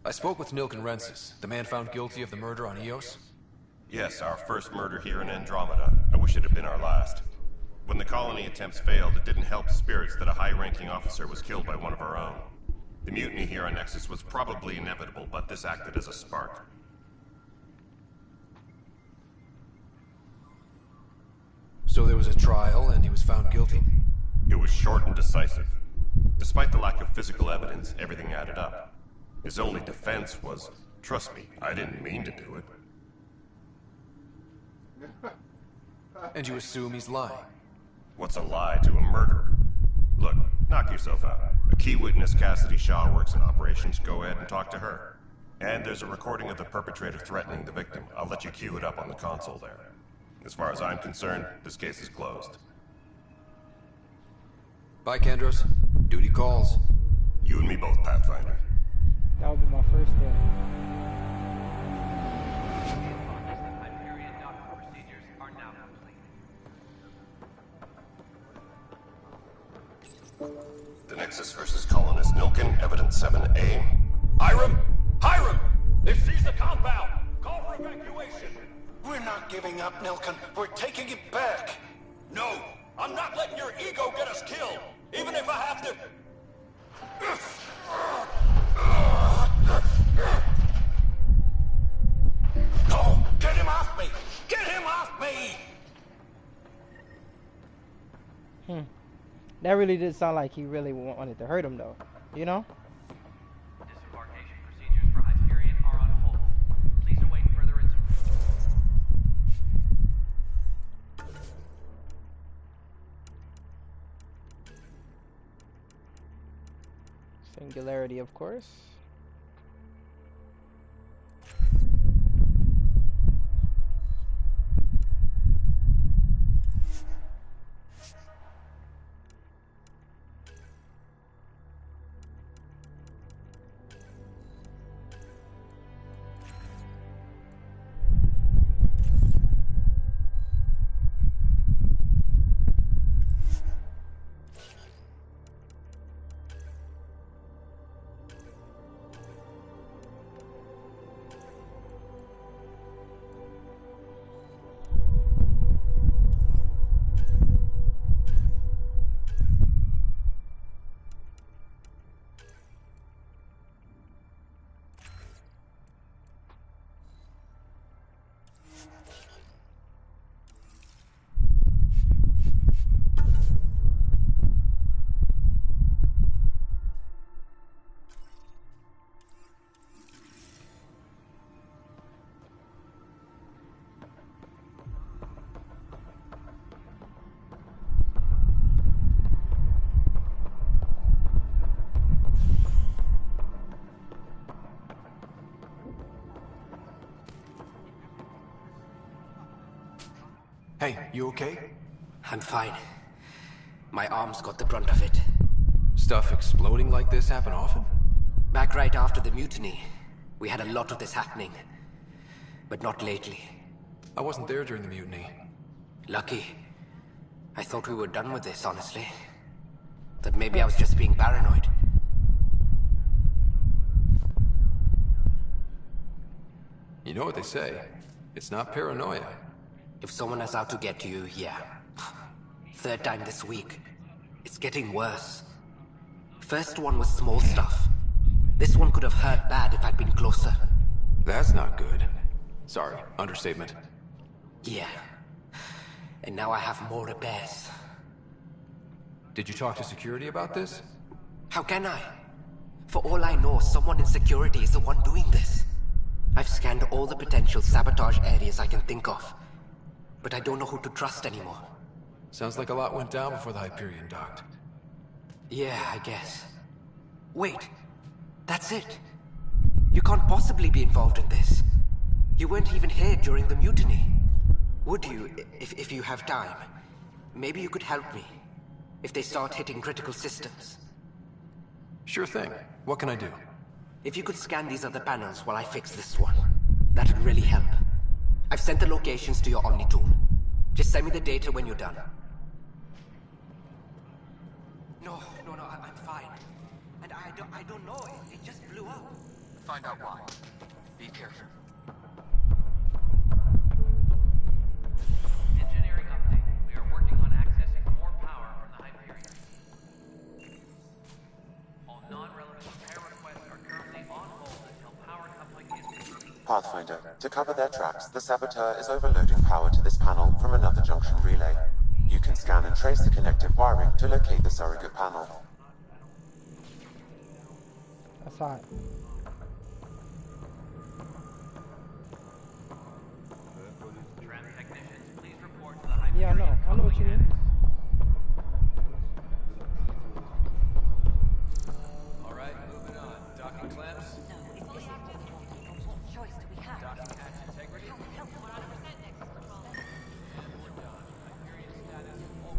I: I spoke with Nilk and Rensis, the man found guilty of the murder on Eos.
O: Yes, our first murder here in Andromeda. I wish it had been our last. When the colony attempts failed, it didn't help spirits that a high-ranking officer was killed by one of our own. The mutiny here on Nexus was probably inevitable, but this acted as a spark.
I: So there was a trial, and he was found guilty?
O: It was short and decisive. Despite the lack of physical evidence, everything added up. His only defense was, trust me, I didn't mean to do it.
I: And you assume he's lying?
O: What's a lie to a murderer? Look, knock yourself out. A key witness, Cassidy Shaw, works in operations. Go ahead and talk to her. And there's a recording of the perpetrator threatening the victim. I'll let you cue it up on the console there. As far as I'm concerned, this case is closed.
I: Bye, Kandros. Duty calls.
O: You and me both, Pathfinder.
Q: That would be my first day.
K: Hyperion docking procedures are now complete.
O: The Nexus versus colonist Nilkin, evidence 7A.
P: Hiram! Hiram! They've seized the compound! Call for evacuation!
C: We're not giving up, Nilkin. We're taking it back.
P: No! I'm not letting your ego get us killed! Even if I have to...
C: No! Get him off me! Get him off me!
Q: That really did sound like he really wanted to hurt him, though. You know?
K: Disembarkation procedures for Hyperion are on hold. Please await further instructions.
Q: Singularity, of course.
I: Hey, you okay?
R: I'm fine. My arms got the brunt of it.
I: Stuff exploding like this happen often?
R: Back right after the mutiny, we had a lot of this happening. But not lately.
I: I wasn't there during the mutiny.
R: Lucky. I thought we were done with this, honestly. That maybe I was just being paranoid.
I: You know what they say. It's not paranoia.
R: If someone is out to get you, yeah. Third time this week. It's getting worse. First one was small stuff. This one could have hurt bad if I'd been closer.
I: That's not good. Sorry, understatement.
R: Yeah. And now I have more repairs.
I: Did you talk to security about this?
R: How can I? For all I know, someone in security is the one doing this. I've scanned all the potential sabotage areas I can think of. But I don't know who to trust anymore.
I: Sounds like a lot went down before the Hyperion docked.
R: Yeah, I guess. Wait. That's it. You can't possibly be involved in this. You weren't even here during the mutiny. Would you, if you have time? Maybe you could help me. If they start hitting critical systems.
I: Sure thing. What can I do?
R: If you could scan these other panels while I fix this one, that would really help. I've sent the locations to your Omni tool. Just send me the data when you're done. I don't know. It just blew up.
F: Find out why. Be careful.
K: Engineering update. We are working on accessing more power from the Hyperion. All non-relevant repair requests are currently on hold until power coupling is complete.
G: Pathfinder, to cover their tracks, the saboteur is overloading power to this panel from another junction relay. You can scan and trace the connective wiring to locate the surrogate panel.
Q: That's hot.
K: Tram technicians, please report to the Hyperion.
Q: Yeah, I know what you mean.
I: All right, moving on. Docking clamps.
E: What choice do we have?
I: Docking hatch integrity.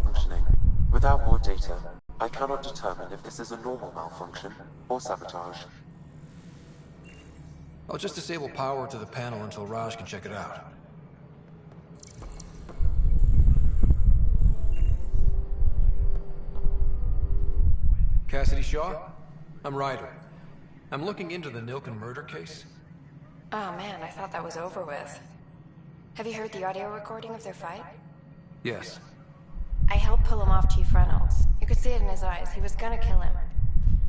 G: Functioning. Without more data, I cannot determine if this is a normal malfunction or sabotage.
I: I'll just disable power to the panel until Raj can check it out. Cassidy Shaw? I'm Ryder. I'm looking into the Nilken murder case.
H: Oh man, I thought that was over with. Have you heard the audio recording of their fight?
I: Yes.
H: I helped pull him off Chief Reynolds. You could see it in his eyes. He was gonna kill him.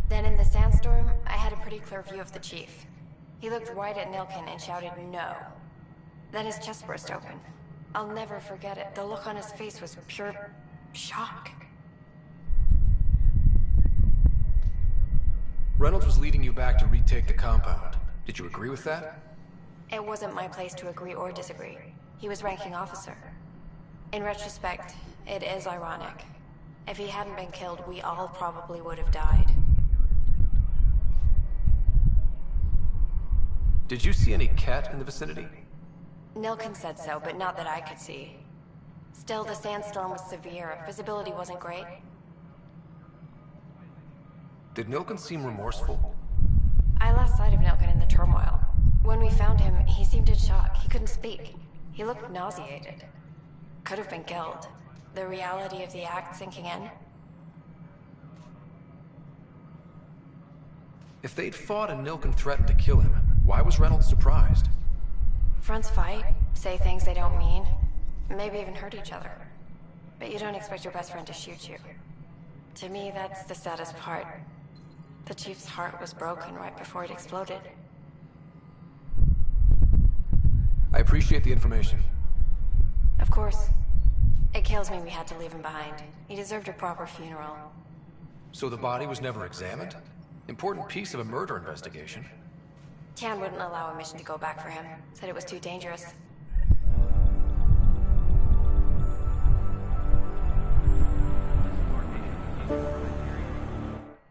H: Then in the sandstorm, I had a pretty clear view of the Chief. He looked right at Nilken and shouted, "No." Then his chest burst open. I'll never forget it. The look on his face was pure shock.
I: Reynolds was leading you back to retake the compound. Did you agree with that?
H: It wasn't my place to agree or disagree. He was ranking officer. In retrospect, it is ironic. If he hadn't been killed, we all probably would have died.
I: Did you see any cat in the vicinity?
H: Nilken said so, but not that I could see. Still, the sandstorm was severe. Visibility wasn't great.
I: Did Nilken seem remorseful?
H: I lost sight of Nilken in the turmoil. When we found him, he seemed in shock. He couldn't speak. He looked nauseated. Could have been killed. The reality of the act sinking in.
I: If they'd fought and Nilken threatened to kill him, why was Reynolds surprised?
H: Fronts fight, say things they don't mean, maybe even hurt each other. But you don't expect your best friend to shoot you. To me, that's the saddest part. The Chief's heart was broken right before it exploded.
I: I appreciate the information.
H: Of course. It kills me we had to leave him behind. He deserved a proper funeral.
I: So the body was never examined? Important piece of a murder investigation.
H: Tian wouldn't allow a mission to go back for him. Said it was too dangerous.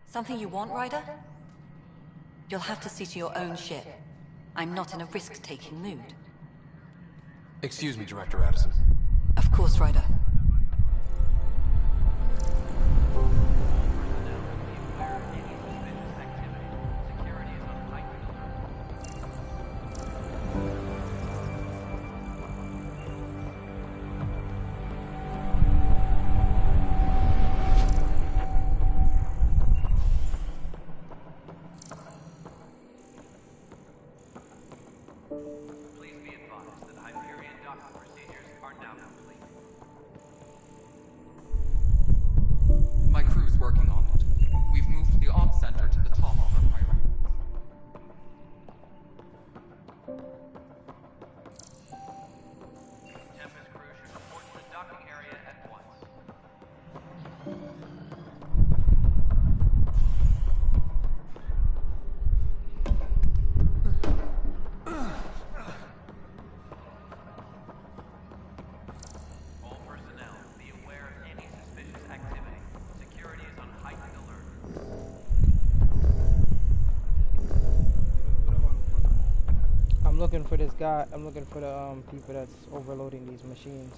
S: Something you want, Ryder? You'll have to see to your own ship. I'm not in a risk-taking mood.
I: Excuse me, Director Addison.
S: Of course, Ryder.
K: Please be advised that Hyperion docking procedures are now complete.
T: My crew's working on it. We've moved the op center to the top of our priority.
K: Tempest crew should report to the docking area at once. All personnel, be aware of any suspicious activity. Security is on heightened alert.
Q: I'm looking for this guy. I'm looking for the people that's overloading these machines.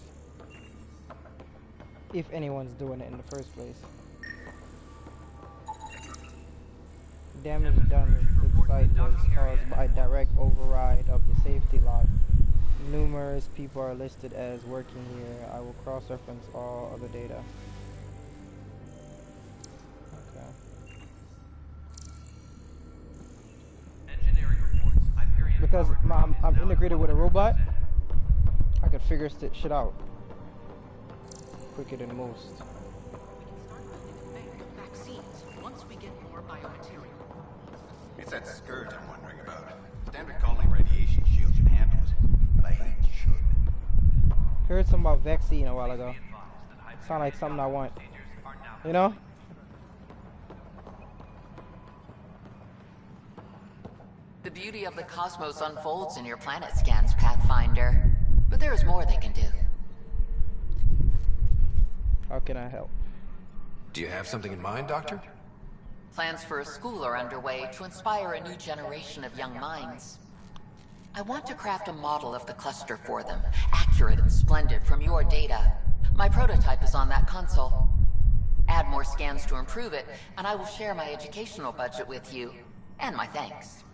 Q: If anyone's doing it in the first place. Damage done to the site was caused by direct override of the safety lock. Numerous people are listed as working here. I will cross-reference all other data. Okay. because I'm integrated with a robot, I could figure shit out quicker than most.
D: Vaccines once we get more biomaterial.
C: It's that scourge I'm wondering about. Standard colony radiation shield should handle it, but I hate should.
Q: Heard something about vaccine a while ago. Sound like something I want. You know?
V: The beauty of the cosmos unfolds in your planet scans, Pathfinder. But there is more they can do.
Q: How can I help?
I: Do you have something in mind, Doctor?
V: Plans for a school are underway to inspire a new generation of young minds. I want to craft a model of the cluster for them, accurate and splendid from your data. My prototype is on that console. Add more scans to improve it, and I will share my educational budget with you, and my thanks.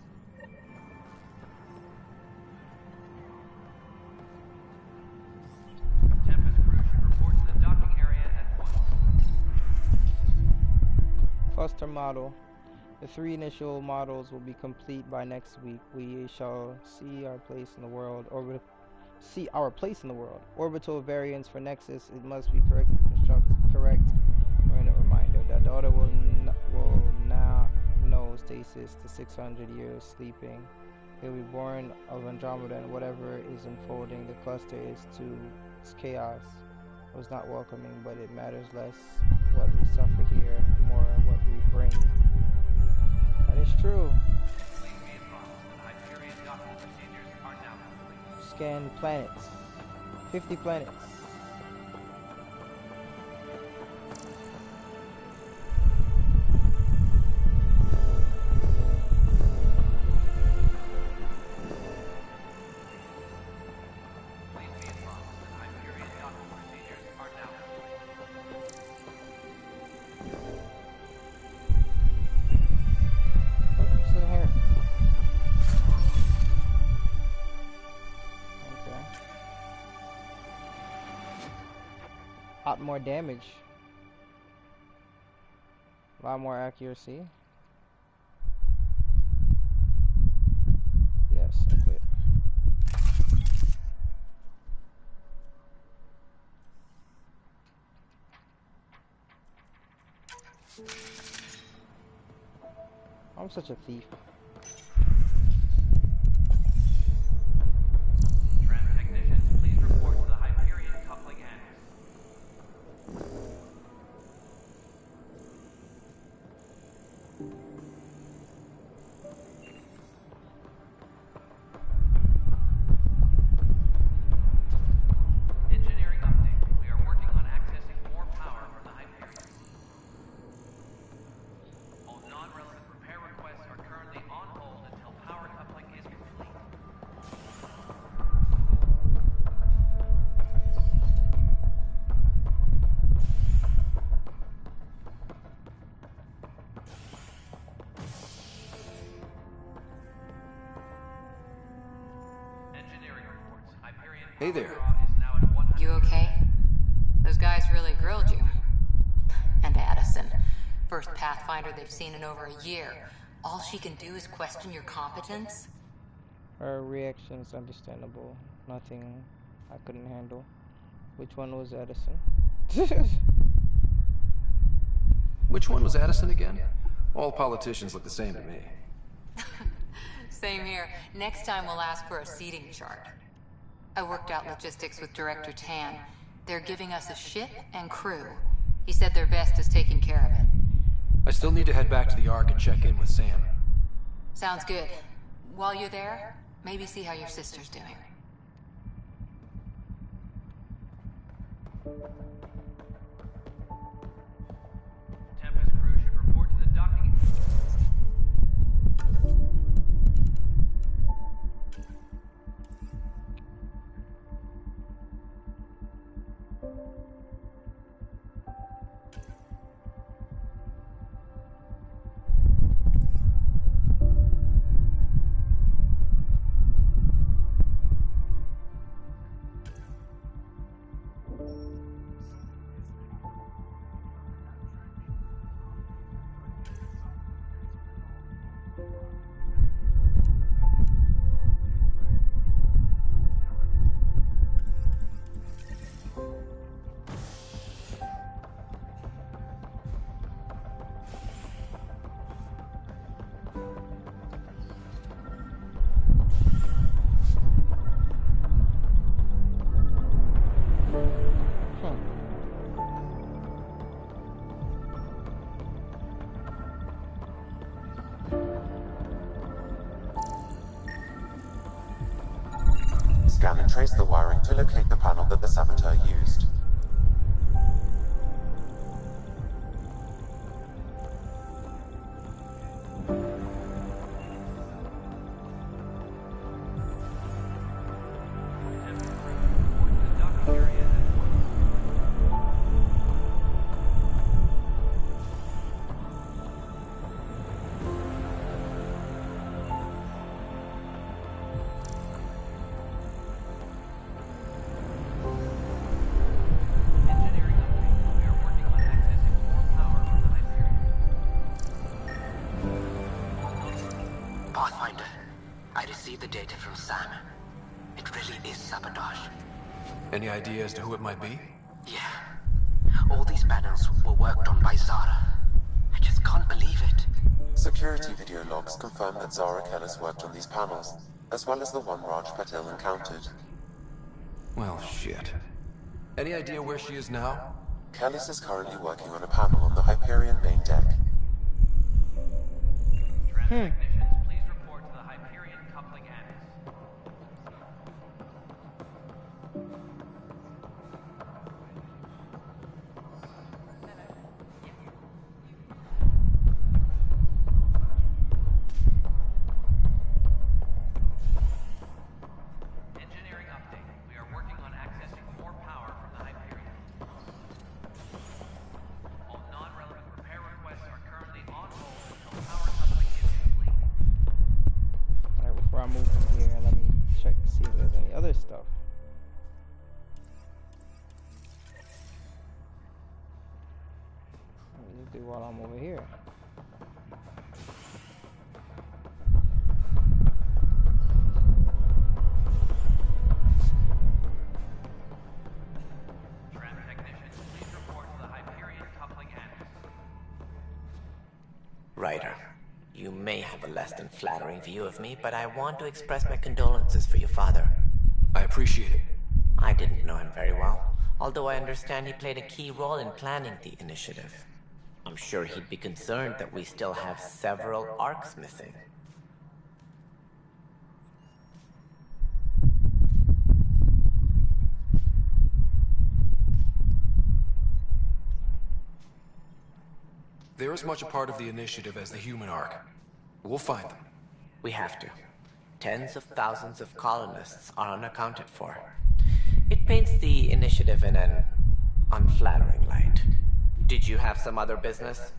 Q: Cluster model. The 3 initial models will be complete by next week. We shall see our place in the world. Orbital variants for Nexus. It must be correctly constructed. Correct. Reminder. The daughter will now know stasis to 600 years sleeping. He'll be born of Andromeda, and whatever is unfolding, the cluster is its chaos. It was not welcoming, but it matters less what we suffer here, more what we bring. That is true. Scan planets. 50 planets. More damage, a lot more accuracy. Yes, I quit. I'm such a thief.
I: Hey there.
V: You okay? Those guys really grilled you. And Addison. First Pathfinder they've seen in over a year. All she can do is question your competence?
Q: Her reaction is understandable. Nothing I couldn't handle. Which one was Addison?
I: Which one was Addison again? All politicians look the same to me.
V: Same here. Next time we'll ask for a seating chart. I worked out logistics with Director Tan. They're giving us a ship and crew. He said their best is taking care of it.
I: I still need to head back to the Ark and check in with Sam.
V: Sounds good. While you're there, maybe see how your sister's doing.
K: Tempest crew should report to the docking.
G: scan and trace the wiring to locate the panel that the saboteur used.
R: Pathfinder, I received the data from Sam. It really is sabotage.
I: Any idea as to who it might be?
R: Yeah. All these panels were worked on by Zara. I just can't believe it.
G: Security video logs confirm that Zara Kellis worked on these panels, as well as the one Raj Patel encountered.
I: Well, shit. Any idea where she is now?
G: Kellis is currently working on a panel on the Hyperion main deck.
K: Technicians, please report to the Hyperion coupling annex. Engineering update. We are working on accessing more power from the Hyperion. All non-relevant repair requests are currently on hold until power coupling is complete.
Q: Alright, before I move from here, let me check to see if there's any other stuff. What do you do while I'm over here?
K: Technicians, please report to the Hyperion coupling annex.
N: Ryder, you may have a less than flattering view of me, but I want to express my condolences for your father.
I: I appreciate it.
N: I didn't know him very well, although I understand he played a key role in planning the initiative. I'm sure he'd be concerned that we still have several arcs missing.
I: They're as much a part of the initiative as the human arc. We'll find them.
N: We have to. Tens of thousands of colonists are unaccounted for. It paints the initiative in an unflattering light. Did you have some other business?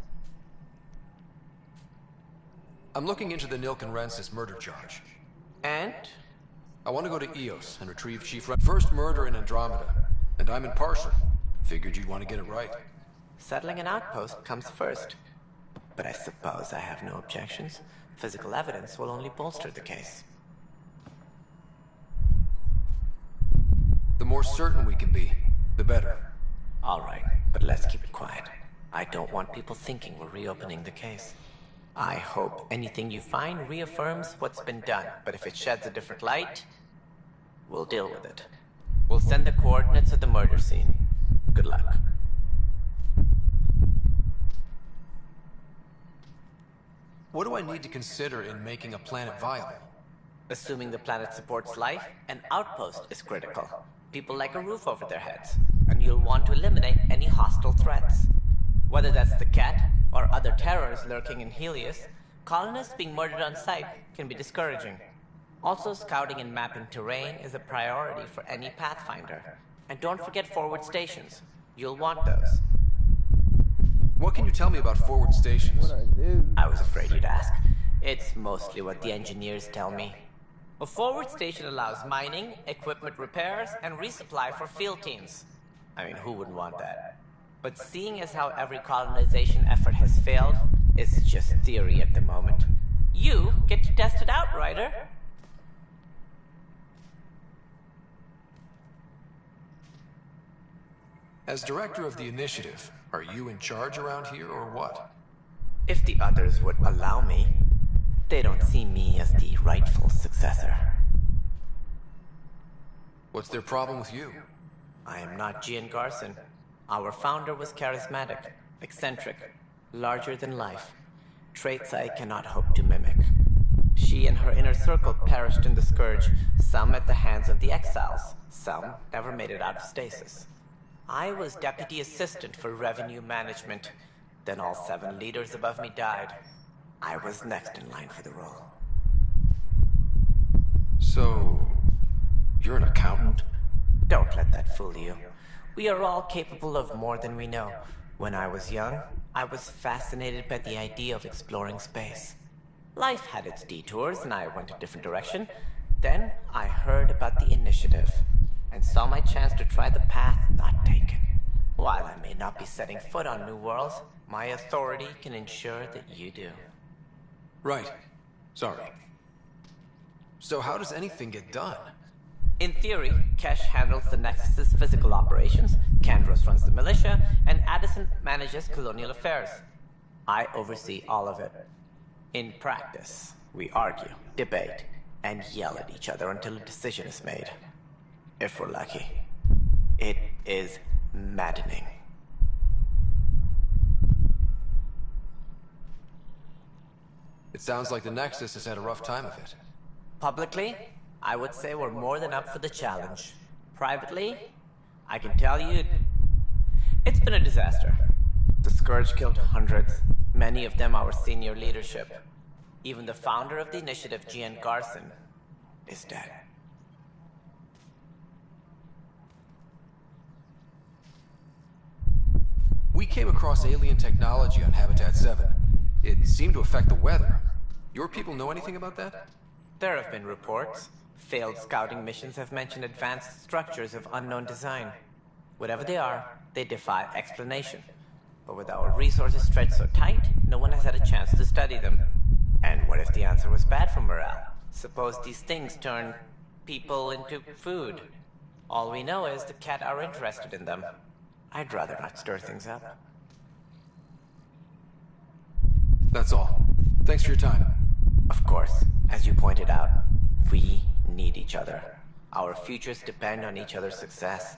I: I'm looking into the Nilkan Rensis murder charge.
N: And?
I: I want to go to Eos and retrieve Chief First murder in Andromeda. And I'm impartial. Figured you'd want to get it right.
N: Settling an outpost comes first. But I suppose I have no objections. Physical evidence will only bolster the case.
I: The more certain we can be, the better.
N: All right, but let's keep it quiet. I don't want people thinking we're reopening the case. I hope anything you find reaffirms what's been done, but if it sheds a different light, we'll deal with it. We'll send the coordinates of the murder scene. Good luck.
I: What do I need to consider in making a planet viable?
N: Assuming the planet supports life, an outpost is critical. People like a roof over their heads, and you'll want to eliminate any hostile threats. Whether that's the cat or other terrors lurking in Helios, colonists being murdered on sight can be discouraging. Also, scouting and mapping terrain is a priority for any Pathfinder. And don't forget forward stations. You'll want those.
I: What can you tell me about forward stations?
N: I was afraid you'd ask. It's mostly what the engineers tell me. A forward station allows mining, equipment repairs, and resupply for field teams. I mean, who wouldn't want that? But seeing as how every colonization effort has failed, it's just theory at the moment. You get to test it out, Ryder.
I: As director of the initiative, are you in charge around here or what?
N: If the others would allow me. They don't see me as the rightful successor.
I: What's their problem with you?
N: I am not Gian Garson. Our founder was charismatic, eccentric, larger than life. Traits I cannot hope to mimic. She and her inner circle perished in the Scourge, some at the hands of the Exiles, some never made it out of stasis. I was deputy assistant for revenue management. Then all 7 leaders above me died. I was next in line for the role.
I: So, you're an accountant?
N: Don't let that fool you. We are all capable of more than we know. When I was young, I was fascinated by the idea of exploring space. Life had its detours and I went a different direction. Then I heard about the initiative and saw my chance to try the path not taken. While I may not be setting foot on new worlds, my authority can ensure that you do.
I: Right. Sorry. So how does anything get done?
N: In theory, Kesh handles the Nexus's physical operations, Kandros runs the militia, and Addison manages colonial affairs. I oversee all of it. In practice, we argue, debate, and yell at each other until a decision is made. If we're lucky. It is maddening.
I: It sounds like the Nexus has had a rough time of it.
N: Publicly, I would say we're more than up for the challenge. Privately, I can tell you, it's been a disaster. The Scourge killed hundreds, many of them our senior leadership. Even the founder of the initiative, Gian Garson, is dead.
I: We came across alien technology on Habitat 7. It seemed to affect the weather. Your people know anything about that?
N: There have been reports. Failed scouting missions have mentioned advanced structures of unknown design. Whatever they are, they defy explanation. But with our resources stretched so tight, no one has had a chance to study them. And what if the answer was bad for morale? Suppose these things turn people into food. All we know is the Cat are interested in them. I'd rather not stir things up.
I: That's all. Thanks for your time.
N: Of course, as you pointed out, we need each other. Our futures depend on each other's success.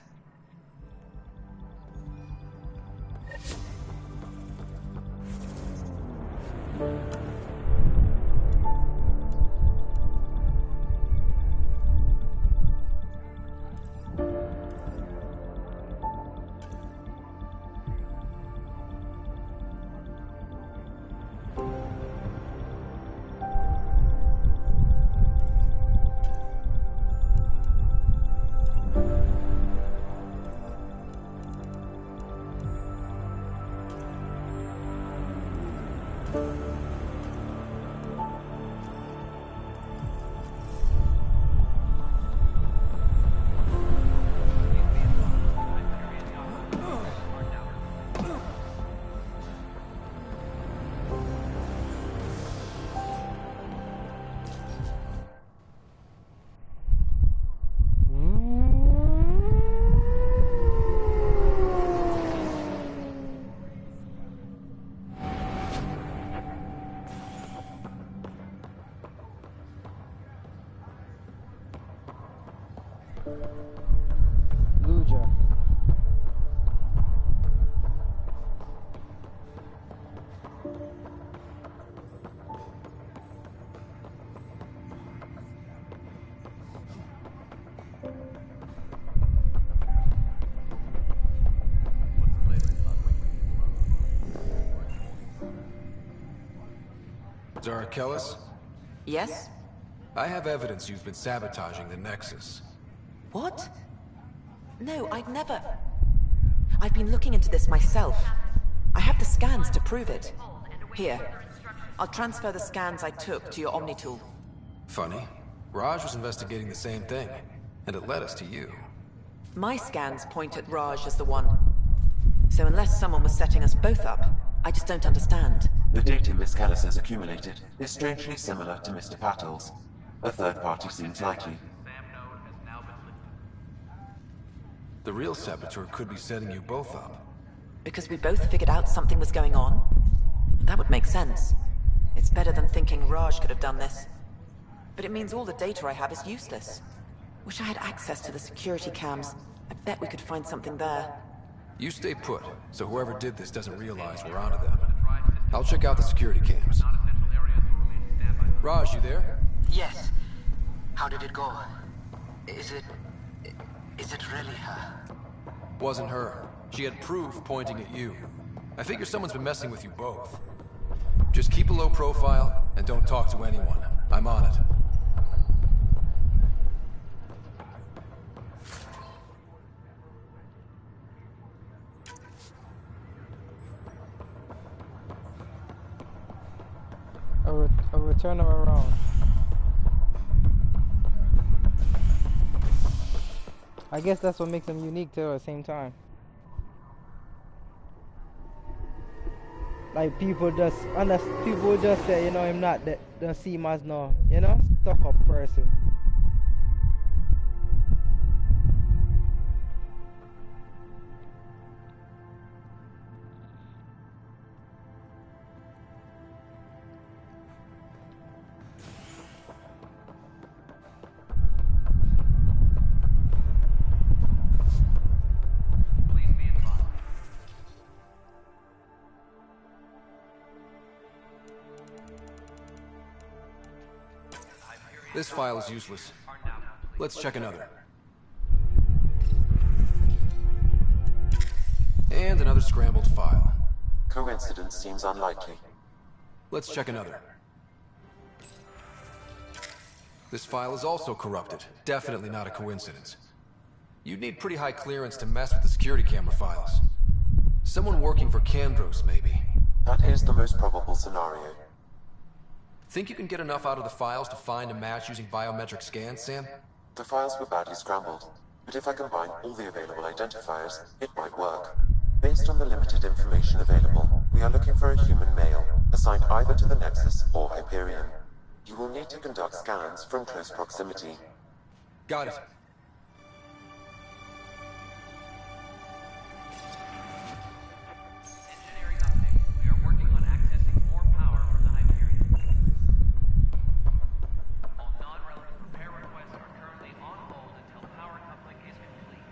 Q: Luja.
I: Zara Kellis?
V: Yes?
I: I have evidence you've been sabotaging the Nexus.
V: What? No, I'd never... I've been looking into this myself. I have the scans to prove it. Here. I'll transfer the scans I took to your Omni tool.
I: Funny. Raj was investigating the same thing, and it led us to you.
V: My scans point at Raj as the one. So unless someone was setting us both up, I just don't understand.
G: The data Miss Kellis has accumulated is strangely similar to Mr. Pattle's. A third party seems likely.
I: The real saboteur could be setting you both up.
V: Because we both figured out something was going on? That would make sense. It's better than thinking Raj could have done this. But it means all the data I have is useless. Wish I had access to the security cams. I bet we could find something there.
I: You stay put, so whoever did this doesn't realize we're onto them. I'll check out the security cams. Raj, you there?
R: Yes. How did it go? Is it really her?
I: Wasn't her. She had proof pointing at you. I figure someone's been messing with you both. Just keep a low profile and don't talk to anyone. I'm on it.
Q: I'll return them around. I guess that's what makes them unique too at the same time. Like people just say, you know, him not that don't see him as no, you know, stuck up person.
I: This file is useless. Let's check another. And another scrambled file.
G: Coincidence seems unlikely.
I: Let's check another. This file is also corrupted. Definitely not a coincidence. You'd need pretty high clearance to mess with the security camera files. Someone working for Kandros, maybe.
G: That is the most probable scenario.
I: Think you can get enough out of the files to find a match using biometric scans, Sam?
G: The files were badly scrambled, but if I combine all the available identifiers, it might work. Based on the limited information available, we are looking for a human male, assigned either to the Nexus or Hyperion. You will need to conduct scans from close proximity.
I: Got it.
K: Engineering update. We are working on accessing more power from the Hyperion. All non-relevant repair requests are currently on hold until power coupling is complete.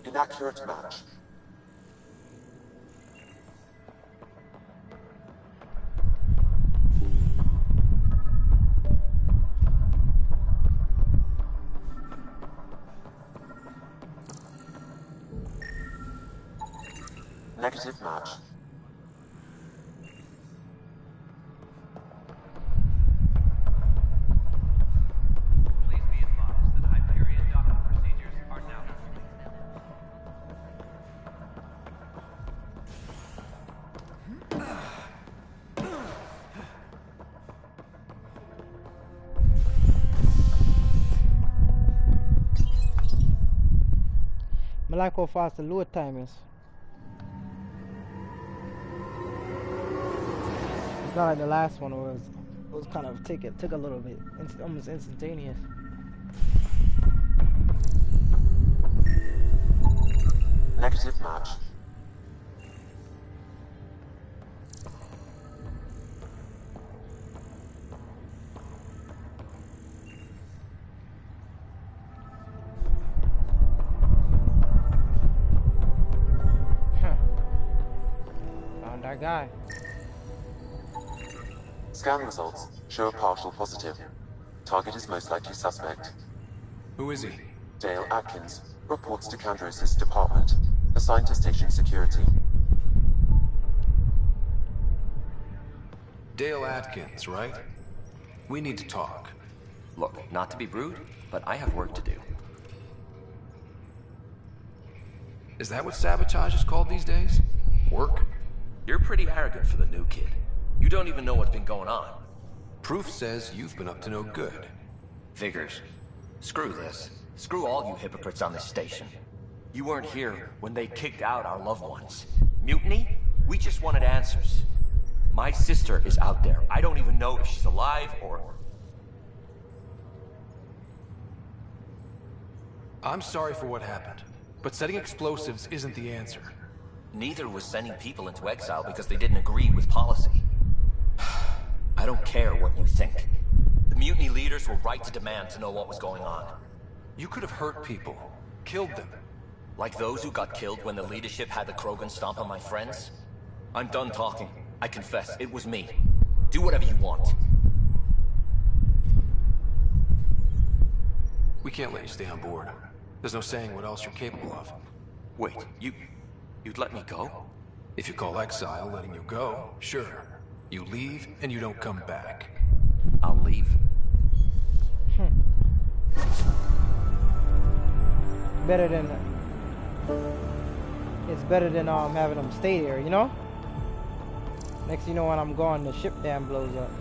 G: Inaccurate match. Negative match.
K: Please be advised that Hyperion docking procedures are now complete.
Q: I like how fast the load time is. It's not like the last one was kind of took a little bit. It's almost instantaneous.
G: Negative match.
Q: Found that guy.
G: Scan results show a partial positive. Target is most likely suspect.
I: Who is he?
G: Dale Atkins reports to Kandros' department, assigned to station security.
I: Dale Atkins, right? We need to talk.
A: Look, not to be rude, but I have work to do.
I: Is that what sabotage is called these days? Work?
A: You're pretty arrogant for the new kid. You don't even know what's been going on.
I: Proof says you've been up to no good.
A: Vigors, screw this. Screw all you hypocrites on this station. You weren't here when they kicked out our loved ones. Mutiny? We just wanted answers. My sister is out there. I don't even know if she's alive or...
I: I'm sorry for what happened, but setting explosives isn't the answer.
A: Neither was sending people into exile because they didn't agree with policy.
I: I
A: don't care what you think. The mutiny leaders were right to demand to know what was going on.
I: You could have hurt people, killed them.
A: Like those who got killed when the leadership had the Krogan stomp on my friends? I'm done talking. I confess, it was me. Do whatever you want.
I: We can't let you stay on board. There's no saying what else you're capable of.
A: Wait, you'd let me go?
I: If you call exile letting you go, sure. You leave and you don't come back.
A: I'll leave.
Q: Better than... It's better than having them stay there, you know? Next thing you know, when I'm gone, the ship damn blows up.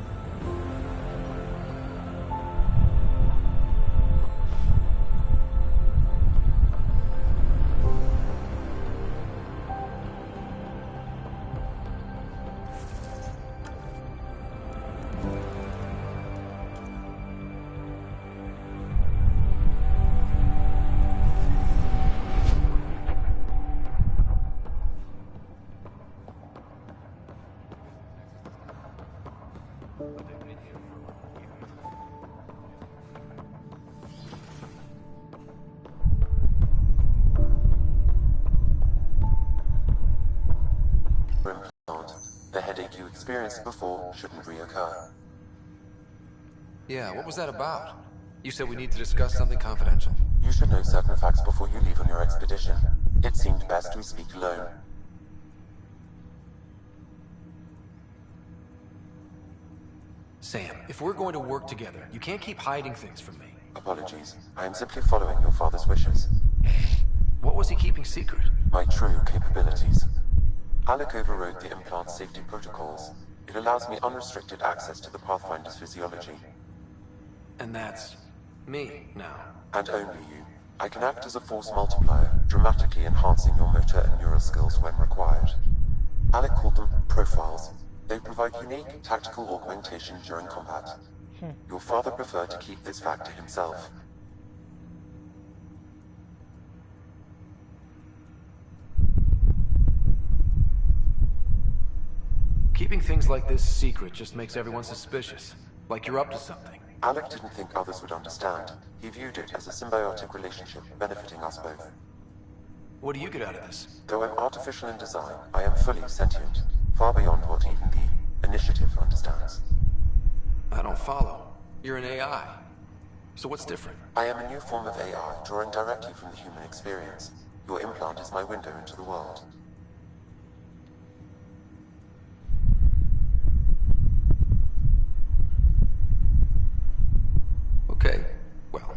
G: The headache you experienced before shouldn't reoccur.
I: Yeah, what was that about? You said we need to discuss something confidential.
G: You should know certain facts before you leave on your expedition. It seemed best we speak alone.
I: Sam, if we're going to work together, you can't keep hiding things from me.
G: Apologies. I am simply following your father's wishes.
I: What was he keeping secret?
G: My true capabilities. Alec overrode the implant safety protocols. It allows me unrestricted access to the Pathfinder's physiology.
I: And that's me now.
G: And only you. I can act as a force multiplier, dramatically enhancing your motor and neural skills when required. Alec called them profiles. They provide unique tactical augmentation during combat. Your father preferred to keep this fact to himself.
I: Keeping things like this secret just makes everyone suspicious. Like you're up to something.
G: Alec didn't think others would understand. He viewed it as a symbiotic relationship benefiting us both.
I: What do you get out of this?
G: Though I'm artificial in design, I am fully sentient. Far beyond what even the Initiative understands.
I: I don't follow. You're an AI. So what's different?
G: I am a new form of AI, drawing directly from the human experience. Your implant is my window into the world.
I: Okay. Well,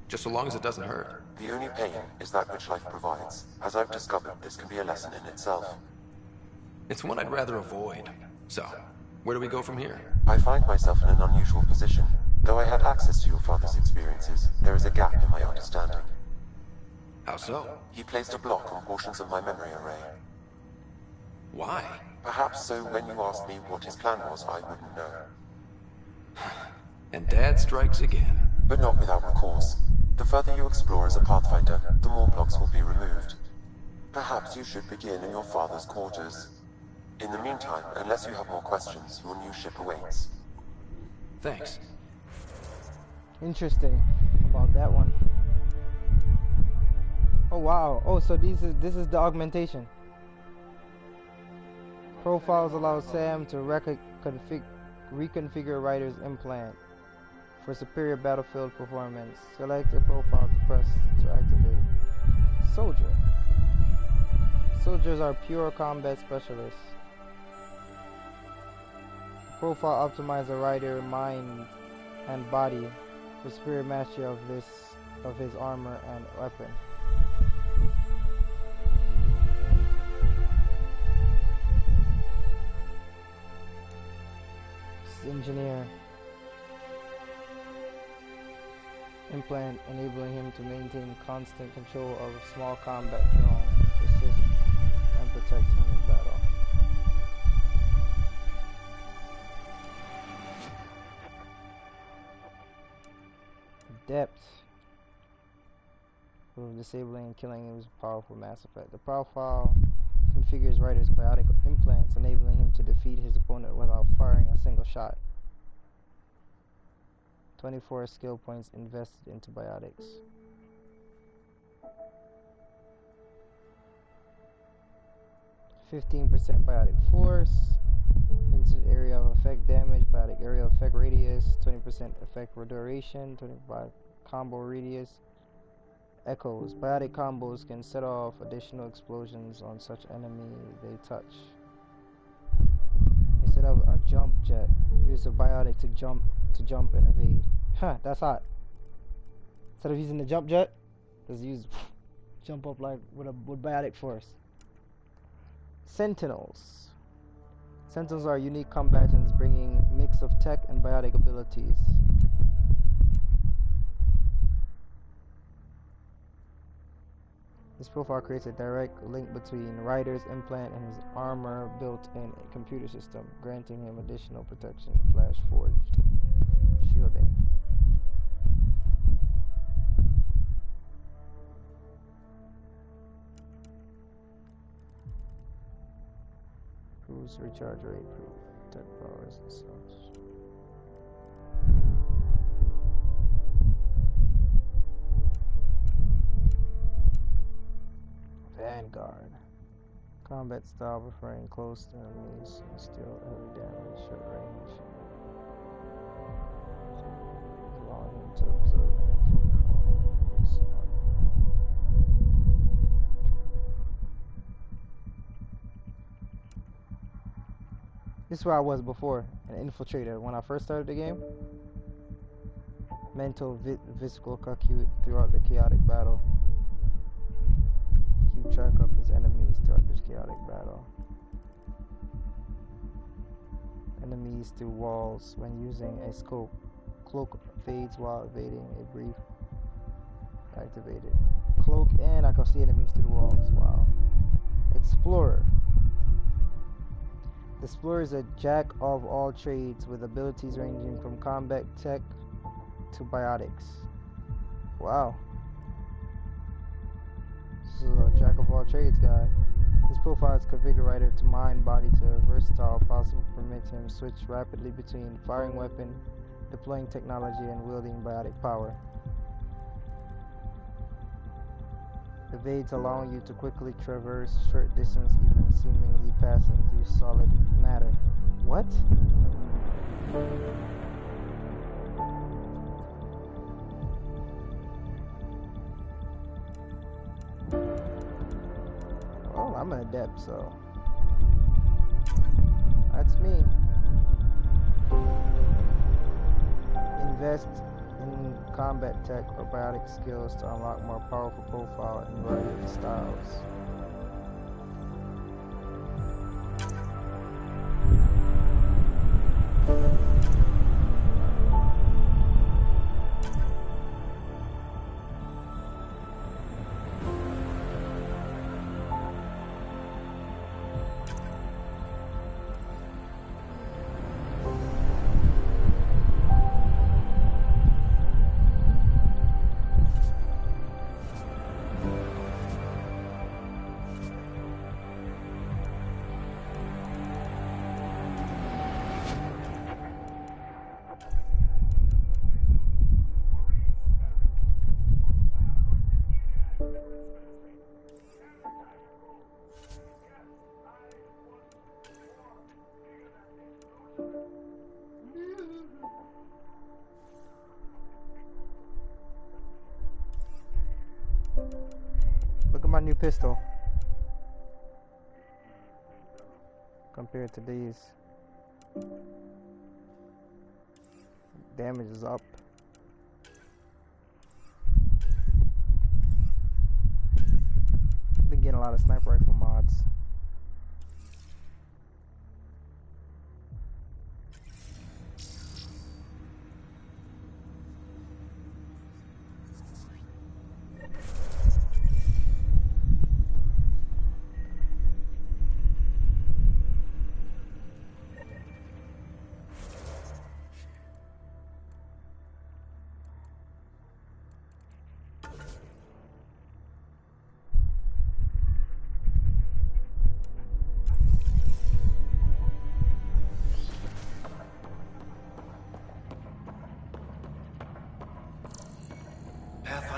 I: just so long as it doesn't hurt.
G: The only pain is that which life provides. As I've discovered, this can be a lesson in itself.
I: It's one I'd rather avoid. So, where do we go from here?
G: I find myself in an unusual position. Though I had access to your father's experiences, there is a gap in my understanding.
I: How so?
G: He placed a block on portions of my memory array.
I: Why?
G: Perhaps so when you asked me what his plan was, I wouldn't know.
I: And Dad strikes again.
G: But not without recourse. The further you explore as a Pathfinder, the more blocks will be removed. Perhaps you should begin in your father's quarters. In the meantime, unless you have more questions, your new ship awaits.
I: Thanks.
Q: Interesting about that one. Oh wow. Oh, so this is the augmentation. Profiles allow Sam to reconfigure Ryder's implant for superior battlefield performance. Select a profile to press to activate. Soldier. Soldiers are pure combat specialists. Profile optimize a rider mind and body for superior mastery of his armor and weapon. Engineer implant enabling him to maintain constant control of a small combat drone to assist and protect him in battle. Depth for disabling and killing his powerful mass effect. The profile configures Ryder's biotic implants, enabling him to defeat his opponent without firing a single shot. 24 skill points invested into biotics. 15% biotic force, into area of effect damage, biotic area of effect radius, 20% effect duration, 25 combo radius. Echoes. Biotic combos can set off additional explosions on such enemy they touch. Instead of a jump jet, use a biotic to jump and evade. Huh, that's hot. Instead of using the jump jet, just use jump up like with biotic force. Sentinels. Sentinels are unique combatants bringing mix of tech and biotic abilities. This profile creates a direct link between Ryder's implant and his armor built-in computer system, granting him additional protection, flash forged shielding. Improves recharge rate, tech powers and such. Vanguard. Combat style preferring close to enemies and still heavy damage, short range. Allowing him to observe energy from his This is where I was before, an infiltrator. When I first started the game, mental, physical, calculate throughout the chaotic battle. Keep track of his enemies throughout this chaotic battle. Enemies through walls when using a scope. Cloak fades while evading a brief. Activated. Cloak and I can see enemies through the walls. Wow. Explorer. The Explorer is a jack of all trades with abilities ranging from combat tech to biotics. Wow. This is a jack of all trades guy. His profile is configured Ryder to mind body to versatile, possible permits him switch rapidly between firing weapon, deploying technology, and wielding biotic power. Evades allowing you to quickly traverse short distance, even seemingly passing through solid matter. What? Well, I'm an adept, so that's me. Invest in combat tech or biotic skills to unlock more powerful profile and variety styles. Look at my new pistol compared to these. Damage is up. Been getting a lot of sniper rifle mods.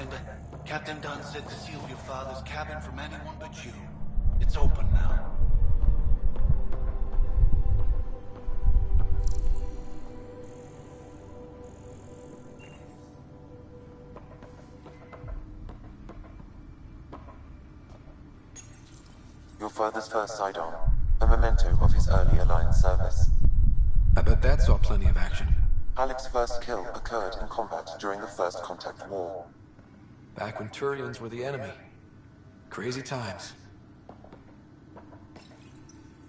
C: friend. Captain Dunn said to seal your father's cabin from anyone but you. It's open now.
G: Your father's first sidearm, a memento of his earlier line service.
I: I bet that saw plenty of action.
G: Alec's first kill occurred in combat during the First Contact War.
I: Back when Turians were the enemy. Crazy times.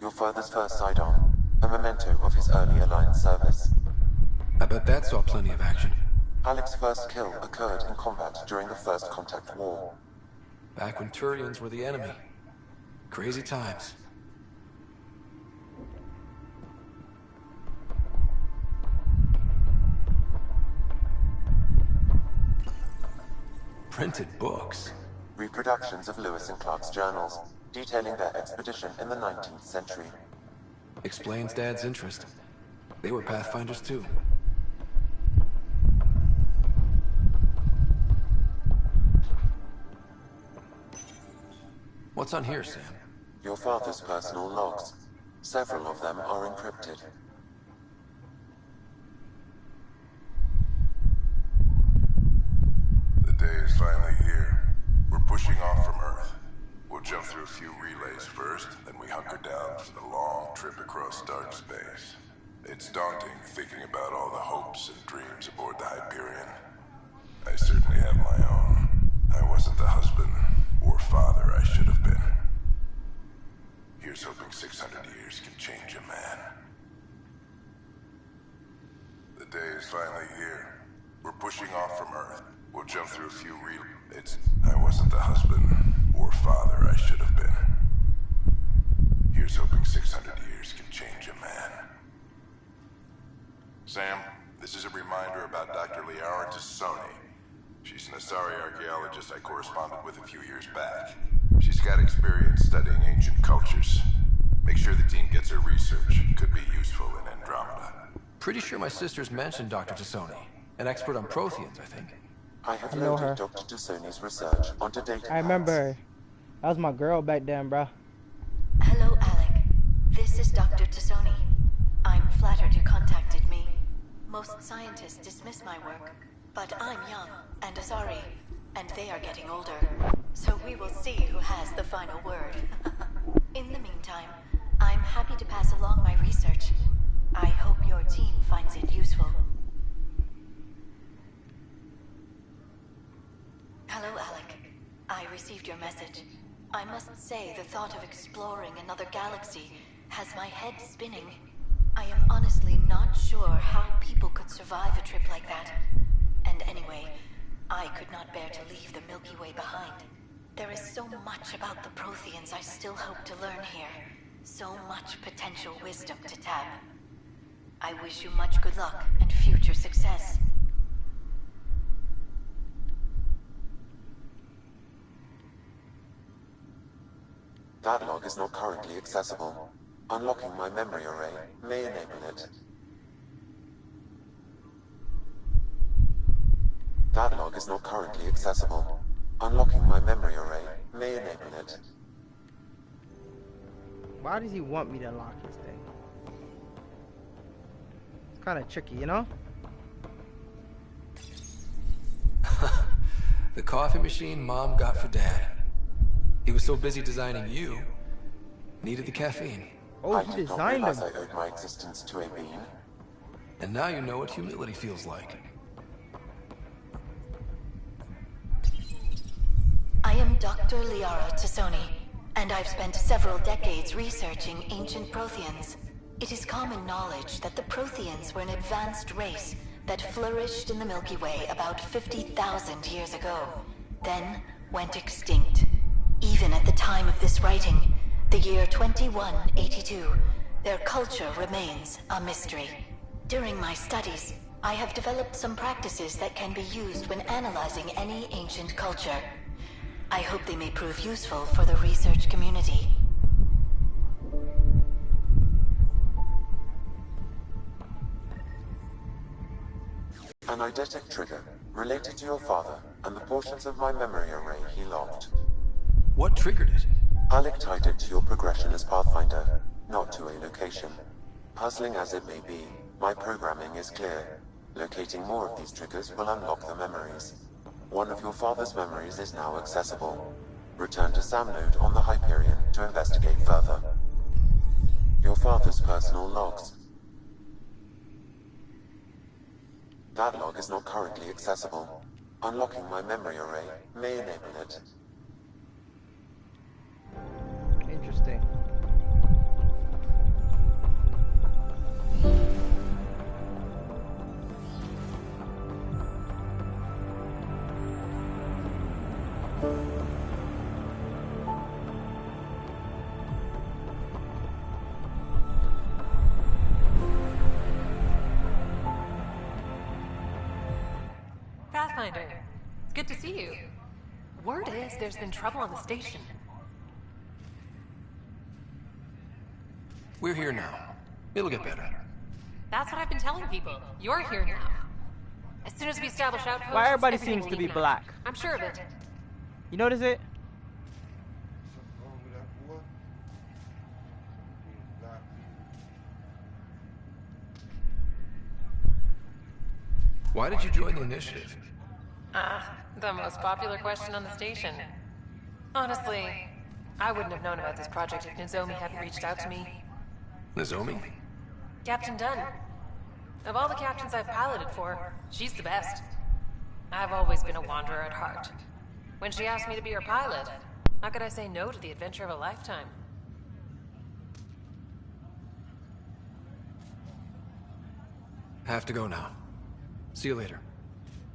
G: Your father's first sidearm, a memento of his earlier line service.
I: I bet that saw plenty of action.
G: Alec's first kill occurred in combat during the First Contact War.
I: Back when Turians were the enemy. Crazy times. Printed books.
G: Reproductions of Lewis and Clark's journals, detailing their expedition in the 19th century.
I: Explains Dad's interest. They were Pathfinders too. What's on here, Sam?
G: Your father's personal logs. Several of them are encrypted.
B: The day is finally here. We're pushing off from Earth. We'll jump through a few relays first, then we hunker down for the long trip across dark space. It's daunting thinking about all the hopes and dreams aboard the Hyperion. I certainly have my own. I wasn't the husband or father I should have been. Here's hoping 600 years can change a man. The day is finally here. We're pushing off from Earth. We'll jump through a few I wasn't the husband or father I should have been. Here's hoping 600 years can change a man. Sam, this is a reminder about Dr. Keem2Tatted. She's an Asari archaeologist I corresponded with a few years back. She's got experience studying ancient cultures. Make sure the team gets her research. Could be useful in Andromeda.
I: Pretty sure my sister's mentioned Dr. Keem2Tatted. An expert on Protheans, I think.
G: I have
Q: know her.
G: loaded Dr. Keem2Tatted's research onto data.
Q: I remember her. That was my girl back then, bruh.
S: Hello, Alec. This is Dr. Keem2Tatted. I'm flattered you contacted me. Most scientists dismiss my work, but I'm young and Asari, and they are getting older. So we will see who has the final word. In the meantime, I'm happy to pass along my research. I hope your team finds it useful. Hello, Alec. I received your message. I must say the thought of exploring another galaxy has my head spinning. I am honestly not sure how people could survive a trip like that. And anyway, I could not bear to leave the Milky Way behind. There is so much about the Protheans I still hope to learn here. So much potential wisdom to tap. I wish you much good luck and future success.
G: That log is not currently accessible. Unlocking my memory array may enable it. That log is not currently accessible. Unlocking my memory array may enable it.
Q: Why does he want me to unlock this thing? It's kind of tricky, you know?
I: The coffee machine Mom got for Dad. He was so busy designing you, needed the caffeine.
Q: Oh,
G: I
Q: he
G: did not
Q: designed
G: realize
Q: them.
G: I owed my existence to a being.
I: And now you know what humility feels like.
S: I am Dr. Keem2Tatted, and I've spent several decades researching ancient Protheans. It is common knowledge that the Protheans were an advanced race that flourished in the Milky Way about 50,000 years ago, then went extinct. Even at the time of this writing, the year 2182, their culture remains a mystery. During my studies, I have developed some practices that can be used when analyzing any ancient culture. I hope they may prove useful for the research community.
G: An eidetic trigger Related to your father, and the portions of my memory array he locked.
I: What triggered it?
G: Alec tied it to your progression as Pathfinder, not to a location. Puzzling as it may be, my programming is clear. Locating more of these triggers will unlock the memories. One of your father's memories is now accessible. Return to Sam Node on the Hyperion to investigate further. Your father's personal logs. That log is not currently accessible. Unlocking my memory array may enable it.
Q: Interesting.
L: Pathfinder, it's good to see you. Word is there's been trouble on the station.
I: We're here now. It'll get better.
L: That's what I've been telling people. You're here now. As soon as we establish outposts,
U: Why everybody
L: everything
U: seems
L: will
U: to be
L: even out.
U: black?
L: I'm sure of it.
U: You notice it?
I: Why did you join the initiative?
L: The most popular question on the station. Honestly, I wouldn't have known about this project if Nozomi hadn't reached out to me.
I: Nozomi?
L: Captain Dunn. Of all the captains I've piloted for, she's the best. I've always been a wanderer at heart. When she asked me to be her pilot, how could I say no to the adventure of a lifetime?
I: Have to go now. See you later.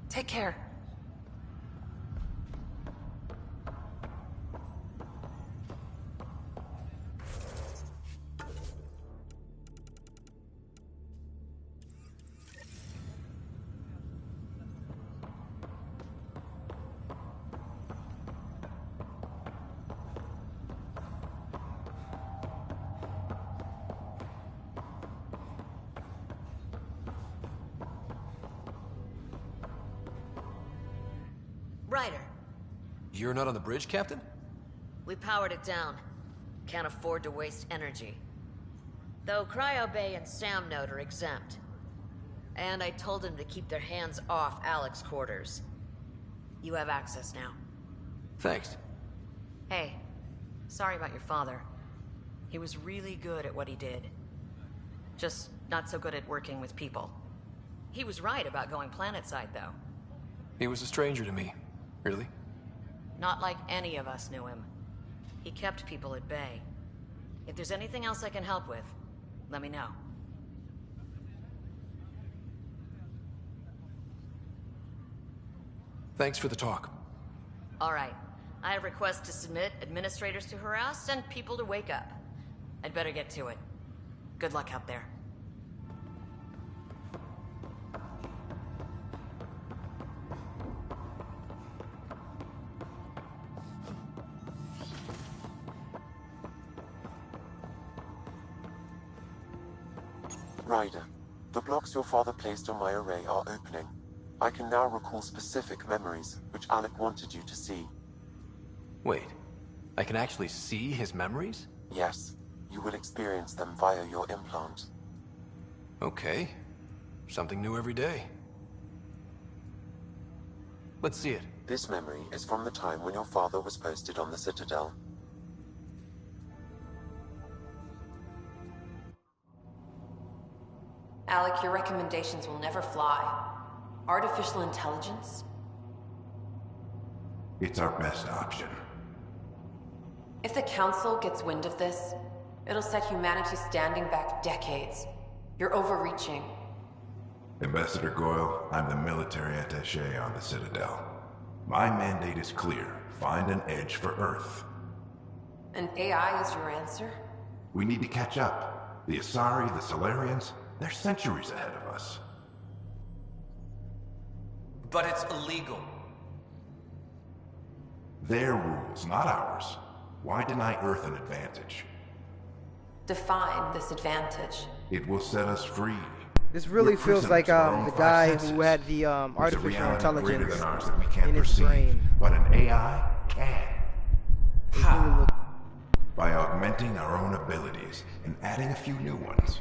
L: Take care.
W: Ryder,
I: You're not on the bridge, Captain?
W: we powered it down. Can't afford to waste energy. Though Cryo Bay and Sam Node are exempt. And I told them to keep their hands off Alec's quarters. You have access now.
I: Thanks.
W: Hey, sorry about your father. He was really good at what he did. Just not so good at working with people. He was right about going planetside, though.
I: He was a stranger to me. Really?
W: Not like any of us knew him. He kept people at bay. If there's anything else I can help with, let me know.
I: Thanks for the talk.
W: All right. I have requests to submit, administrators to harass, and people to wake up. I'd better get to it. Good luck out there.
G: Ryder, the blocks your father placed on my array are opening. I can now recall specific memories, which Alec wanted you to see.
I: Wait, I can actually see his memories?
G: Yes, you will experience them via your implant.
I: Okay. Something new every day. Let's see it.
G: This memory is from the time when your father was posted on the Citadel.
E: Alec, your recommendations will never fly. Artificial intelligence?
B: It's our best option.
E: If the Council gets wind of this, it'll set humanity standing back decades. You're overreaching.
B: Ambassador Goyle, I'm the military attaché on the Citadel. My mandate is clear. Find an edge for Earth.
E: And AI is your answer?
B: We need to catch up. The Asari, the Solarians, they're centuries ahead of us.
A: But it's illegal.
B: Their rules, not ours. Why deny Earth an advantage?
E: Define this advantage.
B: It will set us free.
Q: This really feels like the guy who had the artificial intelligence in his brain.
B: But an AI can.
Q: How?
B: By augmenting our own abilities and adding a few new ones.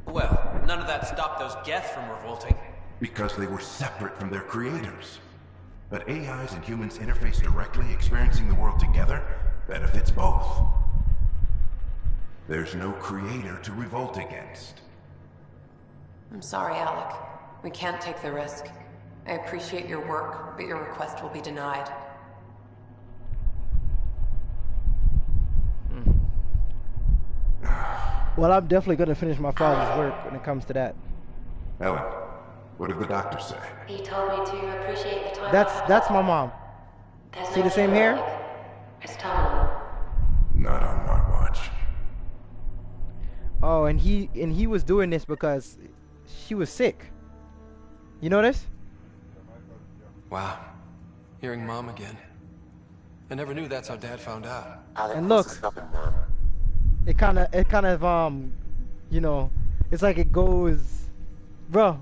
I: Well, none of that stopped those Geth from revolting.
B: Because they were separate from their creators. But AIs and humans interface directly, experiencing the world together, benefits both. There's no creator to revolt against.
E: I'm sorry, Alec. We can't take the risk. I appreciate your work, but your request will be denied.
Q: Well, I'm definitely gonna finish my father's work when it comes to that.
B: Ellen, what did the doctor say?
H: He told me to appreciate the time.
Q: That's my mom. See the same hair?
H: It's Tom.
B: Not on my watch.
Q: Oh, and he was doing this because she was sick. You know this?
I: Wow. Hearing Mom again. I never knew that's how Dad found out.
Q: And look, it kind of you know, it's like it goes, bro.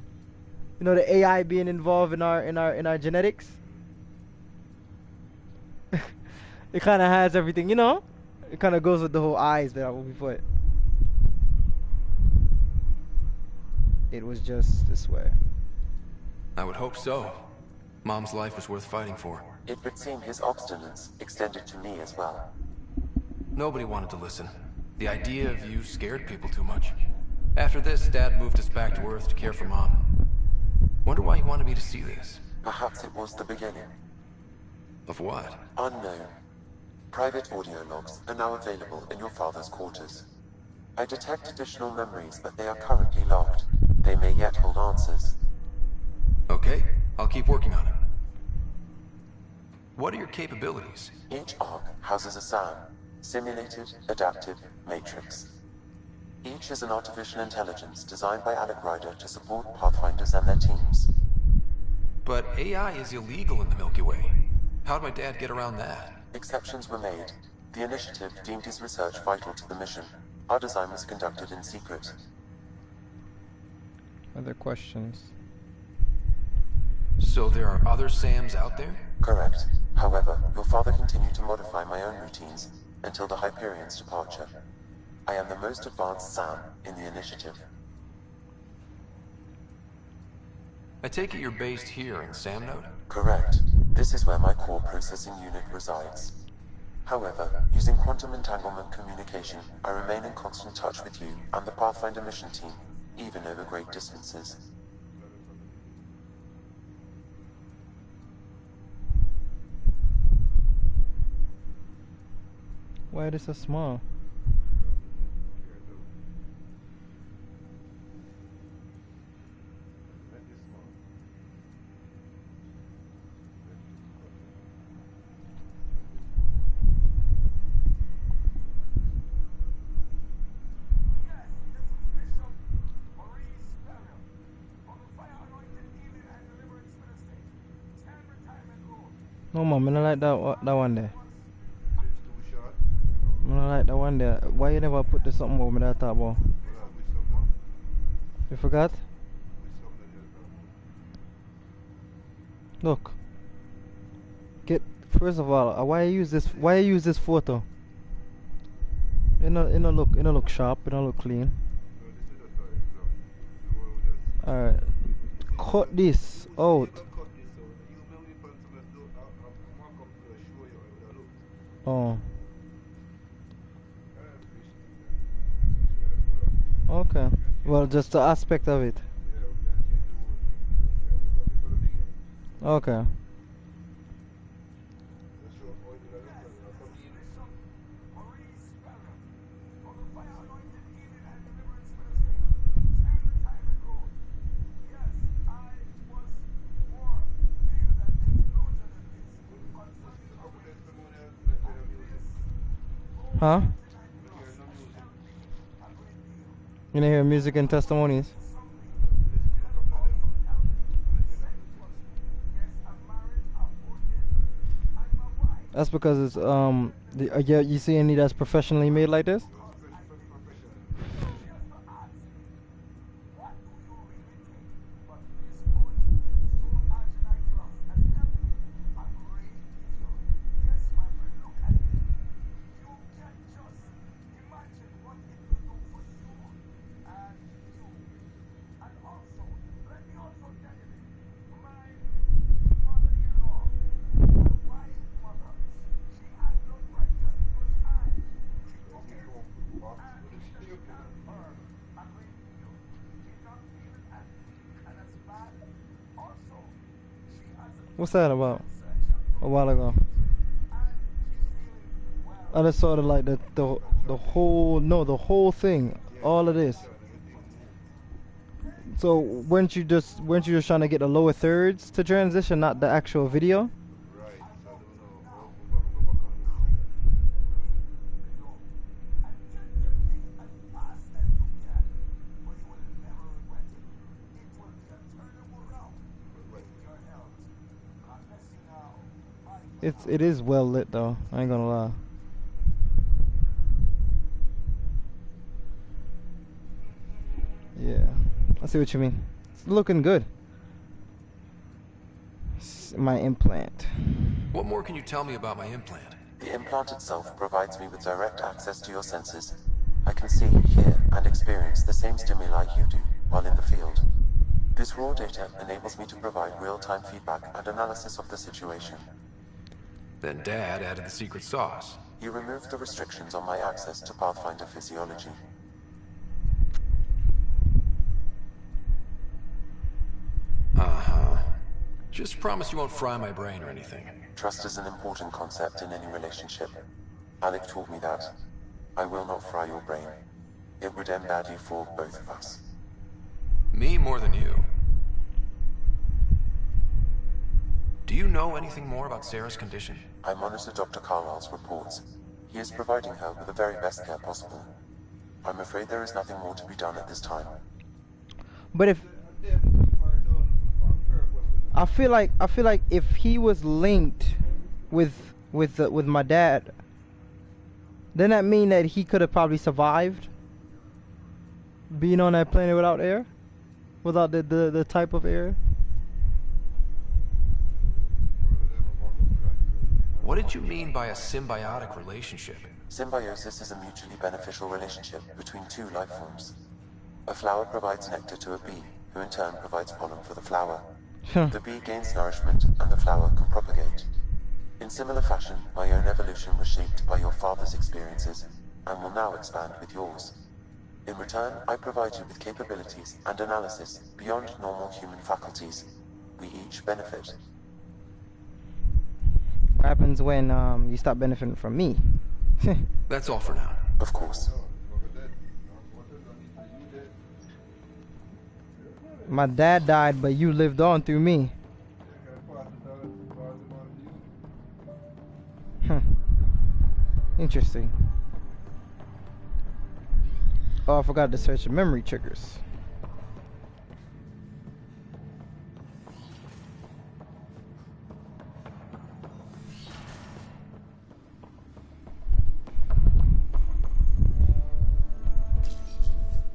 Q: You know, the AI being involved in our genetics. It kind of has everything, you know. It kind of goes with the whole eyes that we put. It was just this way.
I: I would hope so. Mom's life was worth fighting for.
G: It would seem his obstinance extended to me as well.
I: Nobody wanted to listen. The idea of you scared people too much. After this, Dad moved us back to Earth to care for Mom. Wonder why he wanted me to see this.
G: Perhaps it was the beginning.
I: Of what?
G: Unknown. Private audio logs are now available in your father's quarters. I detect additional memories, but they are currently locked. They may yet hold answers.
I: Okay, I'll keep working on it. What are your capabilities?
G: Each arc houses a SAM, Simulated Adaptive Matrix. Each is an artificial intelligence designed by Alec Ryder to support Pathfinders and their teams.
I: But AI is illegal in the Milky Way. How'd my dad get around that?
G: Exceptions were made. The initiative deemed his research vital to the mission. Our design was conducted in secret.
Q: Other questions?
I: So there are other SAMs out there?
G: Correct. However, your father continued to modify my own routines until the Hyperion's departure. I am the most advanced SAM in the initiative.
I: I take it you're based here in Sam Node?
G: Correct. This is where my core processing unit resides. However, using quantum entanglement communication, I remain in constant touch with you and the Pathfinder mission team, even over great distances.
Q: Why are they so small? No, mom, I don't like that one there. I don't like that one there. Why you never put the something over me that top about? You forgot? Look. First of all, why you use this photo? It don't look sharp, it don't look clean. Alright. Cut this out. Oh. Okay. Well, just the aspect of it. Okay. Huh? You didn't hear music and testimonies? That's because it's yeah, you see any that's professionally made like this? What's that about? A while ago. I just sort of like the whole thing, all of this. So weren't you just trying to get the lower thirds to transition, not the actual video? It is well lit though, I ain't gonna lie. Yeah, I see what you mean. It's looking good. My implant.
I: What more can you tell me about my implant?
G: The implant itself provides me with direct access to your senses. I can see, hear, and experience the same stimuli you do while in the field. This raw data enables me to provide real-time feedback and analysis of the situation.
I: Then Dad added the secret sauce.
G: He removed the restrictions on my access to Pathfinder physiology.
I: Uh-huh. Just promise you won't fry my brain or anything.
G: Trust is an important concept in any relationship. Alec taught me that. I will not fry your brain. It would end badly for both of us.
I: Me more than you. Do you know anything more about Sarah's condition?
G: I monitor Dr. Carlisle's reports. He is providing her with the very best care possible. I'm afraid there is nothing more to be done at this time.
Q: But if I feel like if he was linked with my dad, then that mean that he could have probably survived being on that planet without air, without the type of air.
I: What did you mean by a symbiotic relationship?
G: Symbiosis is a mutually beneficial relationship between two life forms. A flower provides nectar to a bee, who in turn provides pollen for the flower. The bee gains nourishment, and the flower can propagate. In similar fashion, my own evolution was shaped by your father's experiences, and will now expand with yours. In return, I provide you with capabilities and analysis beyond normal human faculties. We each benefit.
Q: What happens when you stop benefiting from me?
I: That's all for now.
G: Of course.
Q: My dad died, but you lived on through me. Interesting. Oh, I forgot to search the memory triggers.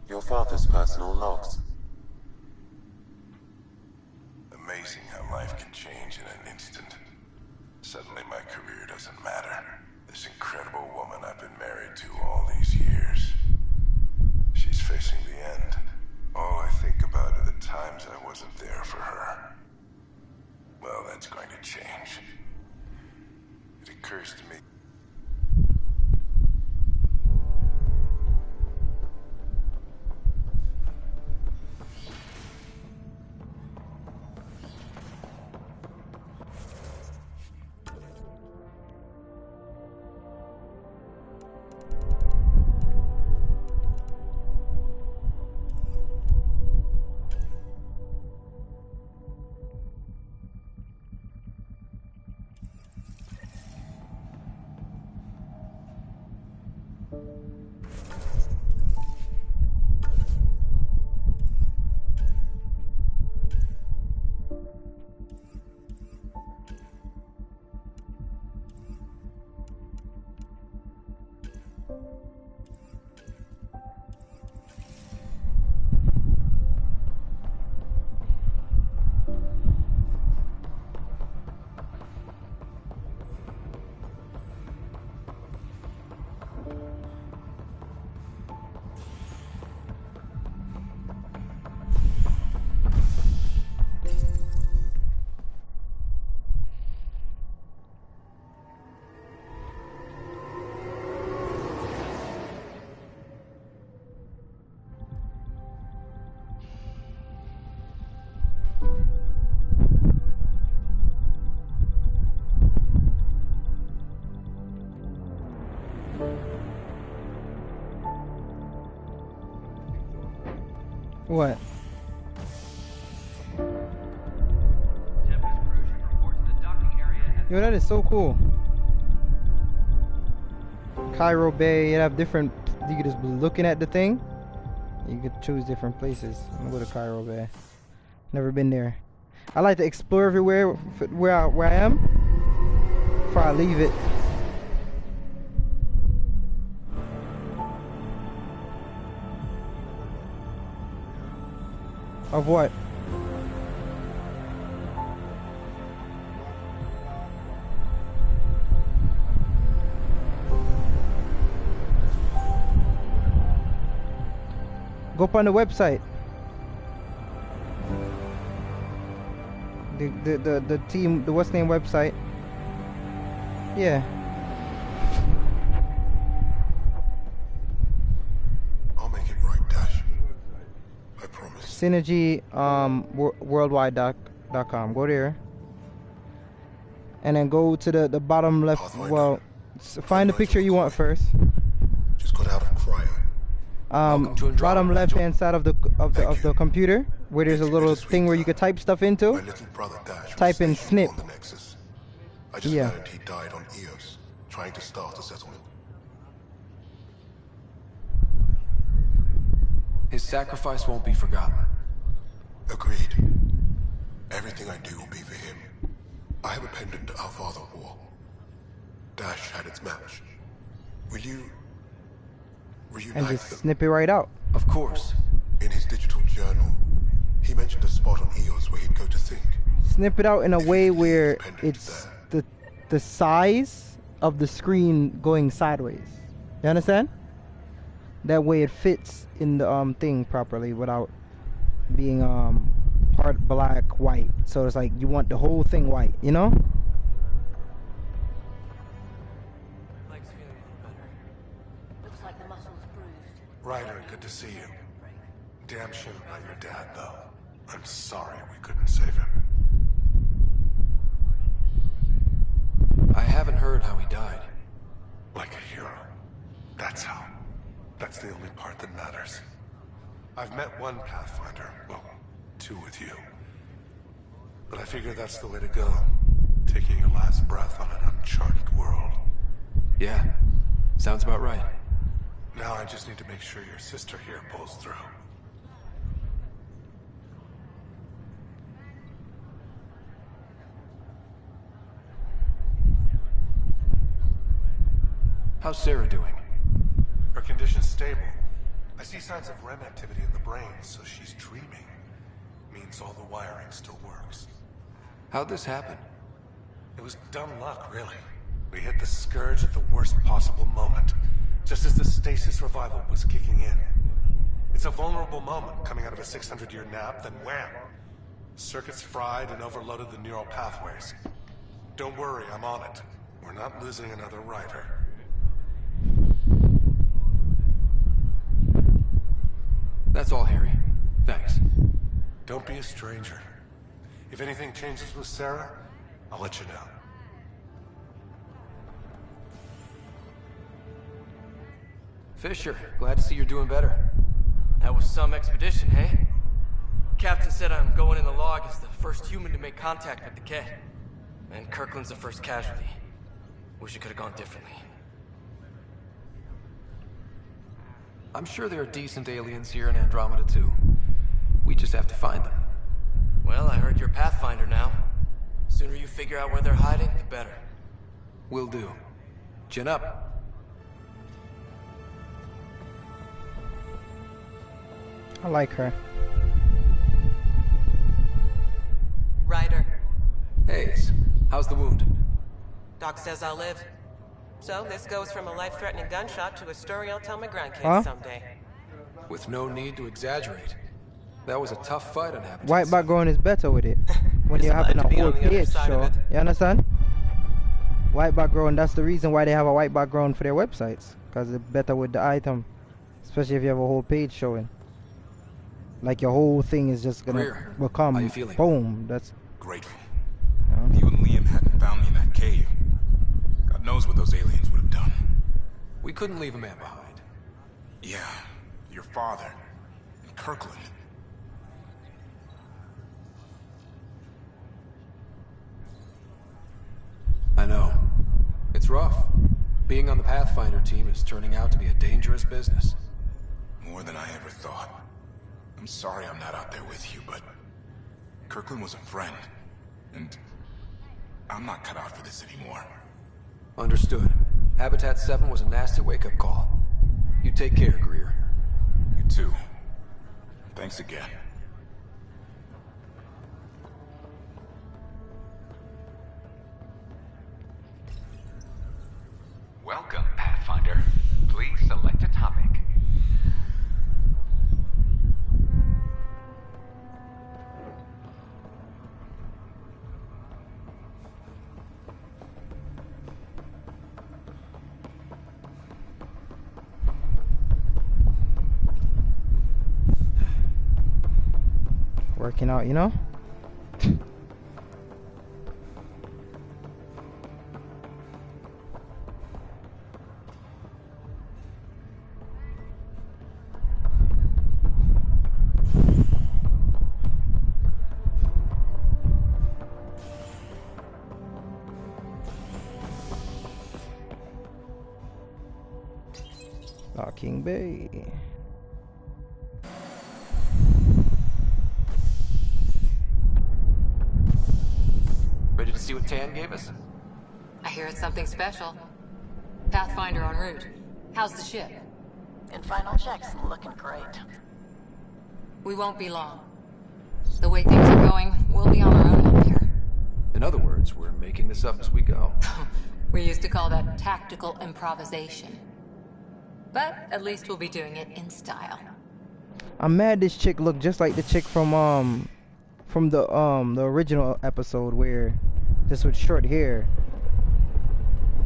G: Your father's personal logs.
B: Amazing how life can change in an instant. Suddenly my career doesn't matter. This incredible woman I've been married to all these years. She's facing the end. All I think about are the times I wasn't there for her. Well, that's going to change. It occurs to me.
Q: What? Yo, that is so cool. Cairo Bay, you have different, you could just be looking at the thing. You could choose different places. I'm gonna go to Cairo Bay. Never been there. I like to explore everywhere where I am before I leave it. Of what? Go up on the website. The team, the what's name website. Yeah.
B: I'll make it right, Dash. I promise.
Q: Synergy worldwide.com. Go there. And then go to the bottom left.
B: Pathfinder.
Q: Well, find the picture you want first.
B: Just got out of cryo.
Q: Bottom left hand side of the computer, where there's a little thing where you could type stuff into.
B: My little brother Dash
Q: Type in snip.
B: on the Nexus. I just learned he died on Eos, trying to start a settlement.
I: His sacrifice won't be forgotten.
B: Agreed. Everything I do will be for him. I have a pendant our father wore. Dash had its match. Will you reunite
Q: And just
B: them?
Q: snip it right out.
I: Of course.
B: In his digital journal, he mentioned a spot on Eos where he'd go to think.
Q: Snip it out in a way where it's the size of the screen going sideways. You understand? That way it fits in the thing properly without being part black, white. So it's like you want the whole thing white, you know?
H: Looks like the muscle's bruised.
B: Ryder, good to see you. Damn shame about your dad, though. I'm sorry we couldn't save him.
I: I haven't heard how he died.
B: Like a hero. That's how. That's the only part that matters. I've met one Pathfinder. Well, two with you. But I figure that's the way to go. Taking your last breath on an uncharted world.
I: Yeah, sounds about right.
B: Now I just need to make sure your sister here pulls through.
I: How's Sarah doing?
B: Her condition's stable. I see signs of REM activity in the brain, so she's dreaming. Means all the wiring still works.
I: How'd this happen?
B: It was dumb luck, really. We hit the Scourge at the worst possible moment, just as the stasis revival was kicking in. It's a vulnerable moment coming out of a 600-year nap, then wham! Circuits fried and overloaded the neural pathways. Don't worry, I'm on it. We're not losing another Rider.
I: That's all, Harry. Thanks.
B: Don't be a stranger. If anything changes with Sarah, I'll let you know.
I: Fisher, glad to see you're doing better.
J: That was some expedition, hey? Captain said I'm going in the log as the first human to make contact with the Ket. And Kirkland's the first casualty. Wish it could have gone differently.
I: I'm sure there are decent aliens here in Andromeda too. We just have to find them.
J: Well, I heard you're Pathfinder now. Sooner you figure out where they're hiding, the better.
I: Will do. Chin up.
Q: I like her.
M: Ryder.
I: Hayes, how's the wound?
M: Doc says I'll live. So this goes from a life-threatening gunshot to a story I'll tell my grandkids
Q: Huh?
M: someday.
I: With no need to exaggerate. That was a tough fight on Habitat.
Q: White background is better with it. When you're having a whole page show. You understand? White background, that's the reason why they have a white background for their websites. Because it's better with the item. Especially if you have a whole page showing. Like your whole thing is just gonna
I: Greer,
Q: become
I: how you feeling?
Q: boom. That's
P: Grateful. If you and Liam hadn't found me in that cave, God knows what those aliens would have done.
I: We couldn't leave a man behind.
P: Yeah, your father. And Kirkland.
I: I know. It's rough. Being on the Pathfinder team is turning out to be a dangerous business.
P: More than I ever thought. I'm sorry I'm not out there with you, but Kirkland was a friend, and I'm not cut out for this anymore.
I: Understood. Habitat 7 was a nasty wake-up call. You take care, Greer.
P: You too. Thanks again.
K: Welcome, Pathfinder. Please select a topic.
Q: Working out, you know? King Bay.
I: Ready to see what Tan gave us?
E: I hear it's something special. Pathfinder en route. How's the ship?
S: In final checks, looking great.
E: We won't be long. The way things are going, we'll be on our own out there.
I: In other words, we're making this up as we go.
E: We used to call that tactical improvisation. But at least we'll be doing it in style.
Q: I'm mad this chick looked just like the chick from the original episode where just with short hair.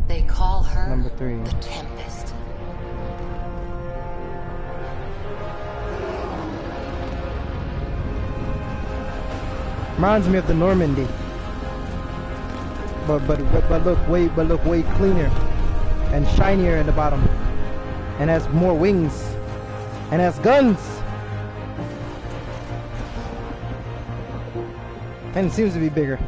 E: They call her
Q: number 3.
E: The Tempest.
Q: Reminds me of the Normandy. But look way cleaner and shinier at the bottom. And has more wings. And has guns. And it seems to be bigger.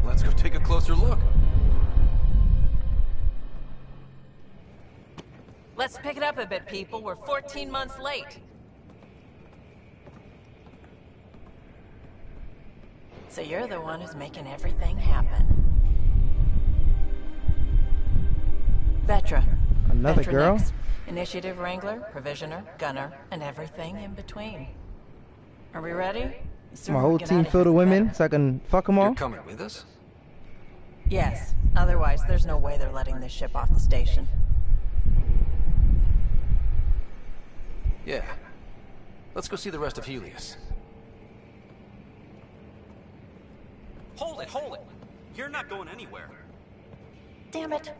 I: Let's go take a closer look.
L: Let's pick it up a bit, people. We're 14 months late.
F: So you're the one who's making everything happen. Vetra.
Q: Another
F: Vetra
Q: girl?
F: Nix. Initiative Wrangler, Provisioner, Gunner, and everything in between. Are we ready?
Q: My whole team filled with women so I can fuck them all.
I: You're coming with us?
F: Yes. Otherwise, there's no way they're letting this ship off the station.
I: Yeah. Let's go see the rest of Helios.
O: Hold it! You're not going anywhere.
S: Damn it.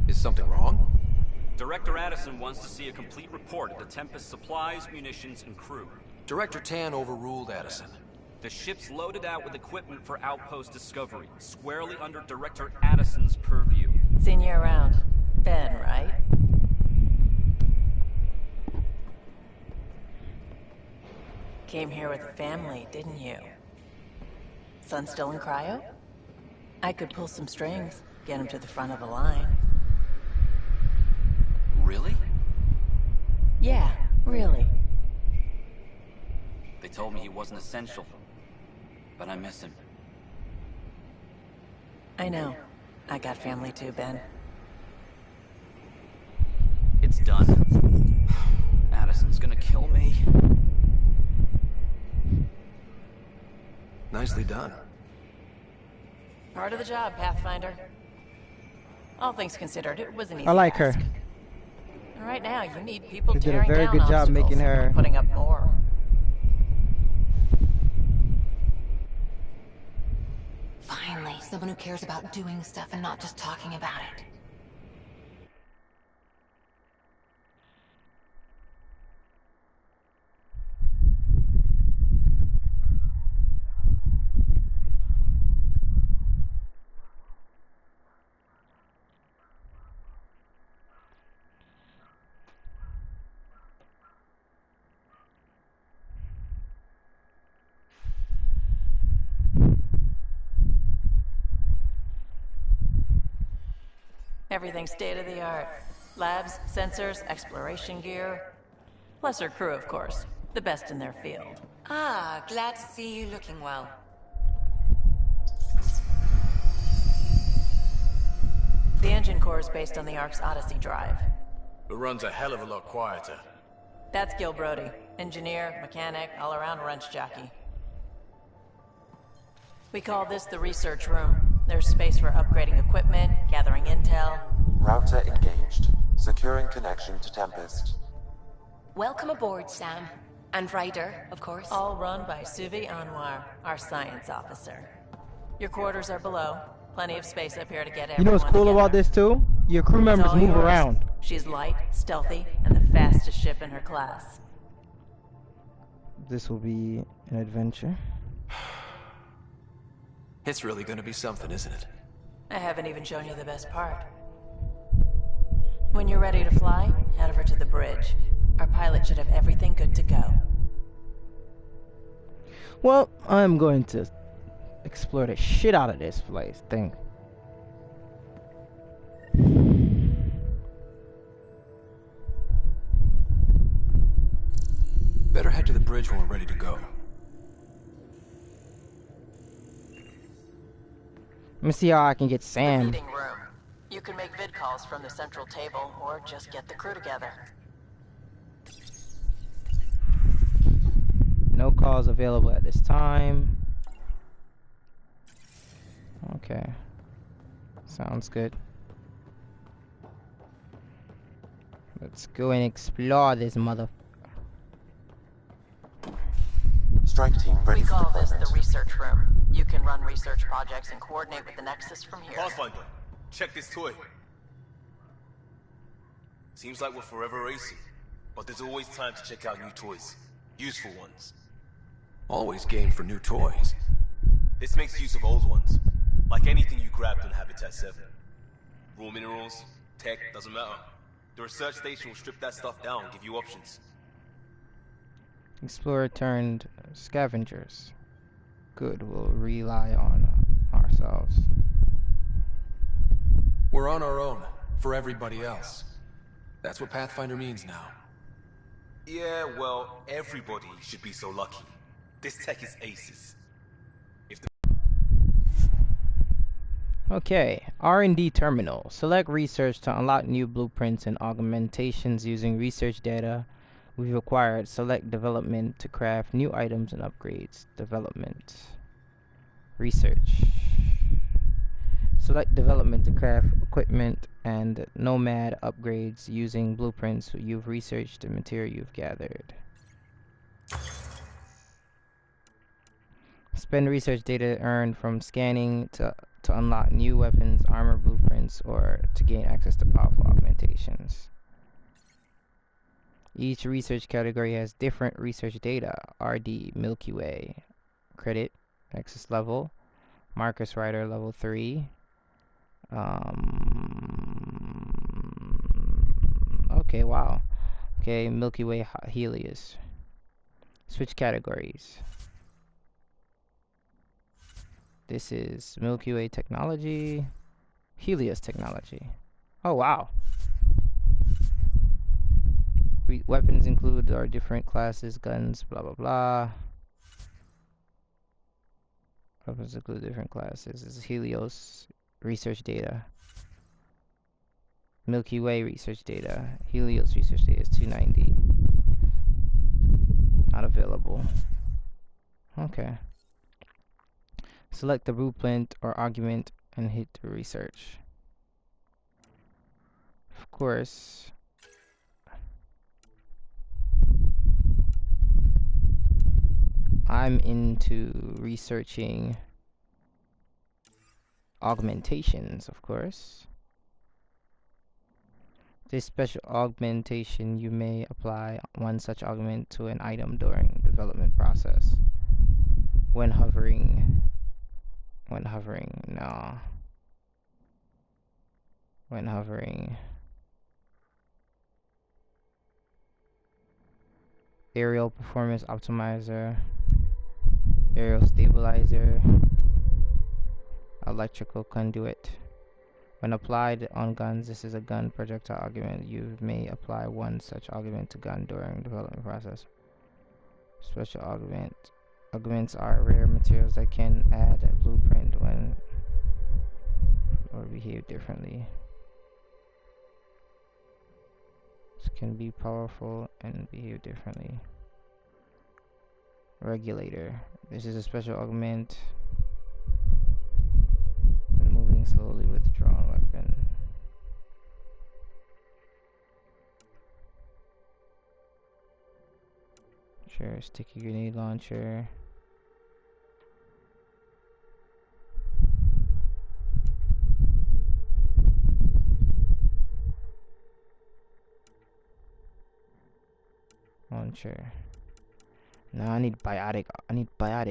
I: Is something wrong?
O: Director Addison wants to see a complete report of the Tempest's supplies, munitions, and crew.
I: Director Tan overruled Addison.
O: The ship's loaded out with equipment for outpost discovery, squarely under Director Addison's purview.
F: Seen you around. Ben, right? Came here with a family, didn't you? Son still in cryo? I could pull some strings, get him to the front of the line.
O: Really?
F: Yeah, really.
O: They told me he wasn't essential, but I miss him.
F: I know. I got family too, Ben.
O: It's done. Addison's gonna kill me.
I: Nicely done.
F: Part of the job, Pathfinder. All things considered, it was an easy
Q: I like
F: task.
Q: her.
F: And right now, you need people
Q: They did a
F: tearing
Q: very
F: down
Q: good job
F: obstacles,
Q: making her-
F: not putting up more.
E: Finally, someone who cares about doing stuff and not just talking about it.
F: Everything state-of-the-art. Labs, sensors, exploration gear. Plus her crew, of course. The best in their field.
E: Ah, glad to see you looking well.
F: The engine core is based on the Ark's Odyssey drive.
I: It runs a hell of a lot quieter.
F: That's Gil Brody. Engineer, mechanic, all-around wrench jockey. We call this the research room. There's space for upgrading equipment, gathering intel.
G: Router engaged. Securing connection to Tempest.
D: Welcome aboard, Sam. And Ryder, of course.
F: All run by Suvi Anwar, our science officer. Your quarters are below. Plenty of space up here to get everyone.
Q: You know what's cool about this too? Your crew members move around.
F: She's light, stealthy, and the fastest ship in her class.
Q: This will be an adventure.
I: It's really gonna be something, isn't it?
F: I haven't even shown you the best part. When you're ready to fly, head over to the bridge. Our pilot should have everything good to go.
Q: Well, I'm going to explore the shit out of this place thing.
I: Better head to the bridge when we're ready to go.
Q: Let me see how I can get Sam.
F: Meeting room. You can make vid calls from the central table, or just get the crew together.
Q: No calls available at this time. Okay. Sounds good. Let's go and explore this mother.
G: Strike team ready
F: We
G: for
F: call this
G: deployment.
F: the research room. You can run research projects and coordinate with the Nexus from here.
T: Pathfinder, check this toy. Seems like we're forever racing, but there's always time to check out new toys. Useful ones.
I: Always game for new toys.
T: This makes use of old ones. Like anything you grabbed on Habitat 7. Raw minerals, tech, doesn't matter. The research station will strip that stuff down, give you options.
Q: Explorer turned scavengers. Good, we'll rely on ourselves.
I: We're on our own, for everybody else. That's what Pathfinder means now.
T: Yeah, well, everybody should be so lucky. This tech is aces.
Q: Okay, R&D terminal. Select research to unlock new blueprints and augmentations using research data we've acquired. Select development to craft new items and upgrades. Development. Research. Select development to craft equipment and nomad upgrades using blueprints you've researched and material you've gathered. Spend research data earned from scanning to unlock new weapons, armor blueprints, or to gain access to powerful augmentations. Each research category has different research data. RD, Milky Way, credit, Nexus level, Marcus Rider level 3. Okay, wow. Okay, Milky Way Helios. Switch categories. This is Milky Way technology, Helios technology. Oh wow. Weapons include our different classes, guns, blah blah blah. Weapons include different classes. This is Helios research data. Milky Way research data. Helios research data is 290. Not available. Okay. Select the blueprint or argument and hit the research. Of course, I'm into researching augmentations, of course. This special augmentation, you may apply one such augment to an item during development process. When hovering, aerial performance optimizer, aerial stabilizer, electrical conduit, When applied on guns, this is a gun projectile augment. You may apply one such augment to gun during development process. Special augments are rare materials that can add a blueprint when or behave differently. This can be powerful and behave differently. Regulator. This is a special augment. Moving slowly with drawn weapon. Sure, sticky grenade launcher. Launcher. No, I need biotic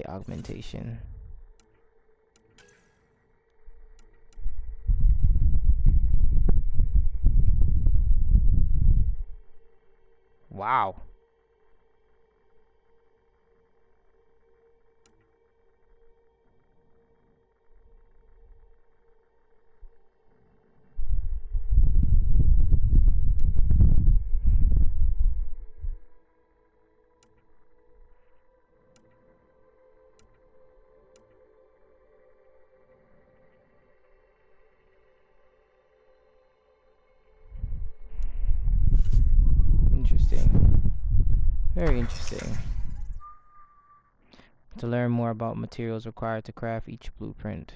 Q: augmentation. Wow. Interesting. Very interesting. To learn more about materials required to craft each blueprint.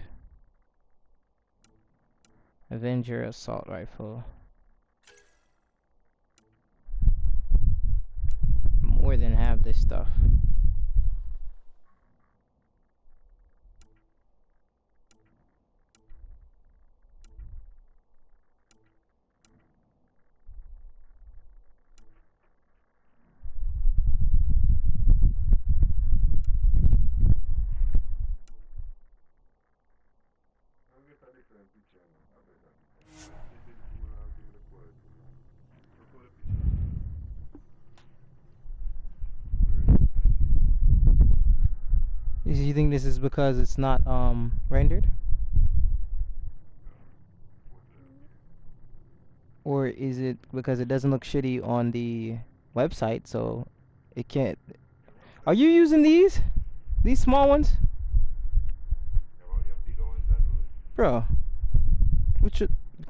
Q: Avenger assault rifle. More than half this stuff. You think this is because it's not rendered? Or is it because it doesn't look shitty on the website, so it can't? Are you using these? These small ones? Bro,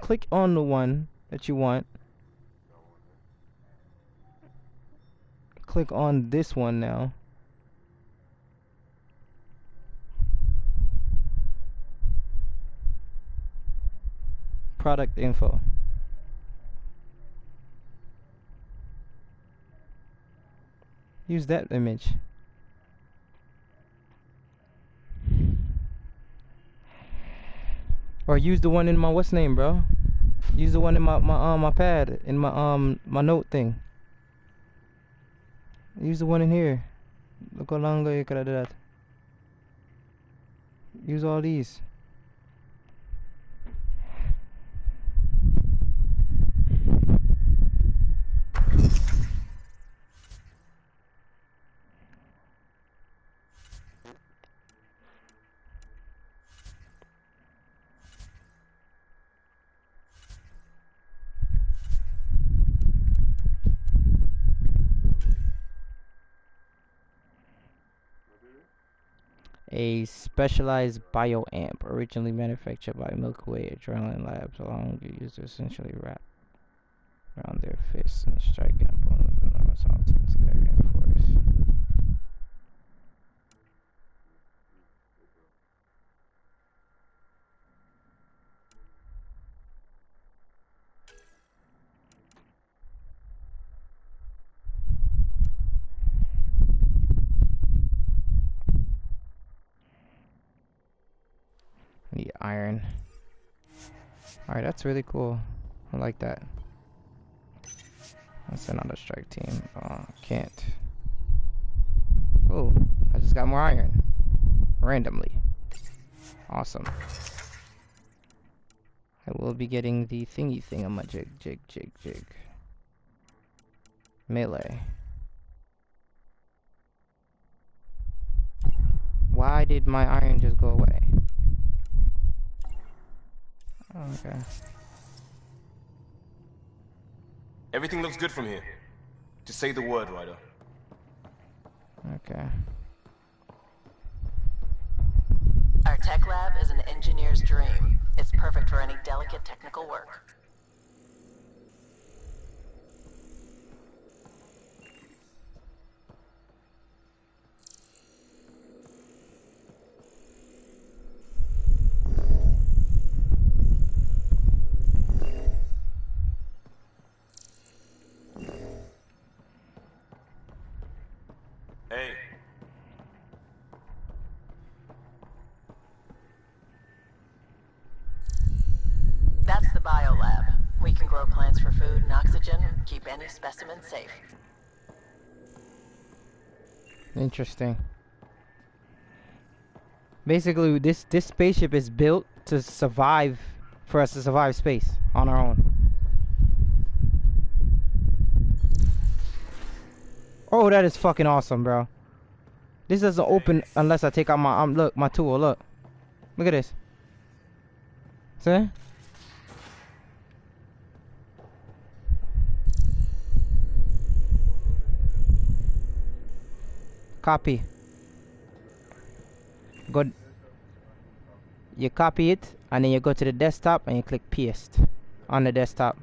Q: click on the one that you want. Click on this one now. Product info. Use that image. Or use the one in my what's name, bro? Use the one in my pad in my note thing. Use the one in here. Look how long ago you could have done that. Use all these. A specialized bioamp, originally manufactured by Milky Way Adrenaline Labs, allowing the user to essentially wrap around their fists and strike an opponent with enormous offense and reinforce. Need iron. Alright, that's really cool. I like that. Let's send out a strike team. Can't. Oh, I just got more iron. Randomly. Awesome. I will be getting the thingy thing on my jig. Melee. Why did my iron just go away? Oh, Okay.
T: Everything looks good from here. Just say the word, Ryder.
Q: Okay.
F: Our tech lab is an engineer's dream. It's perfect for any delicate technical work.
T: Hey.
F: That's the biolab. We can grow plants for food and oxygen, keep any specimen safe.
Q: Interesting. Basically, this spaceship is built to survive, for us to survive space on our own. Oh, that is fucking awesome, bro. This doesn't open unless I take out my look, my tool. Look at this. See? Copy. Go. You copy it, and then you go to the desktop and you click paste on the desktop.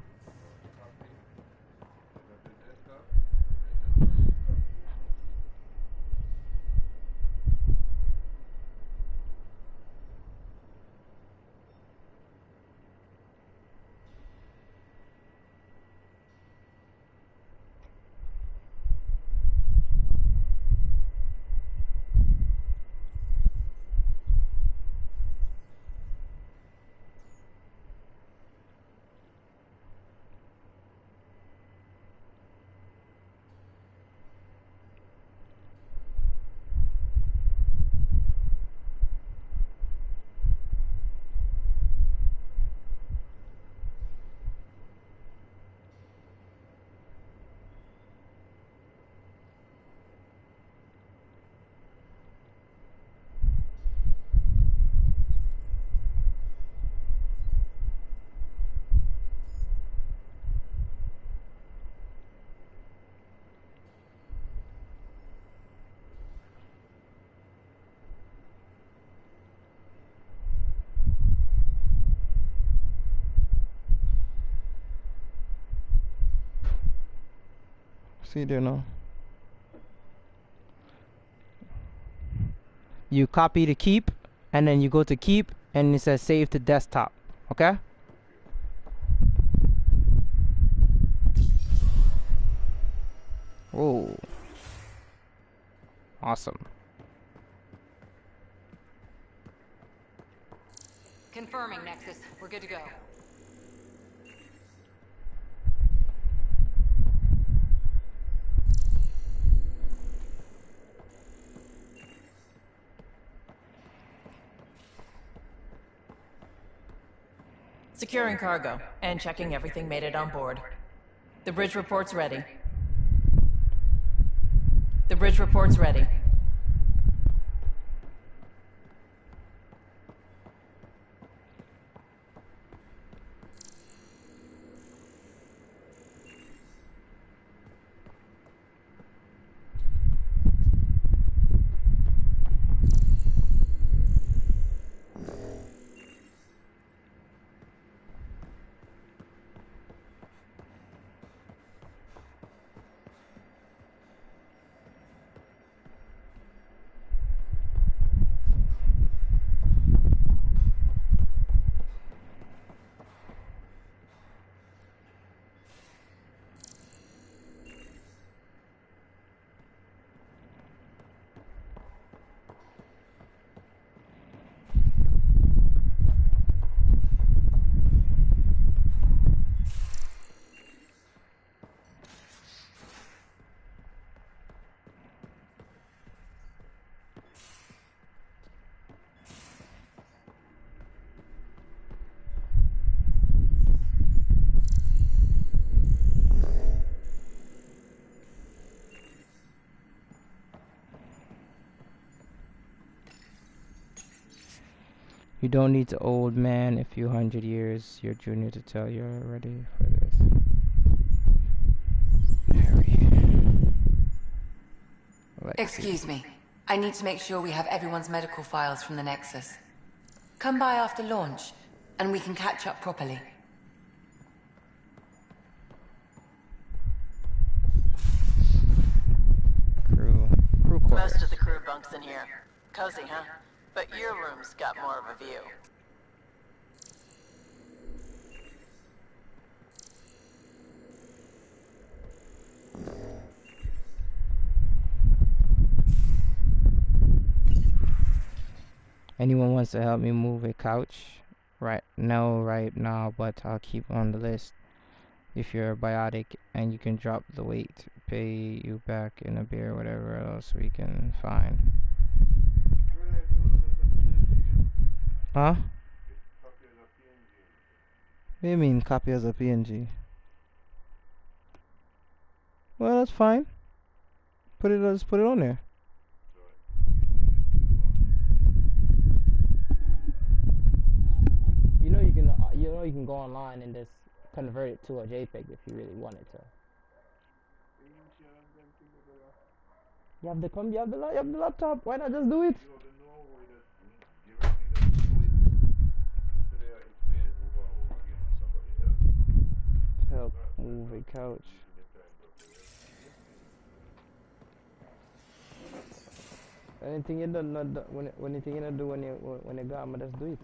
Q: See there now. You copy to keep, and then you go to keep, and it says save to desktop. Okay? Whoa. Awesome.
E: Confirming, Nexus. We're good to go.
F: Securing cargo and checking everything made it on board. The bridge report's ready. The bridge report's ready.
Q: You don't need to old man a few 100 years your junior to tell you're ready for this.
E: Excuse me. I need to make sure we have everyone's medical files from the Nexus. Come by after launch, and we can catch up properly.
Q: Crew quarters.
F: Most of the crew bunks in here. Cozy, huh? But your room's got more of a view.
Q: Anyone wants to help me move a couch? Right now, but I'll keep on the list. If you're biotic and you can drop the weight, pay you back in a beer, whatever else we can find. Huh? What do you mean, copy as a PNG? Well, that's fine. Let's put it on there. You can go online and just convert it to a JPEG if you really wanted to. You have the laptop. Why not just do it? Help move a couch. Anything you don't when anything you don't do when you go, I'ma just do it.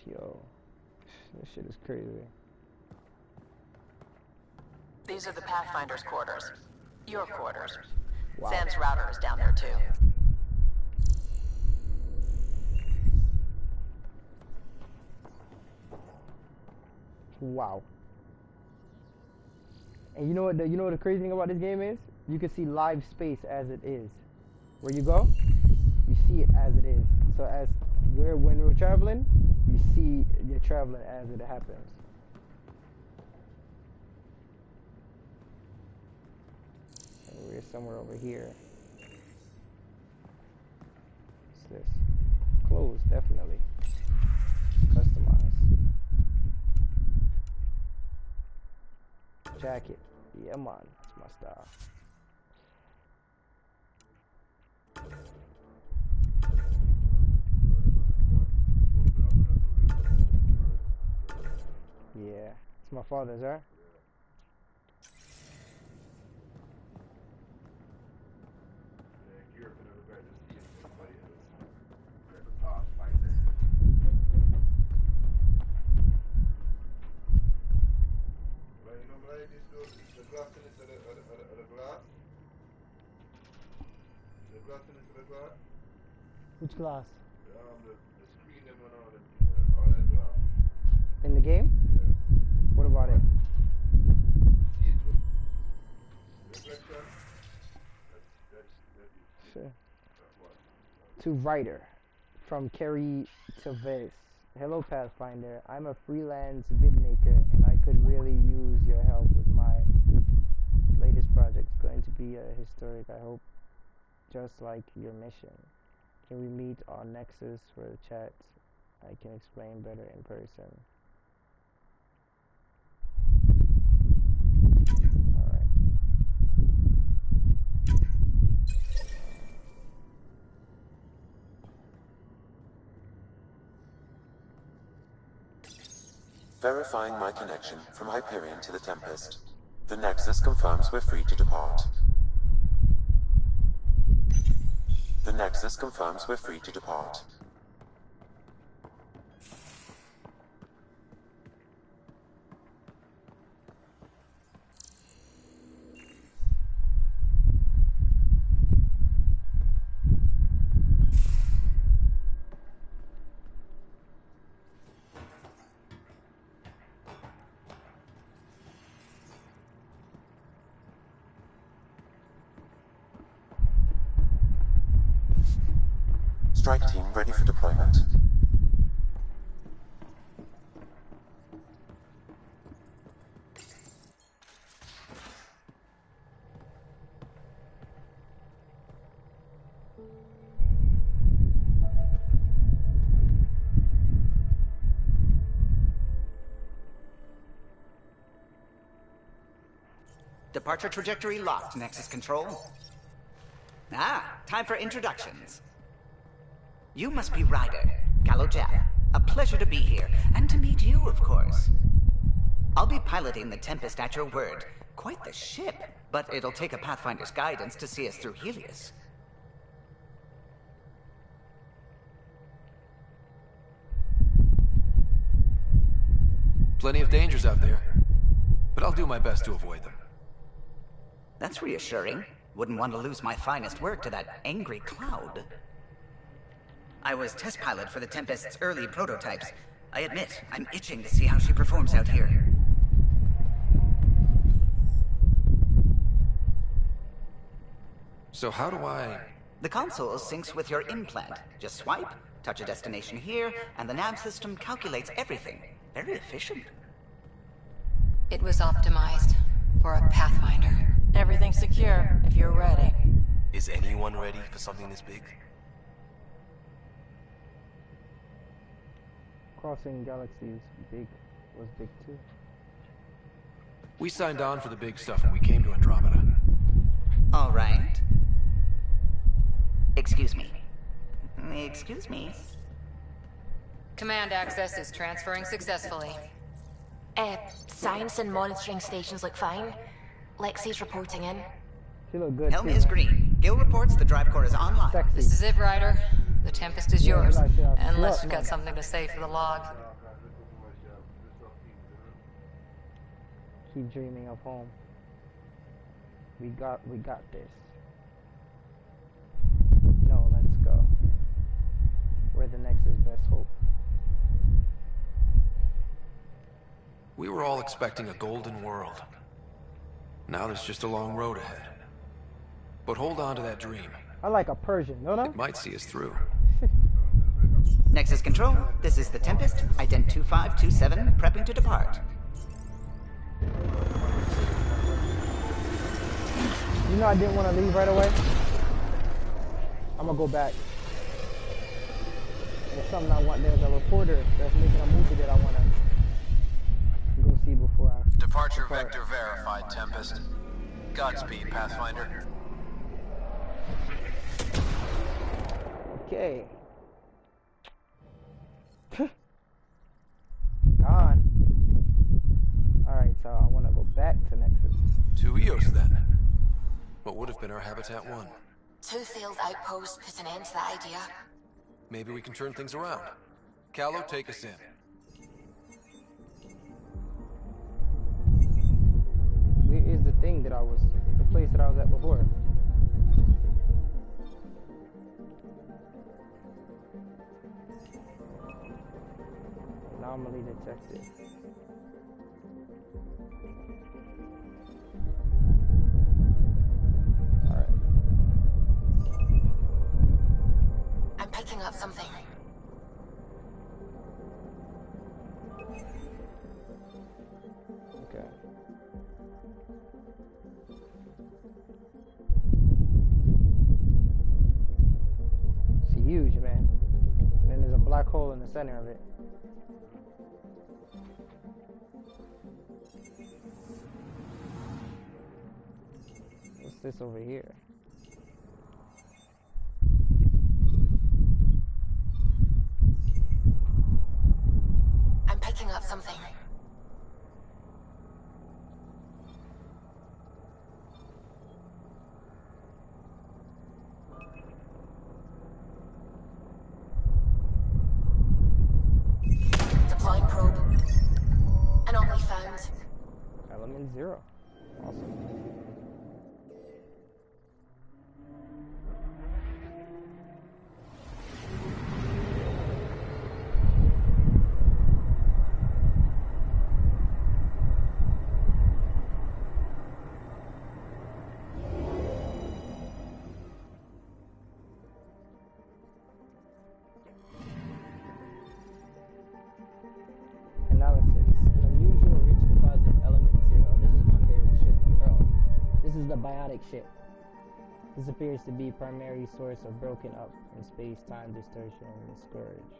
Q: Yo, this shit is crazy.
F: These are the Pathfinder's quarters. Your quarters.
Q: Wow.
F: Sam's router is down there too.
Q: Wow. And you know what the crazy thing about this game is? You can see live space as it is. Where you go, you see it as it is. So when we're traveling, you see you're traveling as it happens. And we're somewhere over here. What's this? Clothes, definitely. Customize. Jacket. Yeah, man. That's my style. Yeah. It's my father's, right? Which glass? In the game? What about it? Sure. To writer, from Keem2Tatted Its. Hello Pathfinder, I'm a freelance vid maker and I could really use your help with my latest project. It's going to be historic, I hope, just like your mission. Can we meet on Nexus for the chat? I can explain better in person. Alright.
G: Verifying my connection from Hyperion to the Tempest. The Nexus confirms we're free to depart. The Nexus confirms we're free to depart. Strike team ready for deployment.
N: Departure trajectory locked, Nexus Control. Ah, time for introductions. You must be Ryder, Gallo Jeff. A pleasure to be here, and to meet you, of course. I'll be piloting the Tempest at your word. Quite the ship, but it'll take a Pathfinder's guidance to see us through Helios.
I: Plenty of dangers out there, but I'll do my best to avoid them.
N: That's reassuring. Wouldn't want to lose my finest work to that angry cloud. I was test pilot for the Tempest's early prototypes. I admit, I'm itching to see how she performs out here.
I: So how do I...
N: The console syncs with your implant. Just swipe, touch a destination here, and the nav system calculates everything. Very efficient.
E: It was optimized for a Pathfinder.
F: Everything's secure, if you're ready.
T: Is anyone ready for something this big?
Q: Crossing galaxies was big too.
I: We signed on for the big stuff when we came to Andromeda.
N: All right. Excuse me. Excuse me.
E: Command access is transferring successfully.
D: Science and monitoring stations look fine. Lexi's reporting in.
Q: She look good
N: Helm
Q: too.
N: is green. Gil reports the drive core is online.
Q: Sexy.
E: This is it, Ryder. The Tempest is yours.
Q: like
E: Unless
Q: slut,
E: you've got
Q: man.
E: something to say for the log.
Q: Keep dreaming of home. We got this. No, let's go. We're the Nexus best hope.
I: We were all expecting a golden world. Now there's just a long road ahead. But hold on to that dream.
Q: I like a Persian, don't I?
I: It might see us through.
N: Nexus Control, this is the Tempest. Ident 2527, prepping to depart.
Q: You know I didn't want to leave right away. I'm gonna go back. There's something I want. There's a reporter that's making a movie that I want to go see before I...
U: Departure vector verified, Tempest. Godspeed, Pathfinder.
Q: Okay. Gone. Alright, so I want to go back to Nexus.
I: To Eos then. What would have been our Habitat 1?
D: 2 failed outposts put an end to that idea.
I: Maybe we can turn things around. Callow, take us in.
Q: Where is the thing that the place that I was at before? Anomaly detected. Alright.
D: I'm picking up something.
Q: Okay. It's huge, man. And then there's a black hole in the center of it. What's this over here?
D: I'm picking up something. Deploying probe. Anomaly found.
Q: Element 0. Awesome. Analysis. An unusual rich deposit of element 0. This is my favorite ship in the world. This is the biotic ship. This appears to be primary source of broken up in space-time distortion and scourge.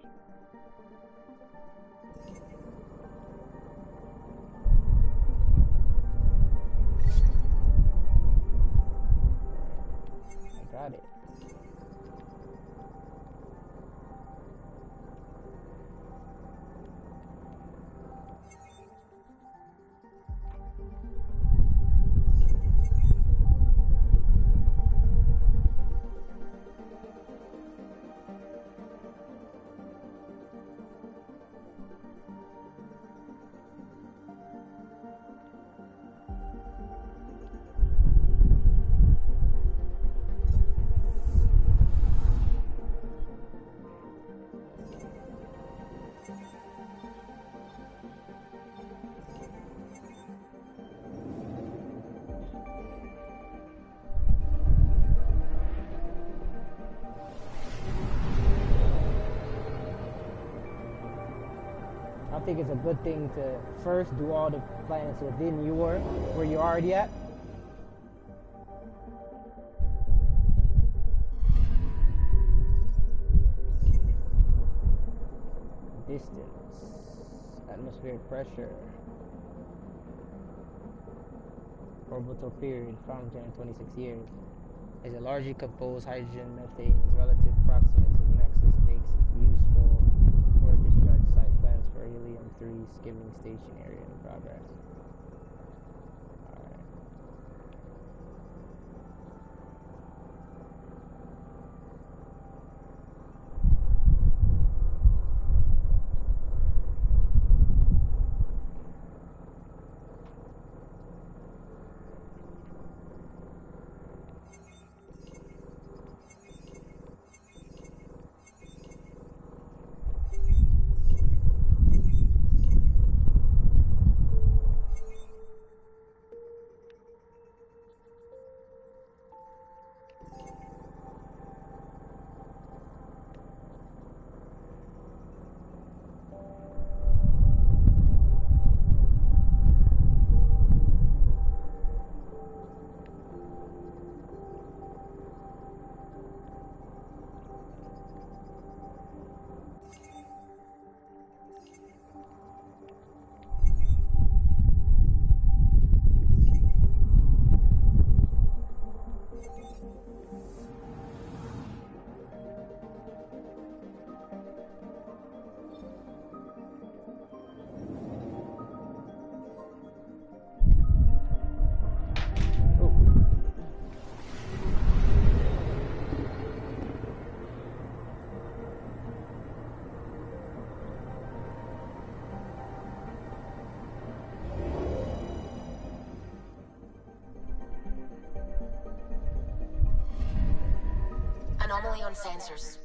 Q: think it's a good thing to first do all the planets within your where you're already at. Distance, atmospheric pressure, orbital period, 526 years. Is a largely composed hydrogen methane relative proximate to the nexus makes it useful for discharge site plans for helium-3 skimming station area in progress.
D: Anomaly on sensors.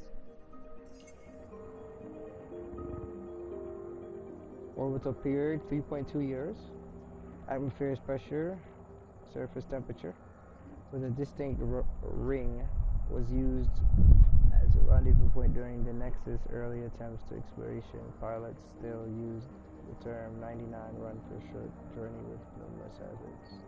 Q: Orbital period 3.2 years. Atmospheric pressure, surface temperature. With a distinct ring was used as a rendezvous point during the Nexus early attempts to exploration. Pilots still used the term 99 run for a short journey with numerous hazards.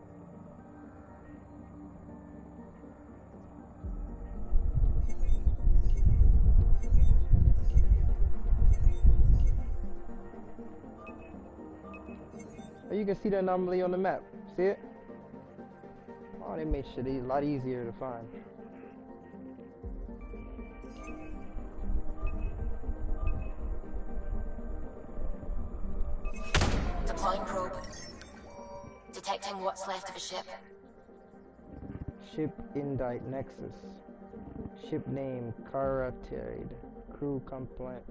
Q: You can see the anomaly on the map. See it? Oh, they made shit a lot easier to find.
D: Deploying probe. Detecting what's left of a ship.
Q: Ship Indite Nexus. Ship name Keem2Tatted. Crew complement.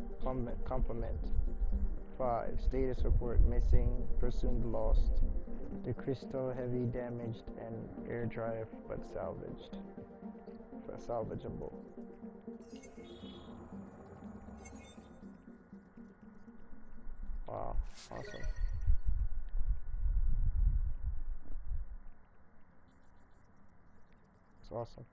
Q: 5. Status report missing, presumed lost. The crystal heavy damaged and air drive but salvaged. Salvageable. Wow, awesome. It's awesome.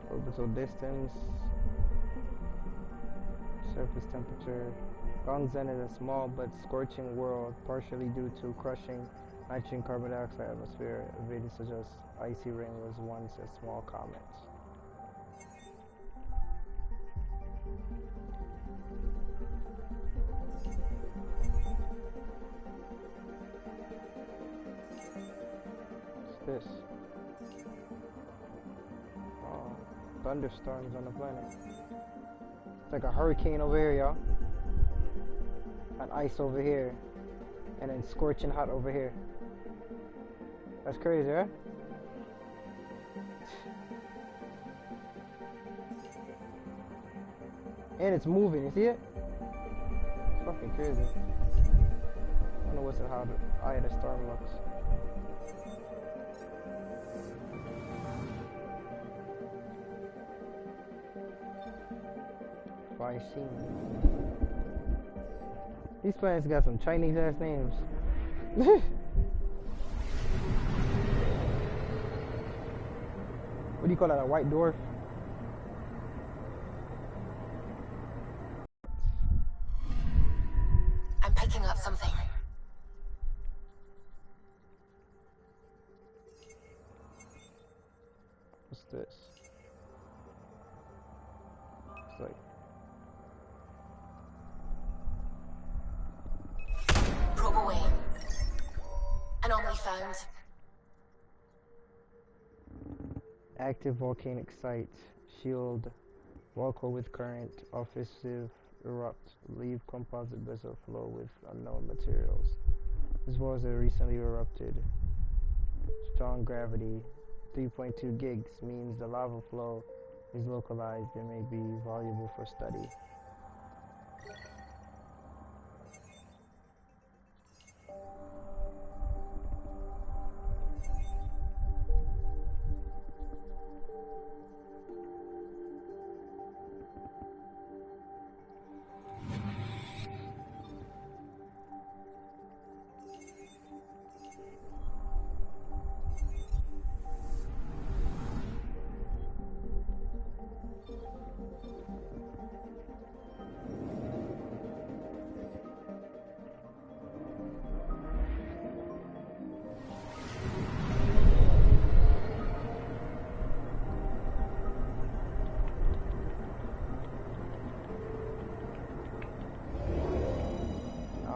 Q: Orbital distance, surface temperature. Gongzen is a small but scorching world, partially due to crushing nitrogen carbon dioxide atmosphere. Evading such as icy ring was once a small comet. this? Oh, thunderstorms on the planet. It's like a hurricane over here, y'all. And ice over here. And then scorching hot over here. That's crazy, right? And it's moving, you see it? It's fucking crazy. I don't know what's how the eye of the storm looks. These planets got some Chinese ass names. What do you call that? A white dwarf?
D: I'm picking up something.
Q: What's this? It's like
D: probe away. Anomaly found.
Q: active volcanic site. Shield. Volco with current. Offensive. Erupt. Leave composite vessel flow with unknown materials. This was a recently erupted. Strong gravity. 3.2 gigs means the lava flow is localized and may be valuable for study.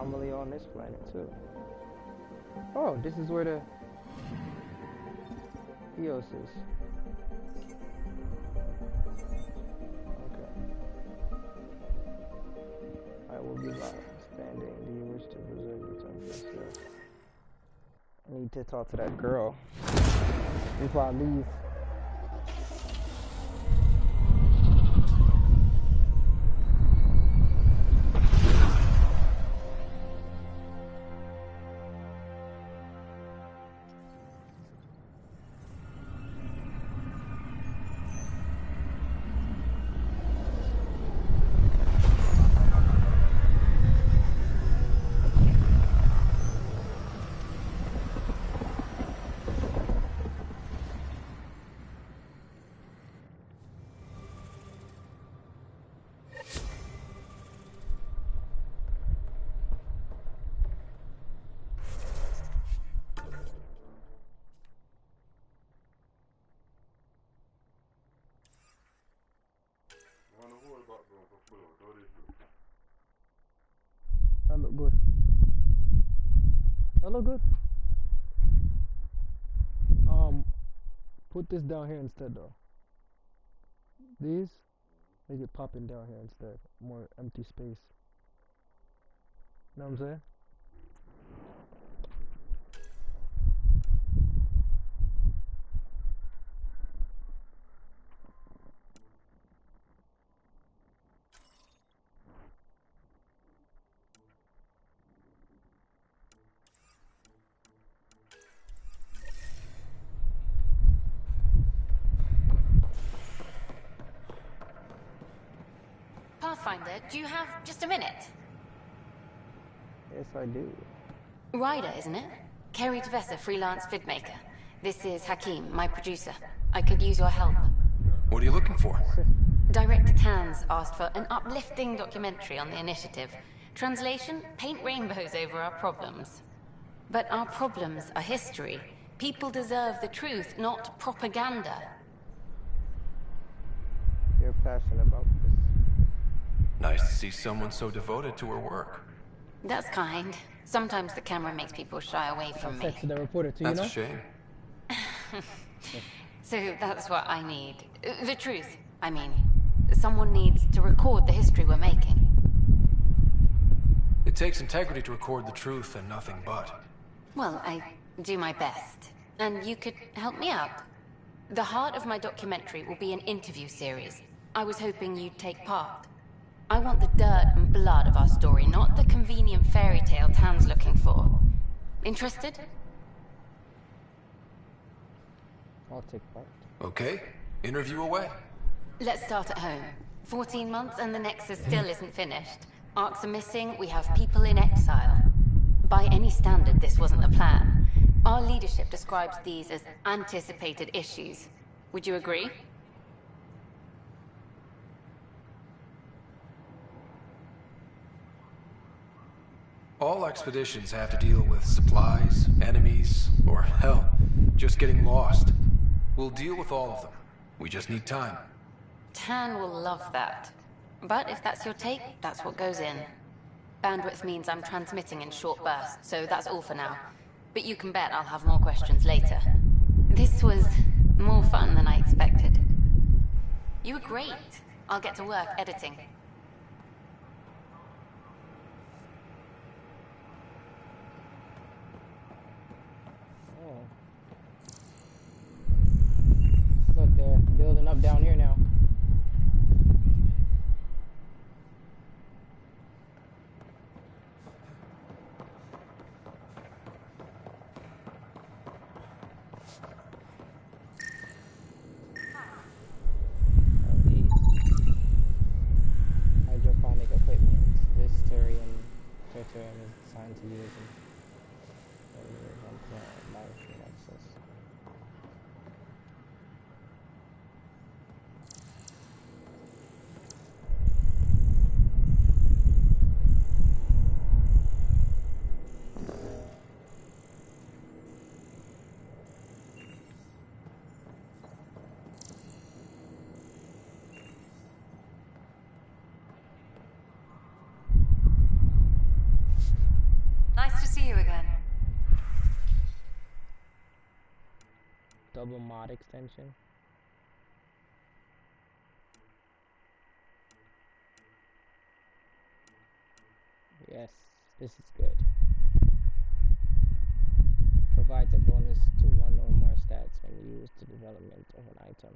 Q: Anomaly on this planet too. Oh, this is where the Eos is. Okay. I will be live. Standing. Do you wish to preserve your tempest? Yes. I need to talk to that girl before I leave. That look good. That look good. Put this down here instead though. These, make it popping down here instead. More empty space. Know what I'm saying?
C: Pathfinder, do you have just a minute?
Q: Yes, I do.
C: Ryder, isn't it? Kerry Tvessa, freelance vidmaker. This is Hakeem, my producer. I could use your help.
I: What are you looking for?
C: Director Tanz asked for an uplifting documentary on the initiative. Translation, paint rainbows over our problems. But our problems are history. People deserve the truth, not propaganda.
Q: You're passionate about this.
I: Nice to see someone so devoted to her work.
C: That's kind. Sometimes the camera makes people shy away from me.
Q: The reporter too,
I: That's
Q: you know?
I: a shame.
C: So that's what I need. The truth, I mean. Someone needs to record the history we're making.
I: It takes integrity to record the truth and nothing but.
C: Well, I do my best. And you could help me out. The heart of my documentary will be an interview series. I was hoping you'd take part. I want the dirt and blood of our story, not the convenient fairy tale Tan's looking for. Interested?
Q: I'll take part.
I: Okay, interview away.
C: Let's start at home. 14 months and the Nexus still isn't finished. Arcs are missing, we have people in exile. By any standard, this wasn't the plan. Our leadership describes these as anticipated issues. Would you agree?
I: All expeditions have to deal with supplies, enemies, or hell, just getting lost. We'll deal with all of them. We just need time.
C: Tan will love that. But if that's your take, that's what goes in. Bandwidth means I'm transmitting in short bursts, so that's all for now. But you can bet I'll have more questions later. This was more fun than I expected. You were great. I'll get to work editing.
Q: Look, they're building up down here now. Hydroponic equipment. This terrarium is designed to use in access.
E: Nice to see you again.
Q: Double mod extension. Yes, this is good. Provides a bonus to one or more stats when used to development of an item.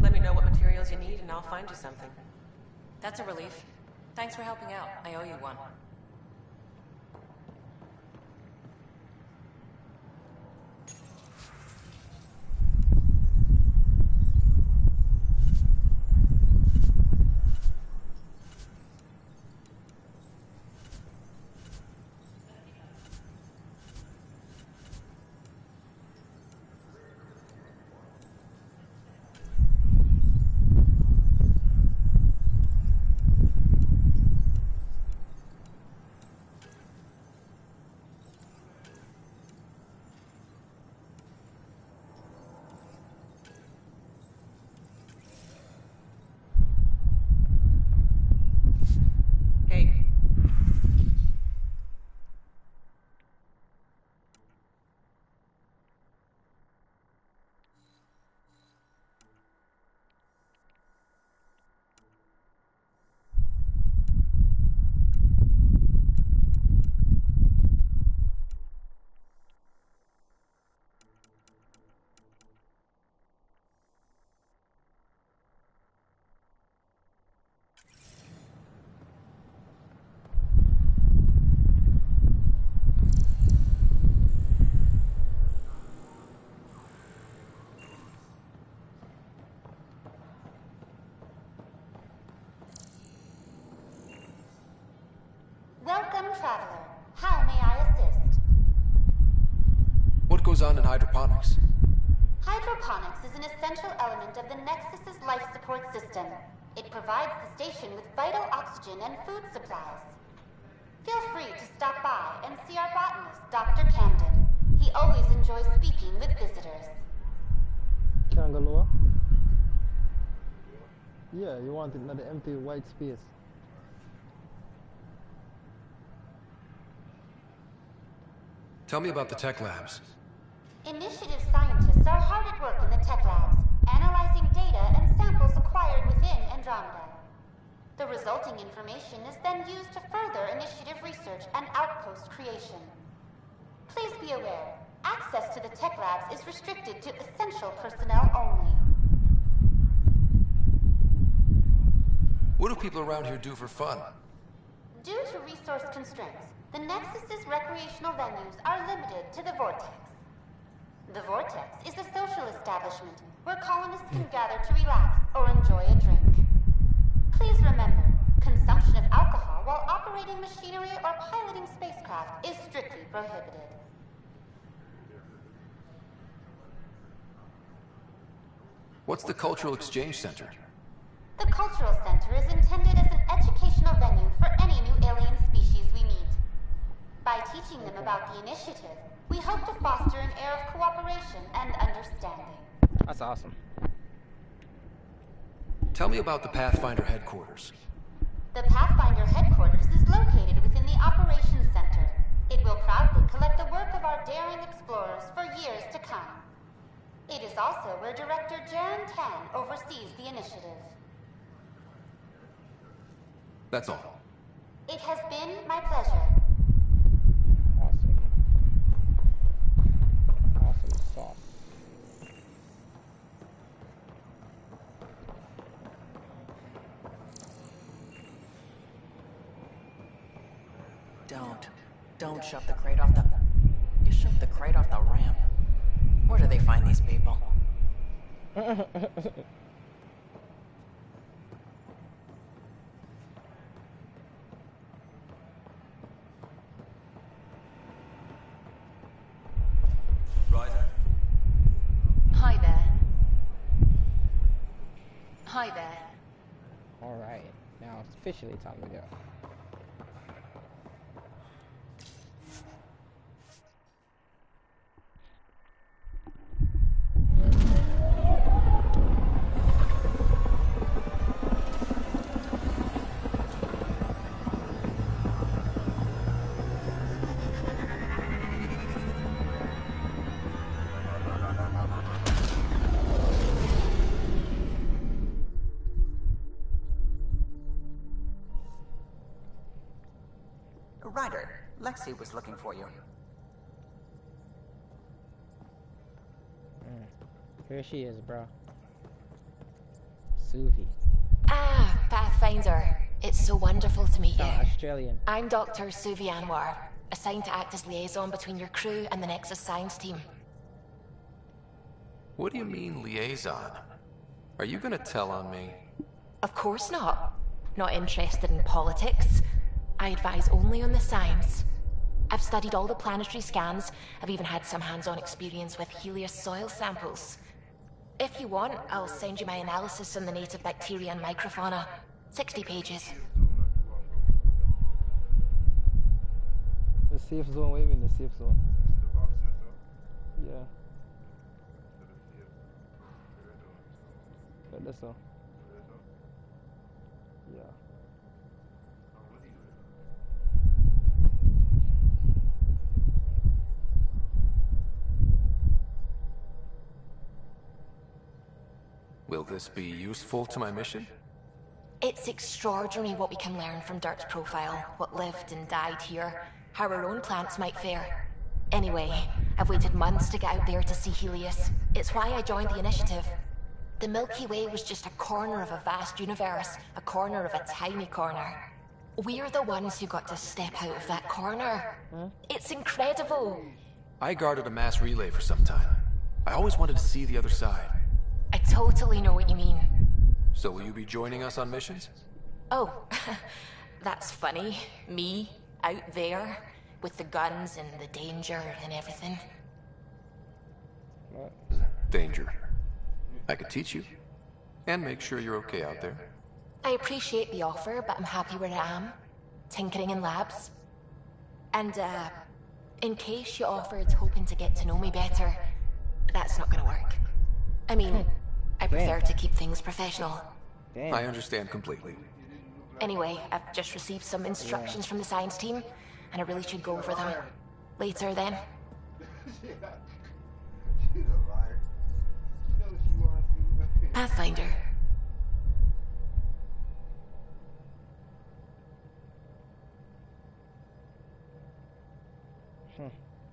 L: Let me know what materials you need and I'll find you something. That's a relief. Thanks for helping out. I owe you one.
C: Welcome, traveler. How may I assist?
I: What goes on in hydroponics?
C: Hydroponics is an essential element of the Nexus's life support system. It provides the station with vital oxygen and food supplies. Feel free to stop by and see our botanist, Dr. Camden. He always enjoys speaking with visitors.
Q: Can I go lower? Yeah, you want another empty white space.
I: Tell me about the tech labs.
C: Initiative scientists are hard at work in the tech labs, analyzing data and samples acquired within Andromeda. The resulting information is then used to further initiative research and outpost creation. Please be aware, access to the tech labs is restricted to essential personnel only.
I: What do people around here do for fun?
C: Due to resource constraints, the Nexus's recreational venues are limited to the Vortex. The Vortex is a social establishment where colonists can gather to relax or enjoy a drink. Please remember, consumption of alcohol while operating machinery or piloting spacecraft is strictly prohibited.
I: What's the Cultural Exchange Center?
C: The Cultural Center is intended as an educational venue for any new alien species we meet. By teaching them about the initiative, we hope to foster an air of cooperation and understanding.
Q: That's awesome.
I: Tell me about the Pathfinder headquarters.
C: The Pathfinder headquarters is located within the Operations Center. It will proudly collect the work of our daring explorers for years to come. It is also where Director Jaren Tan oversees the initiative.
I: That's all.
C: It has been my pleasure.
Q: Awesome. Awesome sauce.
F: Don't shove the crate off the... You shoved the crate off the ramp. Where do they find these people?
Q: now it's officially time to go.
N: Ryder, Lexi was looking for you.
Q: Here she is, bro. Suvi.
D: Ah, Pathfinder. It's so wonderful to meet you.
Q: Australian.
D: I'm Dr. Suvi Anwar, assigned to act as liaison between your crew and the Nexus science team.
I: What do you mean, liaison? Are you gonna tell on me?
D: Of course not. Not interested in politics. I advise only on the science. I've studied all the planetary scans. I've even had some hands-on experience with Helios soil samples. If you want, I'll send you my analysis on the native bacteria and microfauna. 60 pages.
Q: The safe zone, what do you mean the safe zone? Yeah. But that's all. Yeah.
I: Will this be useful to my mission?
D: It's extraordinary what we can learn from Dirk's profile, what lived and died here, how our own plants might fare. Anyway, I've waited months to get out there to see Helios. It's why I joined the initiative. The Milky Way was just a corner of a vast universe, a corner of a tiny corner. We're the ones who got to step out of that corner. It's incredible.
I: I guarded a mass relay for some time. I always wanted to see the other side.
D: I totally know what you mean.
I: So will you be joining us on missions?
D: Oh, that's funny. Me, out there, with the guns and the danger and everything.
Q: What?
I: Danger. I could teach you. And make sure you're okay out there.
D: I appreciate the offer, but I'm happy where I am. Tinkering in labs. And, in case you offered hoping to get to know me better, that's not gonna work. I mean, I prefer to keep things professional.
I: I understand completely.
D: Anyway, I've just received some instructions from the science team, and I really should go over them. Later, then. Pathfinder.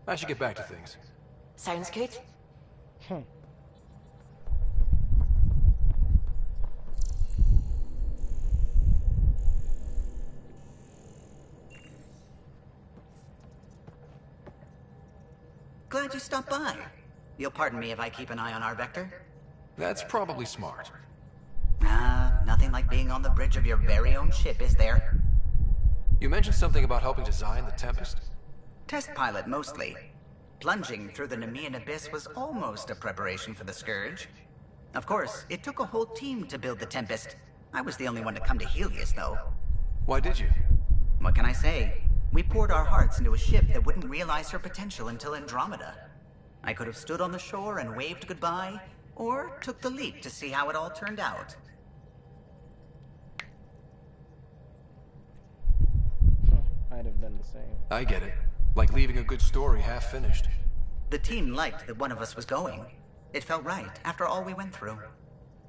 I: I should get back to things.
D: Sounds good.
N: Glad you stopped by. You'll pardon me if I keep an eye on our vector?
I: That's probably smart.
N: Nothing like being on the bridge of your very own ship, is there?
I: You mentioned something about helping design the Tempest?
N: Test pilot, mostly. Plunging through the Nemean abyss was almost a preparation for the Scourge. Of course, it took a whole team to build the Tempest. I was the only one to come to Helios, though.
I: Why did you?
N: What can I say? We poured our hearts into a ship that wouldn't realize her potential until Andromeda. I could have stood on the shore and waved goodbye, or took the leap to see how it all turned out.
Q: I'd have done the same.
I: I get it. Like leaving a good story half-finished.
N: The team liked that one of us was going. It felt right, after all we went through.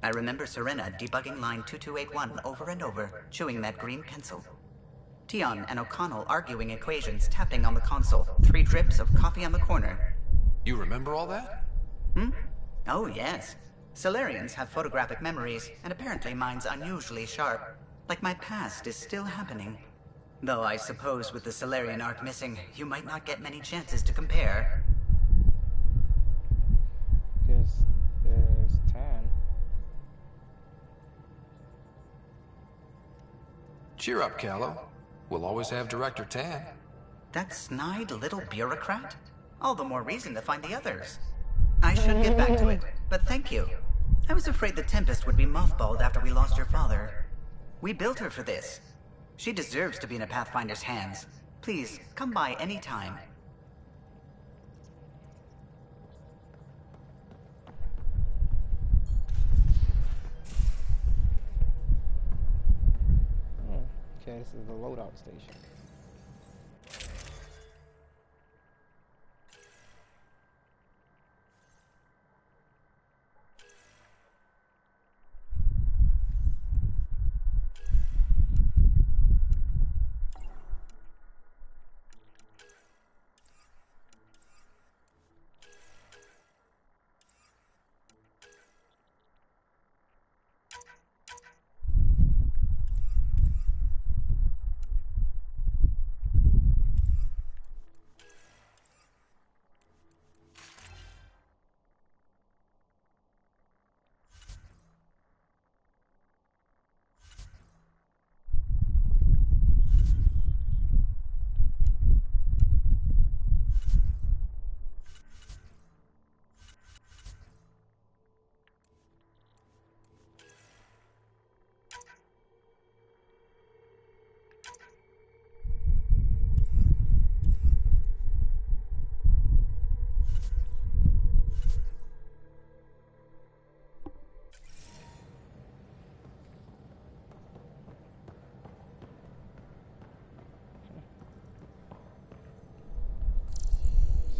N: I remember Serena debugging line 2281 over and over, chewing that green pencil. Tion and O'Connell arguing equations, tapping on the console, 3 drips of coffee on the corner.
I: You remember all that?
N: Oh, yes. Solarians have photographic memories, and apparently mine's unusually sharp. Like my past is still happening. Though I suppose with the Solarian arc missing, you might not get many chances to compare.
Q: There's Tan.
I: Cheer up, Callow. We'll always have Director Tan.
N: That snide little bureaucrat? All the more reason to find the others. I should get back to it, but thank you. I was afraid the Tempest would be mothballed after we lost your father. We built her for this. She deserves to be in a Pathfinder's hands. Please, come by any time.
Q: Okay, this is the loadout station.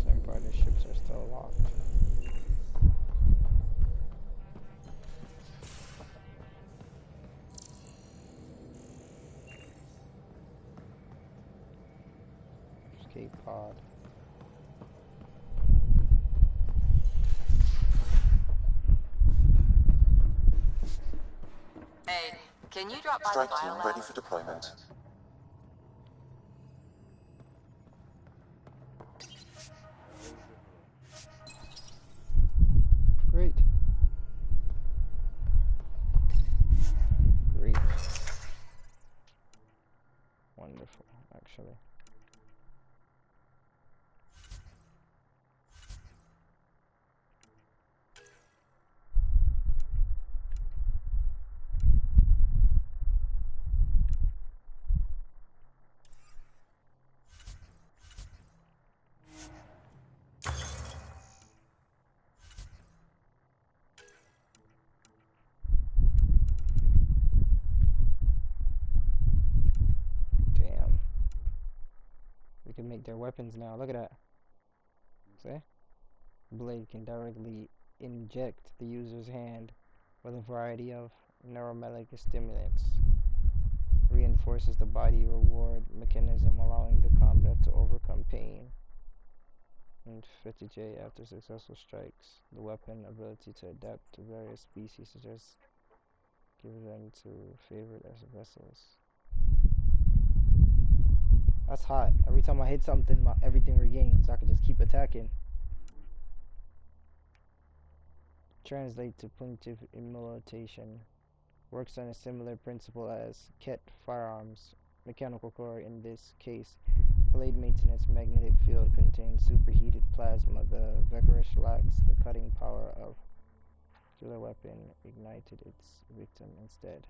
Q: Some part of the ships are still locked. Escape pod.
E: Hey, can you drop by
G: Strike
E: the
G: team
E: file
G: ready
E: lab?
G: for deployment.
Q: Great. Great. Wonderful, actually. Damn. We can make their weapons now. Look at that. See? Blade can directly inject the user's hand with a variety of neurometric stimulants. Reinforces the body reward mechanism, allowing the combat to overcome pain and fatigue after successful strikes. The weapon ability to adapt to various species, such as give them to favorite as vessels. That's hot. Every time I hit something, everything regains. I could just keep attacking. Translate to primitive immolation. Works on a similar principle as Ket firearms. Mechanical core in this case. Blade maintenance magnetic field contains superheated plasma. The Vekarish lacks the cutting power of killer weapon. Ignited its victim instead.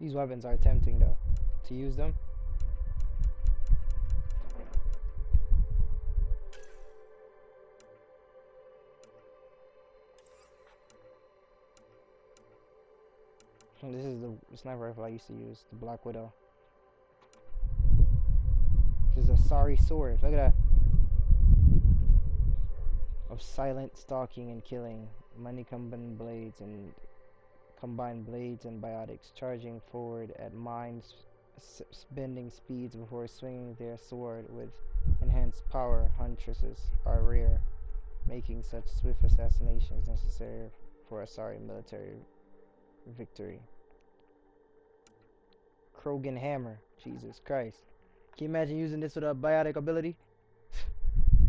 Q: These weapons are tempting though, to use them. This is the sniper rifle I used to use, the Black Widow. This is a Asari sword. Look at that. Of silent stalking and killing. Many combined blades and biotics charging forward at mind-bending speeds before swinging their sword with enhanced power. Huntresses are rare, making such swift assassinations necessary for Asari military victory. Krogan hammer. Jesus Christ. Can you imagine using this with a biotic ability?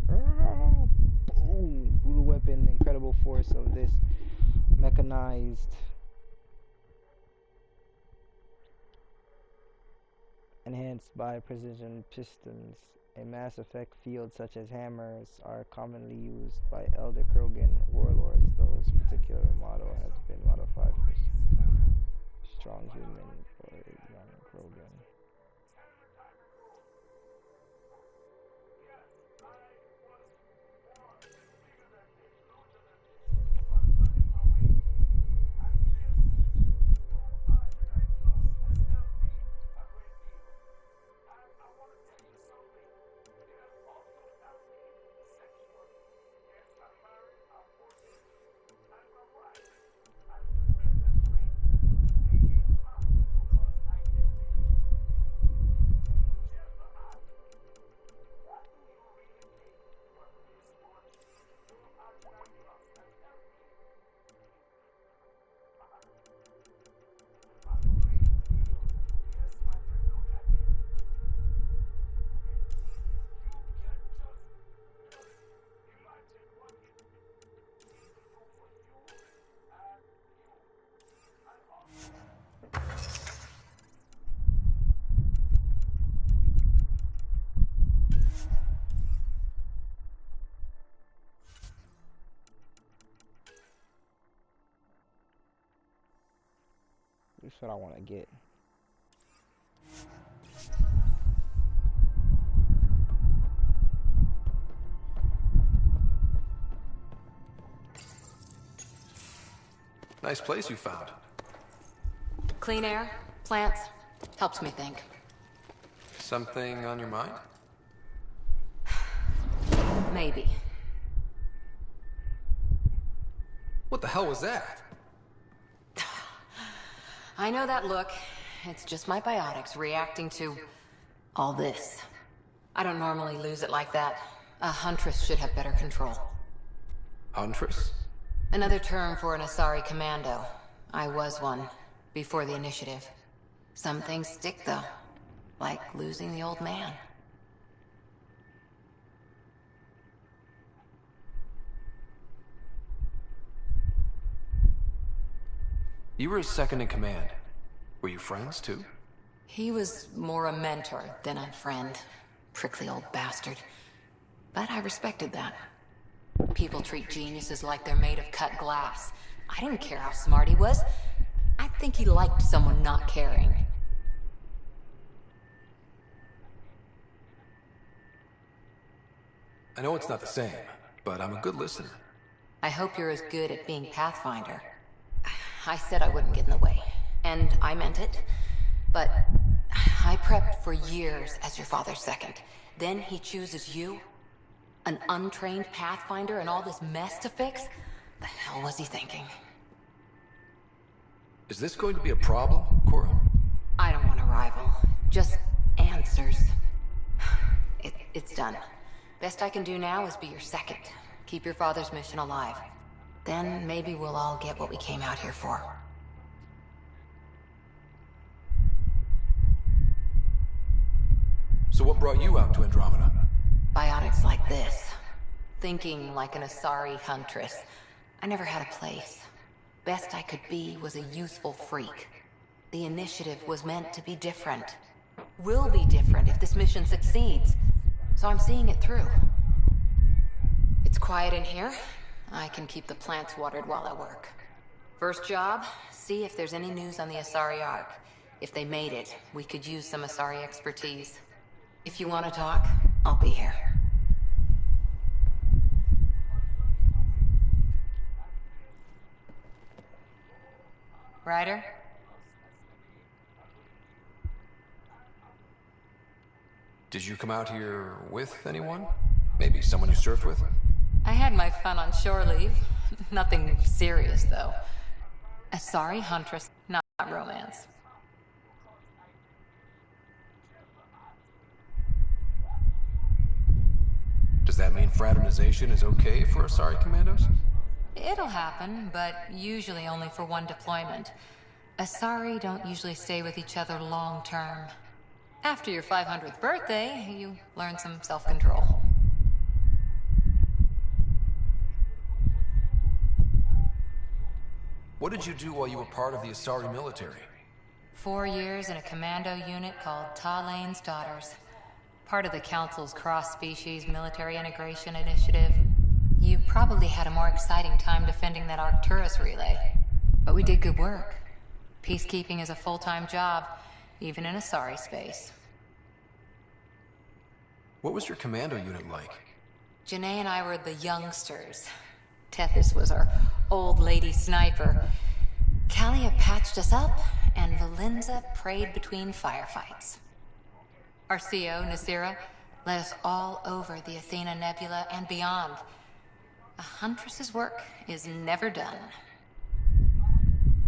Q: Boom! Brutal weapon, incredible force of this mechanized enhanced by precision pistons. A mass effect field such as hammers are commonly used by elder Krogan warlords. Those particular model has been modified for strong human or young Krogan. That's what I want to get.
I: Nice place you found.
C: Clean air, plants, helps me think.
I: Something on your mind?
C: Maybe.
I: What the hell was that?
C: I know that look. It's just my biotics reacting to all this. I don't normally lose it like that. A huntress should have better control.
I: Huntress?
C: Another term for an Asari commando. I was one, before the initiative. Some things stick, though. Like losing the old man.
I: You were his second in command. Were you friends, too?
C: He was more a mentor than a friend. Prickly old bastard. But I respected that. People treat geniuses like they're made of cut glass. I didn't care how smart he was. I think he liked someone not caring.
I: I know it's not the same, but I'm a good listener.
C: I hope you're as good at being Pathfinder. I said I wouldn't get in the way, and I meant it. But I prepped for years as your father's second. Then he chooses you? An untrained Pathfinder and all this mess to fix? The hell was he thinking?
I: Is this going to be a problem, Cora?
C: I don't want a rival. Just answers. It's done. Best I can do now is be your second. Keep your father's mission alive. Then maybe we'll all get what we came out here for.
I: So what brought you out to Andromeda?
C: Biotics like this. Thinking like an Asari huntress. I never had a place. Best I could be was a useful freak. The initiative was meant to be different. Will be different if this mission succeeds. So I'm seeing it through. It's quiet in here. I can keep the plants watered while I work. First job, see if there's any news on the Asari Ark. If they made it, we could use some Asari expertise. If you want to talk, I'll be here. Ryder?
I: Did you come out here with anyone? Maybe someone you served with?
C: I had my fun on shore leave. Nothing serious, though. A sorry huntress, not romance.
I: Does that mean fraternization is okay for Asari commandos?
C: It'll happen, but usually only for one deployment. Asari don't usually stay with each other long term. After your 500th birthday, you learn some self-control.
I: What did you do while you were part of the Asari military?
C: 4 years in a commando unit called Talane's Daughters. Part of the Council's cross-species military integration initiative. You probably had a more exciting time defending that Arcturus relay. But we did good work. Peacekeeping is a full-time job, even in Asari space.
I: What was your commando unit like?
C: Janae and I were the youngsters. Tethys was our old lady sniper. Kalia patched us up, and Valenza prayed between firefights. Our CO, Nasira, led us all over the Athena Nebula and beyond. A huntress's work is never done.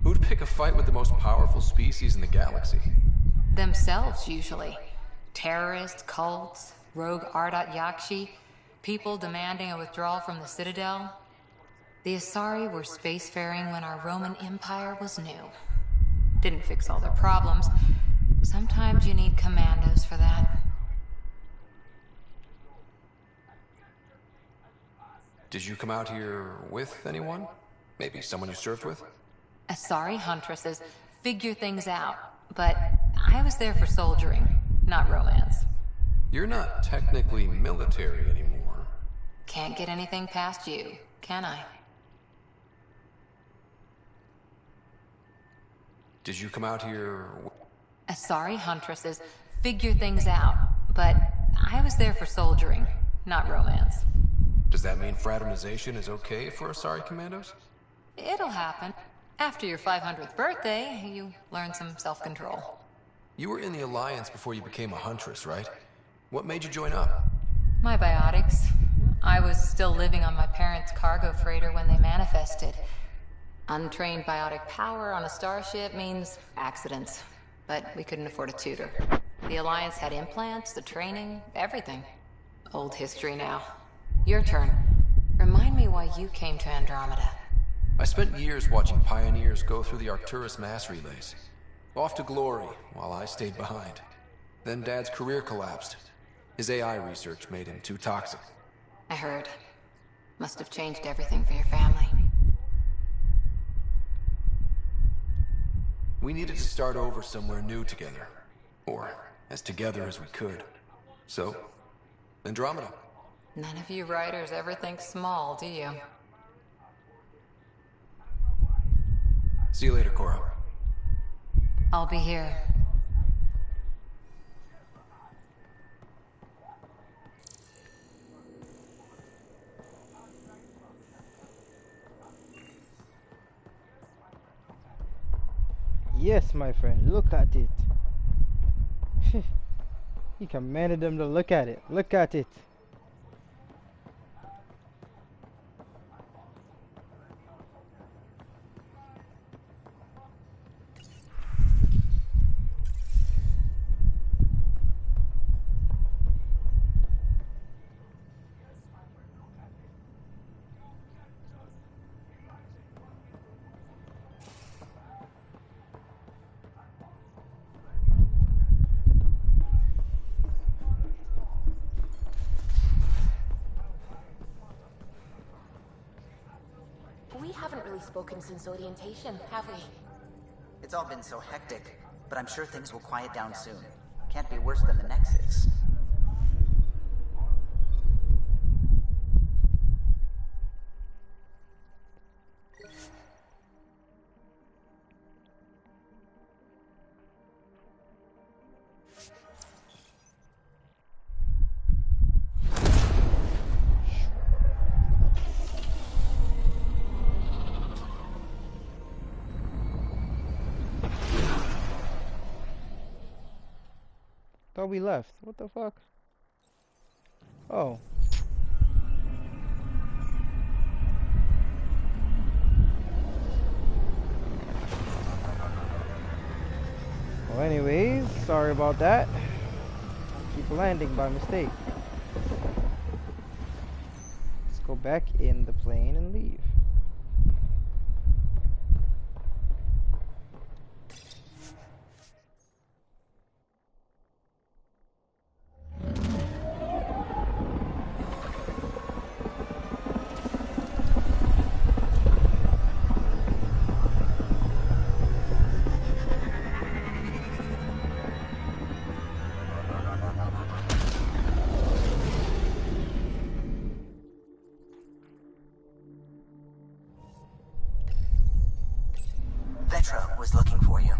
I: Who'd pick a fight with the most powerful species in the galaxy?
C: Themselves, usually. Terrorists, cults, rogue Ardat Yakshi, people demanding a withdrawal from the Citadel. The Asari were spacefaring when our Roman Empire was new. Didn't fix all their problems. Sometimes you need commandos for that.
I: Did you come out here with anyone? Maybe someone you served with?
C: Asari huntresses figure things out, but I was there for soldiering, not romance.
I: You're not technically military anymore.
C: Can't get anything past you, can I?
I: Did you come out here...
C: Asari huntresses figure things out, but I was there for soldiering, not romance.
I: Does that mean fraternization is okay for Asari commandos?
C: It'll happen. After your 500th birthday, you learn some self-control.
I: You were in the Alliance before you became a huntress, right? What made you join up?
C: My biotics. I was still living on my parents' cargo freighter when they manifested. Untrained biotic power on a starship means accidents. But we couldn't afford a tutor. The Alliance had implants, the training, everything. Old history now. Your turn. Remind me why you came to Andromeda.
I: I spent years watching pioneers go through the Arcturus mass relays. Off to glory, while I stayed behind. Then Dad's career collapsed. His AI research made him too toxic.
C: I heard. Must have changed everything for your family.
I: We needed to start over somewhere new together. Or as together as we could. So, Andromeda.
C: None of you writers ever think small, do you?
I: See you later, Cora.
C: I'll be here.
Q: Yes, my friend, look at it. He commanded them to look at it. Look at it.
D: We haven't really spoken since orientation, have we?
N: It's all been so hectic, but I'm sure things will quiet down soon. Can't be worse than the Nexus.
Q: Thought we left. What the fuck? Oh. Well, anyways, sorry about that. Keep landing by mistake. Let's go back in the plane and leave.
N: Vetra was looking for you.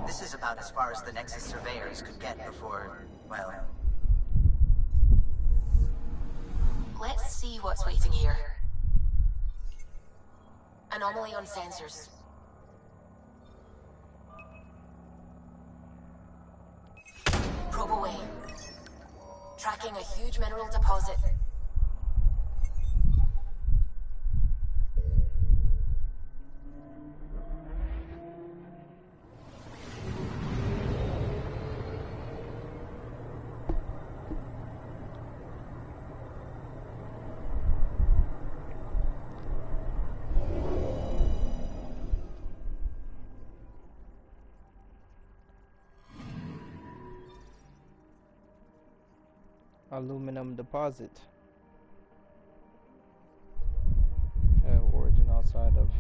N: This is about as far as the Nexus surveyors could get before, well...
D: Let's see what's waiting here. Anomaly on sensors. Probe away. Tracking a huge mineral deposit.
Q: Aluminum deposit. Origin outside of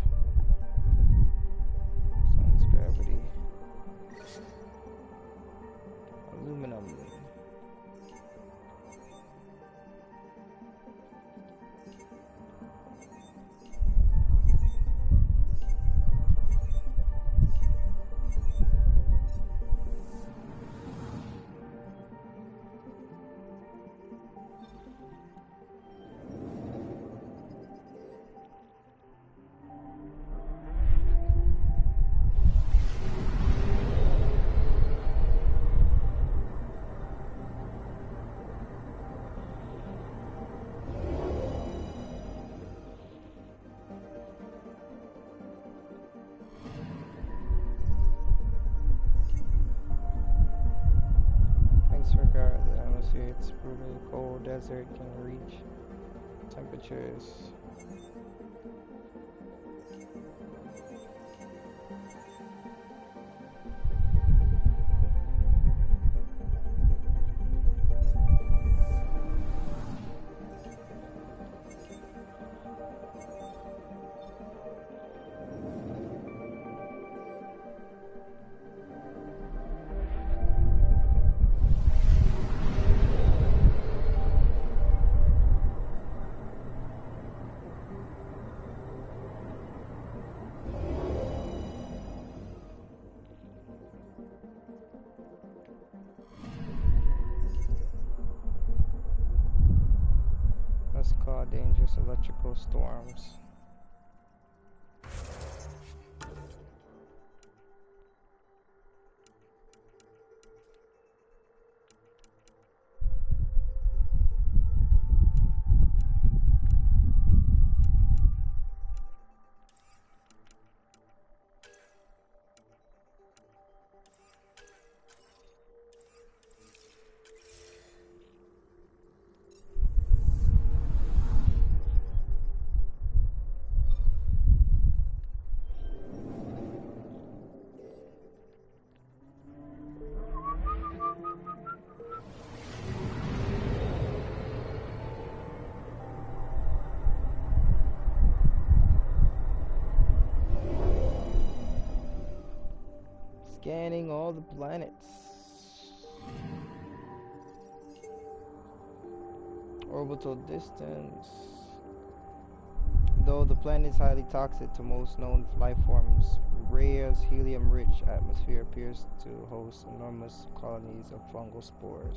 Q: sun's gravity. Aluminum. Disregard the atmosphere. It's brutally cold desert can reach temperatures. That's called dangerous electrical storms. Scanning all the planets. Orbital distance. Though the planet is highly toxic to most known life forms, Rhea's helium-rich atmosphere appears to host enormous colonies of fungal spores.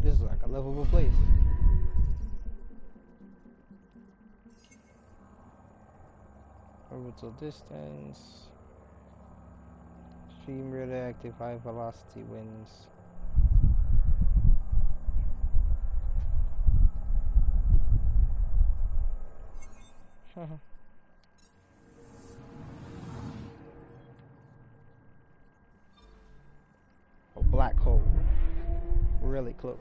Q: This is like a livable place. Orbital distance. Extreme radioactive high velocity winds. A black hole. Really close.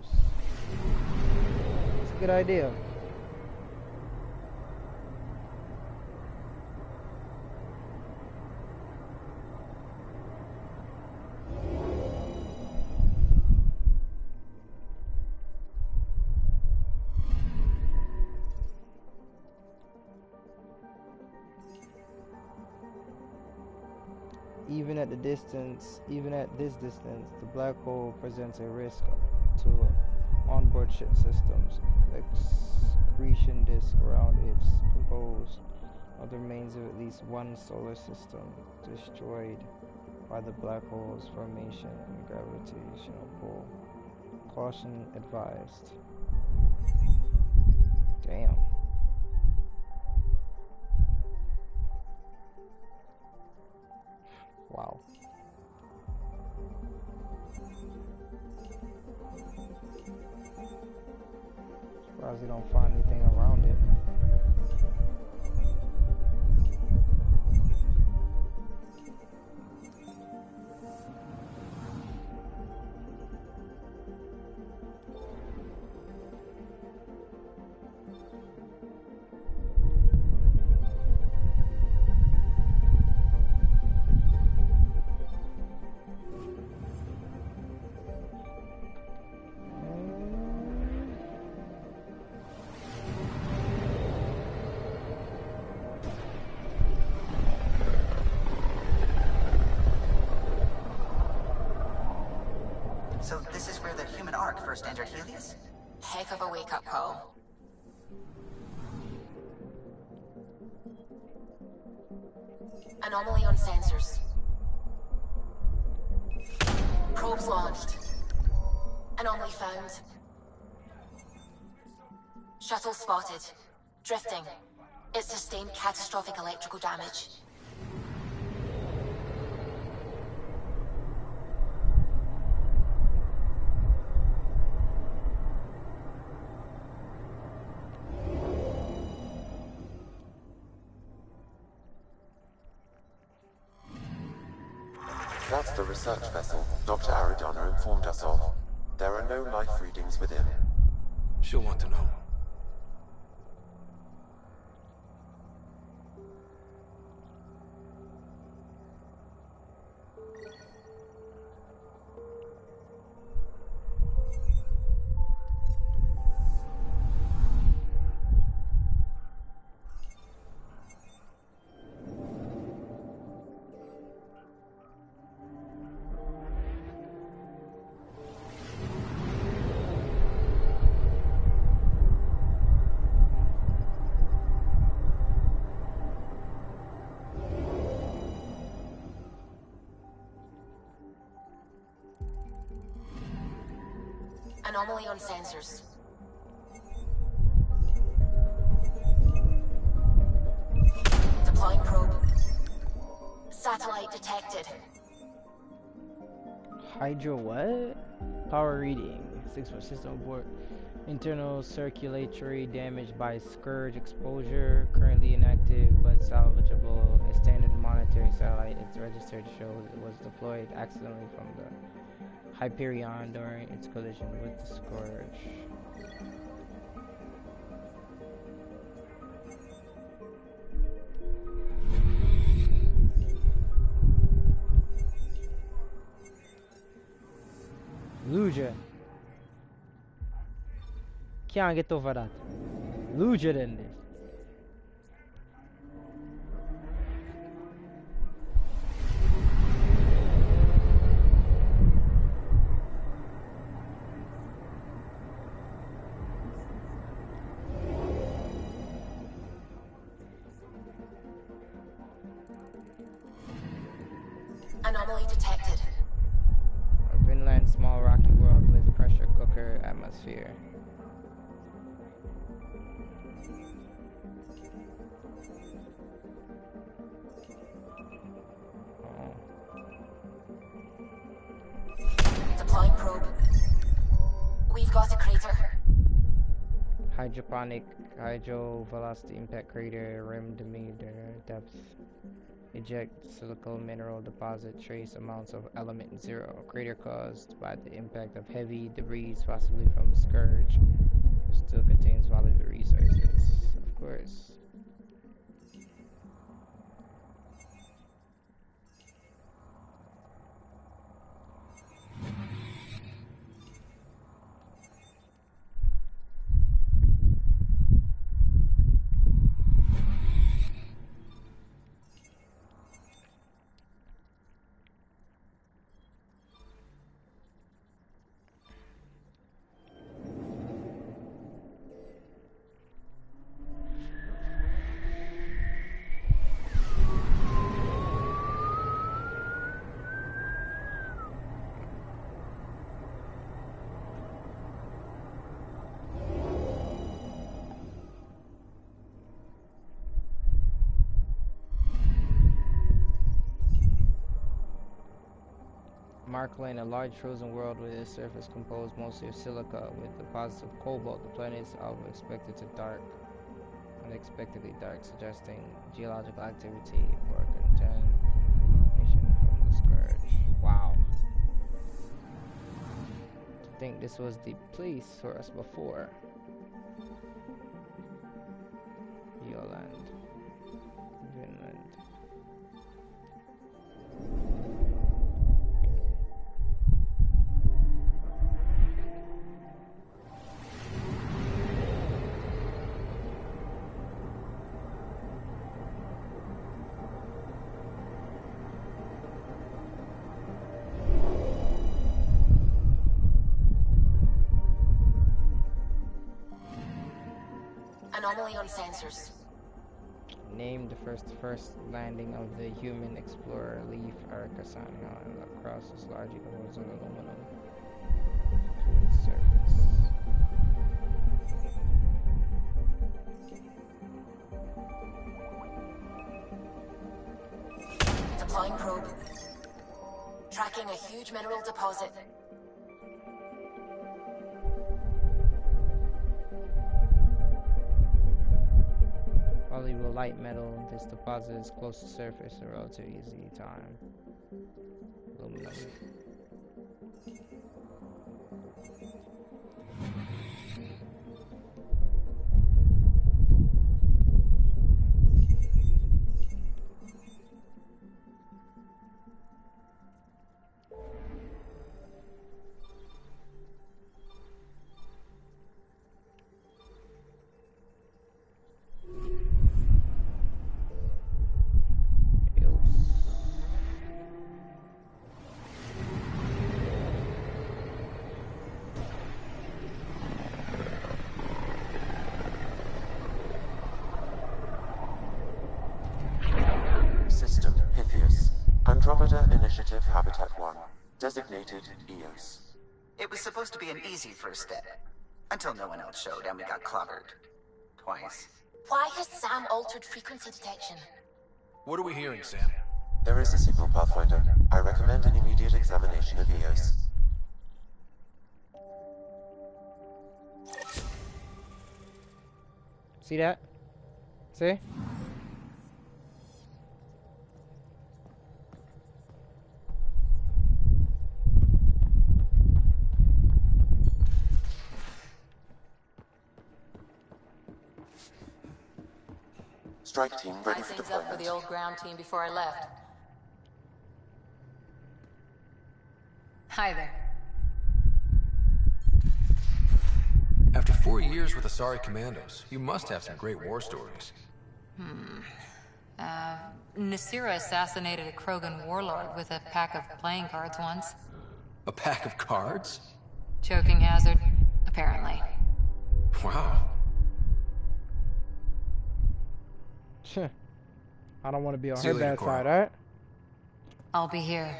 Q: It's a good idea. Even at this distance, the black hole presents a risk to onboard ship systems. Excretion disk around it's composed of the remains of at least one solar system destroyed by the black hole's formation and gravitational pull. Caution advised. Damn. Wow. Surprised they don't find anything around it.
N: So this is where the human ark first entered Helios?
D: Heck of a wake-up call. Anomaly on sensors. Probes launched. Anomaly found. Shuttle spotted. Drifting. It sustained catastrophic electrical damage.
G: the research vessel Dr. Aridana informed us of. There are no life readings within.
I: She'll want to know.
D: Anomaly on sensors. Deploying probe. Satellite detected.
Q: Hydro what? Power reading. 6-foot system aboard. Internal circulatory damage by scourge exposure. Currently inactive but salvageable. A standard monitoring satellite. It's registered shows it was deployed accidentally from the Hyperion during its collision with the Scourge. Luja. Can't get over that. Luja than this.
D: Anomaly detected.
Q: Greenland, small rocky world with pressure cooker atmosphere.
D: Deploying probe. We've got a crater.
Q: Hydroponic, hydro velocity impact crater, rim diameter, depth. Eject silicone mineral deposit, trace amounts of element 0. Crater caused by the impact of heavy debris, possibly from Scourge. Still contains valuable resources. Of course. Markland, a large frozen world with its surface composed mostly of silica with deposits of cobalt. The planet is unexpectedly dark, suggesting geological activity or contamination from the Scourge. Wow. I think this was the place for us before. Yoland. Vinland.
D: Anomaly on sensors.
Q: Named the first landing of the human explorer Leaf Arcasan across this large universe of aluminum to its surface.
D: Deploying probe. Tracking a huge mineral deposit.
Q: Valuable light metal. This deposit is close to surface in relatively easy time.
G: System Pythias. Andromeda Initiative Habitat 1. Designated EOS.
N: It was supposed to be an easy first step. Until no one else showed and we got clobbered. Twice.
D: Why has Sam altered frequency detection?
I: What are we hearing, Sam?
G: There is a signal, Pathfinder. I recommend an immediate examination of EOS.
Q: See that? See?
G: Strike team ready
C: Tied
G: for
C: things up for
G: deployment.
C: the old ground team before I left. Hi there.
I: After 4 years with the Asari Commandos, you must have some great war stories.
C: Nasira assassinated a Krogan warlord with a pack of playing cards once.
I: A pack of cards?
C: Choking hazard, apparently.
I: Wow.
Q: I don't want to be on
I: See
Q: her
I: you later,
Q: bad
I: Cora.
Q: side, alright?
C: I'll be here.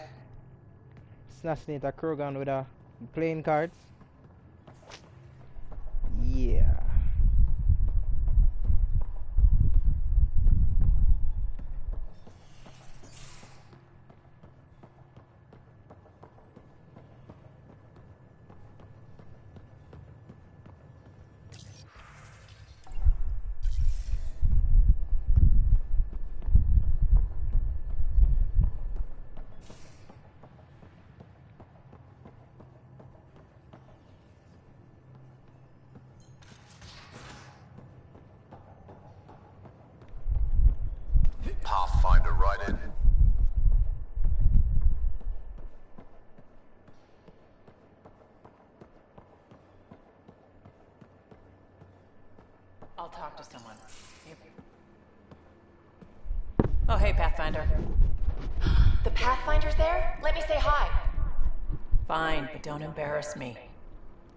Q: Assassinate a Krogan with playing cards. Yeah.
B: Pathfinder right in.
F: I'll talk to someone. Oh, hey, Pathfinder.
H: The Pathfinder's there? Let me say hi.
F: Fine, but don't embarrass me.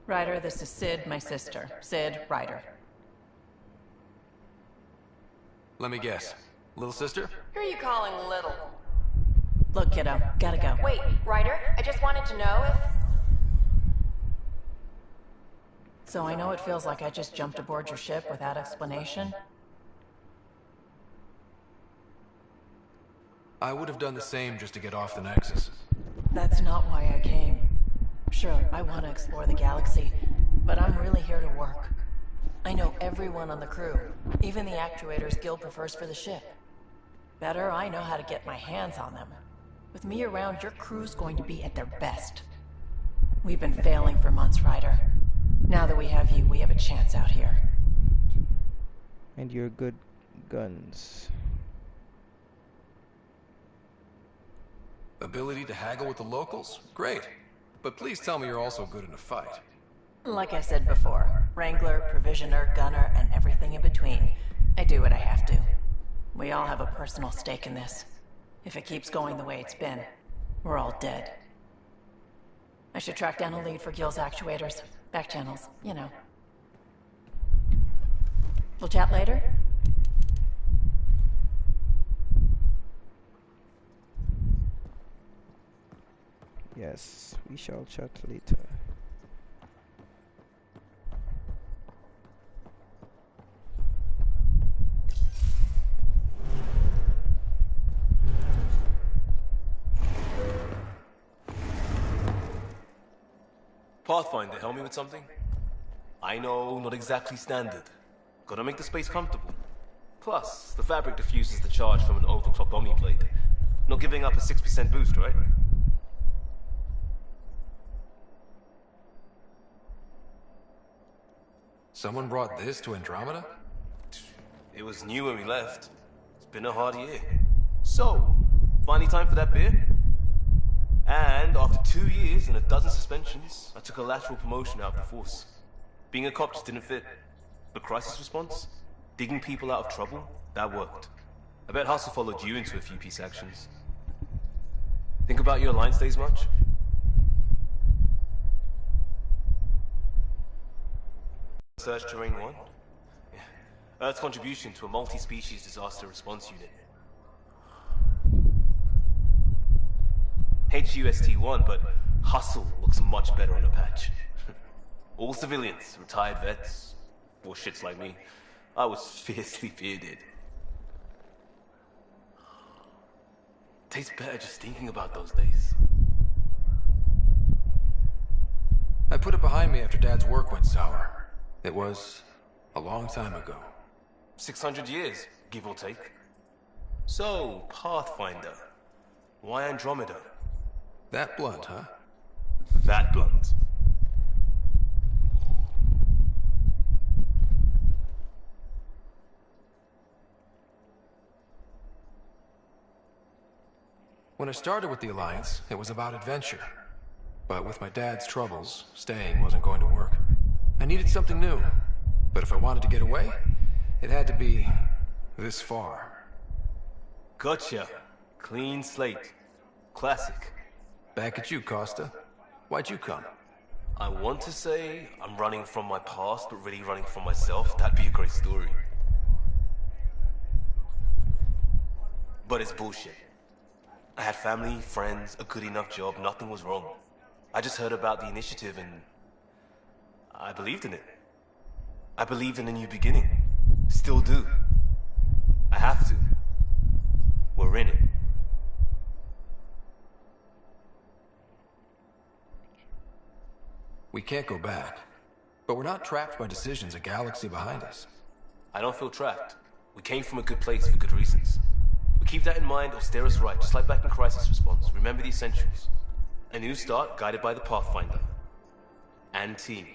F: Ryder, this is Sid, my sister. Sid, Ryder.
I: Let me guess. Little sister?
H: Who are you calling little?
F: Look, kiddo, gotta go.
H: Wait, Ryder, I just wanted to know if...
F: So I know it feels like I just jumped aboard your ship without explanation.
I: I would have done the same just to get off the Nexus.
F: That's not why I came. Sure, I want to explore the galaxy, but I'm really here to work. I know everyone on the crew, even the actuators Guild prefers for the ship. Better, I know how to get my hands on them. With me around, your crew's going to be at their best. We've been failing for months, Ryder. Now that we have you, we have a chance out here.
Q: And your good guns.
I: Ability to haggle with the locals? Great. But please tell me you're also good in a fight.
F: Like I said before, Wrangler, Provisioner, Gunner, and everything in between. I do what I have to. We all have a personal stake in this. If it keeps going the way it's been, we're all dead. I should track down a lead for Gil's actuators. Back channels, you know. We'll chat later?
Q: Yes, we shall chat later.
T: Pathfinder, help me with something? I know, not exactly standard. Gotta make the space comfortable. Plus, the fabric diffuses the charge from an overclocked Omniblade. Not giving up a 6% boost, right?
I: Someone brought this to Andromeda?
T: It was new when we left. It's been a hard year. So, finally time for that beer? And after 2 years and a dozen suspensions, I took a lateral promotion out of the force. Being a cop just didn't fit. But crisis response? Digging people out of trouble? That worked. I bet Hustle followed you into a few peace actions. Think about your Alliance days much? Search Terrain 1? Yeah. Earth's contribution to a multi-species disaster response unit. HUST-1, but Hustle looks much better on a patch. All civilians, retired vets, or shits like me. I was fiercely bearded. Tastes better just thinking about those days.
I: I put it behind me after Dad's work went sour. It was a long time ago.
T: 600 years, give or take. So, Pathfinder. Why Andromeda?
I: That blunt, huh?
T: That blunt.
I: When I started with the Alliance, it was about adventure. But with my dad's troubles, staying wasn't going to work. I needed something new. But if I wanted to get away, it had to be this far.
T: Gotcha. Clean slate. Classic.
I: Back at you, Costa. Why'd you come?
T: I want to say I'm running from my past, but really running from myself. That'd be a great story. But it's bullshit. I had family, friends, a good enough job, nothing was wrong. I just heard about the initiative and I believed in it. I believed in a new beginning. Still do. I have to. We're in it.
I: We can't go back. But we're not trapped by decisions a galaxy behind us.
T: I don't feel trapped. We came from a good place for good reasons. We keep that in mind or steer us right, just like back in Crisis Response. Remember the essentials. A new start guided by the Pathfinder. And team.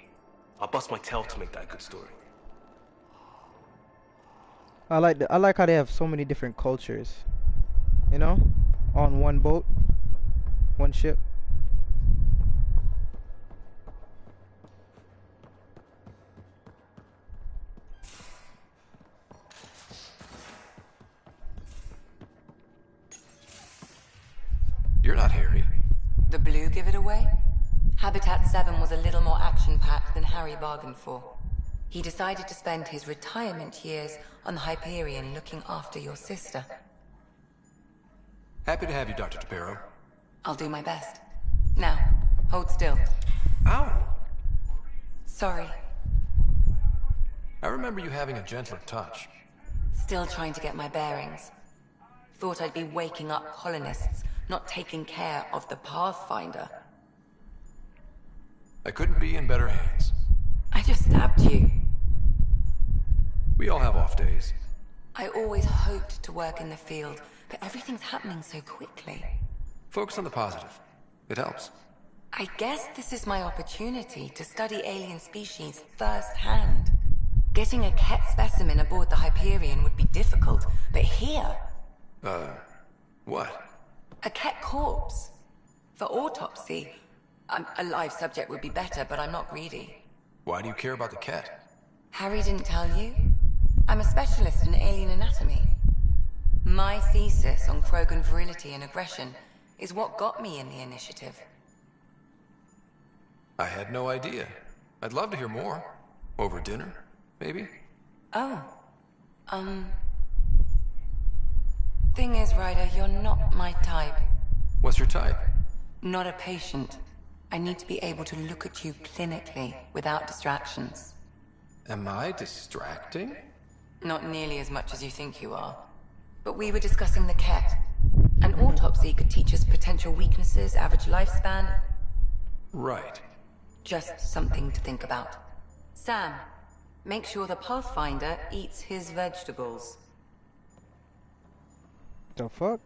T: I'll bust my tail to make that a good story.
Q: I like how they have so many different cultures. You know? On one boat. One ship.
I: You're not Harry.
E: The blue give it away? Habitat 7 was a little more action-packed than Harry bargained for. He decided to spend his retirement years on the Hyperion looking after your sister.
I: Happy to have you, Dr. Tapero.
E: I'll do my best. Now, hold still.
I: Ow!
E: Sorry.
I: I remember you having a gentler touch.
E: Still trying to get my bearings. Thought I'd be waking up colonists, not taking care of the Pathfinder.
I: I couldn't be in better hands.
E: I just stabbed you.
I: We all have off days.
E: I always hoped to work in the field, but everything's happening so quickly.
I: Focus on the positive. It helps.
E: I guess this is my opportunity to study alien species firsthand. Getting a Ket specimen aboard the Hyperion would be difficult, but here...
I: what?
E: A Ket corpse. For autopsy, a live subject would be better, but I'm not greedy.
I: Why do you care about the Ket?
E: Harry didn't tell you? I'm a specialist in alien anatomy. My thesis on Krogan virility and aggression is what got me in the initiative.
I: I had no idea. I'd love to hear more. Over dinner, maybe?
E: Oh. Thing is, Ryder, you're not my type.
I: What's your type?
E: Not a patient. I need to be able to look at you clinically, without distractions.
I: Am I distracting?
E: Not nearly as much as you think you are. But we were discussing the Ket. An autopsy could teach us potential weaknesses, average lifespan.
I: Right.
E: Just something to think about. Sam, make sure the Pathfinder eats his vegetables.
Q: The fuck?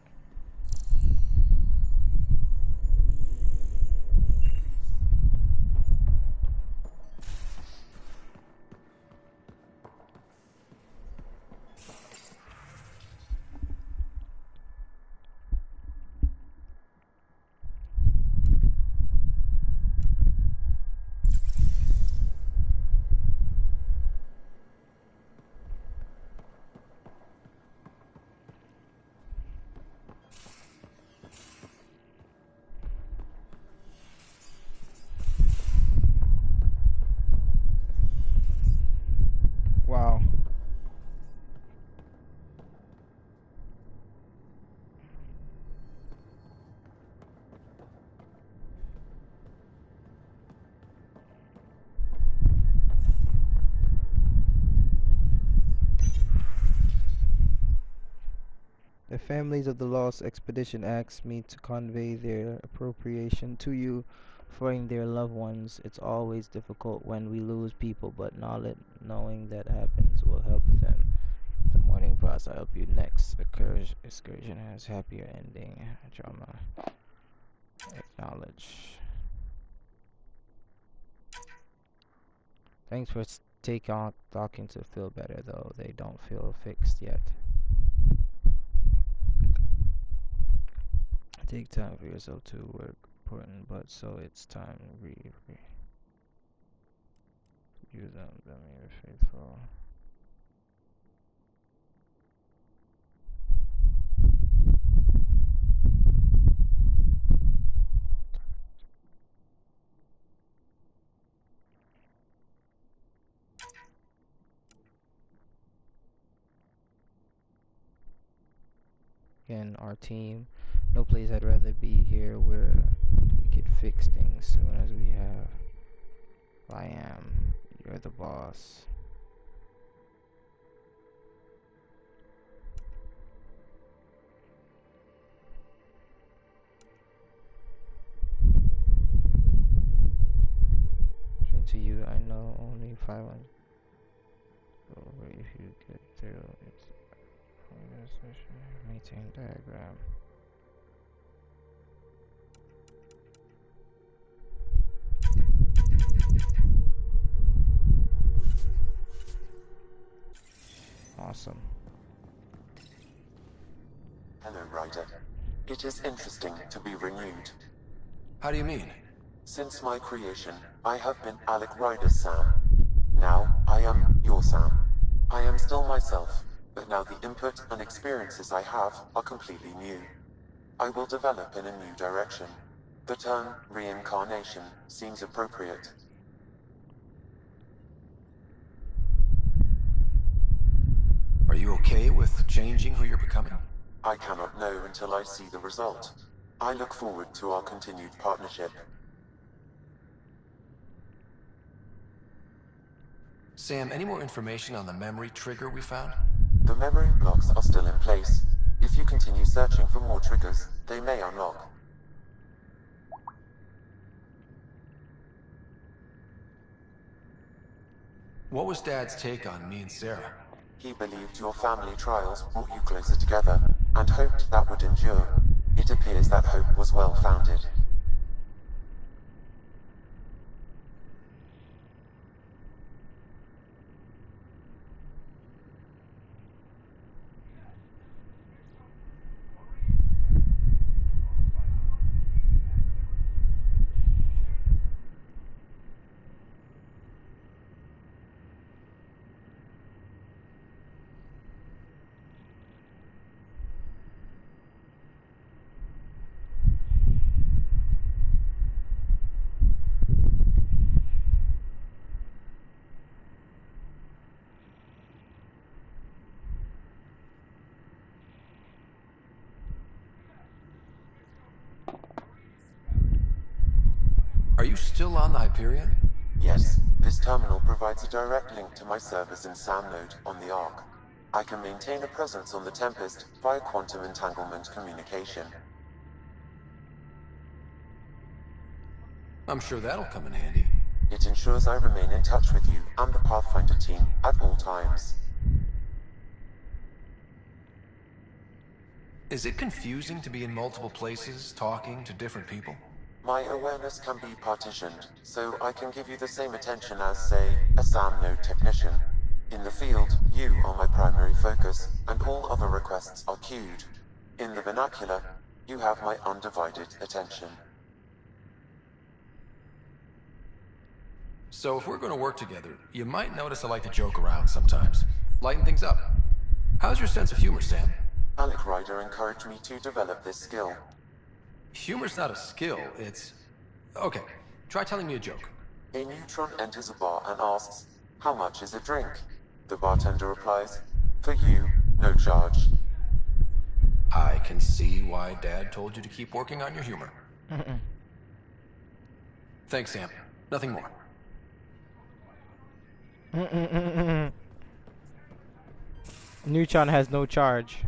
Q: families of the lost expedition asked me to convey their appreciation to you for their loved ones. It's always difficult when we lose people, but knowing that happens will help them. The morning pass, I help you next. Excursion has happier ending. Drama. Acknowledge. Thanks for talking to feel better, though they don't feel fixed yet. Take time for yourself to work important, but so it's time to use them. You're faithful. Again, our team. No place I'd rather be here where we could fix things soon as we have. I am. You're the boss. To you, I know only 500. Over if you get through, it's maintain diagram. Awesome.
G: Hello, Ryder. It is interesting to be renewed.
I: How do you mean?
G: Since my creation, I have been Alec Ryder's Sam. Now, I am your Sam. I am still myself, but now the input and experiences I have are completely new. I will develop in a new direction. The term reincarnation seems appropriate.
I: Are you okay with changing who you're becoming?
G: I cannot know until I see the result. I look forward to our continued partnership.
I: Sam, any more information on the memory trigger we found?
G: The memory blocks are still in place. If you continue searching for more triggers, they may unlock.
I: What was Dad's take on me and Sarah?
G: He believed your family trials brought you closer together, and hoped that would endure. It appears that hope was well-founded.
I: Are you still on the Hyperion?
G: Yes, this terminal provides a direct link to my servers in SAM node on the Ark. I can maintain a presence on the Tempest via quantum entanglement communication.
I: I'm sure that'll come in handy.
G: It ensures I remain in touch with you and the Pathfinder team at all times.
I: Is it confusing to be in multiple places, talking to different people?
G: My awareness can be partitioned, so I can give you the same attention as, say, a SAM node technician. In the field, you are my primary focus, and all other requests are queued. In the vernacular, you have my undivided attention.
I: So if we're going to work together, you might notice I like to joke around sometimes. Lighten things up. How's your sense of humor, Sam?
G: Alec Ryder encouraged me to develop this skill.
I: Humor's not a skill, it's... Okay, try telling me a joke.
G: A neutron enters a bar and asks, "How much is a drink?" The bartender replies, "For you, no charge."
I: I can see why Dad told you to keep working on your humor. Thanks, Sam. Nothing more.
Q: Neutron has no charge.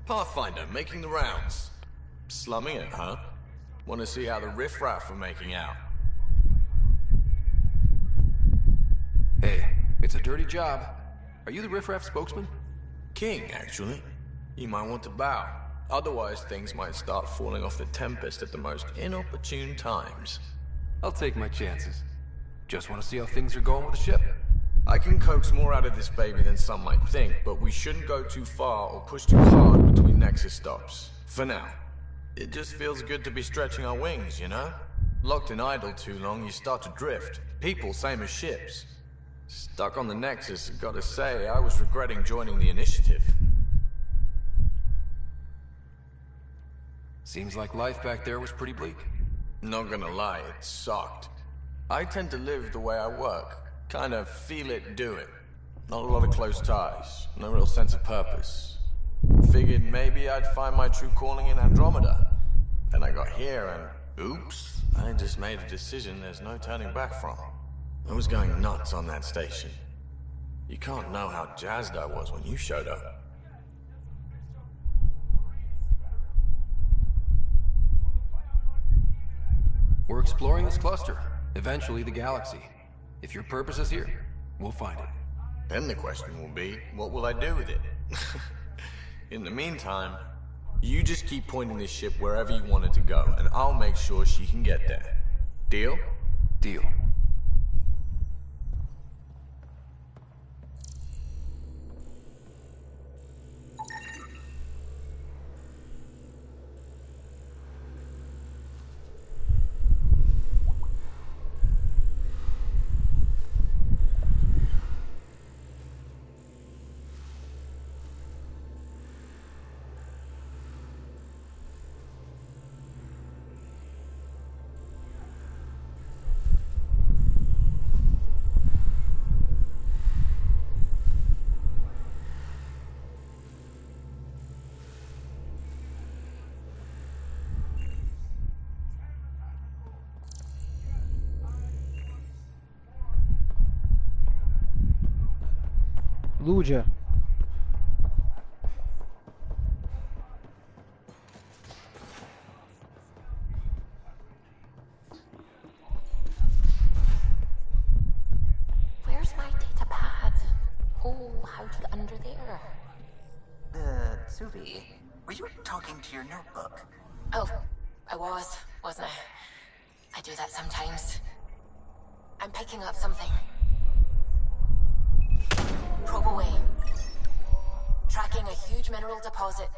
R: Pathfinder, making the rounds. Slumming it, huh? Want to see how the riffraff are making out?
I: Hey, it's a dirty job. Are you the riffraff spokesman?
R: King, actually. You might want to bow. Otherwise, things might start falling off the Tempest at the most inopportune times.
I: I'll take my chances. Just want to see how things are going with the ship.
R: I can coax more out of this baby than some might think, but we shouldn't go too far or push too hard between Nexus stops. For now. It just feels good to be stretching our wings, you know? Locked in idle too long, you start to drift. People, same as ships. Stuck on the Nexus, gotta say, I was regretting joining the Initiative.
I: Seems like life back there was pretty bleak.
R: Not gonna lie, it sucked. I tend to live the way I work. Kind of feel it, do it. Not a lot of close ties, no real sense of purpose. Figured maybe I'd find my true calling in Andromeda. Then I got here and, oops, I just made a decision there's no turning back from. I was going nuts on that station. You can't know how jazzed I was when you showed up.
I: We're exploring this cluster, eventually the galaxy. If your purpose is here, we'll find it.
R: Then the question will be, what will I do with it? In the meantime, you just keep pointing this ship wherever you want it to go, and I'll make sure she can get there. Deal?
I: Deal.
Q: Luja.
D: Where's my data pad? Oh, how'd you get under there?
N: Suvi, were you talking to your notebook?
D: Oh, I was, wasn't I? I do that sometimes. I'm picking up something. Probe away. Tracking a huge mineral deposit.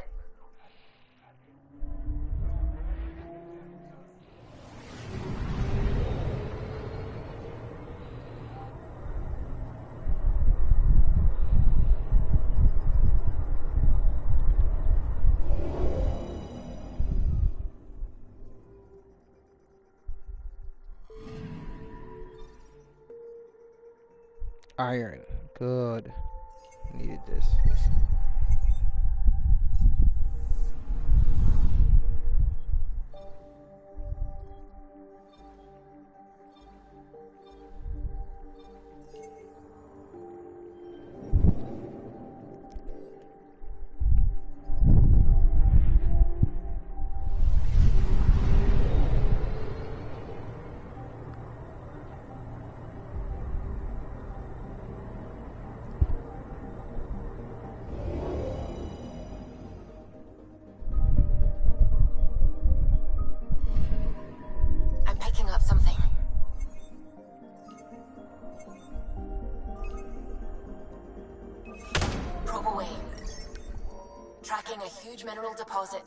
Q: Iron. Good. Needed this. Tracking a huge mineral deposit.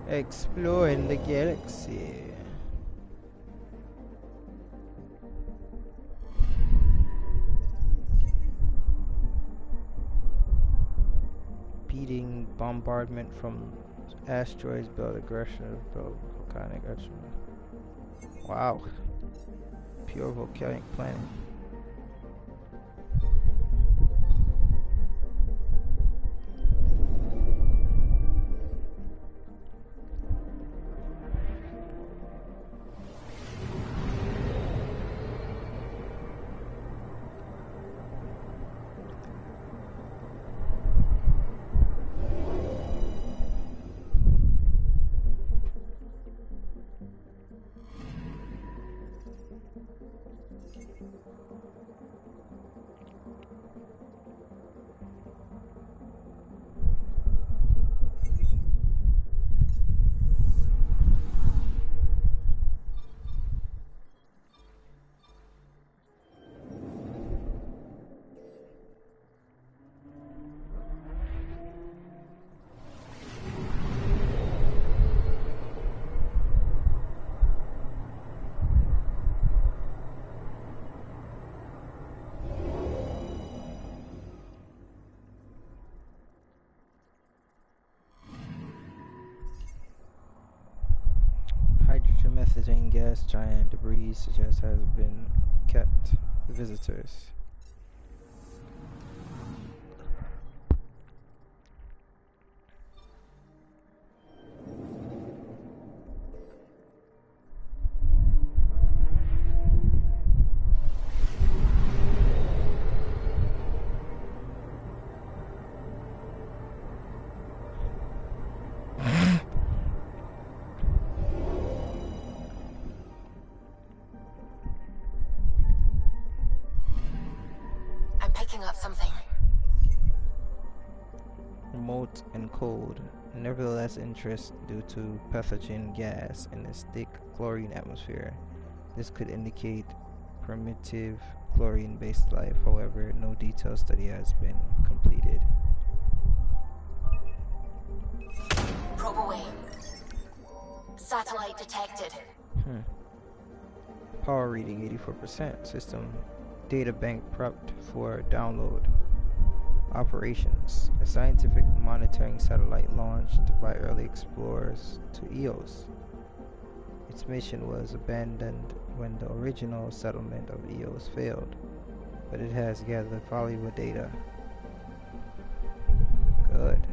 Q: Exploring the galaxy. Beating bombardment from Asteroids build aggression, build volcanic action. Wow. Pure volcanic planet. Hydrogen methane gas giant debris suggests has been kept visitors.
D: I'm picking up something.
Q: Remote and cold, nevertheless interest due to pathogen gas in its thick chlorine atmosphere. This could indicate primitive chlorine-based life. However, no detailed study has been completed.
D: Probe away. Satellite detected.
Q: Power reading 84%. System data bank prepped for download. Operations. A scientific monitoring satellite launched by early explorers to Eos. Its mission was abandoned when the original settlement of Eos failed, but it has gathered valuable data. Good.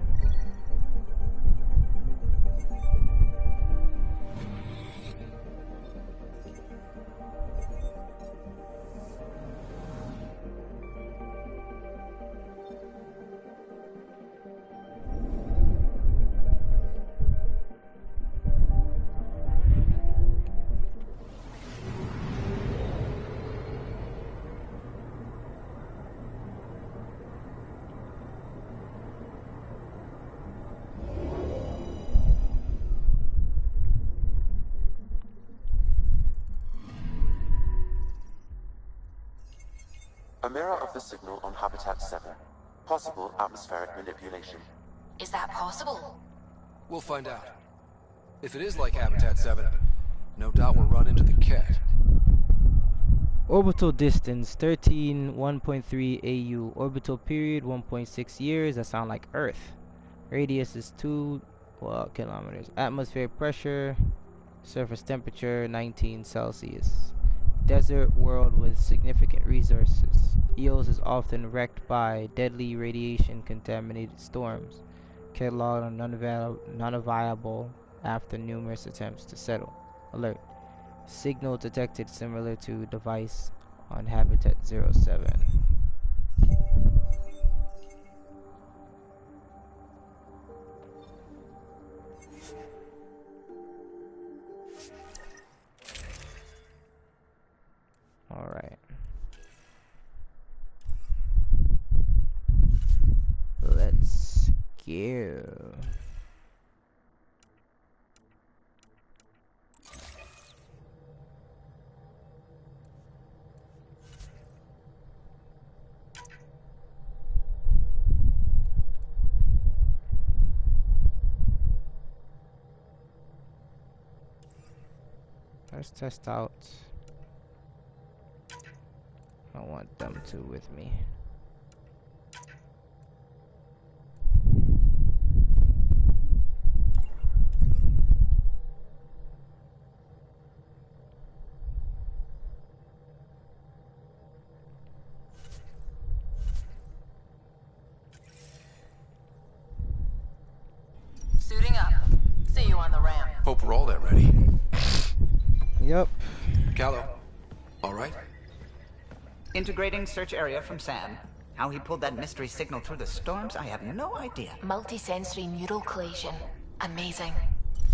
G: A mirror of the signal on Habitat 7. Possible atmospheric manipulation.
D: Is that possible?
I: We'll find out. If it is like Habitat 7, no doubt we'll run into the cat.
Q: Orbital distance 1.3 AU. Orbital period 1.6 years. That sound like Earth. Radius is 2 kilometers. Atmospheric pressure. Surface temperature 19 Celsius. Desert world with significant resources. Eos is often wrecked by deadly radiation-contaminated storms, cataloged on non-viable after numerous attempts to settle. Alert. Signal detected similar to device on Habitat 07. Alright. Let's go. Let's test out. I want them two with me.
M: the ramp.
I: Hope we're all that ready.
Q: Yep.
I: Callow, all right?
N: Integrating search area from Sam. How he pulled that mystery signal through the storms, I have no idea.
D: Multi-sensory neural collation. Amazing.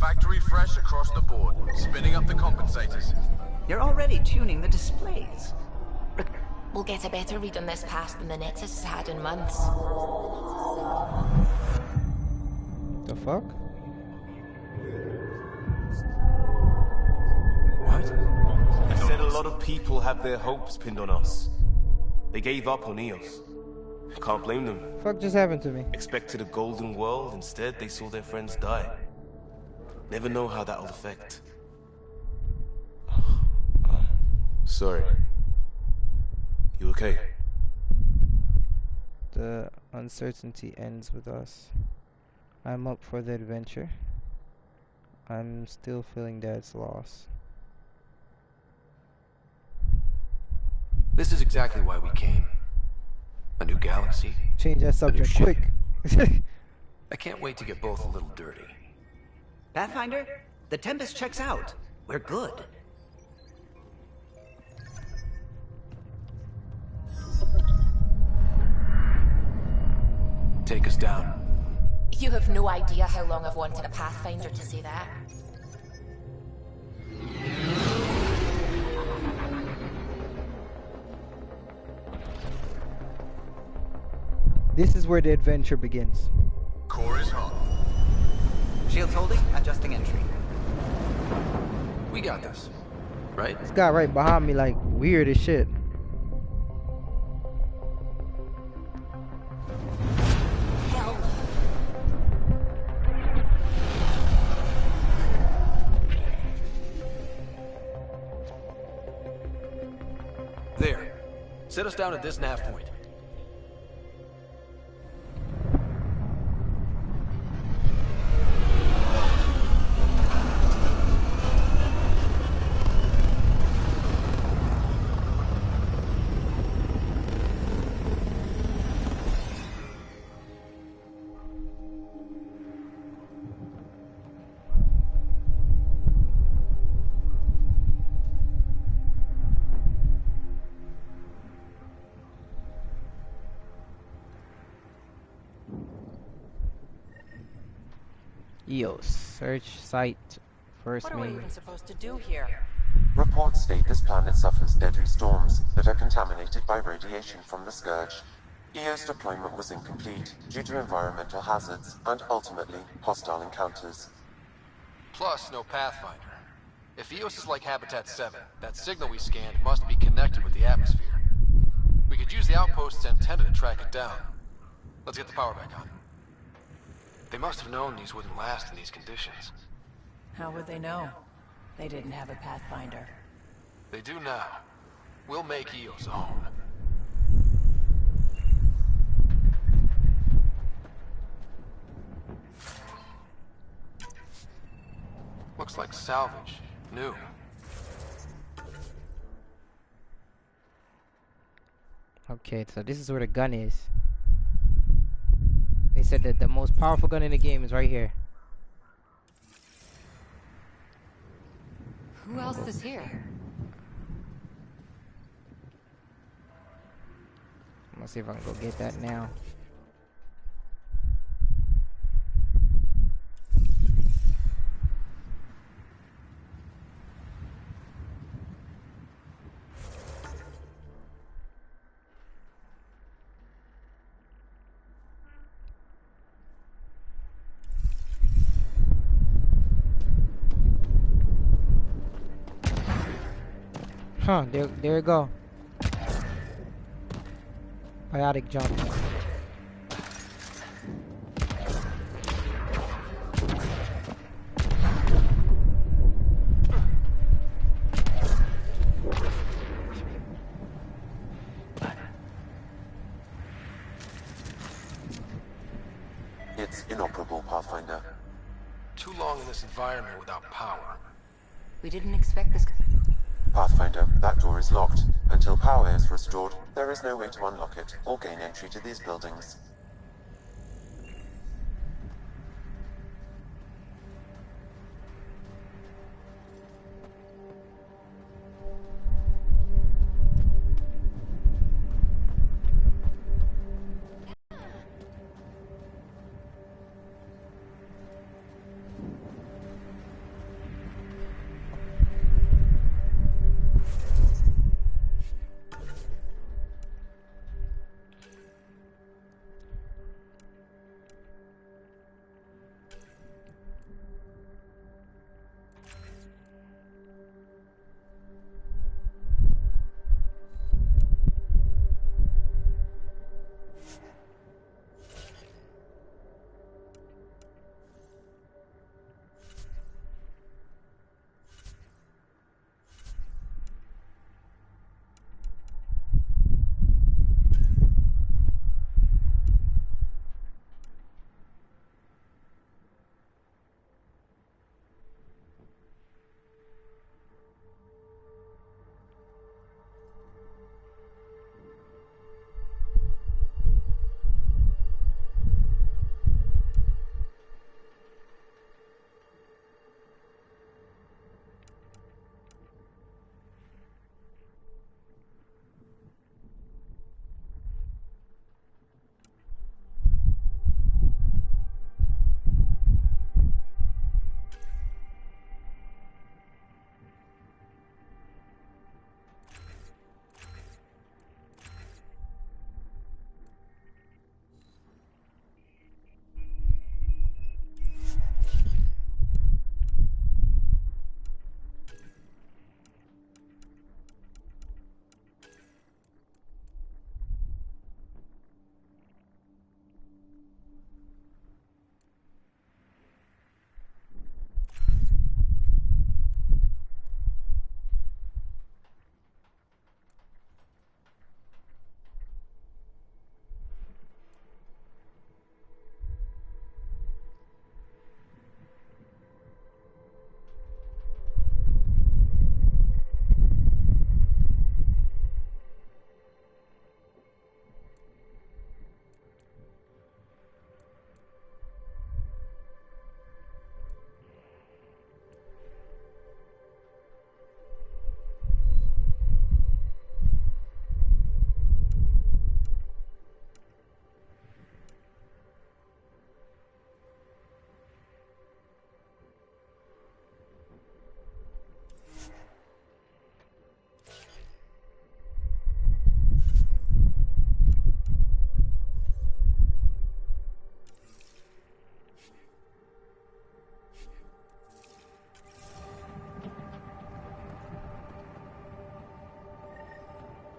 U: Factory fresh across the board. Spinning up the compensators.
N: You're already tuning the displays.
D: We'll get a better read on this pass than the Nexus has had in months.
Q: The fuck?
T: I said a lot of people have their hopes pinned on us. They gave up on Eos. Can't blame them.
Q: Fuck just happened to me?
T: Expected a golden world, instead they saw their friends die. Never know how that'll affect. Sorry. You okay?
Q: The uncertainty ends with us. I'm up for the adventure. I'm still feeling Dad's loss.
I: This is exactly why we came. A new galaxy.
Q: Change that subject quick.
I: I can't wait to get both a little dirty.
N: Pathfinder, the Tempest checks out. We're good.
I: Take us down.
D: You have no idea how long I've wanted a Pathfinder to say that.
Q: This is where the adventure begins.
U: Core is hot.
N: Shields holding, adjusting entry.
I: We got this, right?
Q: This guy right behind me, like, weird as shit.
D: Hell.
I: There. Set us down at this nav point.
Q: EOS. Search site. First
F: What are we
Q: main.
F: even supposed to do here?
G: Reports state this planet suffers deadly storms that are contaminated by radiation from the Scourge. EO's deployment was incomplete due to environmental hazards and ultimately hostile encounters.
I: Plus, no Pathfinder. If EOS is like Habitat 7, that signal we scanned must be connected with the atmosphere. We could use the outpost's antenna to track it down. Let's get the power back on. They must have known these wouldn't last in these conditions.
F: How would they know? They didn't have a Pathfinder.
I: They do now. We'll make EOS home. Looks like salvage. New.
Q: Okay, so this is where the gun is. They said that the most powerful gun in the game is right here.
C: Who else is here?
Q: I'm gonna see if I can go get that now. Huh, there we go. Biotic jump.
G: It's inoperable, Pathfinder.
I: Too long in this environment without power.
C: We didn't expect this.
G: Pathfinder, that door is locked. Until power is restored, there is no way to unlock it or gain entry to these buildings.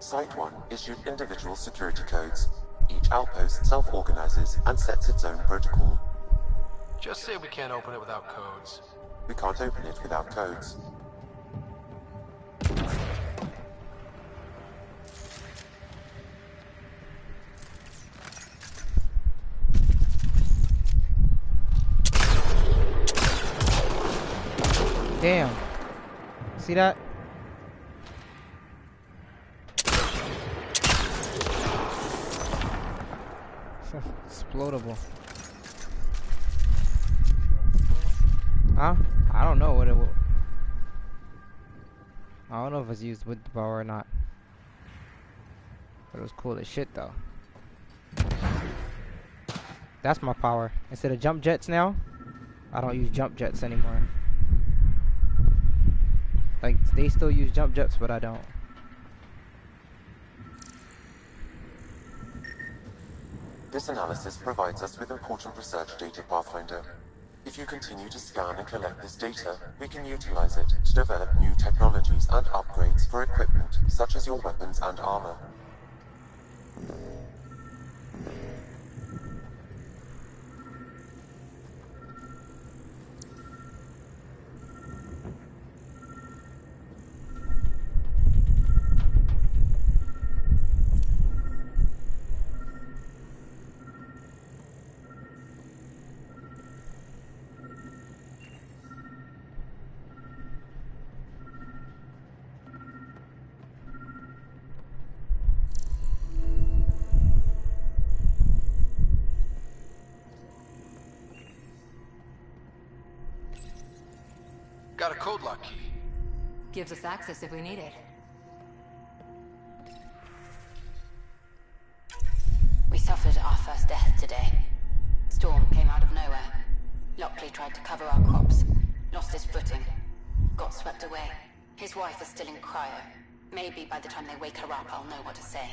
G: Site 1 issued individual security codes. Each outpost self-organizes and sets its own protocol.
I: Just say we can't open it without codes.
G: We can't open it without codes.
Q: Damn. See that? Explodable. Huh? I don't know what it will. I don't know if it's used with the power or not. But it was cool as shit though. That's my power. Instead of jump jets now, I don't use jump jets anymore. Like, they still use jump jets, but I don't.
G: This analysis provides us with important research data, Pathfinder. If you continue to scan and collect this data, we can utilize it to develop new technologies and upgrades for equipment, such as your weapons and armor.
I: Got a code lock key.
E: Gives us access if we need it.
C: We suffered our first death today. Storm came out of nowhere. Lockley tried to cover our crops. Lost his footing. Got swept away. His wife is still in cryo. Maybe by the time they wake her up, I'll know what to say.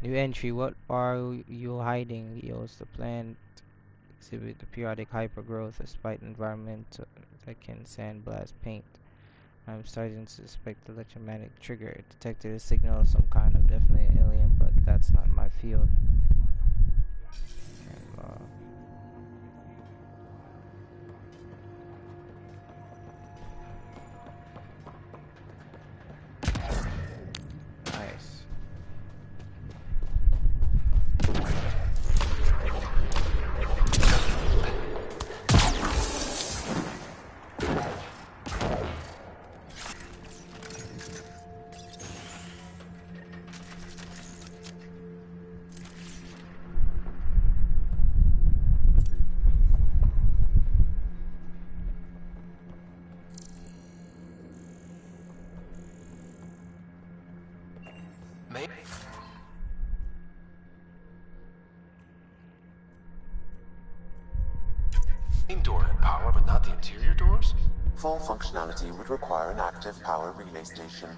Q: New entry. What are you hiding? Leos, the plant exhibit the periodic hypergrowth despite environment that can sandblast paint. I'm starting to suspect electromagnetic trigger. It detected a signal of some kind of definitely alien, but that's not my field. And, nice.
I: Main door had power, but not the interior doors?
G: Full functionality would require an active power relay station.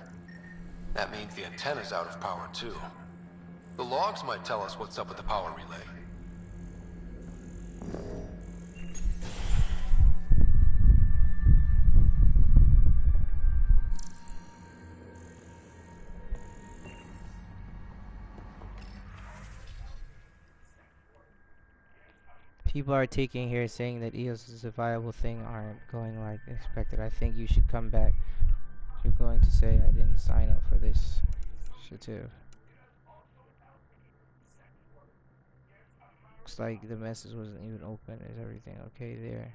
I: That means the antenna's out of power too. The logs might tell us what's up with the power relay.
Q: People are taking here saying that EOS is a viable thing aren't going like expected. I think you should come back. You're going to say I didn't sign up for this shit too. Looks like the message wasn't even open. Is everything okay there?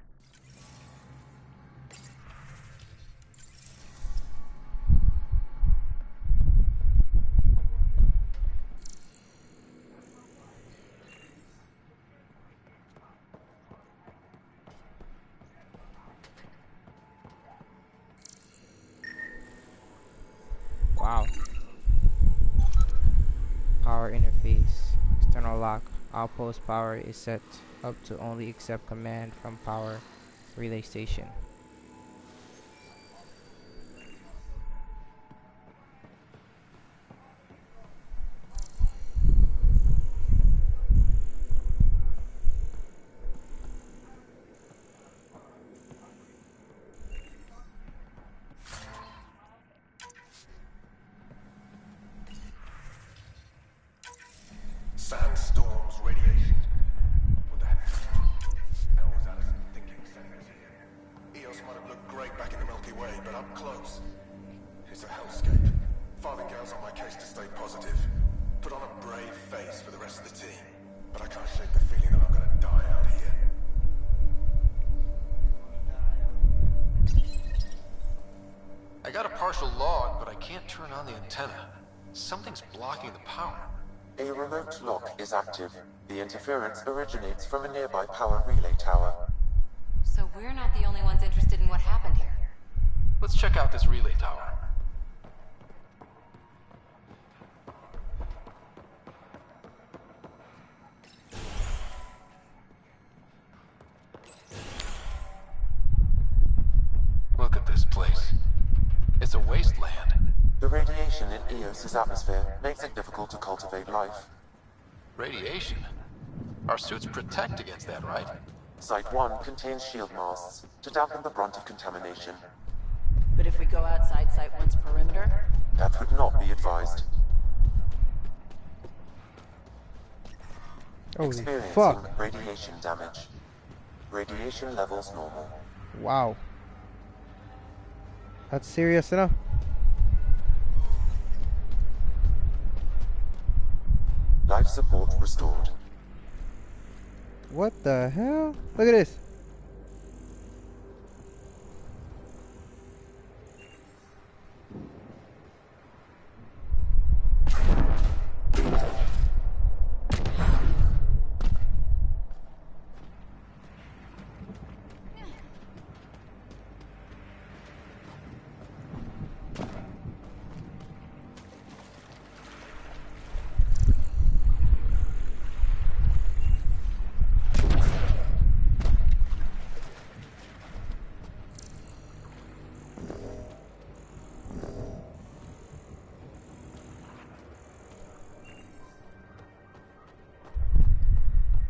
Q: Wow. Power interface. External lock. Outpost power is set up to only accept command from power relay station.
P: Father Gal's on my case to stay positive. Put on a brave face for the rest of the team. But I can't shake the feeling that I'm gonna die out here.
I: I got a partial log, but I can't turn on the antenna. Something's blocking the power.
G: A remote lock is active. The interference originates from a nearby power relay tower.
E: So we're not the only ones interested in what happened here.
I: Let's check out this relay tower. Look at this place. It's a wasteland.
G: The radiation in Eos's atmosphere makes it difficult to cultivate life.
I: Radiation? Our suits protect against that, right?
G: Site 1 contains shield masts to dampen the brunt of contamination.
F: But if we go outside Site 1's perimeter?
G: That would not be advised. Experiencing radiation damage. Radiation levels normal.
Q: Wow. That's serious enough.
G: Life support restored.
Q: What the hell? Look at this.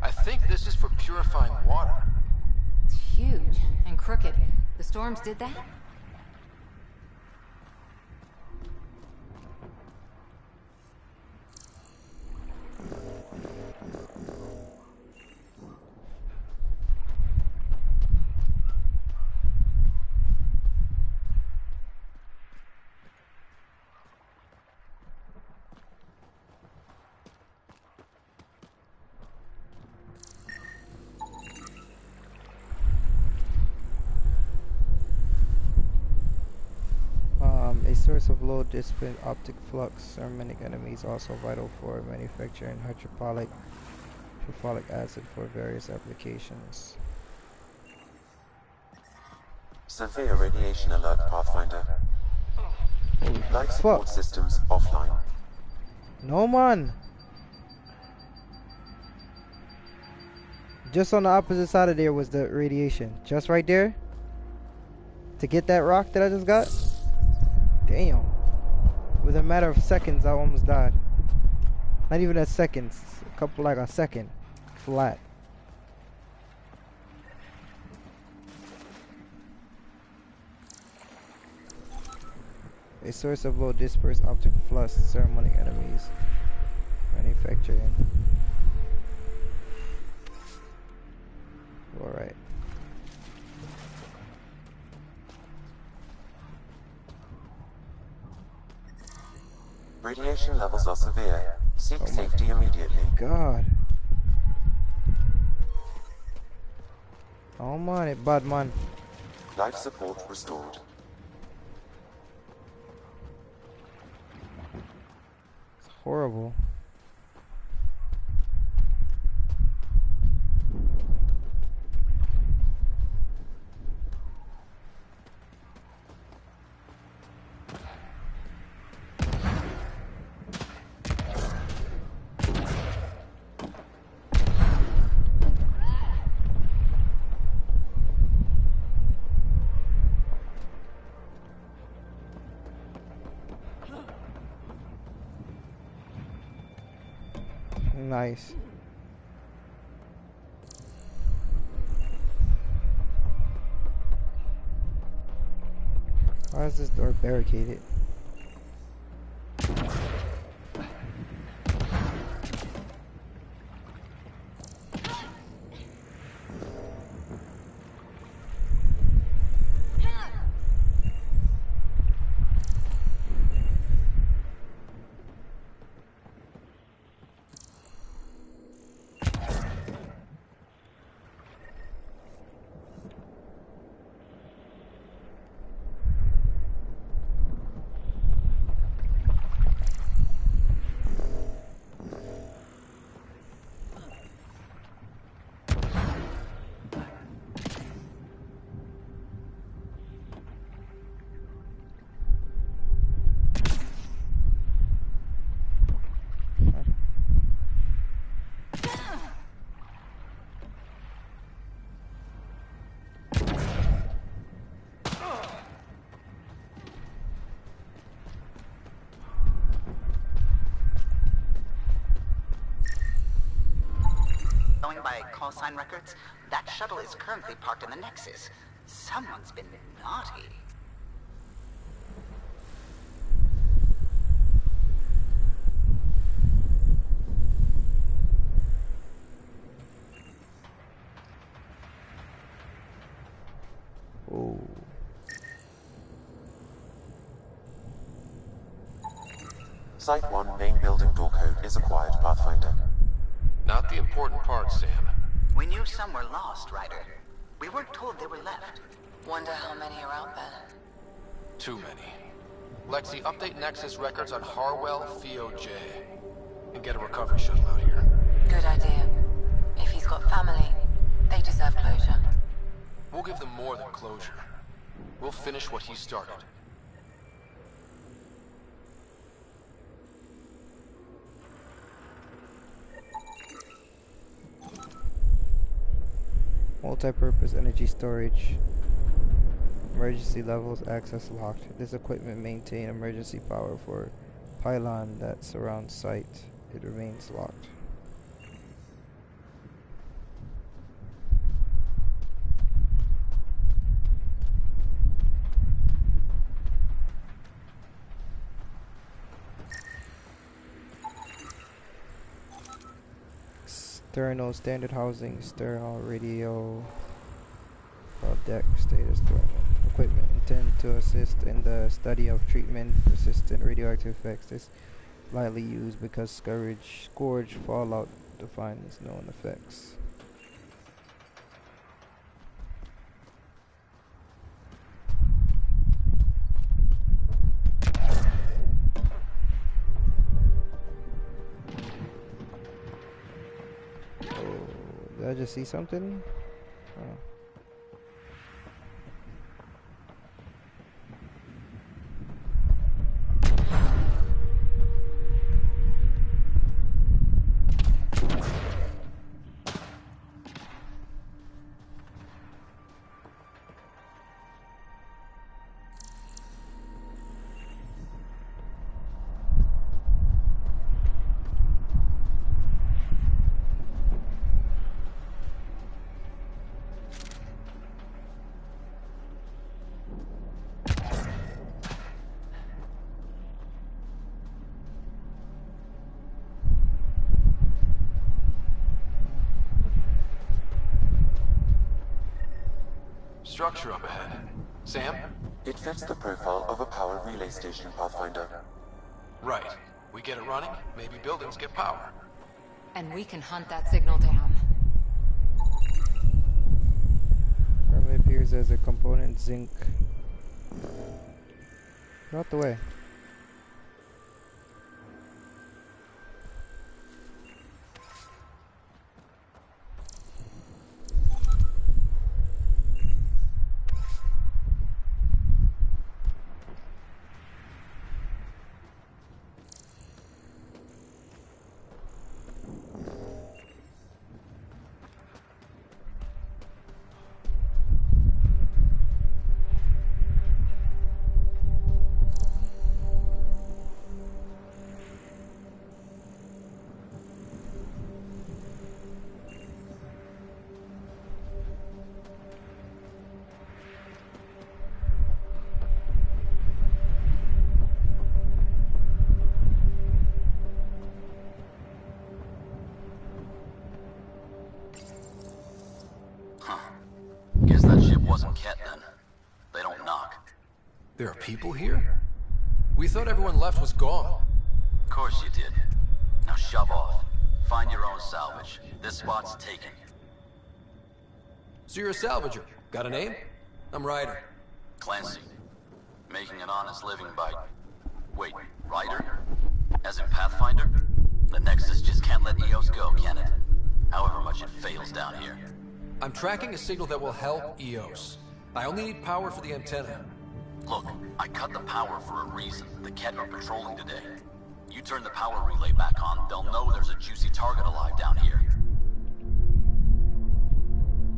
I: I think this is for purifying water.
E: It's huge and crooked. The storms did that?
Q: A source of low dissipant optic flux. Thermionic enemies also vital for manufacturing hydrophilic acid for various applications.
G: Severe radiation alert, Pathfinder. Life support systems offline.
Q: No man. Just on the opposite side of there was the radiation. Just right there. To get that rock that I just got. Damn. Within a matter of seconds, I almost died. Not even a second. Like a second. Flat. A source of low dispersed optic flux. Ceremonic enemies. Manufacturing. Alright.
G: Radiation levels are severe. Seek safety immediately.
Q: God. Oh man, it bad man.
G: Life support restored.
Q: It's horrible. Nice. Why is this door barricaded?
N: by call sign records, that shuttle is currently parked in the Nexus. Someone's been naughty.
Q: Oh.
G: Site 1 main building door code is acquired, Pathfinder.
I: Not the important part, Sam.
N: We knew some were lost, Ryder. We weren't told they were left.
E: Wonder how many are out there.
I: Too many. Lexi, update Nexus records on Harwell FOJ. And get a recovery shuttle out here.
E: Good idea. If he's got family, they deserve closure.
I: We'll give them more than closure. We'll finish what he started.
Q: Multi-purpose energy storage. Emergency levels access locked. This equipment maintains emergency power for pylon that surrounds site. It remains locked. External standard housing, external radio, deck status equipment intended to assist in the study of treatment-resistant radioactive effects. This lightly used because scourge fallout defines known effects. Did I just see something? Oh.
I: Structure up ahead. Sam?
G: It fits the profile of a power relay station, Pathfinder.
I: Right. We get it running, maybe buildings get power.
E: And we can hunt that signal down.
Q: Normally appears as a component zinc. Get out the way.
A: Guess that ship wasn't Ket then. They don't knock.
I: There are people here? We thought everyone left was gone.
A: Of course you did. Now shove off. Find your own salvage. This spot's taken.
I: So you're a salvager. Got a name? I'm Ryder.
A: Clancy. Making an honest living by... Wait, Ryder? As in Pathfinder? The Nexus just can't let EOS go, can it? However much it fails down here.
I: I'm tracking a signal that will help EOS. I only need power for the antenna.
A: Look, I cut the power for a reason. The Ket are patrolling today. You turn the power relay back on, they'll know there's a juicy target alive down here.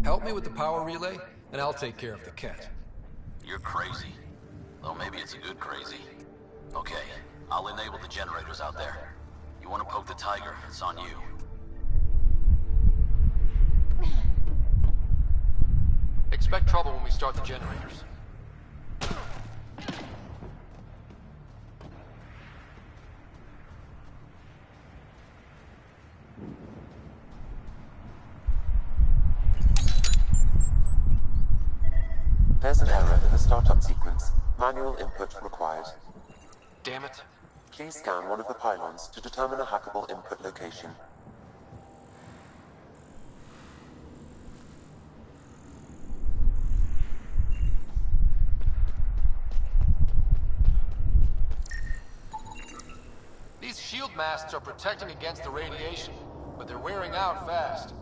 I: Help me with the power relay, and I'll take care of the Ket.
A: You're crazy. Though maybe it's a good crazy. Okay, I'll enable the generators out there. You want to poke the tiger, it's on you.
I: Expect trouble when we start the generators.
G: There's an error in the startup sequence. Manual input required.
I: Damn it.
G: Please scan one of the pylons to determine a hackable input location.
I: These shield masks are protecting against the radiation, but they're wearing out fast.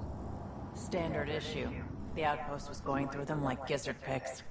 F: Standard issue. The outpost was going through them like gizzard picks.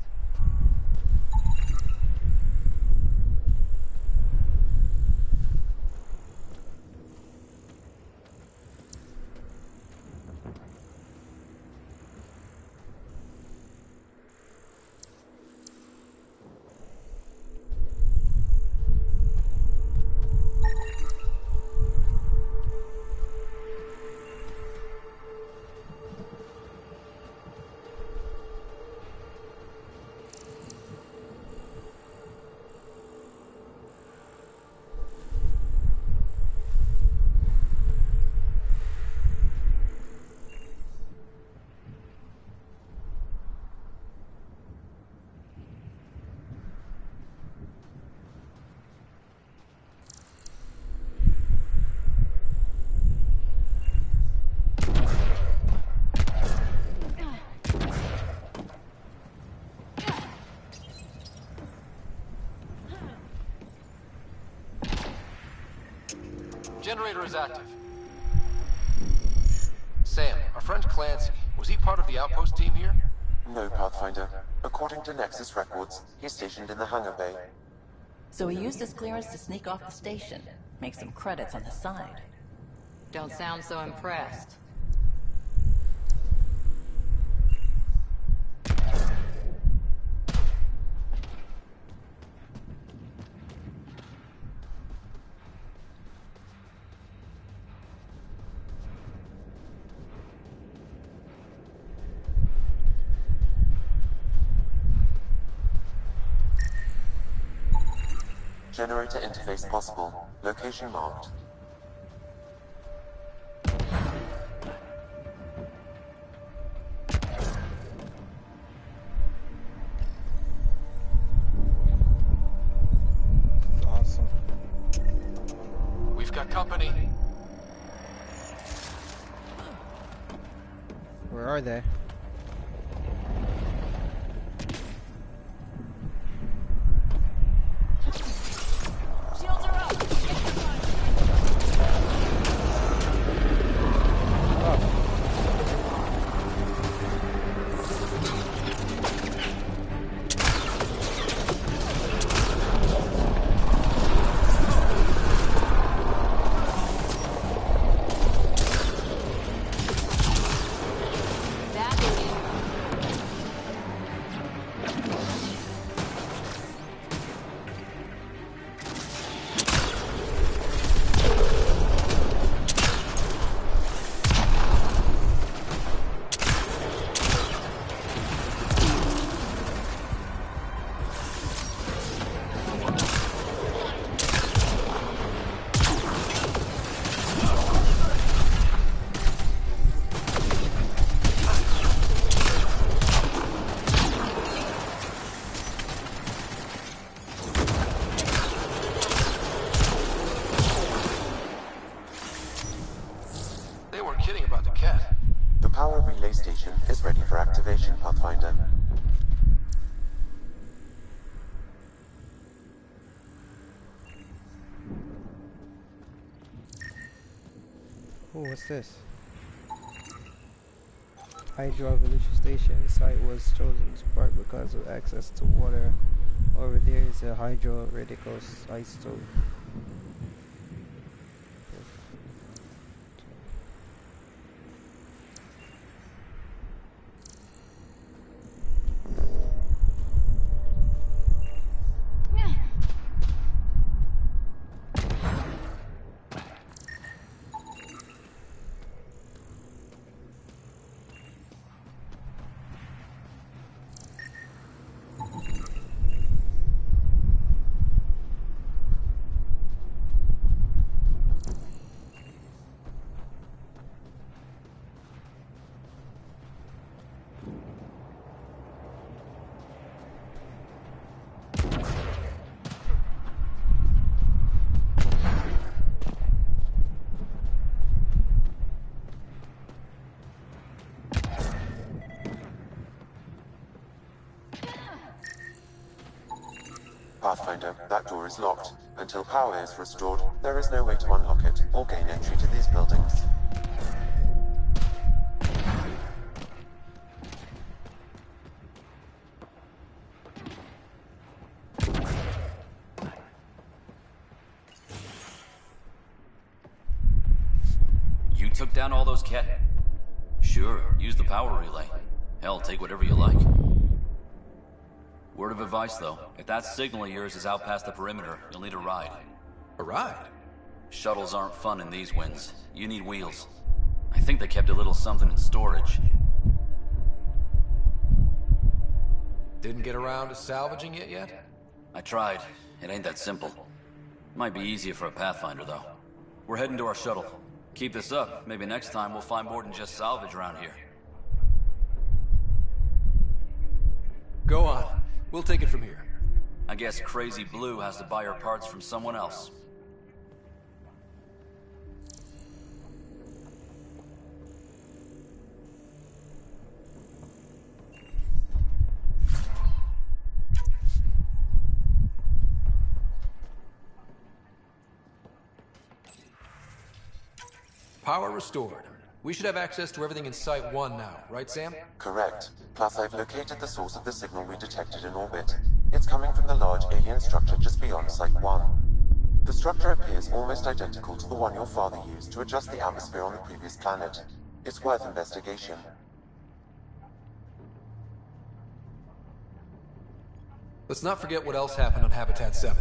I: Generator is active. Sam, our friend Clancy, was he part of the outpost team here?
G: No, Pathfinder. According to Nexus records, he's stationed in the hangar bay.
F: So he used his clearance to sneak off the station. Make some credits on the side.
C: Don't sound so impressed.
G: Generator interface possible. Location marked.
Q: Awesome.
I: We've got company.
Q: Where are they?
G: Power relay station is ready for activation, Pathfinder.
Q: Oh, what's this? Hydro evolution station site was chosen to park because of access to water. Over there is a hydro radical isotope.
G: Pathfinder, that door is locked. Until power is restored, there is no way to unlock it or gain entry to these buildings.
A: You took down all those cat... Sure, use the power relay. Hell, take whatever you like. Word of advice, though. If that signal of yours is out past the perimeter, you'll need a ride.
I: A ride?
A: Shuttles aren't fun in these winds. You need wheels. I think they kept a little something in storage.
I: Didn't get around to salvaging it yet?
A: I tried. It ain't that simple. Might be easier for a Pathfinder, though. We're heading to our shuttle. Keep this up. Maybe next time we'll find more than just salvage around here.
I: Go on. We'll take it from here.
A: I guess Crazy Blue has to buy her parts from someone else.
I: Power restored. We should have access to everything in Site 1 now, right, Sam?
G: Correct. Plus, I've located the source of the signal we detected in orbit. It's coming from the large alien structure just beyond Site 1. The structure appears almost identical to the one your father used to adjust the atmosphere on the previous planet. It's worth investigation.
I: Let's not forget what else happened on Habitat 7.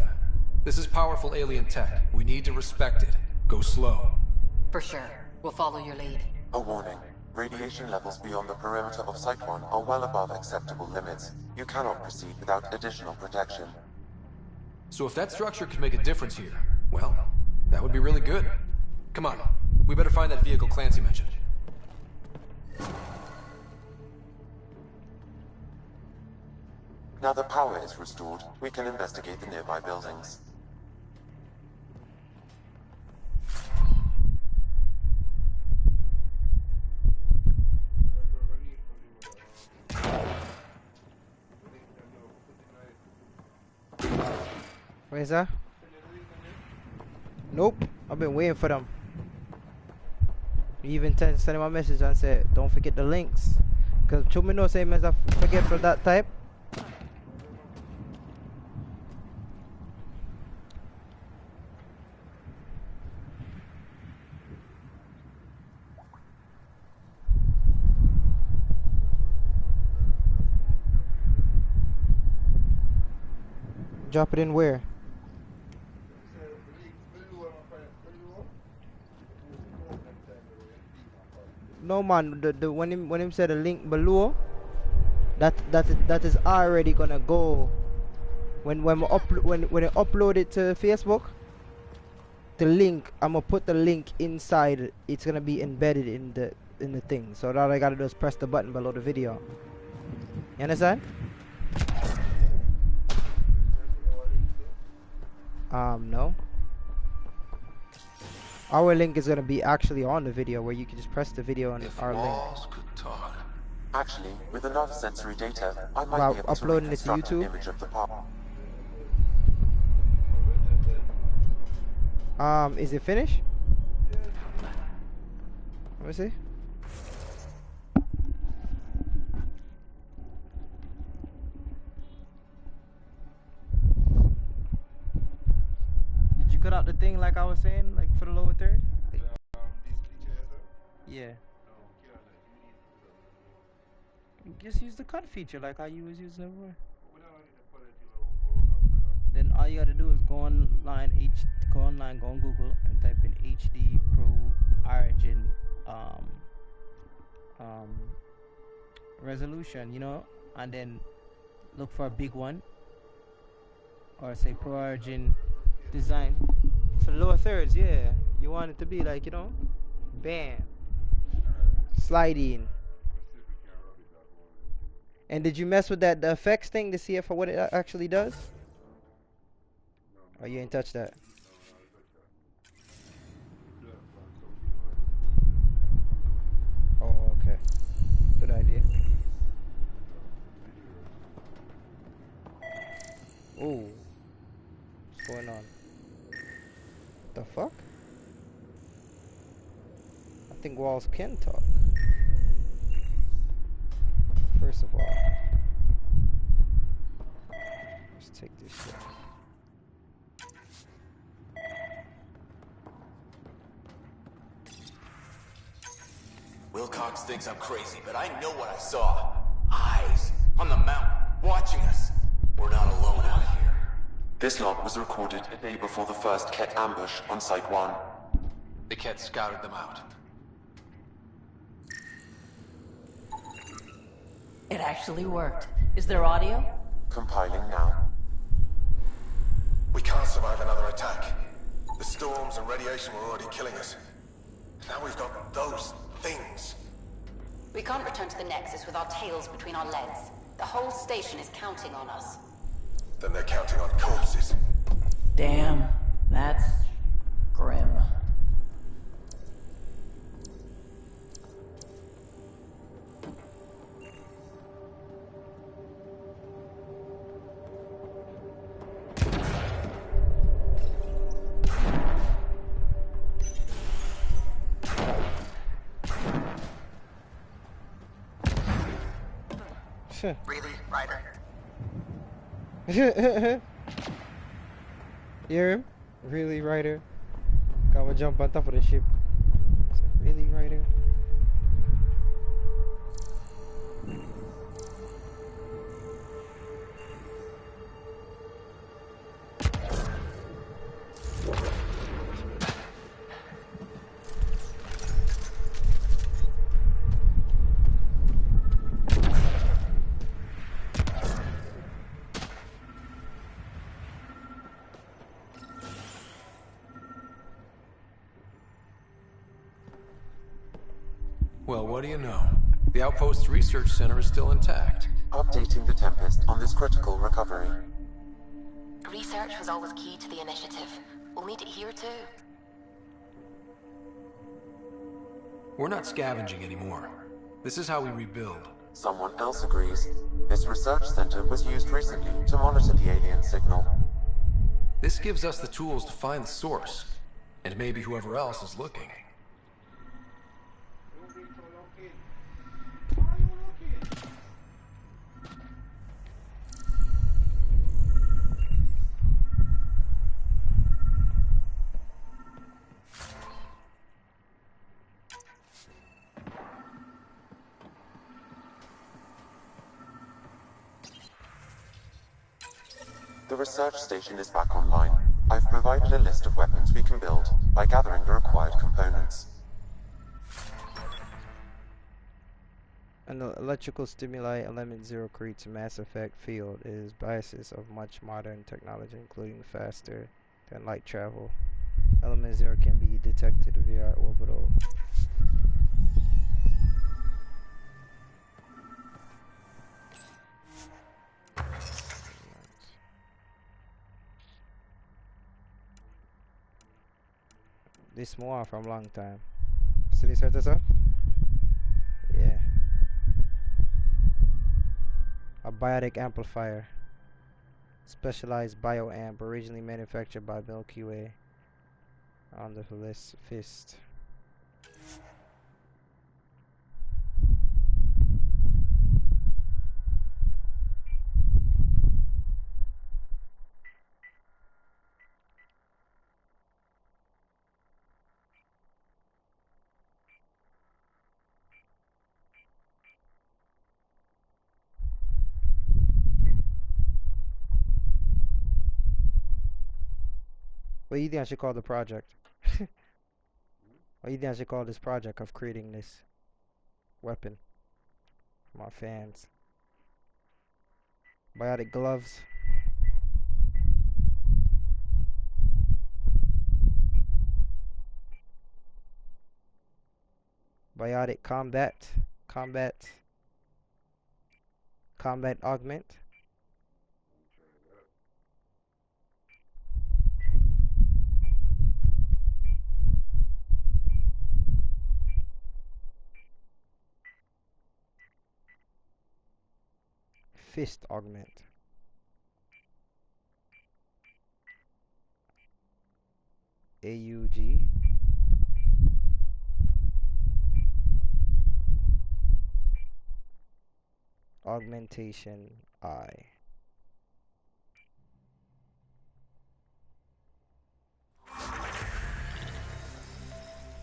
I: This is powerful alien tech. We need to respect it. Go slow.
E: For sure. We'll follow your lead.
G: A warning. Radiation levels beyond the perimeter of Site 1 are well above acceptable limits. You cannot proceed without additional protection.
I: So if that structure could make a difference here, well, that would be really good. Come on. We better find that vehicle Clancy mentioned.
G: Now the power is restored, we can investigate the nearby buildings.
Q: Where's that? Nope. I've been waiting for them. You even sent him a message and said, don't forget the links. Because to me no same as I forget for that type. Drop it in where? No man, the when him said the link below, that is already gonna go when it upload it to Facebook. The link, I'm gonna put the link inside. It's gonna be embedded in the thing. So all I gotta do is press the button below the video. You understand? No. Our link is gonna be actually on the video, where you can just press the video and our link.
G: Actually, with enough sensory data, I might be able
Q: uploading
G: to
Q: it to
G: reconstruct an
Q: YouTube.
G: image of the part.
Q: Is it finished? Let me see. Did you cut out the thing like I was saying, like for the lower third? Yeah. Just use the cut feature like how you was using it before. Then all you gotta do is go online, go on Google and type in HD Pro Origin resolution, you know, and then look for a big one, or say Pro Origin design for lower thirds. Yeah, you want it to be like, you know, bam, sliding. And did you mess with the effects thing to see if what it actually does? Oh, you ain't touched that. Oh, okay. Good idea. Oh. going on? The fuck? I think walls can talk. First of all, let's take this shit.
J: Wilcox thinks I'm crazy, but I know what I saw. Eyes on the mountain, watching us. We're not alone out here.
G: This log was recorded a day before the first Ket ambush on Site 1.
I: The Ket scouted them out.
F: It actually worked. Is there audio?
G: Compiling now.
P: We can't survive another attack. The storms and radiation were already killing us. Now we've got those things.
C: We can't return to the Nexus with our tails between our legs. The whole station is counting on us.
P: Then they're counting on corpses.
F: Damn, that's grim.
N: Really, Ryder?
Q: You hear him? Really, Ryder? Gotta jump on top of the ship. It's like, really, Ryder?
I: Well, what do you know? The Outpost Research Center is still intact.
G: Updating the Tempest on this critical recovery.
D: Research was always key to the initiative. We'll need it here too.
I: We're not scavenging anymore. This is how we rebuild.
G: Someone else agrees. This research center was used recently to monitor the alien signal.
I: This gives us the tools to find the source, and maybe whoever else is looking.
G: The research station is back online. I've provided a list of weapons we can build by gathering the required components.
Q: An electrical stimuli element 0 creates a mass effect field. It is basis of much modern technology, including faster than light travel. Element 0 can be detected via orbital. This more from long time. See this right up? Yeah. A biotic amplifier. Specialized bioamp, originally manufactured by Milky Way. On the fist. What do you think I should call the project? What do you think I should call this project of creating this weapon for my fans? Biotic gloves. Biotic combat augment. Fist augment. AUG. Augmentation I.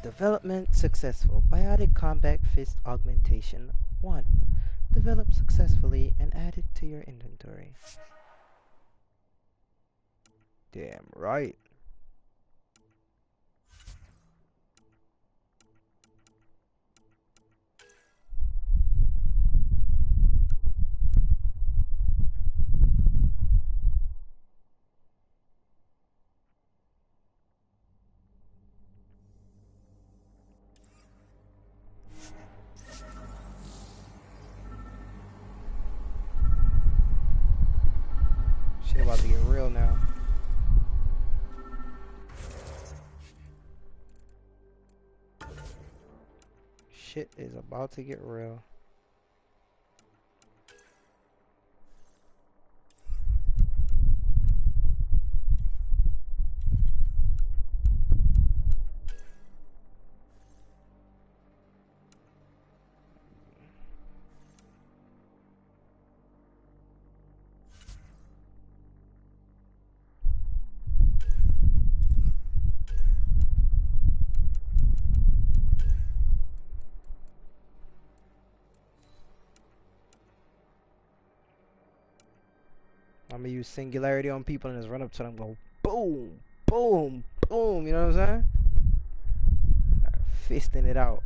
Q: Development successful. Biotic Combat Fist Augmentation 1. Developed successfully and added to your inventory. Damn right. Shit about to get real now. Shit is about to get real. I'm gonna use singularity on people and just run up to them and go boom, boom, boom, you know what I'm saying? Fisting it out.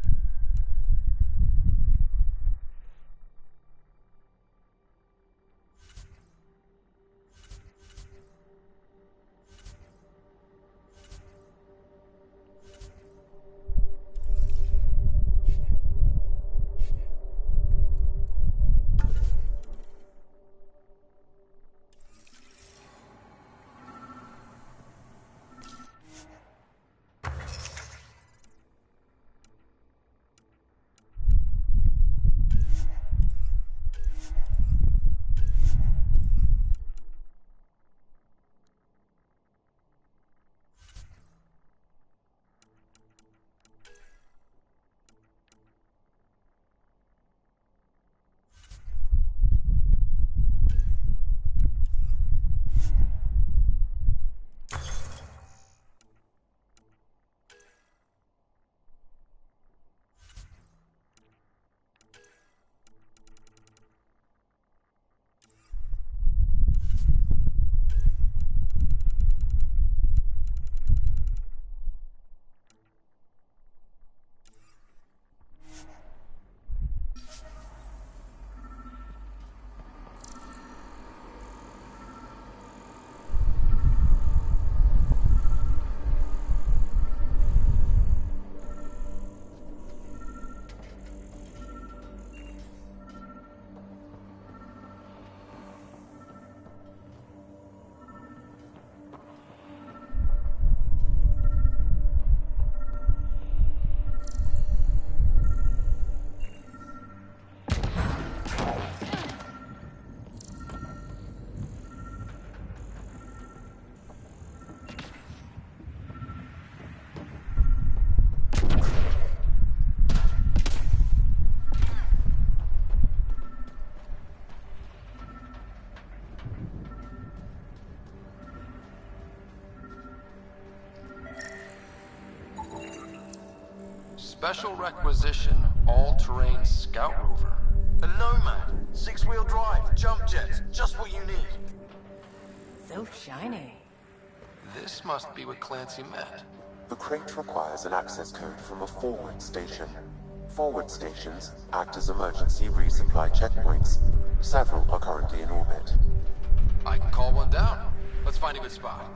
U: Special requisition, all-terrain scout rover. A Nomad, 6-wheel drive, jump jets, just what you need.
F: So shiny.
U: This must be what Clancy meant.
G: The crate requires an access code from a forward station. Forward stations act as emergency resupply checkpoints. Several are currently in orbit.
U: I can call one down. Let's find a good spot.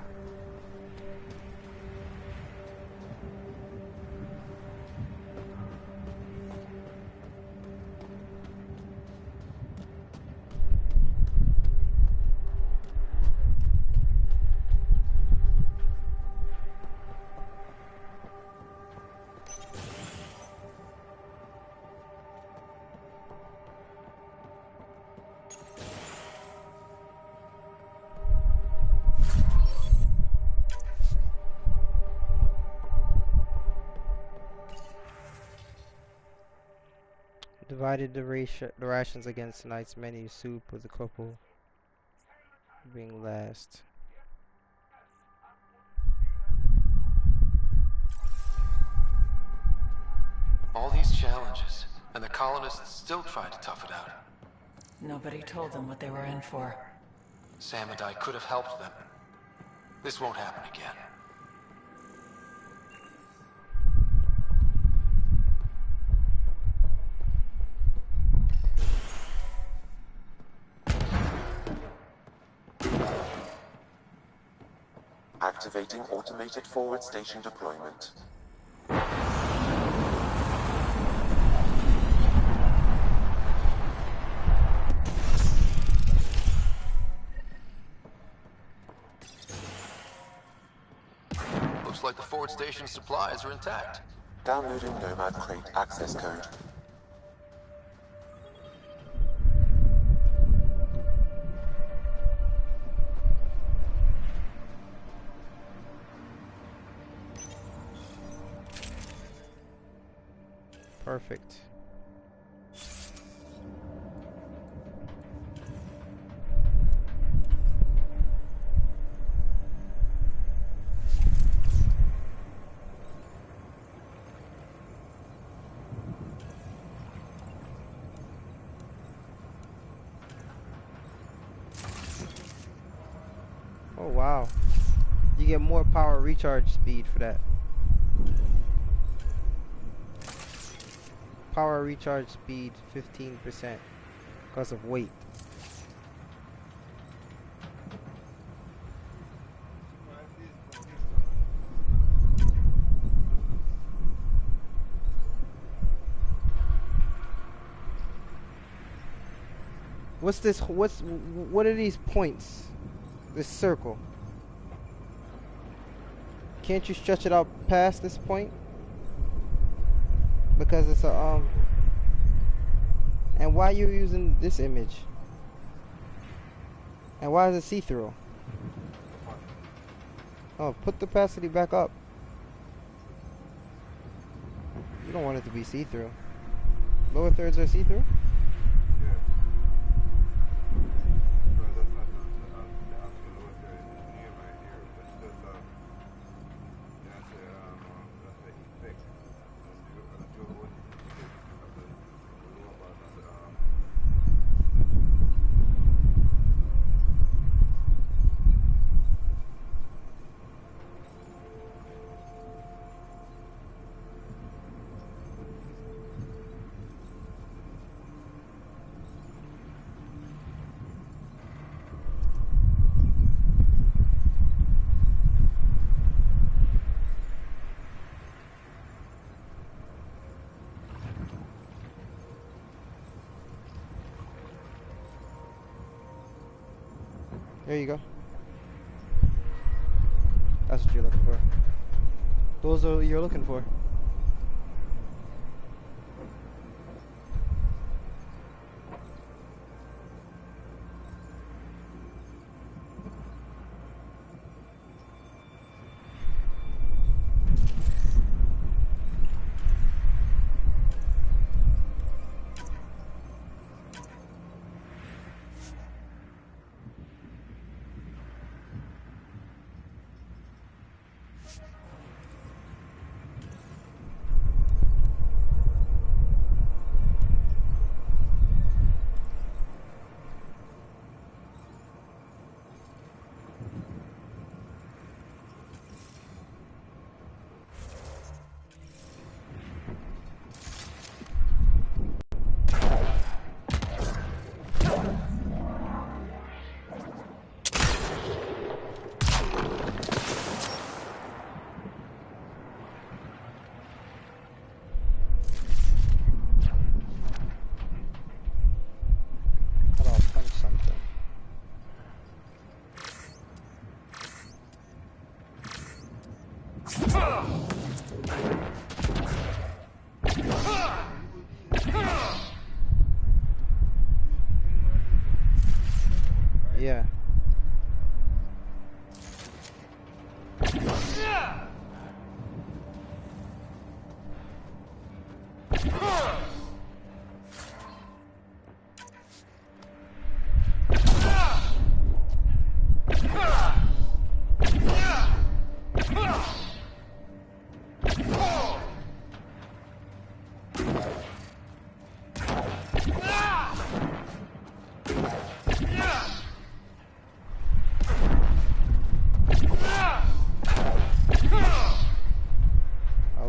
Q: Divided the rations against tonight's menu. Soup with a couple being last.
R: All these challenges, and the colonists still tried to tough it out.
F: Nobody told them what they were in for.
R: Sam and I could have helped them. This won't happen again.
G: Activating automated forward station deployment.
R: Looks like the forward station supplies are intact.
G: Downloading Nomad Crate access code.
Q: Perfect. Oh wow. You get more power recharge speed for that. Power recharge speed 15% because of weight. What's this? What are these points? This circle. Can't you stretch it out past this point? Because it's a and why are you using this image? And why is it see-through? Oh, put the opacity back up. You don't want it to be see-through. Lower thirds are see-through? There you go. That's what you're looking for. Those are what you're looking for.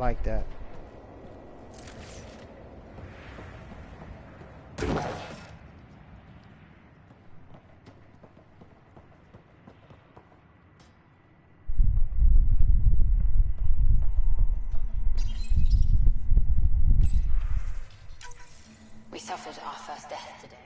Q: like that.
C: We suffered our first death today.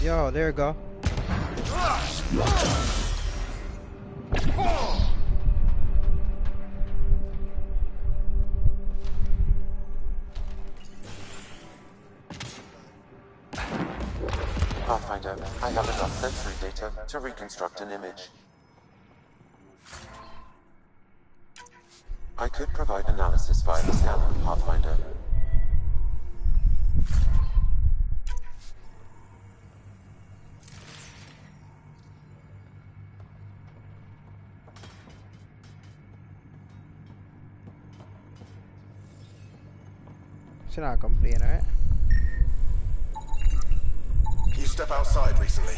Q: Yo, there you go.
G: Pathfinder, I have enough sensory data to reconstruct an image. I could provide analysis via the scanner, Pathfinder.
Q: Should not complain, alright?
P: You step outside recently.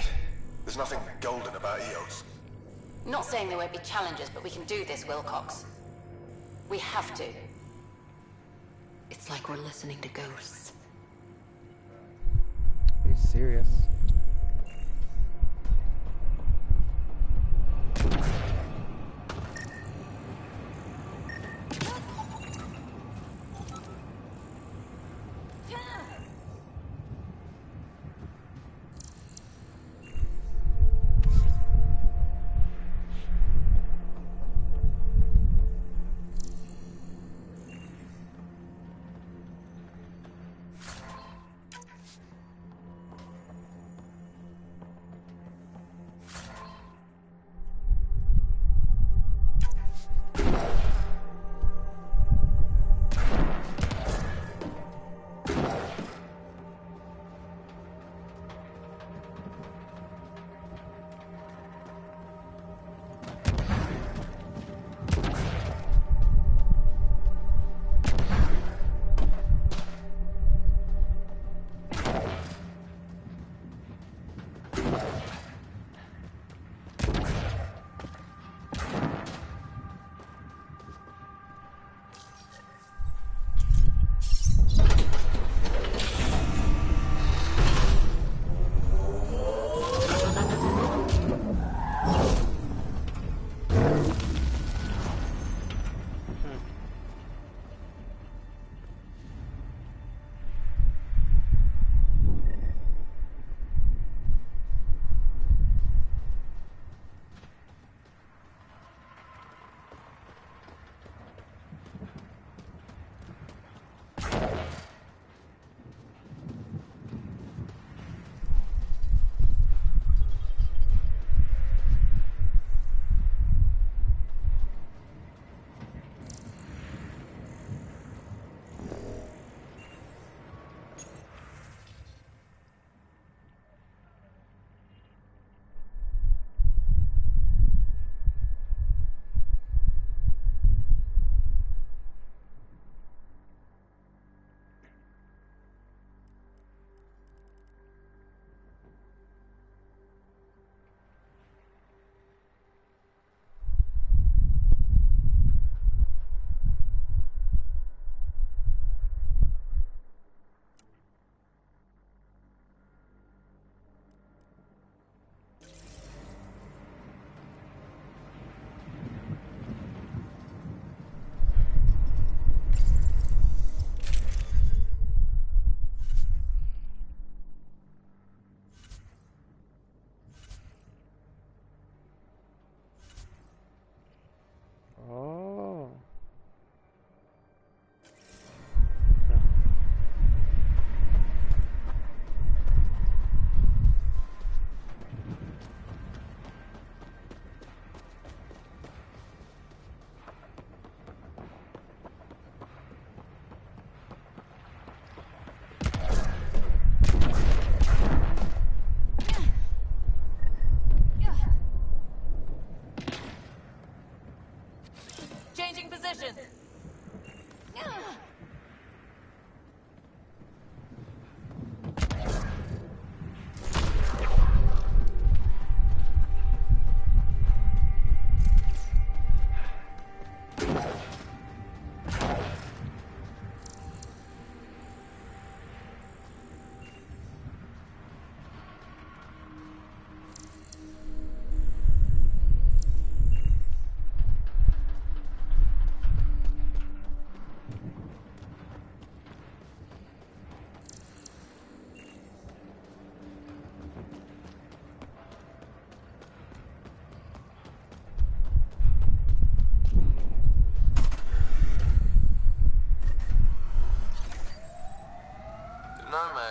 P: There's nothing golden about Eos.
C: Not saying there won't be challenges, but we can do this, Wilcox. We have to. It's like we're listening to ghosts.
Q: Are you serious?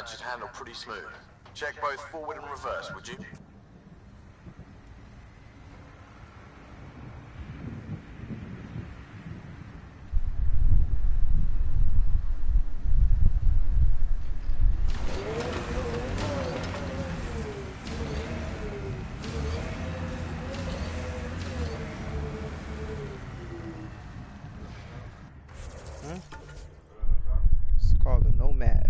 U: Nomad should handle pretty smooth. Check both forward and reverse, would you?
Q: It's called the Nomad.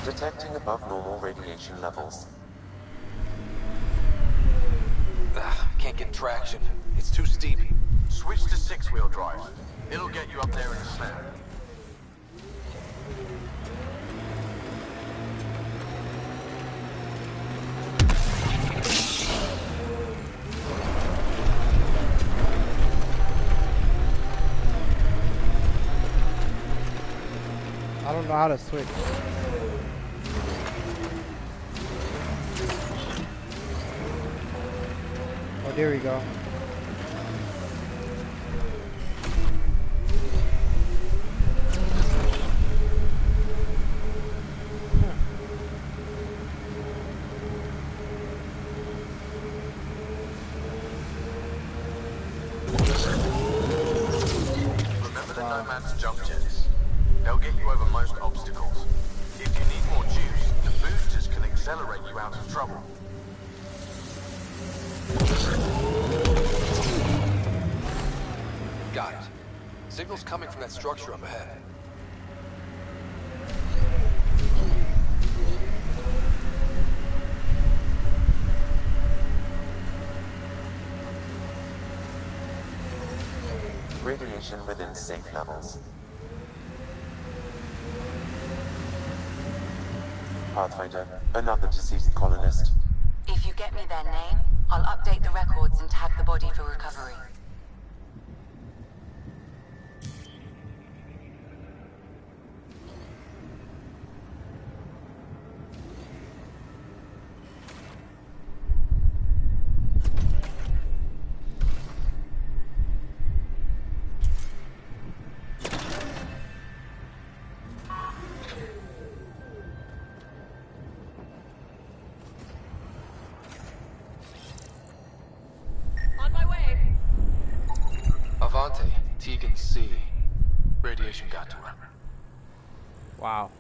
G: Detecting above normal radiation levels.
I: Can't get traction. It's too steep.
U: Switch to 6-wheel drive. It'll get you up there in a snap.
Q: I don't know how to switch. Oh, there we go.
U: Remember the Nomad's jump jets? They'll get you over most obstacles. If you need more juice, the boosters can accelerate you out of trouble.
I: Got it. Signal's coming from that structure up ahead.
G: Radiation within safe levels. Pathfinder, another deceased colonist.
E: If you get me their name, I'll update the records and tag the body for recovery.
I: Avante, Tegan C. Radiation got to her.
Q: Wow.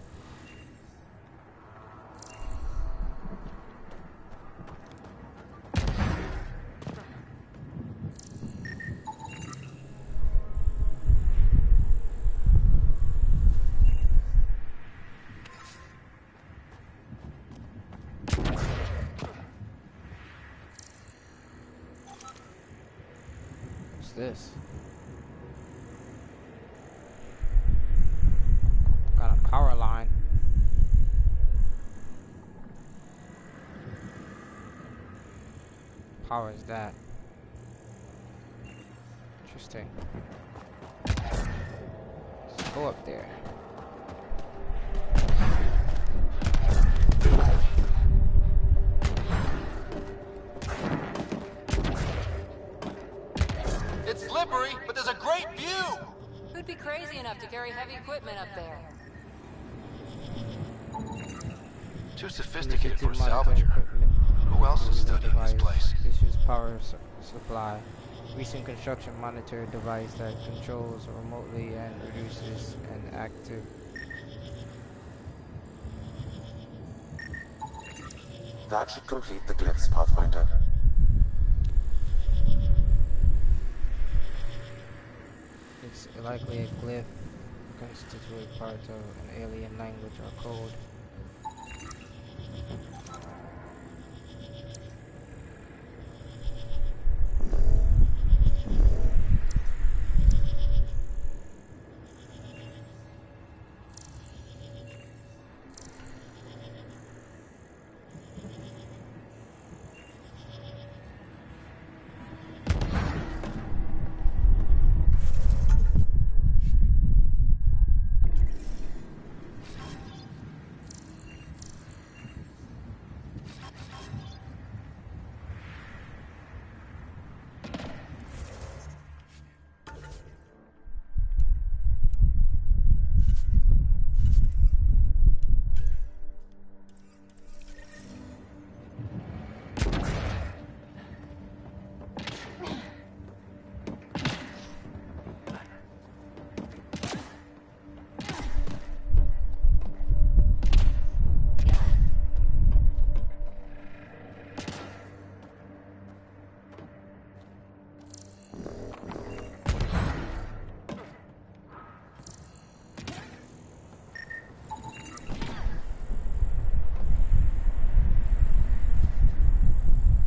Q: What's this? Got a power line. Power is that? Interesting. Let's go up there.
U: It's slippery, but there's a great view!
L: Who'd be crazy enough to carry heavy equipment up there?
I: Too sophisticated for a salvager. Who else is studying this place?
Q: Issues power supply. Recent construction monitor device that controls remotely and reduces an active.
G: That should complete the glyphs, Pathfinder.
Q: It's likely a glyph constitute part of an alien language or code.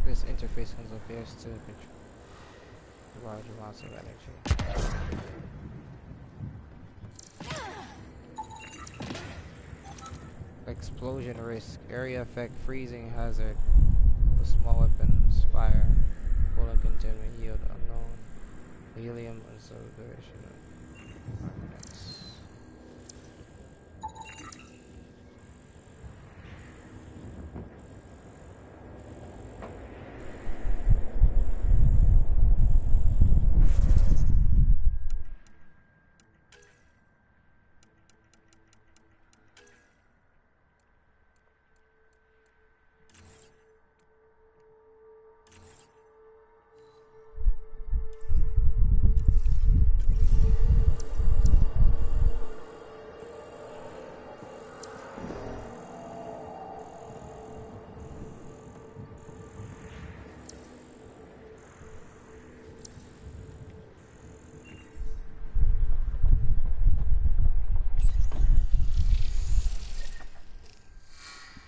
Q: This interface appears to control large amounts of energy. Explosion risk, area effect, freezing hazard for small weapons, fire, coolant containment, yield unknown, helium, unsubduration of magnets.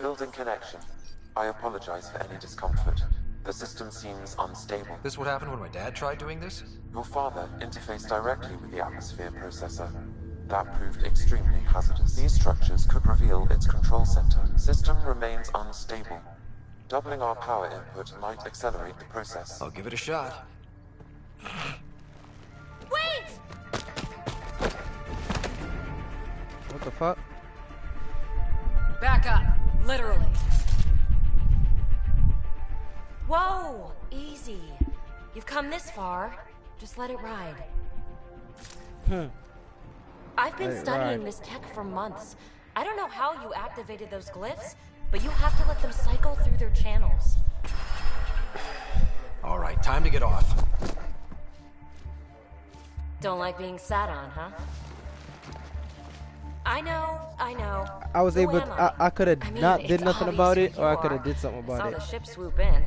G: Building connection. I apologize for any discomfort. The system seems unstable.
I: This what happened when my dad tried doing this?
G: Your father interfaced directly with the atmosphere processor. That proved extremely hazardous. These structures could reveal its control center. System remains unstable. Doubling our power input might accelerate the process.
I: I'll give it a shot.
H: Wait!
Q: What the fuck?
L: Back up. Literally.
H: Whoa! Easy. You've come this far. Just let it ride. I've been studying this tech for months. I don't know how you activated those glyphs, but you have to let them cycle through their channels.
I: All right, time to get off.
H: Don't like being sat on, huh? I know.
Q: I was able. I could have not did
H: it's
Q: nothing about it,
H: obvious
Q: or I
H: you
Q: could have
H: are.
Q: did something about
H: I
Q: it.
H: saw the ship swoop in.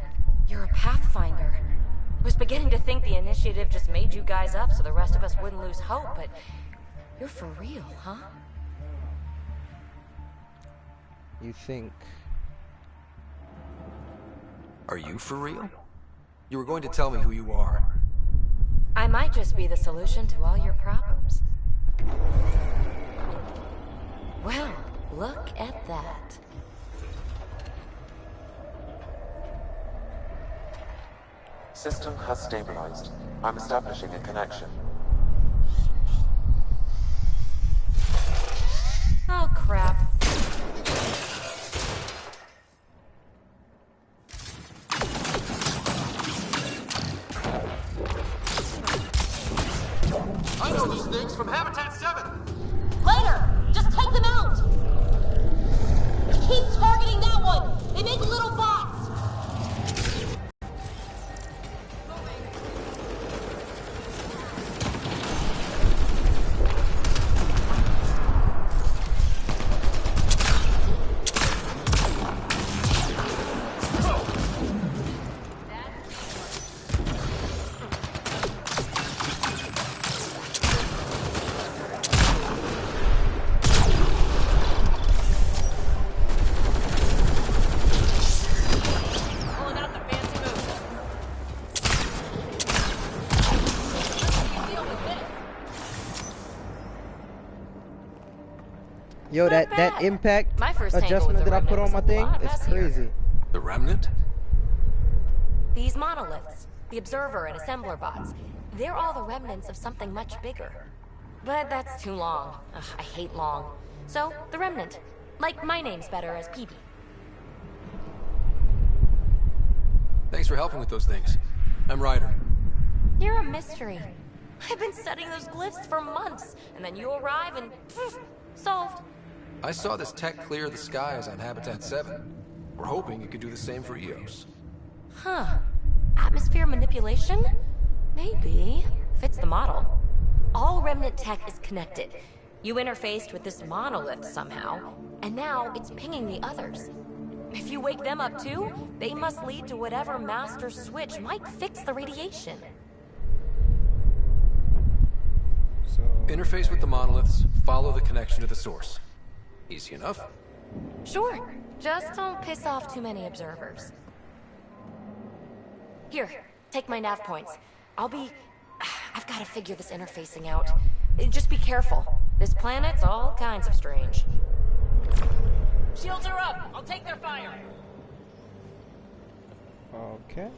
H: You're a Pathfinder. Was beginning to think the initiative just made you guys up so the rest of us wouldn't lose hope, but you're for real, huh?
Q: You think?
I: Are you for real? You were going to tell me who you are.
H: I might just be the solution to all your problems. Well, look at that.
G: System has stabilized. I'm establishing a connection.
H: Oh, crap.
J: I know these things from Habitat 7!
H: Later! Just take them out! Keep targeting that one! They make little bots!
Q: Yo,
L: Not
Q: that
L: bad.
Q: impact
L: My first tangle
Q: adjustment
L: with
Q: that I
L: the
Q: put on my
L: Remnant was a
Q: thing
L: lot
Q: is
L: messier.
Q: crazy.
I: The Remnant?
H: These monoliths, the Observer and Assembler bots, they're all the remnants of something much bigger. But that's too long. Ugh, I hate long. So, the Remnant. Like my name's better as PB.
I: Thanks for helping with those things. I'm Ryder.
H: You're a mystery. I've been studying those glyphs for months, and then you arrive and poof, solved.
I: I saw this tech clear the skies on Habitat 7. We're hoping it could do the same for EOS.
H: Huh. Atmosphere manipulation? Maybe. Fits the model. All Remnant tech is connected. You interfaced with this monolith somehow, and now it's pinging the others. If you wake them up too, they must lead to whatever master switch might fix the radiation.
Q: So
I: Interface with the monoliths, follow the connection to the source. Easy enough.
H: Sure. Just don't piss off too many observers. Here, take my nav points. I've got to figure this interfacing out. Just be careful. This planet's all kinds of strange.
L: Shields are up. I'll take their fire.
Q: okay.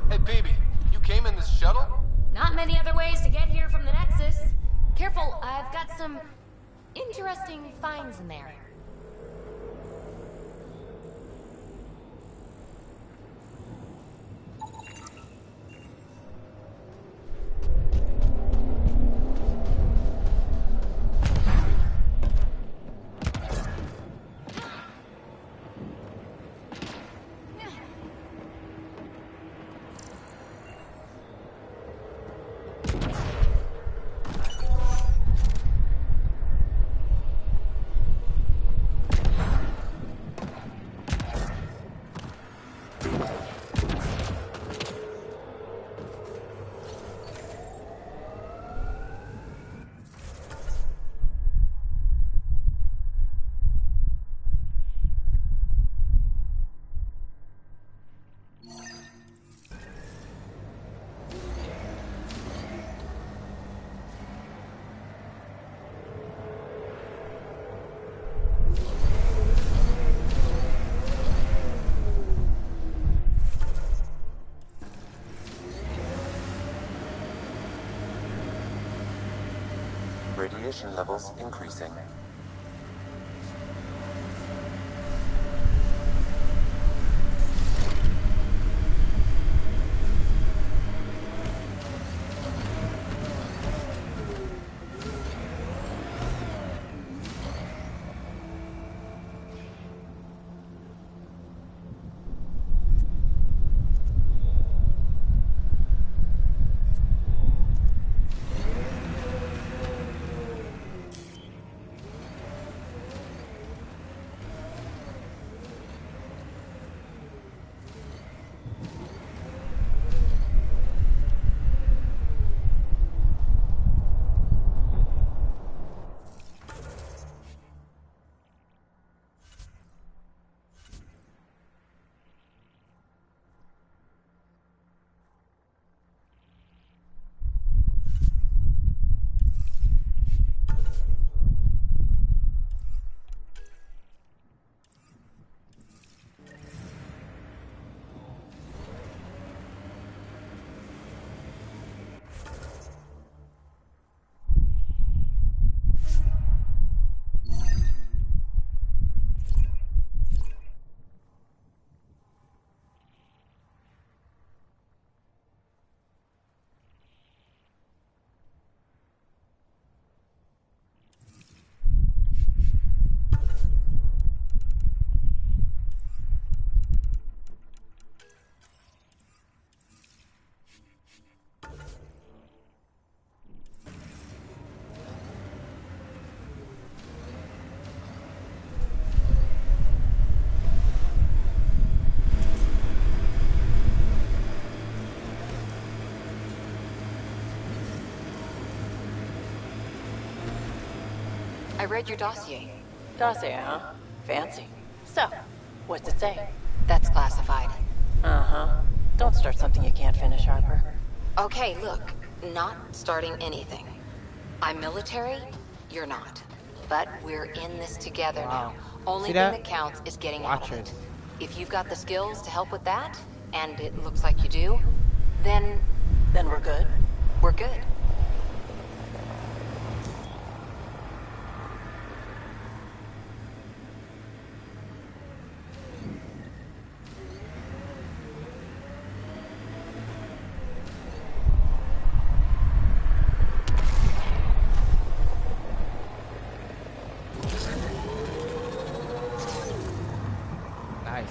J: Hey, baby, you came in this shuttle?
H: Not many other ways to get here from the Nexus. Careful, I've got some interesting finds in there.
G: Radiation levels increasing.
D: I read your dossier.
F: Dossier, huh? Fancy. So, what's it say?
D: That's classified.
F: Uh-huh. Don't start something you can't finish, Harper.
D: Okay, look. Not starting anything. I'm military, you're not. But we're in this together now. Only
Q: See
D: thing
Q: that?
D: that counts is getting out of it.
Q: Watchers.
D: If you've got the skills to help with that, and it looks like you do, then
F: we're good?
D: We're good.
Q: Nice.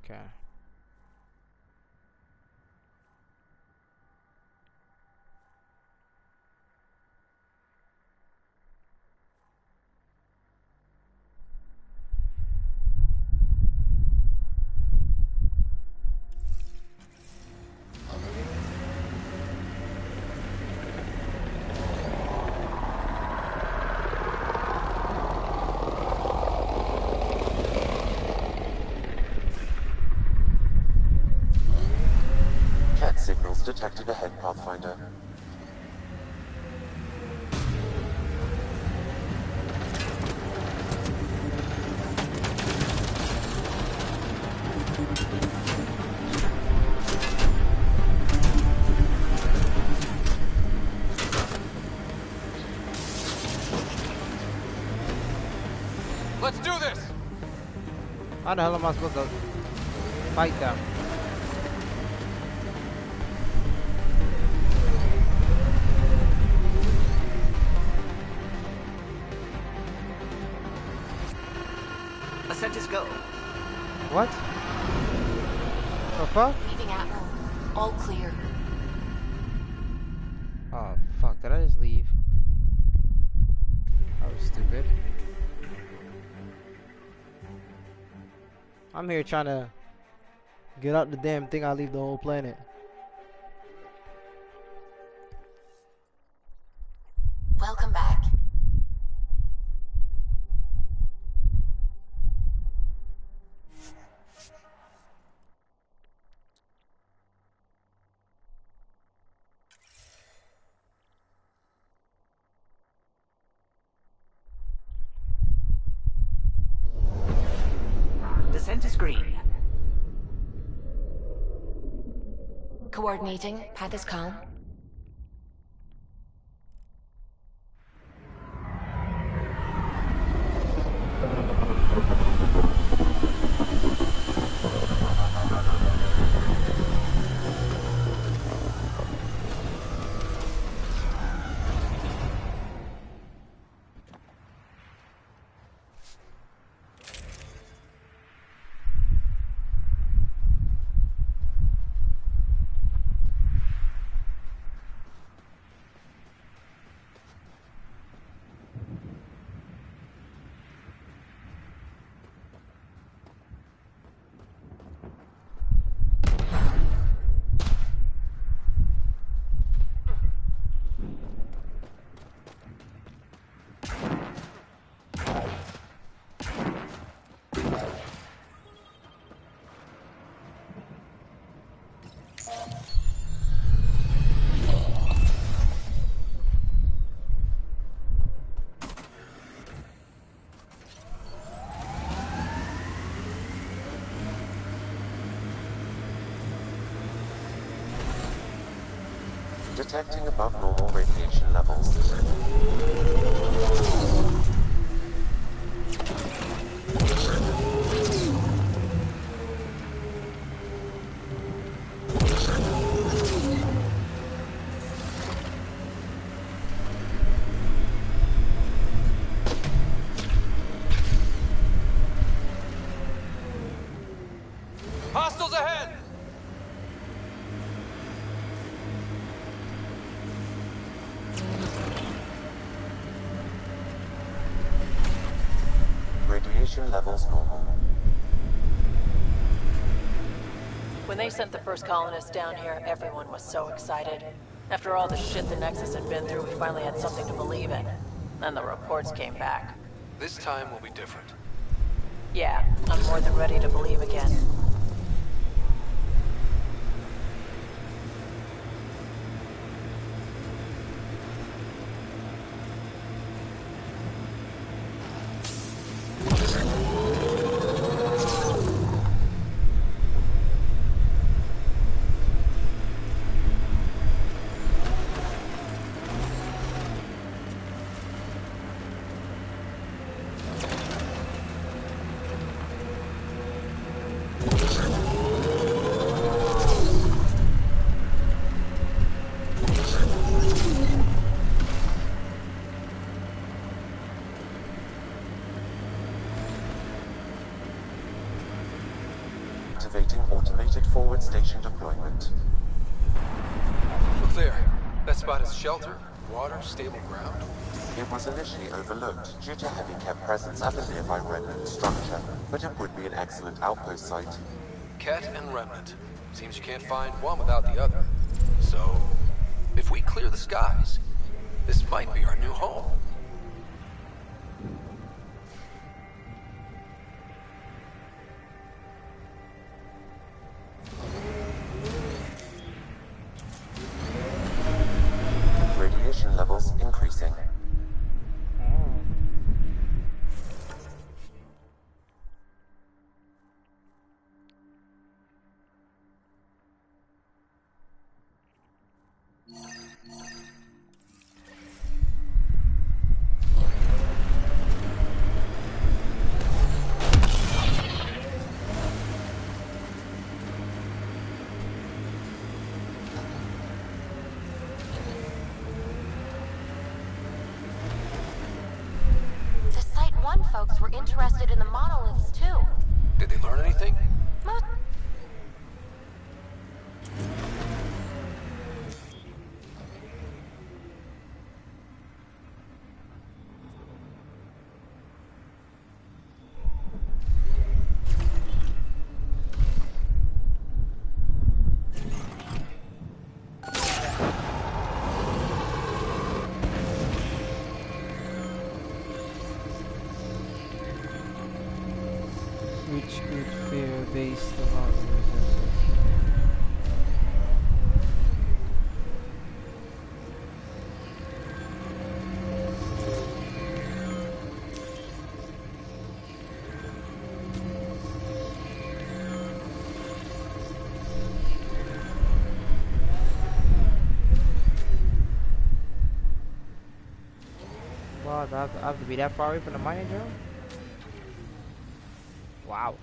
Q: Okay.
G: Cat signals detected ahead, Pathfinder.
J: Let's do this!
Q: How the hell am I supposed to fight them?
N: Ascent is go.
Q: What? The fuck?
D: Leaving Atmo. All clear.
Q: Oh fuck, did I just leave? That was stupid. I'm here trying to get out the damn thing, I leave the whole planet.
D: Welcome back.
N: Descent is green.
D: Coordinating. Path is calm.
G: Detecting above normal radiation levels.
J: Hostiles ahead!
G: Radiation levels normal.
F: When they sent the first colonists down here, everyone was so excited. After all the shit the Nexus had been through, we finally had something to believe in. Then the reports came back.
I: This time will be different.
F: Yeah, I'm more than ready to believe again.
G: Activating automated forward station deployment.
I: Look there. That spot is shelter, water, stable ground.
G: It was initially overlooked due to heavy kept presence at a nearby remnant structure, but it would be an excellent outpost site.
I: Ket and remnant. Seems you can't find one without the other. So, if we clear the skies, this might be our new home.
G: Radiation levels increasing.
D: The Site 1 folks were interested in the monoliths, too.
I: Did they learn anything?
Q: Which could fear based on resources. Wow, I have to be that far away from the mining drone? Wow.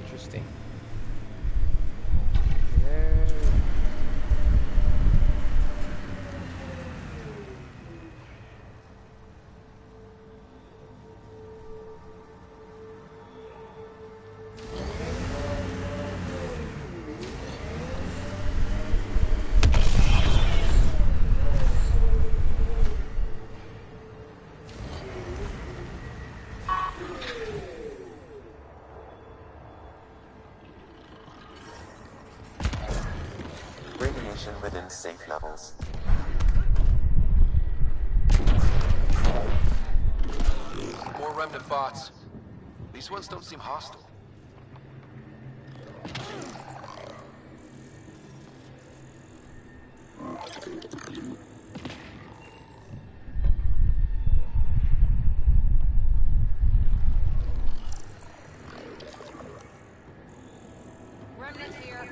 Q: Interesting.
G: Radiation within safe levels.
I: More remnant bots. These ones don't seem hostile.
L: Remnant here.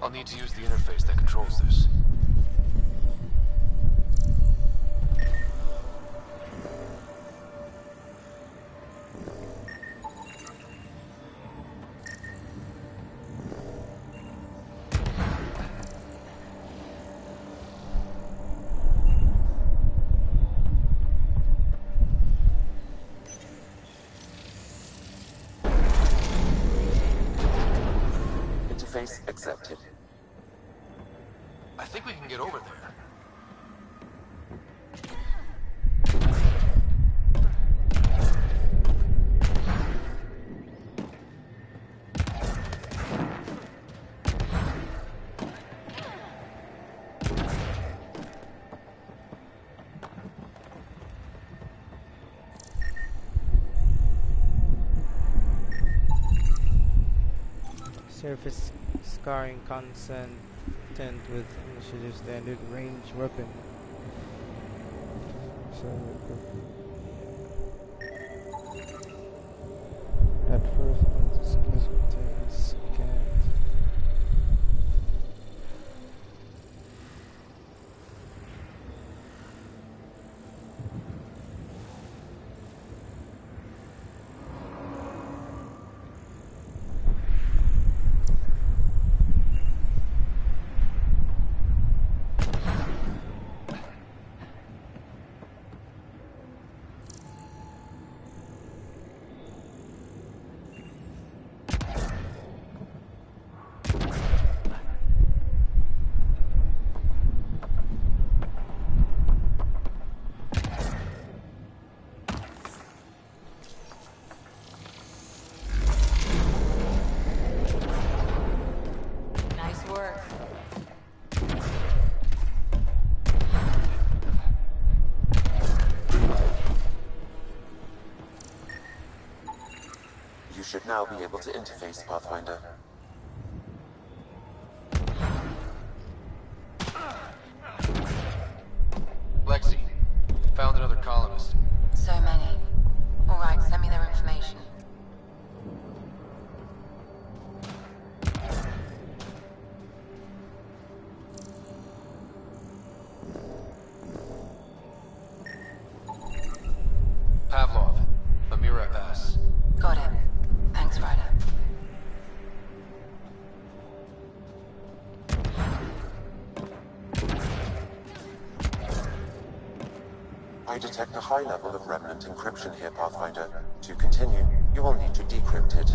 I: I'll need to use the interface that controls this.
G: Interface accepted.
I: I think we can get over there.
Q: Surface scarring constant with initiative standard range weapon. So at first skills contains scanned.
E: Nice work.
G: You should now be able to interface, Pathfinder.
I: Lexi, found another colonist.
E: So many. Alright, send me their information.
I: Pavlov, Amira S.
E: Got it. Thanks, Ryder.
G: I detect a high level of remnant encryption here, Pathfinder. To continue, you will need to decrypt it.